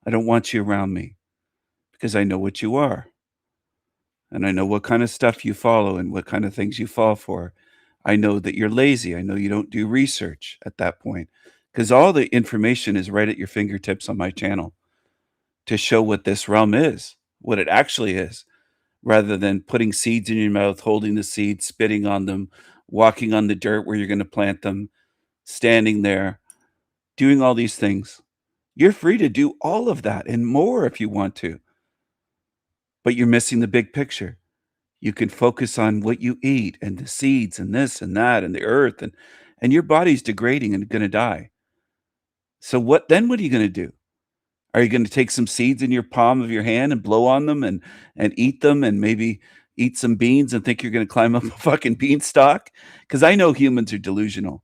I don't want you around me because I know what you are. And I know what kind of stuff you follow and what kind of things you fall for. I know that you're lazy. I know you don't do research at that point because all the information is right at your fingertips on my channel to show what this realm is, what it actually is, rather than putting seeds in your mouth, holding the seeds, spitting on them, walking on the dirt where you're going to plant them, standing there, doing all these things. You're free to do all of that and more if you want to, but you're missing the big picture. You can focus on what you eat and the seeds and this and that and the earth, and your body's degrading and going to die. So what are you going to do? Are you going to take some seeds in your palm of your hand and blow on them and eat them and maybe eat some beans and think you're going to climb up a fucking beanstalk? Because I know humans are delusional.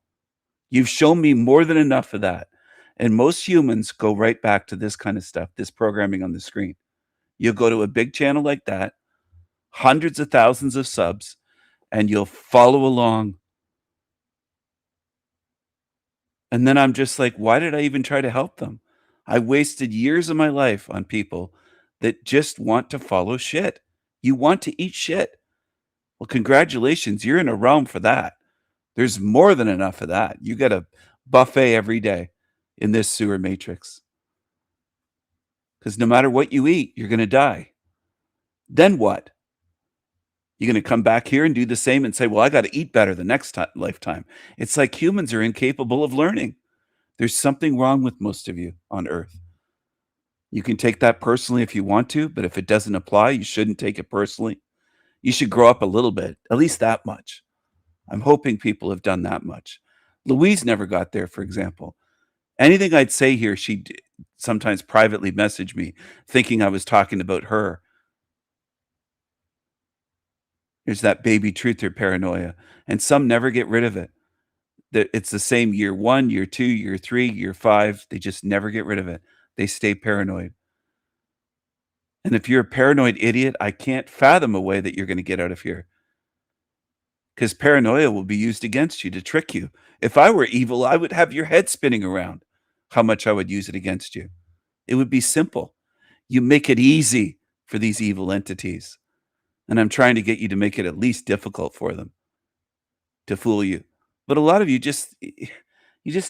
You've shown me more than enough of that. And most humans go right back to this kind of stuff, this programming on the screen. You'll go to a big channel like that, hundreds of thousands of subs, and you'll follow along. And then I'm just like, why did I even try to help them? I wasted years of my life on people that just want to follow shit. You want to eat shit. Well, congratulations. You're in a realm for that. There's more than enough of that. You get a buffet every day in this sewer matrix. Because no matter what you eat, you're going to die. Then what? You're going to come back here and do the same and say, well, I got to eat better the next lifetime. It's like humans are incapable of learning. There's something wrong with most of you on Earth. You can take that personally if you want to, but if it doesn't apply, you shouldn't take it personally. You should grow up a little bit, at least that much. I'm hoping people have done that much. Louise never got there, for example. Anything I'd say here, she'd sometimes privately message me, thinking I was talking about her. There's that baby truther paranoia, and some never get rid of it. It's the same year 1, year 2, year 3, year 5. They just never get rid of it. They stay paranoid. And if you're a paranoid idiot, I can't fathom a way that you're going to get out of here. Because paranoia will be used against you to trick you. If I were evil, I would have your head spinning around how much I would use it against you. It would be simple. You make it easy for these evil entities. And I'm trying to get you to make it at least difficult for them to fool you. But a lot of you just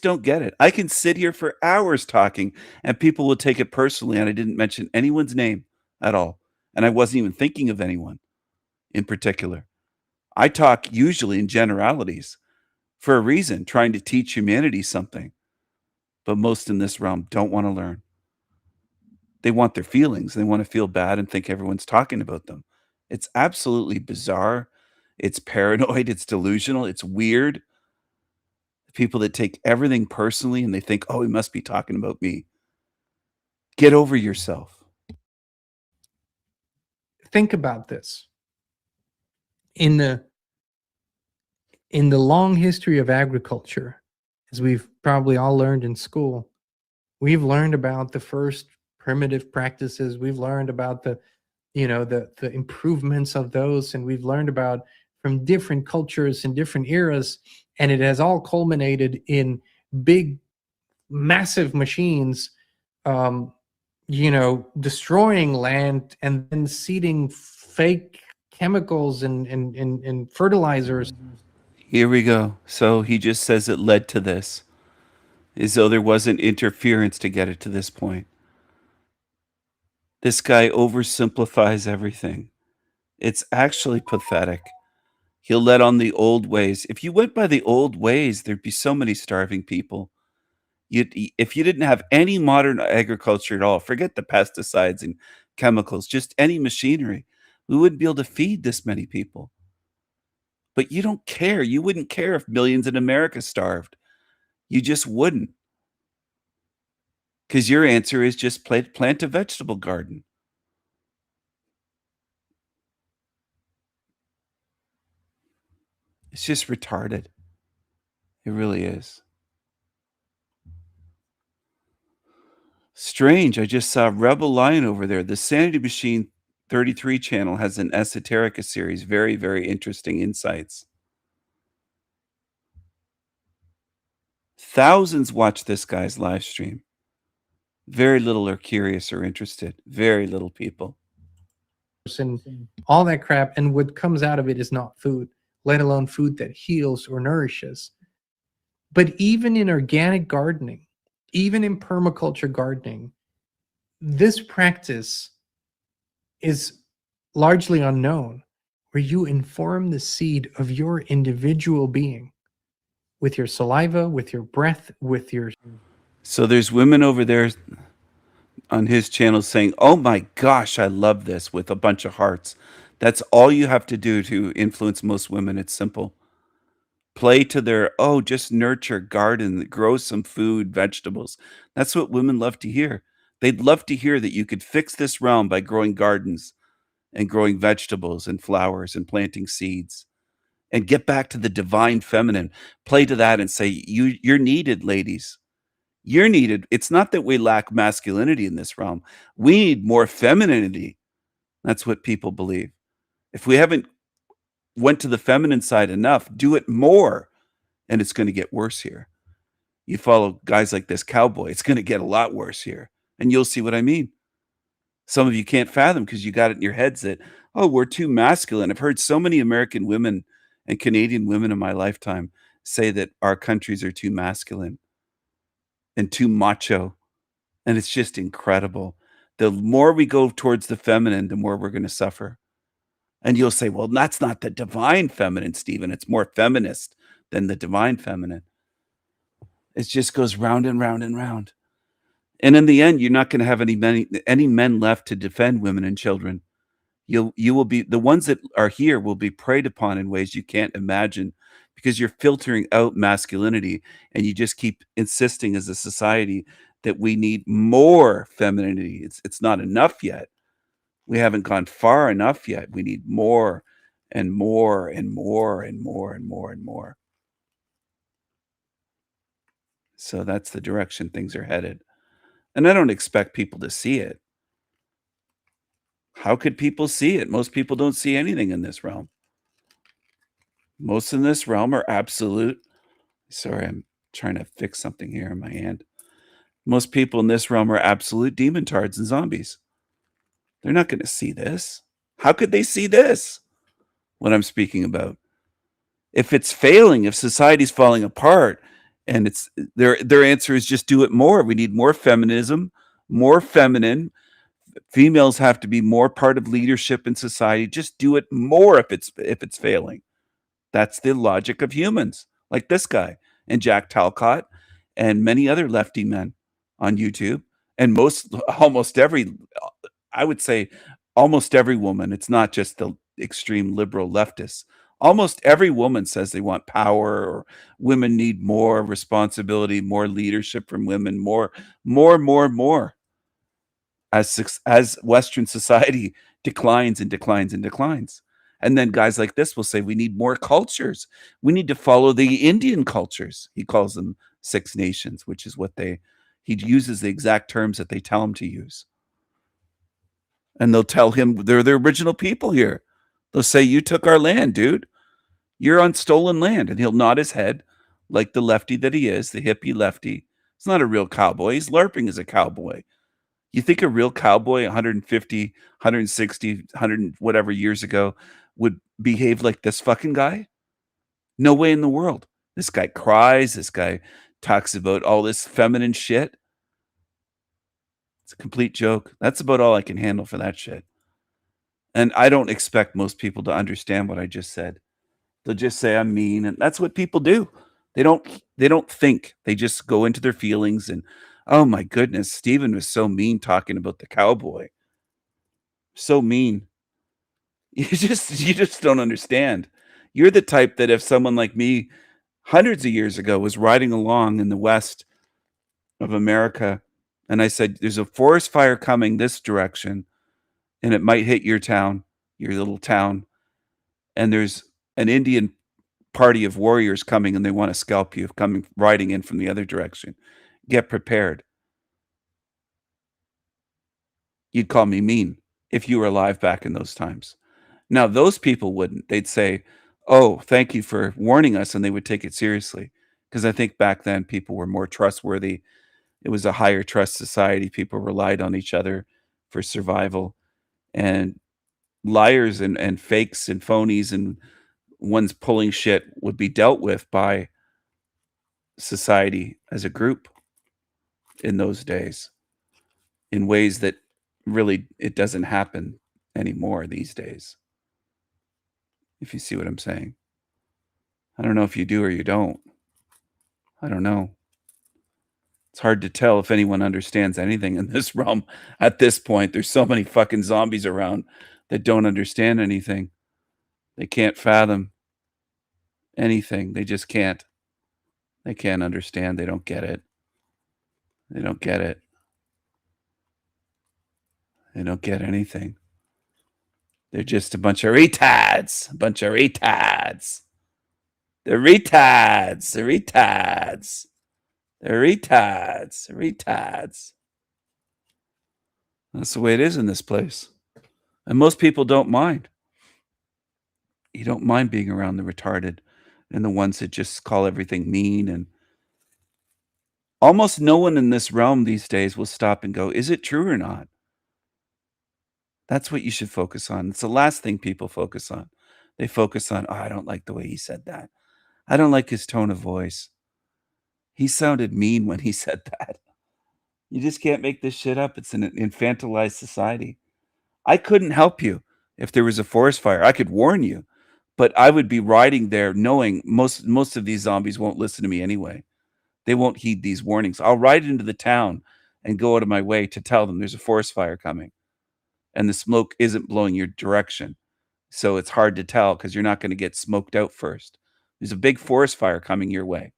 don't get it. I can sit here for hours talking and people will take it personally and I didn't mention anyone's name. at all. And I wasn't even thinking of anyone in particular. I talk usually in generalities for a reason, trying to teach humanity something. But most in this realm don't want to learn. They want their feelings. They want to feel bad and think everyone's talking about them. It's absolutely bizarre. It's paranoid. It's delusional. It's weird. People that take everything personally and they think, oh, he must be talking about me. Get over yourself. Think about this. In the long history of agriculture, as we've probably all learned in school, we've learned about the first primitive practices. We've learned about the improvements of those, and we've learned about from different cultures and different eras, and it has all culminated in big, massive machines, destroying land and then seeding fake chemicals and fertilizers. Here we go. So he just says it led to this, as though there wasn't interference to get it to this point. This guy oversimplifies everything. It's actually pathetic. He'll let on the old ways. If you went by the old ways, there'd be so many starving people. If you didn't have any modern agriculture at all, forget the pesticides and chemicals, just any machinery, we wouldn't be able to feed this many people. But you don't care. You wouldn't care if millions in America starved. You just wouldn't. Because your answer is just plant a vegetable garden. It's just retarded. It really is. Strange. I just saw Rebel Lion over there. The Sanity Machine 33 channel has an Esoterica series. Very, very interesting insights. Thousands watch this guy's live stream. Very little are curious or interested. Very little people. And all that crap, and what comes out of it is not food, let alone food that heals or nourishes. But even in organic gardening, even in permaculture gardening, this practice is largely unknown, where you inform the seed of your individual being with your saliva, with your breath, with your... So there's women over there on his channel saying, oh my gosh, I love this, with a bunch of hearts. That's all you have to do to influence most women. It's simple. Play to their, oh, just nurture, garden, grow some food, vegetables. That's what women love to hear. They'd love to hear that you could fix this realm by growing gardens and growing vegetables and flowers and planting seeds, and get back to the divine feminine. Play to that and say, you're needed, ladies. You're needed. It's not that we lack masculinity in this realm. We need more femininity. That's what people believe. If we haven't went to the feminine side enough, do it more, and it's going to get worse here. You follow guys like this cowboy, it's going to get a lot worse here, and you'll see what I mean. Some of you can't fathom because you got it in your heads that, oh, we're too masculine. I've heard so many American women and Canadian women in my lifetime say that our countries are too masculine and too macho, and it's just incredible. The more we go towards the feminine, the more we're going to suffer. And you'll say, well, that's not the divine feminine, Stephen. It's more feminist than the divine feminine. It just goes round and round and round. And in the end, you're not going to have any men left to defend women and children. You will be, the ones that are here will be preyed upon in ways you can't imagine, because you're filtering out masculinity, and you just keep insisting as a society that we need more femininity. It's not enough yet. We haven't gone far enough yet. We need more and more and more and more and more and more. So that's the direction things are headed. And I don't expect people to see it. How could people see it? Most people don't see anything in this realm. Most in this realm are absolute. Sorry, I'm trying to fix something here in my hand. Most people in this realm are absolute demontards and zombies. They're not going to see this. How could they see this? What I'm speaking about. If it's failing, if society's falling apart, and it's their answer is just do it more. We need more feminism, more feminine, Females have to be more part of leadership in society. Just do it more if it's failing. That's the logic of humans, like this guy and Jack Talcott and many other lefty men on YouTube. And almost every, I would say almost every woman, it's not just the extreme liberal leftists. Almost every woman says they want power, or women need more responsibility, more leadership from women, more as Western society declines and declines and declines. And then guys like this will say, we need more cultures. We need to follow the Indian cultures. He calls them Six Nations, which is what he uses the exact terms that they tell him to use. And they'll tell him they're the original people here. They'll say, you took our land, dude. You're on stolen land. And he'll nod his head like the lefty that he is, the hippie lefty. He's not a real cowboy. He's LARPing as a cowboy. You think a real cowboy 150, 160, 100 whatever years ago would behave like this fucking guy? No way in the world. This guy cries. This guy talks about all this feminine shit. It's a complete joke. That's about all I can handle for that shit. And I don't expect most people to understand what I just said. They'll just say I'm mean, and that's what people do. They don't think. They just go into their feelings and, oh my goodness, Steven was so mean talking about the cowboy. So mean. You just don't understand. You're the type that if someone like me hundreds of years ago was riding along in the west of America and I said, there's a forest fire coming this direction and it might hit your town, your little town, and there's an Indian party of warriors coming and they want to scalp you, coming riding in from the other direction. Get prepared. You'd call me mean if you were alive back in those times. Now, those people wouldn't. They'd say, oh, thank you for warning us, and they would take it seriously. Because I think back then people were more trustworthy. It was a higher trust society. People relied on each other for survival. And liars and fakes and phonies and ones pulling shit would be dealt with by society as a group in those days in ways that really it doesn't happen anymore these days. If you see what I'm saying. I don't know if you do or you don't. I don't know. It's hard to tell if anyone understands anything in this realm at this point. There's so many fucking zombies around that don't understand anything. They can't fathom anything. They just can't. They can't understand. They don't get it. They don't get it. They don't get anything. They're just a bunch of retards. A bunch of retards. They're retards. They're retards. They're retards. They're retards. That's the way it is in this place. And most people don't mind. You don't mind being around the retarded and the ones that just call everything mean. And almost no one in this realm these days will stop and go, is it true or not? That's what you should focus on. It's the last thing people focus on. They focus on, oh, I don't like the way he said that. I don't like his tone of voice. He sounded mean when he said that. You just can't make this shit up. It's an infantilized society. I couldn't help you if there was a forest fire. I could warn you, but I would be riding there knowing most of these zombies won't listen to me anyway. They won't heed these warnings. I'll ride into the town and go out of my way to tell them there's a forest fire coming and the smoke isn't blowing your direction. So it's hard to tell because you're not going to get smoked out first. There's a big forest fire coming your way.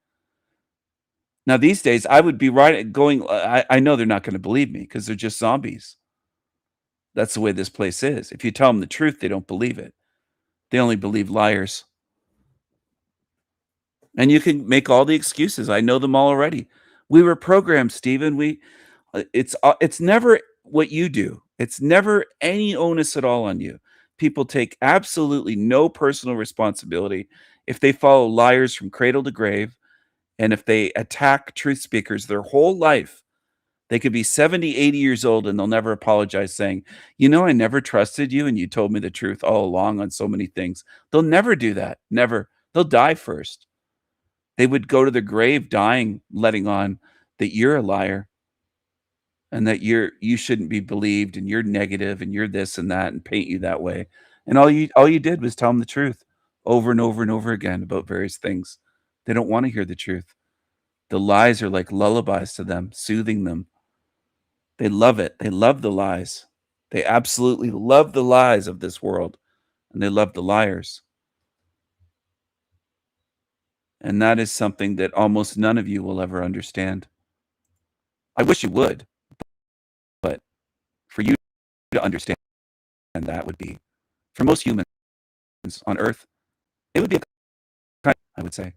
Now, these days, I would be going, I know they're not going to believe me because they're just zombies. That's the way this place is. If you tell them the truth, they don't believe it. They only believe liars. And you can make all the excuses. I know them all already. We were programmed, Stephen. It's never what you do. It's never any onus at all on you. People take absolutely no personal responsibility if they follow liars from cradle to grave. And if they attack truth speakers their whole life, they could be 70, 80 years old and they'll never apologize saying, you know, I never trusted you and you told me the truth all along on so many things. They'll never do that. Never. They'll die first. They would go to their grave dying, letting on that you're a liar and that you shouldn't be believed, and you're negative, and you're this and that, and paint you that way. And all you did was tell them the truth over and over and over again about various things. They don't want to hear the truth. The lies are like lullabies to them, soothing them. They love it. They love the lies. They absolutely love the lies of this world, and they love the liars. And that is something that almost none of you will ever understand. I wish you would, but for you to understand that would be, for most humans on Earth, it would be a kind, I would say.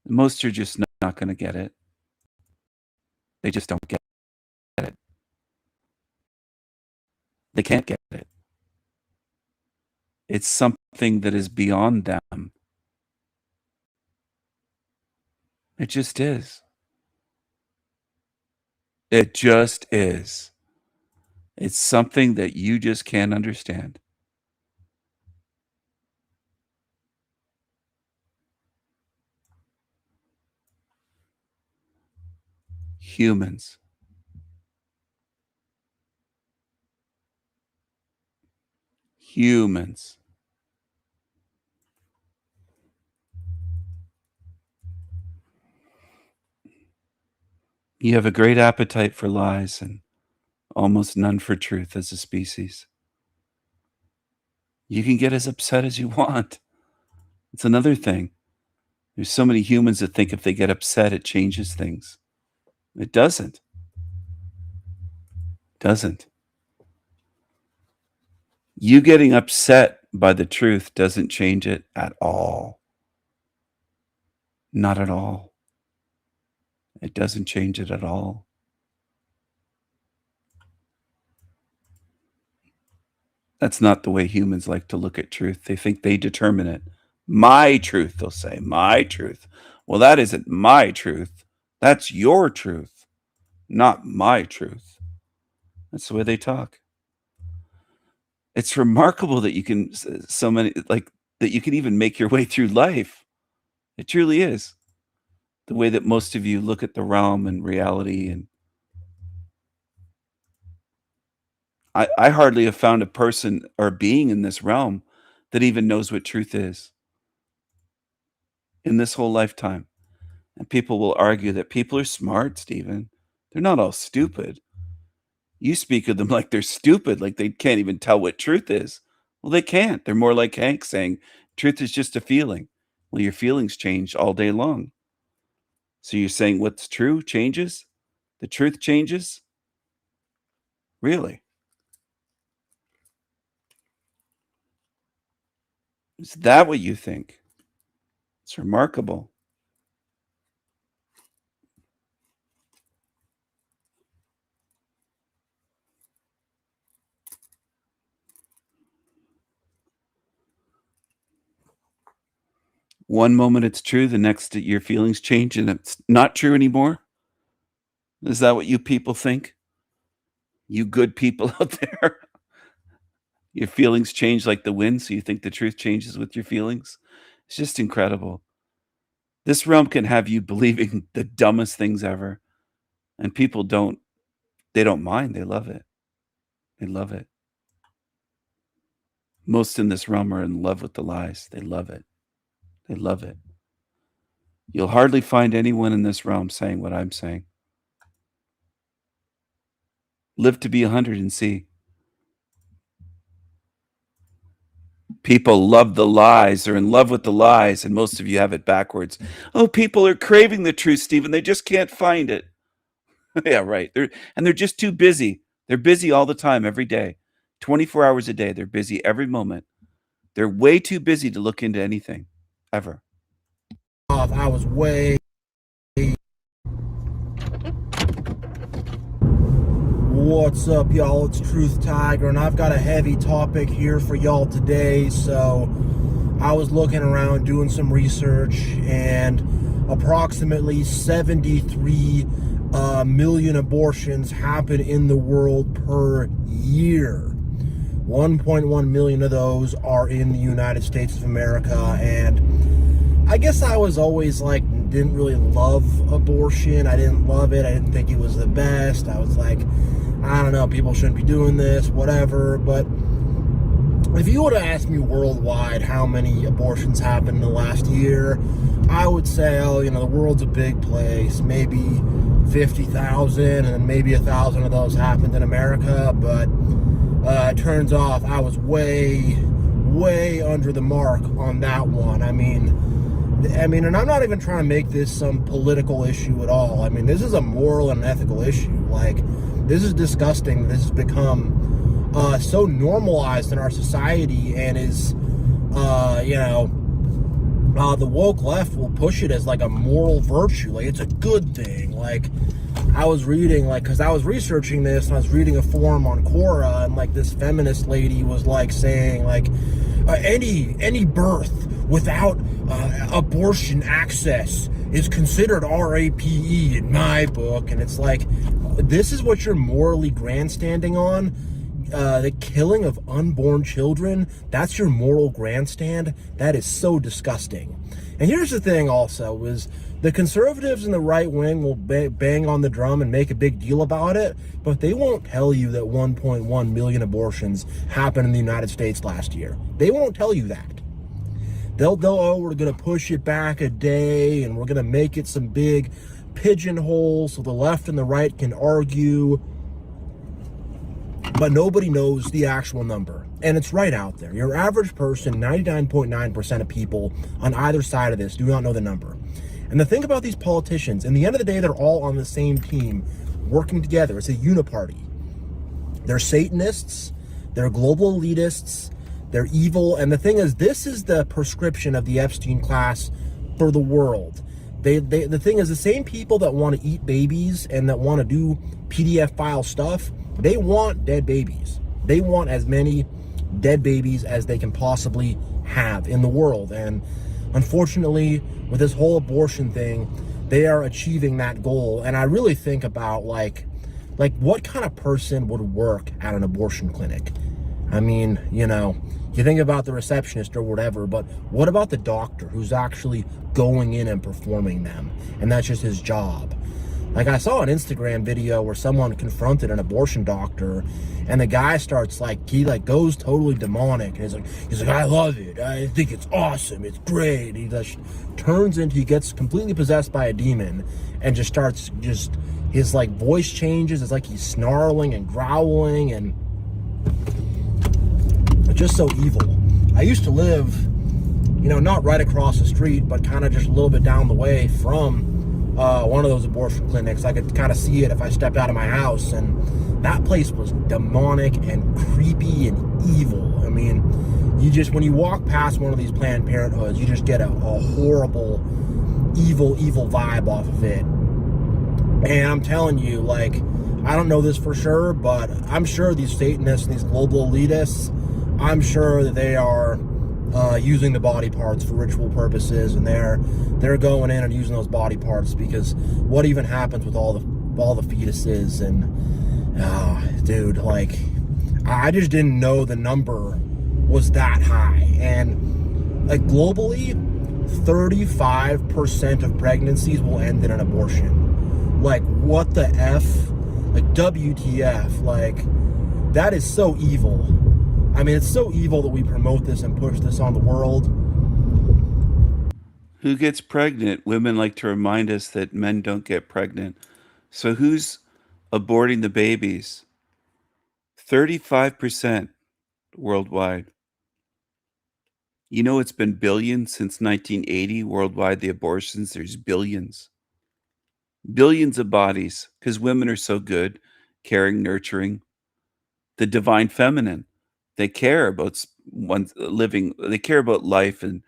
Most are just not going to get it. They just don't get it. They can't get it. It's something that is beyond them. It just is. It just is. It's something that you just can't understand. Humans. Humans. You have a great appetite for lies and almost none for truth as a species. You can get as upset as you want. It's another thing. There's so many humans that think if they get upset, it changes things. It doesn't. Doesn't. You getting upset by the truth doesn't change it at all. Not at all. It doesn't change it at all. That's not the way humans like to look at truth. They think they determine it. My truth, they'll say, my truth. Well, that isn't my truth. That's your truth, not my truth. That's the way they talk. It's remarkable that you can that you can even make your way through life. It truly is. The way that most of you look at the realm and reality, and I hardly have found a person or being in this realm that even knows what truth is in this whole lifetime. And people will argue that people are smart, Stephen. They're not all stupid. You speak of them like they're stupid, like they can't even tell what truth is. Well, they can't. They're more like Hank saying, truth is just a feeling. Well, your feelings change all day long. So you're saying what's true changes? The truth changes? Really? Is that what you think? It's remarkable. One moment it's true, the next your feelings change and it's not true anymore? Is that what you people think? You good people out there? Your feelings change like the wind, so you think the truth changes with your feelings? It's just incredible. This realm can have you believing the dumbest things ever, and people don't mind. They love it. They love it. Most in this realm are in love with the lies. They love it. They love it. You'll hardly find anyone in this realm saying what I'm saying. Live to be 100 and see. People love the lies. They're in love with the lies, and most of you have it backwards. Oh, people are craving the truth, Stephen. They just can't find it. Yeah, right. They're just too busy. They're busy all the time, every day. 24 hours a day. They're busy every moment. They're way too busy to look into anything, ever. I was way... What's up, y'all? It's Truth Tiger, and I've got a heavy topic here for y'all today. So I was looking around doing some research, and approximately 73 million abortions happen in the world per year. 1.1 million of those are in the United States of America, and I guess I was always like didn't really love abortion. I didn't love it. I didn't think it was the best. I was like, I don't know, people shouldn't be doing this, whatever. But if you would have asked me worldwide how many abortions happened in the last year, I would say, oh, you know, the world's a big place, maybe 50,000, and then maybe 1,000 of those happened in America. But it turns off I was way under the mark on that one. I mean, and I'm not even trying to make this some political issue at all. I mean, this is a moral and ethical issue. Like, this is disgusting. This has become so normalized in our society, and is, the woke left will push it as like a moral virtue. Like, it's a good thing. Like, I was reading, like, because I was researching this, and I was reading a forum on Quora, and like this feminist lady was like saying, like, any birth without abortion access is considered RAPE in my book. And it's like, this is what you're morally grandstanding on? The killing of unborn children, that's your moral grandstand? That is so disgusting. And here's the thing also, is the conservatives and the right wing will bang on the drum and make a big deal about it, but they won't tell you that 1.1 million abortions happened in the United States last year. They won't tell you that. They'll oh, we're going to push it back a day, and we're going to make it some big pigeonhole so the left and the right can argue. But nobody knows the actual number. And it's right out there. Your average person, 99.9% of people on either side of this do not know the number. And the thing about these politicians, in the end of the day, they're all on the same team, working together. It's a uniparty. They're Satanists, they're global elitists, they're evil. And the thing is, this is the prescription of the Epstein class for the world. The thing is, the same people that want to eat babies and that want to do PDF file stuff, they want dead babies. They want as many dead babies as they can possibly have in the world. And unfortunately, with this whole abortion thing, they are achieving that goal. And I really think about like what kind of person would work at an abortion clinic? I mean, you know, you think about the receptionist or whatever, but what about the doctor who's actually going in and performing them? And that's just his job. Like, I saw an Instagram video where someone confronted an abortion doctor, and the guy starts he goes totally demonic. And he's like, I love it. I think it's awesome. It's great. He just he gets completely possessed by a demon, and just starts his voice changes. It's like he's snarling and growling, and it's just so evil. I used to live, not right across the street, but kind of just a little bit down the way from one of those abortion clinics. I could kind of see it if I stepped out of my house, and that place was demonic and creepy and evil. I mean, when you walk past one of these Planned Parenthoods, you just get a horrible, evil vibe off of it. And I'm telling you, I don't know this for sure, but I'm sure these Satanists and these global elitists, I'm sure that they are using the body parts for ritual purposes, and they're going in and using those body parts, because what even happens with all the fetuses? And dude, I just didn't know the number was that high. And globally, 35% of pregnancies will end in an abortion. What the F? WTF? That is so evil. I mean, it's so evil that we promote this and push this on the world. Who gets pregnant? Women like to remind us that men don't get pregnant. So who's aborting the babies? 35% worldwide. It's been billions since 1980 worldwide, the abortions. There's billions. Billions of bodies, because women are so good, caring, nurturing. The divine feminine. They care about they care about life and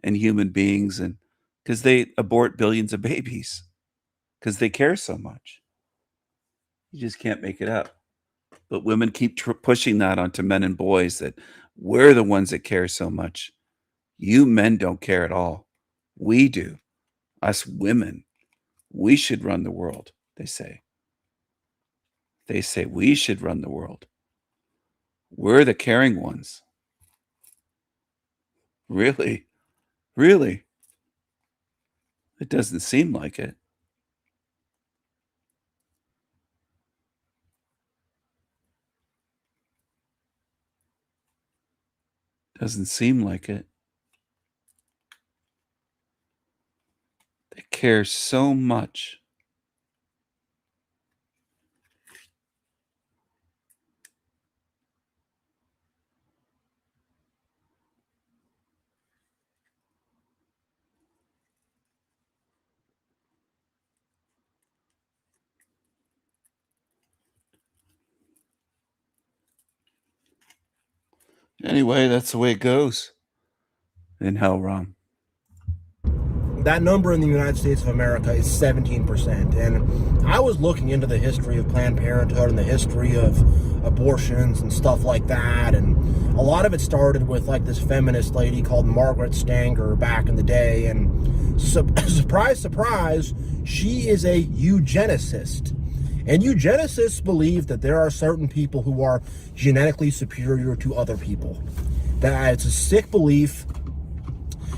human beings, and because they abort billions of babies, because they care so much. You just can't make it up. But women keep pushing that onto men and boys, that we're the ones that care so much. You men don't care at all. We do. Us women. We should run the world, they say. They say we should run the world. We're the caring ones. Really? Really? It doesn't seem like it. Doesn't seem like it. They care so much. Anyway, that's the way it goes in Hell Rom. That number in the United States of America is 17%. And I was looking into the history of Planned Parenthood and the history of abortions and stuff like that. And a lot of it started with like this feminist lady called Margaret Stanger back in the day. And surprise, surprise, she is a eugenicist. And eugenicists believe that there are certain people who are genetically superior to other people. That it's a sick belief.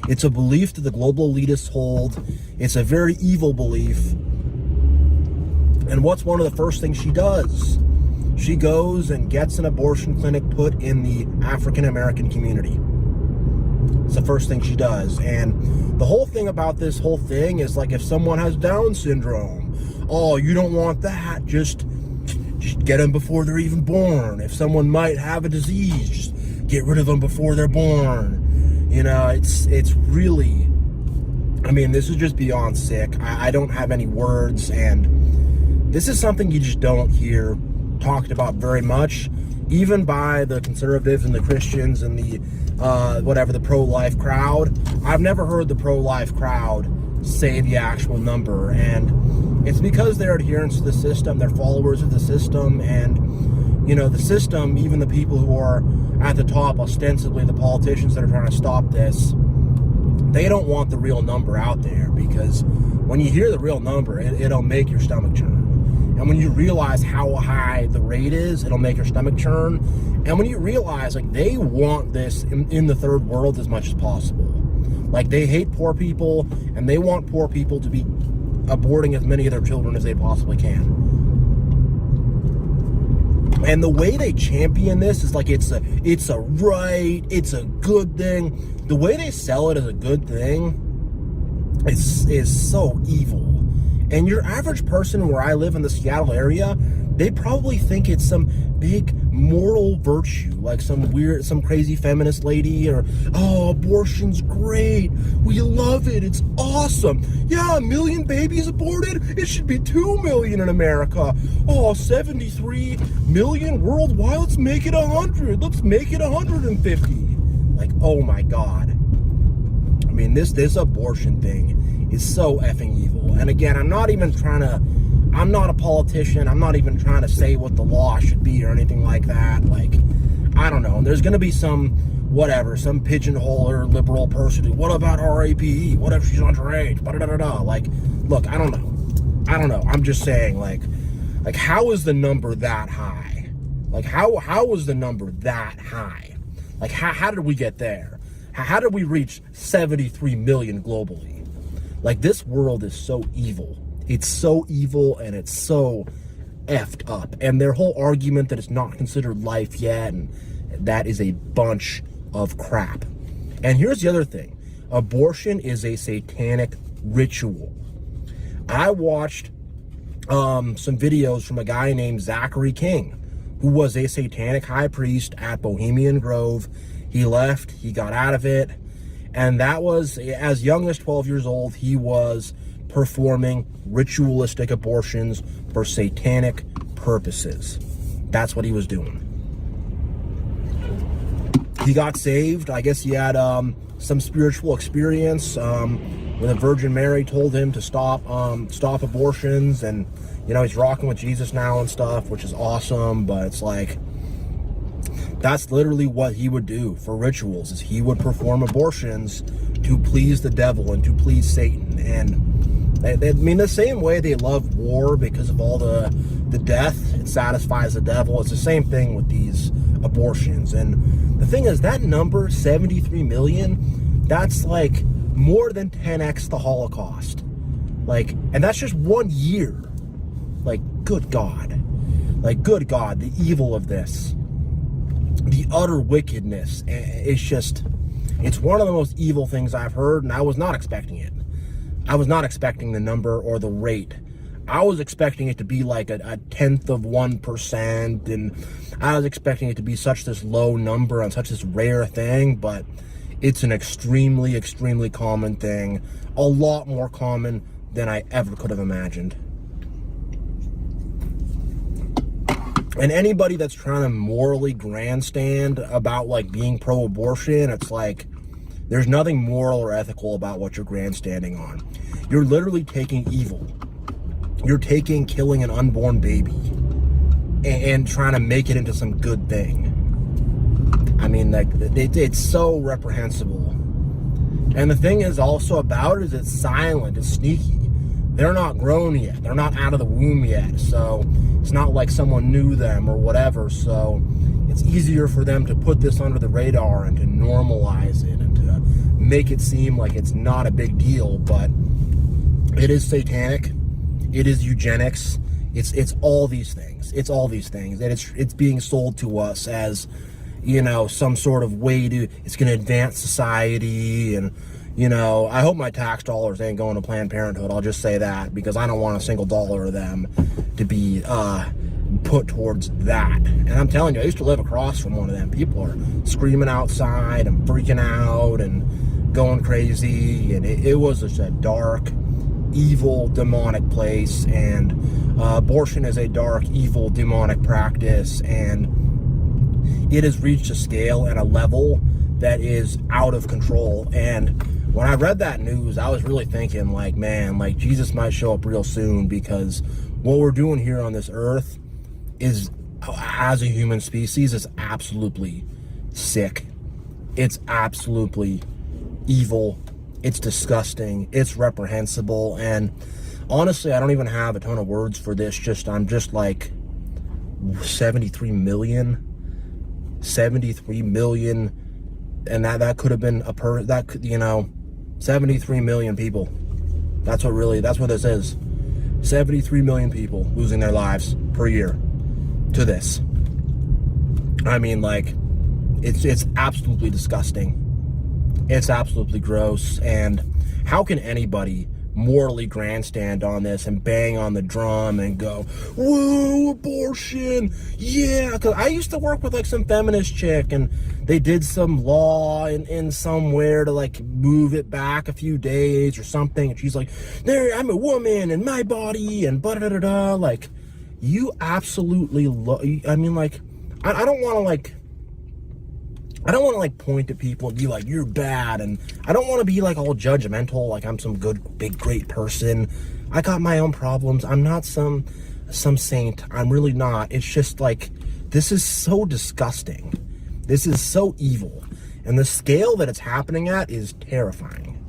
It's a belief that the global elitists hold. It's a very evil belief. And what's one of the first things she does? She goes and gets an abortion clinic put in the African American community. It's the first thing she does. And the whole thing about this whole thing is like if someone has Down syndrome, oh, you don't want that. Just get them before they're even born. If someone might have a disease, just get rid of them before they're born. You know, it's really, I mean, this is just beyond sick. I don't have any words, and this is something you just don't hear talked about very much, even by the conservatives and the Christians and the, the pro-life crowd. I've never heard the pro-life crowd say the actual number, and it's because they're adherents to the system, they're followers of the system, and, you know, the system, even the people who are at the top, ostensibly the politicians that are trying to stop this, they don't want the real number out there, because when you hear the real number, it'll make your stomach churn. And when you realize how high the rate is, it'll make your stomach churn. And when you realize, like, they want this in the third world as much as possible. Like, they hate poor people, and they want poor people to be aborting as many of their children as they possibly can. And the way they champion this is like it's a right, it's a good thing. The way they sell it as a good thing is so evil. And your average person where I live in the Seattle area, they probably think it's some big moral virtue, like some crazy feminist lady, or, oh, abortion's great, we love it, it's awesome, yeah, 1 million babies aborted, it should be 2 million in America, oh, 73 million worldwide, let's make it 100, let's make it 150. Like, oh my God. I mean, this abortion thing is so effing evil. And again, I'm not a politician. I'm not even trying to say what the law should be or anything like that. Like, I don't know. There's going to be some pigeonholer liberal person who, what about RAPE? What if she's underage? Da-da-da-da-da. Like, look, I don't know. I'm just saying, like how is the number that high? Like, how is the number that high? Like, how did we get there? How did we reach 73 million globally? Like, this world is so evil. It's so evil, and it's so effed up. And their whole argument that it's not considered life yet, and that is a bunch of crap. And here's the other thing. Abortion is a satanic ritual. I watched some videos from a guy named Zachary King, who was a satanic high priest at Bohemian Grove. He left, he got out of it, and that was, as young as 12 years old, he was performing ritualistic abortions for satanic purposes. That's what he was doing. He got saved. I guess he had some spiritual experience when the Virgin Mary told him to stop abortions, and you know, he's rocking with Jesus now and stuff, which is awesome. But it's like, that's literally what he would do for rituals, is he would perform abortions to please the devil and to please Satan. And I mean, the same way they love war because of all the death, it satisfies the devil. It's the same thing with these abortions. And the thing is, that number, 73 million, that's like more than 10x the Holocaust. Like, and that's just 1 year. Like, good God. Like, good God, the evil of this. The utter wickedness. It's just, it's one of the most evil things I've heard, and I was not expecting it. I was not expecting the number or the rate. I was expecting it to be like a tenth of 1%, and I was expecting it to be such this low number on such this rare thing, but it's an extremely, extremely common thing. A lot more common than I ever could have imagined. And anybody that's trying to morally grandstand about like being pro-abortion, it's like, there's nothing moral or ethical about what you're grandstanding on. You're literally taking evil. You're taking killing an unborn baby and trying to make it into some good thing. I mean, like, it's so reprehensible. And the thing is also about it is it's silent, it's sneaky. They're not grown yet. They're not out of the womb yet. So it's not like someone knew them or whatever. So it's easier for them to put this under the radar and to normalize it and to make it seem like it's not a big deal. But it is satanic. It is eugenics. It's all these things. It's all these things. And it's being sold to us as, you know, some sort of way to, it's going to advance society. And, you know, I hope my tax dollars ain't going to Planned Parenthood. I'll just say that, because I don't want a single dollar of them to be put towards that. And I'm telling you, I used to live across from one of them. People are screaming outside and freaking out and going crazy. And it was just a dark, evil, demonic place. And abortion is a dark, evil, demonic practice. And it has reached a scale and a level that is out of control. And when I read that news, I was really thinking, like, man, like, Jesus might show up real soon, because what we're doing here on this earth is, as a human species, is absolutely sick. It's absolutely evil. It's disgusting. It's reprehensible. And honestly, I don't even have a ton of words for this. I'm just like 73 million. And that could have been that could, you know, 73 million people. That's what this is. 73 million people losing their lives per year to this. I mean, like, it's absolutely disgusting. It's absolutely gross. And how can anybody morally grandstand on this and bang on the drum and go, whoa, abortion, yeah? Because I used to work with like some feminist chick, and they did some law in somewhere to like move it back a few days or something, and she's like, there, I'm a woman and my body and blah, blah, blah, blah. Like, you absolutely I mean, like, I don't want to like point at people and be like, you're bad. And I don't want to be like all judgmental, like I'm some good, big, great person. I got my own problems. I'm not some saint. I'm really not. It's just like, this is so disgusting. This is so evil. And the scale that it's happening at is terrifying.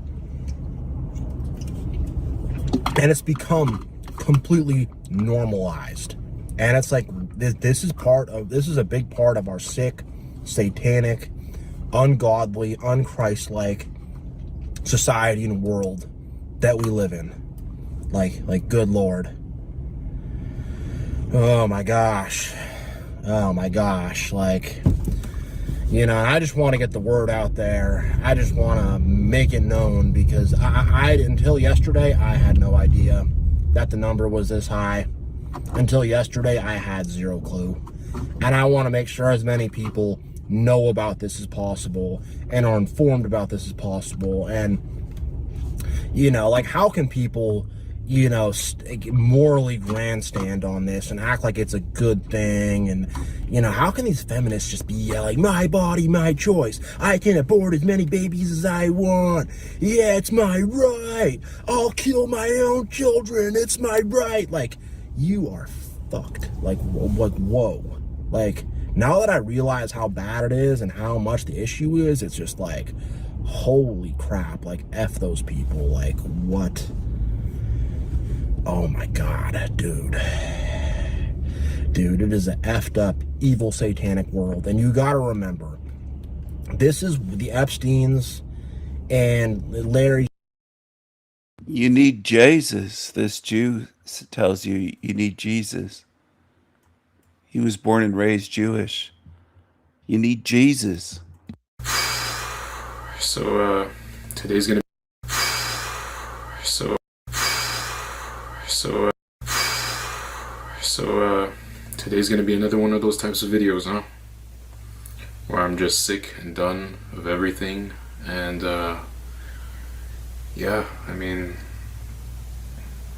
And it's become completely normalized. And it's like, this is a big part of our sick, satanic, ungodly, unchristlike society and world that we live in. Like, good Lord. Oh my gosh. Like, you know, I just want to get the word out there. I just want to make it known, because I until yesterday, I had no idea that the number was this high. Until yesterday, I had zero clue. And I want to make sure as many people know about this as possible and are informed about this as possible. And, you know, like, how can people, you know, morally grandstand on this and act like it's a good thing? And, you know, how can these feminists just be yelling, my body, my choice, I can abort as many babies as I want, yeah, it's my right, I'll kill my own children, it's my right? Like, you are fucked. Like, whoa. Like, now that I realize how bad it is and how much the issue is, it's just like, holy crap, like, F those people. Like, what? Oh my God, dude. Dude, it is an effed up, evil, satanic world. And you gotta remember, this is the Epsteins and Larry You need Jesus. This Jew tells you you need Jesus. He was born and raised Jewish. You need Jesus. So today's gonna so so today's gonna be another one of those types of videos, huh? Where I'm just sick and done of everything, and yeah, I mean,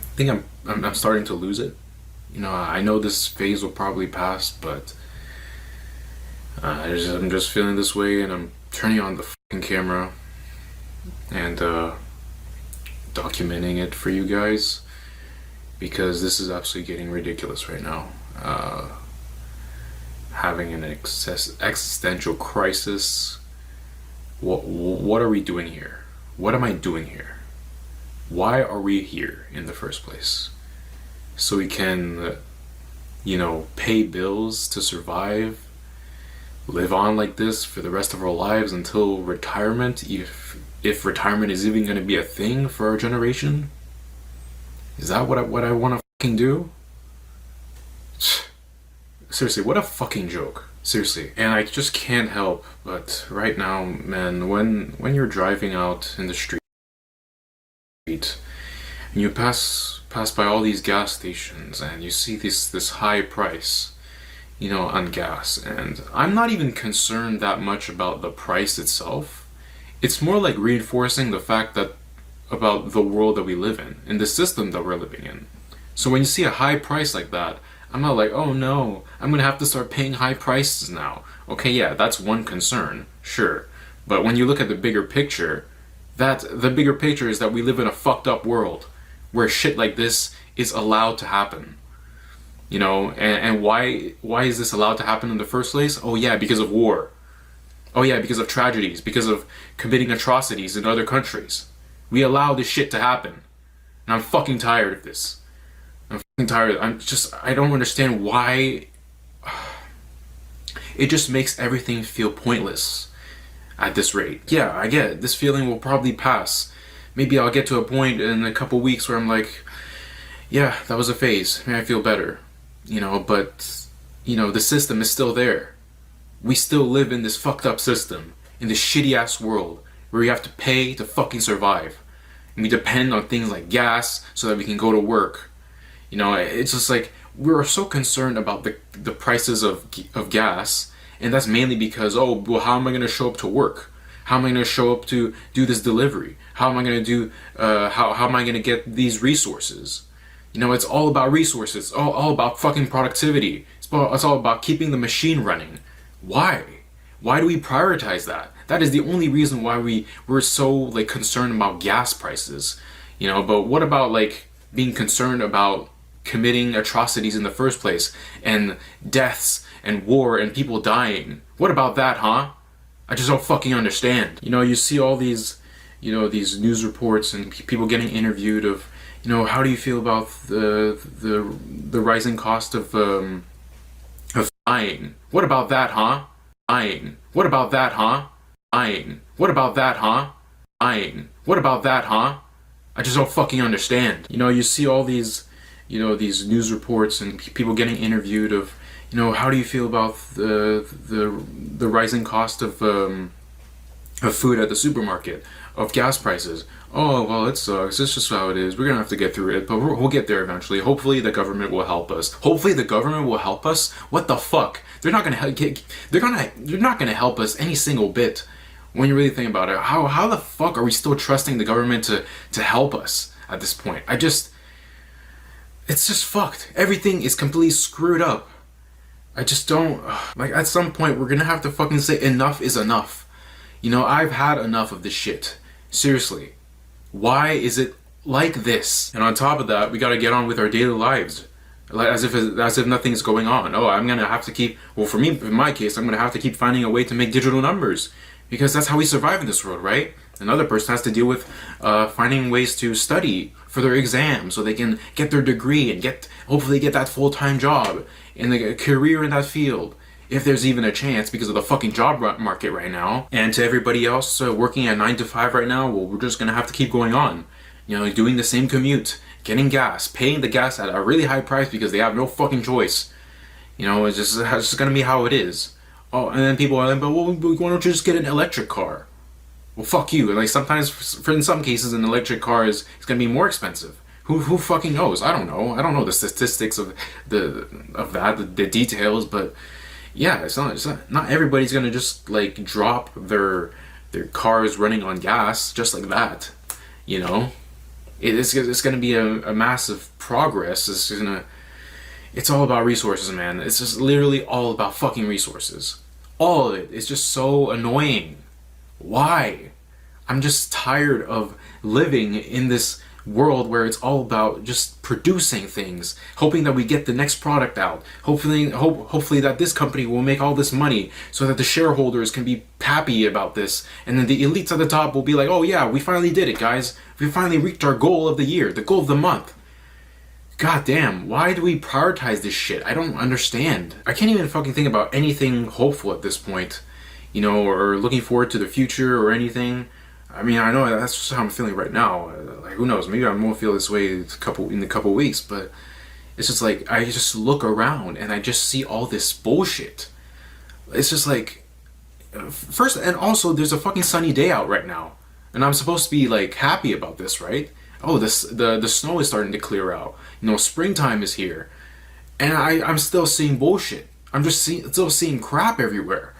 I think I'm starting to lose it. You know, I know this phase will probably pass, but I'm just feeling this way, and I'm turning on the fucking camera and documenting it for you guys, because this is absolutely getting ridiculous right now. Having an existential crisis. What are we doing here? What am I doing here? Why are we here in the first place? So we can, you know, pay bills to survive, live on like this for the rest of our lives until retirement, if retirement is even going to be a thing for our generation? Is that what I want to fucking do? Seriously, what a fucking joke. Seriously. And I just can't help but right now, man, when you're driving out in the street and you pass by all these gas stations and you see this high price, you know, on gas, and I'm not even concerned that much about the price itself. It's more like reinforcing the fact that about the world that we live in the system that we're living in. So when you see a high price like that, I'm not like, oh no, I'm gonna have to start paying high prices now. Okay, yeah, that's one concern, sure. But when you look at the bigger picture, the bigger picture is that we live in a fucked up world where shit like this is allowed to happen. You know, and why is this allowed to happen in the first place? Oh yeah, because of war. Oh yeah, because of tragedies, because of committing atrocities in other countries. We allow this shit to happen. And I'm fucking tired of this. I'm fucking tired. I don't understand why. It just makes everything feel pointless at this rate. Yeah, I get it. This feeling will probably pass. Maybe I'll get to a point in a couple weeks where I'm like, yeah, that was a phase. Maybe I feel better. You know, but, you know, the system is still there. We still live in this fucked up system, in this shitty ass world where we have to pay to fucking survive. And we depend on things like gas so that we can go to work. You know, it's just like, we're so concerned about the prices of gas, and that's mainly because, oh, well, how am I going to show up to work? How am I going to show up to do this delivery? How am I going to do, how am I going to get these resources? You know, it's all about resources, all about fucking productivity. It's all about keeping the machine running. Why? Why do we prioritize that? That is the only reason why we're so, like, concerned about gas prices. You know, but what about, like, being concerned about committing atrocities in the first place, and deaths and war and people dying? What about that, huh? I just don't fucking understand. You know, you see all these, you know, these news reports and people getting interviewed of, you know, how do you feel about the rising cost of dying? What about that, huh? Dying. What about that, huh? Dying. What about that, huh? Dying. What about that, huh? I just don't fucking understand. You know, you see all these, you know, these news reports and people getting interviewed of, you know, how do you feel about the rising cost of food at the supermarket, of gas prices? Oh, well, it sucks. It's just how it is. We're gonna have to get through it, but we'll get there eventually. Hopefully, the government will help us. Hopefully, the government will help us. What the fuck? They're not gonna they're not gonna help us any single bit. When you really think about it, how the fuck are we still trusting the government to help us at this point? It's just fucked. Everything is completely screwed up. I just don't, like, at some point we're gonna have to fucking say enough is enough. You know, I've had enough of this shit. Seriously. Why is it like this? And on top of that, we gotta get on with our daily lives. Like, as if nothing's going on. Oh, I'm gonna have to keep, well, for me, in my case, I'm gonna have to keep finding a way to make digital numbers. Because that's how we survive in this world, right? Another person has to deal with finding ways to study for their exam so they can get their degree and hopefully get that full-time job and a career in that field, if there's even a chance, because of the fucking job market right now. And to everybody else working at 9 to 5 right now, well, we're just gonna have to keep going on. You know, doing the same commute, getting gas, paying the gas at a really high price because they have no fucking choice. You know, it's just gonna be how it is. Oh, and then people are like, but well, why don't you just get an electric car? Well, fuck you. Like sometimes, for in some cases, an electric car is gonna be more expensive. Who fucking knows? I don't know. I don't know the statistics of the details, but yeah, not everybody's gonna just like drop their cars running on gas just like that. You know, it's gonna be a massive progress. It's all about resources, man. It's just literally all about fucking resources. All of it. It's just so annoying. Why? I'm just tired of living in this world where it's all about just producing things, hoping that we get the next product out, hopefully that this company will make all this money so that the shareholders can be happy about this, and then the elites at the top will be like, oh yeah, we finally did it, guys. We finally reached our goal of the year, the goal of the month. God damn, why do we prioritize this shit? I don't understand. I can't even fucking think about anything hopeful at this point, you know, or looking forward to the future or anything. I mean, I know that's just how I'm feeling right now. Like, who knows? Maybe I won't feel this way in a couple weeks, but it's just like I just look around and I just see all this bullshit. It's just like, first and also, there's a fucking sunny day out right now, and I'm supposed to be like happy about this, right? Oh, the snow is starting to clear out. You know, springtime is here, and I'm still seeing bullshit. I'm just still seeing crap everywhere,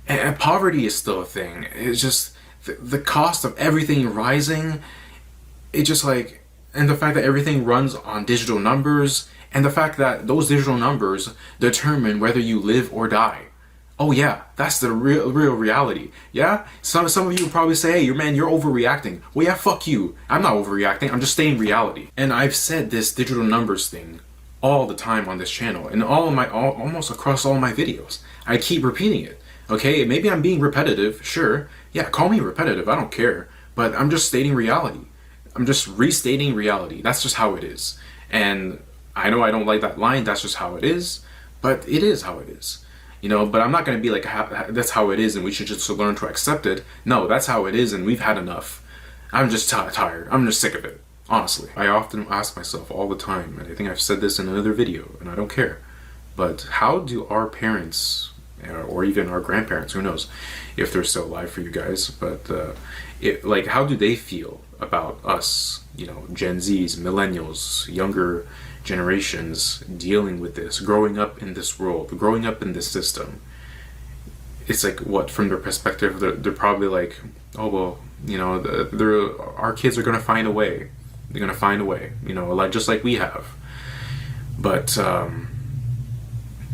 and poverty is still a thing. It's just the cost of everything rising. It just like, and the fact that everything runs on digital numbers, and the fact that those digital numbers determine whether you live or die. Oh yeah, that's the real reality. Yeah, some of you will probably say, "Hey, you're overreacting." Well, yeah, fuck you. I'm not overreacting. I'm just stating reality. And I've said this digital numbers thing all the time on this channel, and almost across all my videos. I keep repeating it. Okay, maybe I'm being repetitive. Sure, yeah, call me repetitive. I don't care. But I'm just stating reality. I'm just restating reality. That's just how it is. And I know I don't like that line. That's just how it is. But it is how it is. You know, but I'm not going to be like, that's how it is and we should just learn to accept it. No, that's how it is and we've had enough. I'm just tired. I'm just sick of it. Honestly. I often ask myself all the time, and I think I've said this in another video, and I don't care. But how do our parents, or even our grandparents, who knows if they're still alive for you guys, but like, how do they feel about us, you know, Gen Zs, millennials, younger generations dealing with this, growing up in this world, growing up in this system? It's like, what, from their perspective, they're probably like, oh well, you know, our kids are gonna find a way. They're gonna find a way, you know, like just like we have. But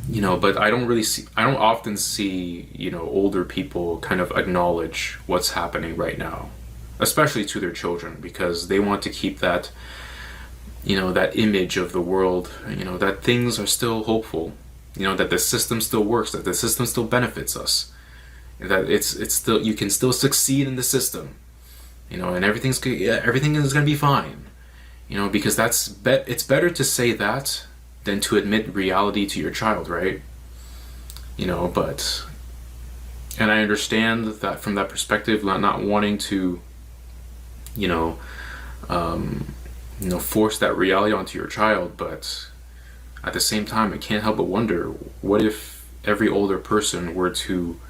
you know, but I don't often see, you know, older people kind of acknowledge what's happening right now, especially to their children, because they want to keep that, you know, that image of the world, you know, that things are still hopeful, you know, that the system still works, that the system still benefits us, that it's still, you can still succeed in the system, you know, and everything is going to be fine, you know, because it's better to say that than to admit reality to your child, right? You know, but, and I understand that from that perspective, not wanting to, you know, force that reality onto your child, but at the same time, I can't help but wonder, what if every older person were to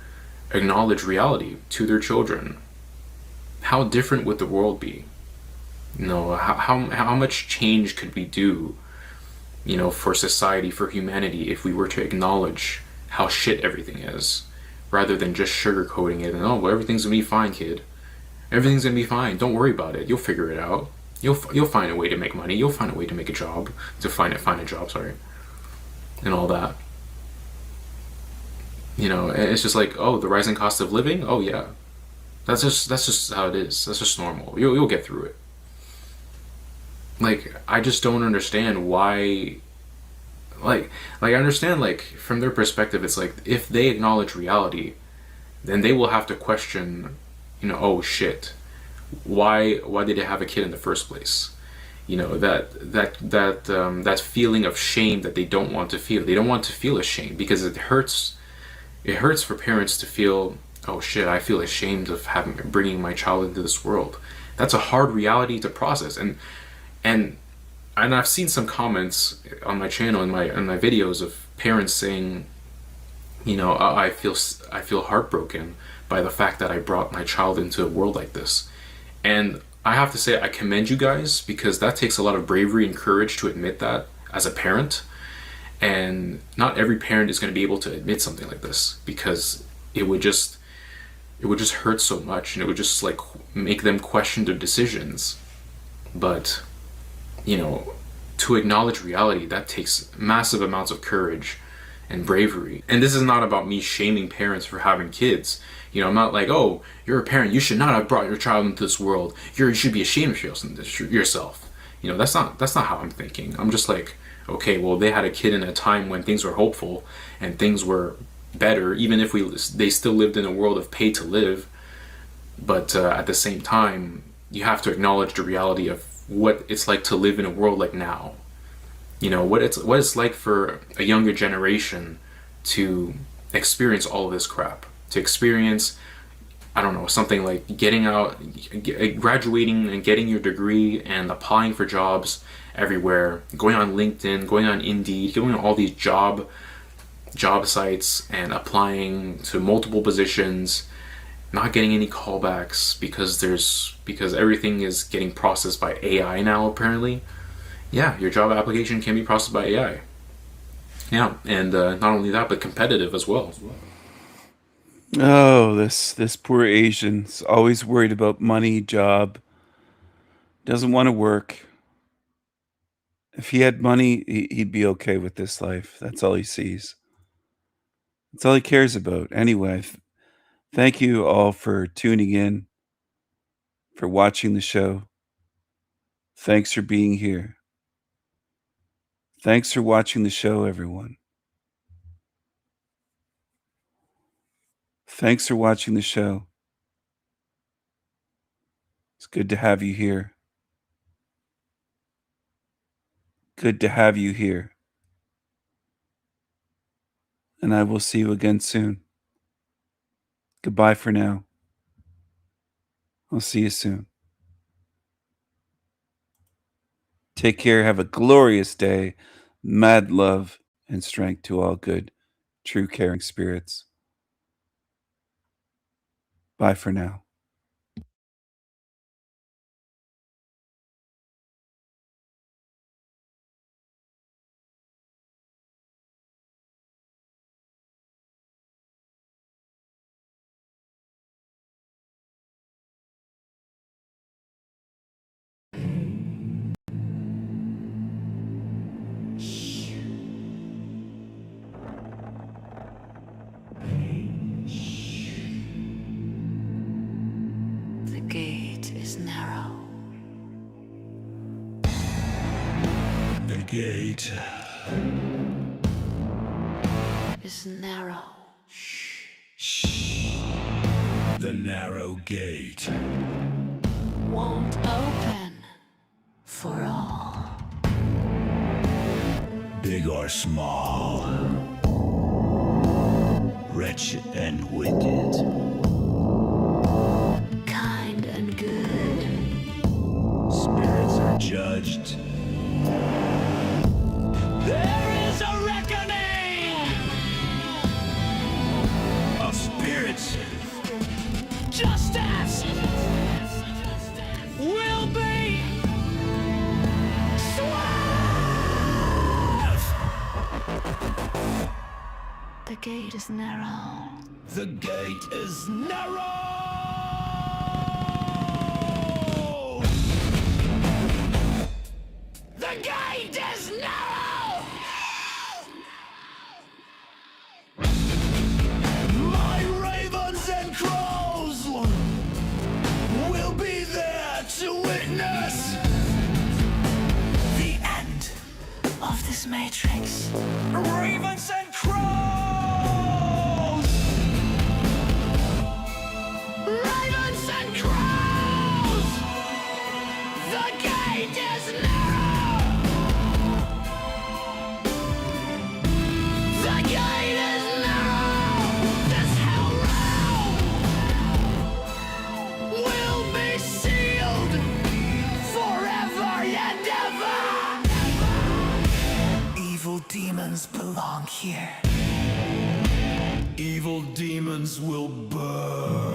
acknowledge reality to their children? How different would the world be? You know, how much change could we do, you know, for society, for humanity, if we were to acknowledge how shit everything is, rather than just sugarcoating it and, oh, well, everything's gonna be fine, kid. Everything's gonna be fine. Don't worry about it. You'll figure it out. You'll find a way to make money. You'll find a way to make a job, find a job, sorry, and all that. You know, it's just like, oh, the rising cost of living. Oh yeah, that's just how it is. That's just normal. You'll get through it. Like, I just don't understand why. Like I understand, like, from their perspective, it's like, if they acknowledge reality, then they will have to question, you know, oh shit, why did they have a kid in the first place? You know, that feeling of shame that they don't want to feel. They don't want to feel ashamed, because it hurts for parents to feel, oh shit, I feel ashamed of bringing my child into this world. That's a hard reality to process. And I've seen some comments on my channel and my videos of parents saying, you know, I feel heartbroken by the fact that I brought my child into a world like this. And I have to say, I commend you guys, because that takes a lot of bravery and courage to admit that as a parent. And not every parent is going to be able to admit something like this, because it would just hurt so much, and it would just like make them question their decisions. But, you know, to acknowledge reality, that takes massive amounts of courage and bravery. And this is not about me shaming parents for having kids. You know, I'm not like, oh, you're a parent, you should not have brought your child into this world. You should be ashamed of yourself. You know, that's not how I'm thinking. I'm just like, okay, well, they had a kid in a time when things were hopeful and things were better, even if they still lived in a world of pay to live. But at the same time, you have to acknowledge the reality of what it's like to live in a world like now. You know, what it's like for a younger generation to experience all of this crap, to experience, I don't know, something like getting out, graduating and getting your degree and applying for jobs everywhere, going on LinkedIn, going on Indeed, going on all these job sites and applying to multiple positions, not getting any callbacks because everything is getting processed by AI now, apparently. Yeah, your job application can be processed by AI. Yeah, and not only that, but competitive as well. Oh, this poor Asian's always worried about money, job, doesn't want to work. If he had money, he'd be okay with this life. That's all he sees. That's all he cares about. Anyway, thank you all for tuning in, for watching the show. Thanks for being here. Thanks for watching the show, everyone. Thanks for watching the show. It's good to have you here. Good to have you here. And I will see you again soon. Goodbye for now. I'll see you soon. Take care. Have a glorious day. Mad love and strength to all good, true caring spirits. Bye for now. The gate is narrow. The gate Is narrow. The narrow gate Won't open for all. big or small, wretched and wicked, Kind and good. spirits are judged. There is a reckoning of spirits. Justice will be The gate is narrow. The gate is narrow. The gate is narrow. My ravens and crows will be there to witness the end Of this matrix. ravens and crows. Ravens and crows. The gate is narrow. The gate is narrow. This hell realm will be sealed here. Evil demons will burn.